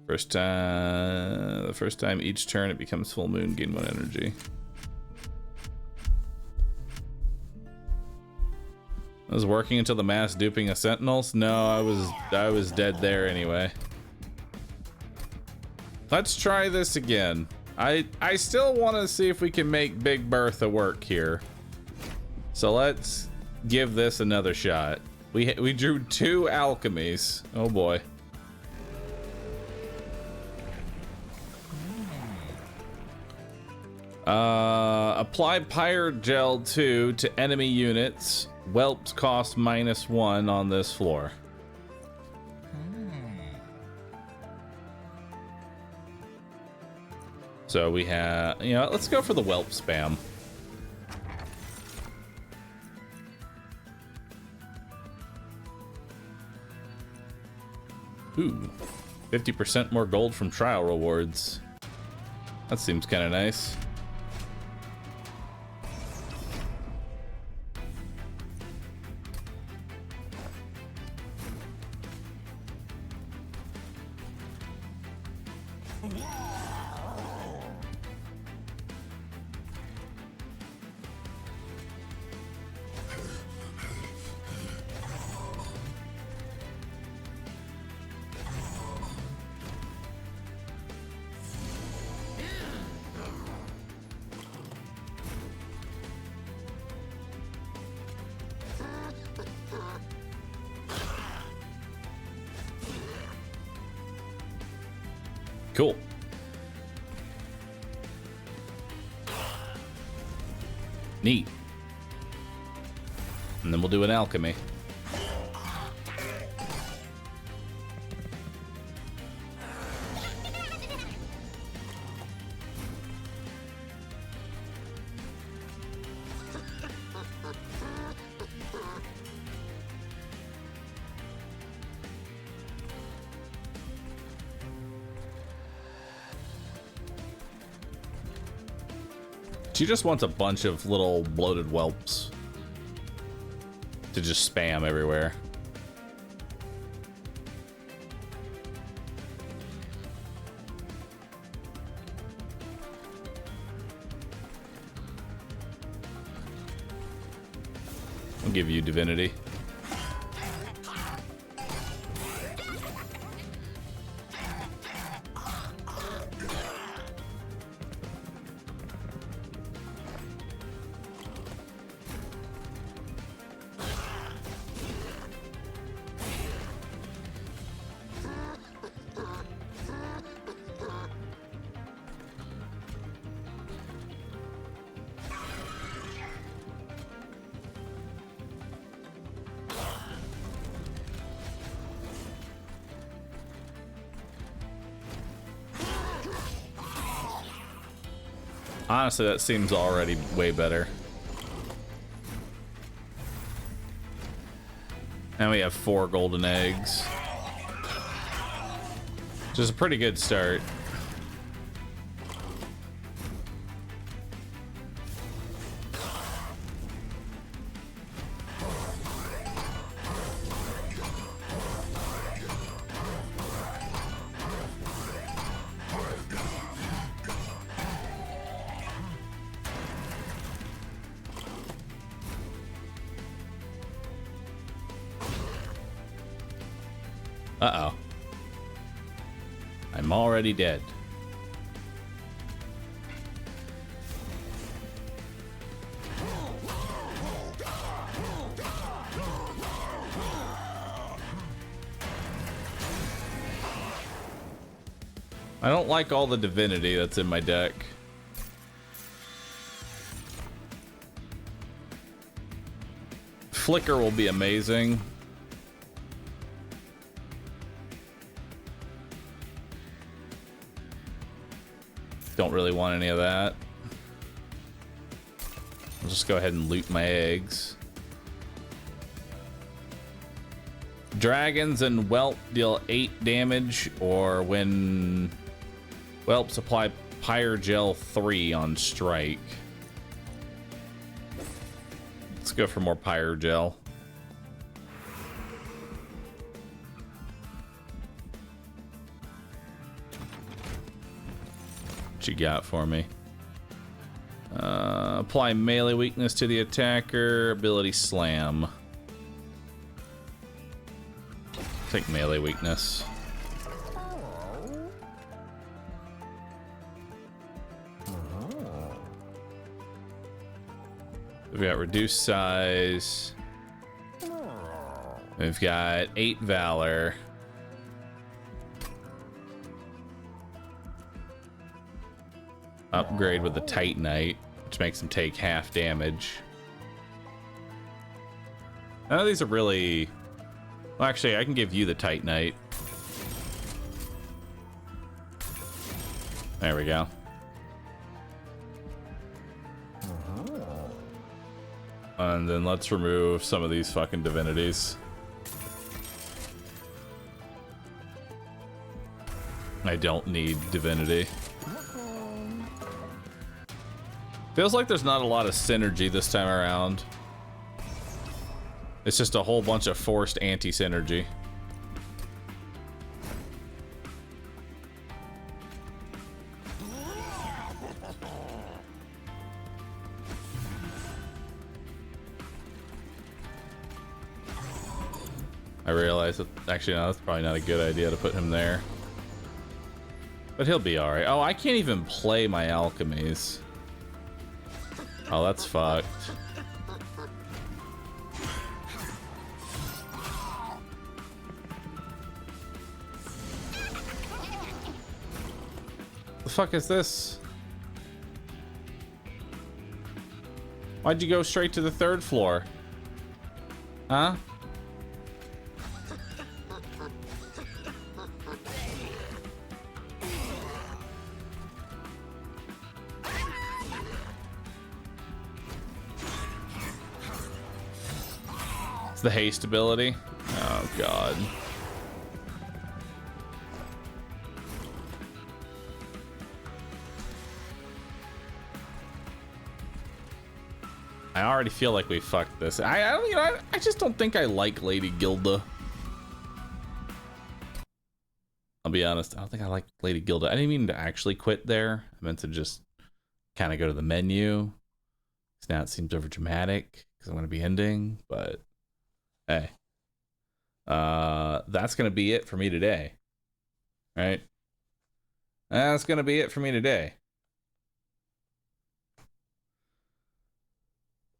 The first time each turn it becomes full moon, gain 1 energy. I was working until the mass duping of sentinels? No, I was dead there anyway. Let's try this again. I still want to see if we can make Big Bertha work here. So let's give this another shot. We drew 2 alchemies. Oh boy. Apply Pyre Gel 2 to enemy units. Whelps cost -1 on this floor. So we have, you know, let's go for the whelp spam. Ooh, 50% more gold from trial rewards. That seems kind of nice. Neat. And then we'll do an alchemy. She just wants a bunch of little bloated whelps to just spam everywhere. I'll give you divinity. Honestly, that seems already way better. And we have 4 golden eggs. Which is a pretty good start. Uh-oh. I'm already dead. I don't like all the divinity that's in my deck. Flicker will be amazing. Don't really want any of that. I'll just go ahead and loot my eggs. Dragons and Whelp deal 8 damage, or when Whelps apply Pyre Gel 3 on strike. Let's go for more Pyre Gel. What you got for me? Apply melee weakness to the attacker. Ability slam. Take melee weakness. We've got reduced size. We've got 8 valor. Upgrade with the Titanite, which makes him take half damage. None of these are really... Well, actually, I can give you the Titanite. There we go. And then let's remove some of these fucking divinities. I don't need divinity. Feels like there's not a lot of synergy this time around. It's just a whole bunch of forced anti-synergy. I realize that actually no, that's probably not a good idea to put him there. But he'll be alright. Oh, I can't even play my alchemies. Oh, that's fucked. The fuck is this? Why'd you go straight to the 3rd floor? Huh? It's the haste ability. Oh, God. I already feel like we fucked this. I just don't think I like Lady Gilda. I'll be honest. I don't think I like Lady Gilda. I didn't mean to actually quit there. I meant to just kind of go to the menu. Because now it seems over dramatic because I'm going to be ending. But hey, that's going to be it for me today. Right? That's going to be it for me today.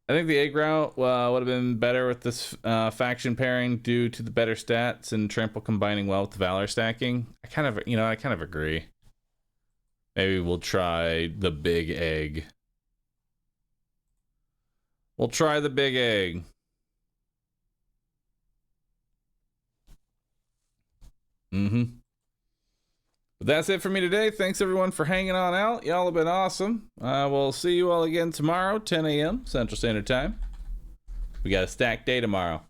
I think the egg route would have been better with this faction pairing due to the better stats and Trample combining well with the Valor stacking. I kind of agree. Maybe we'll try the big egg. We'll try the big egg. But that's it for me today. Thanks everyone for hanging on out. Y'all have been awesome. We'll see you all again tomorrow, 10 a.m. Central Standard Time. We got a stacked day tomorrow.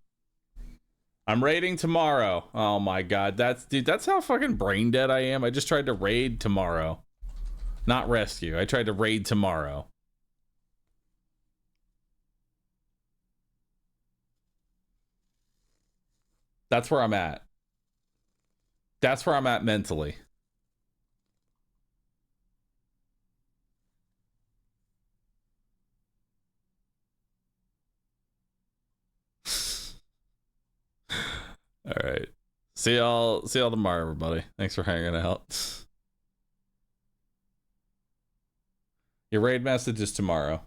I'm raiding tomorrow. Oh my god, that's how fucking brain dead I am. I just tried to raid tomorrow. Not rescue. I tried to raid tomorrow. That's where I'm at. That's where I'm at mentally. All right. See y'all tomorrow, everybody. Thanks for hanging out. Your raid message is tomorrow.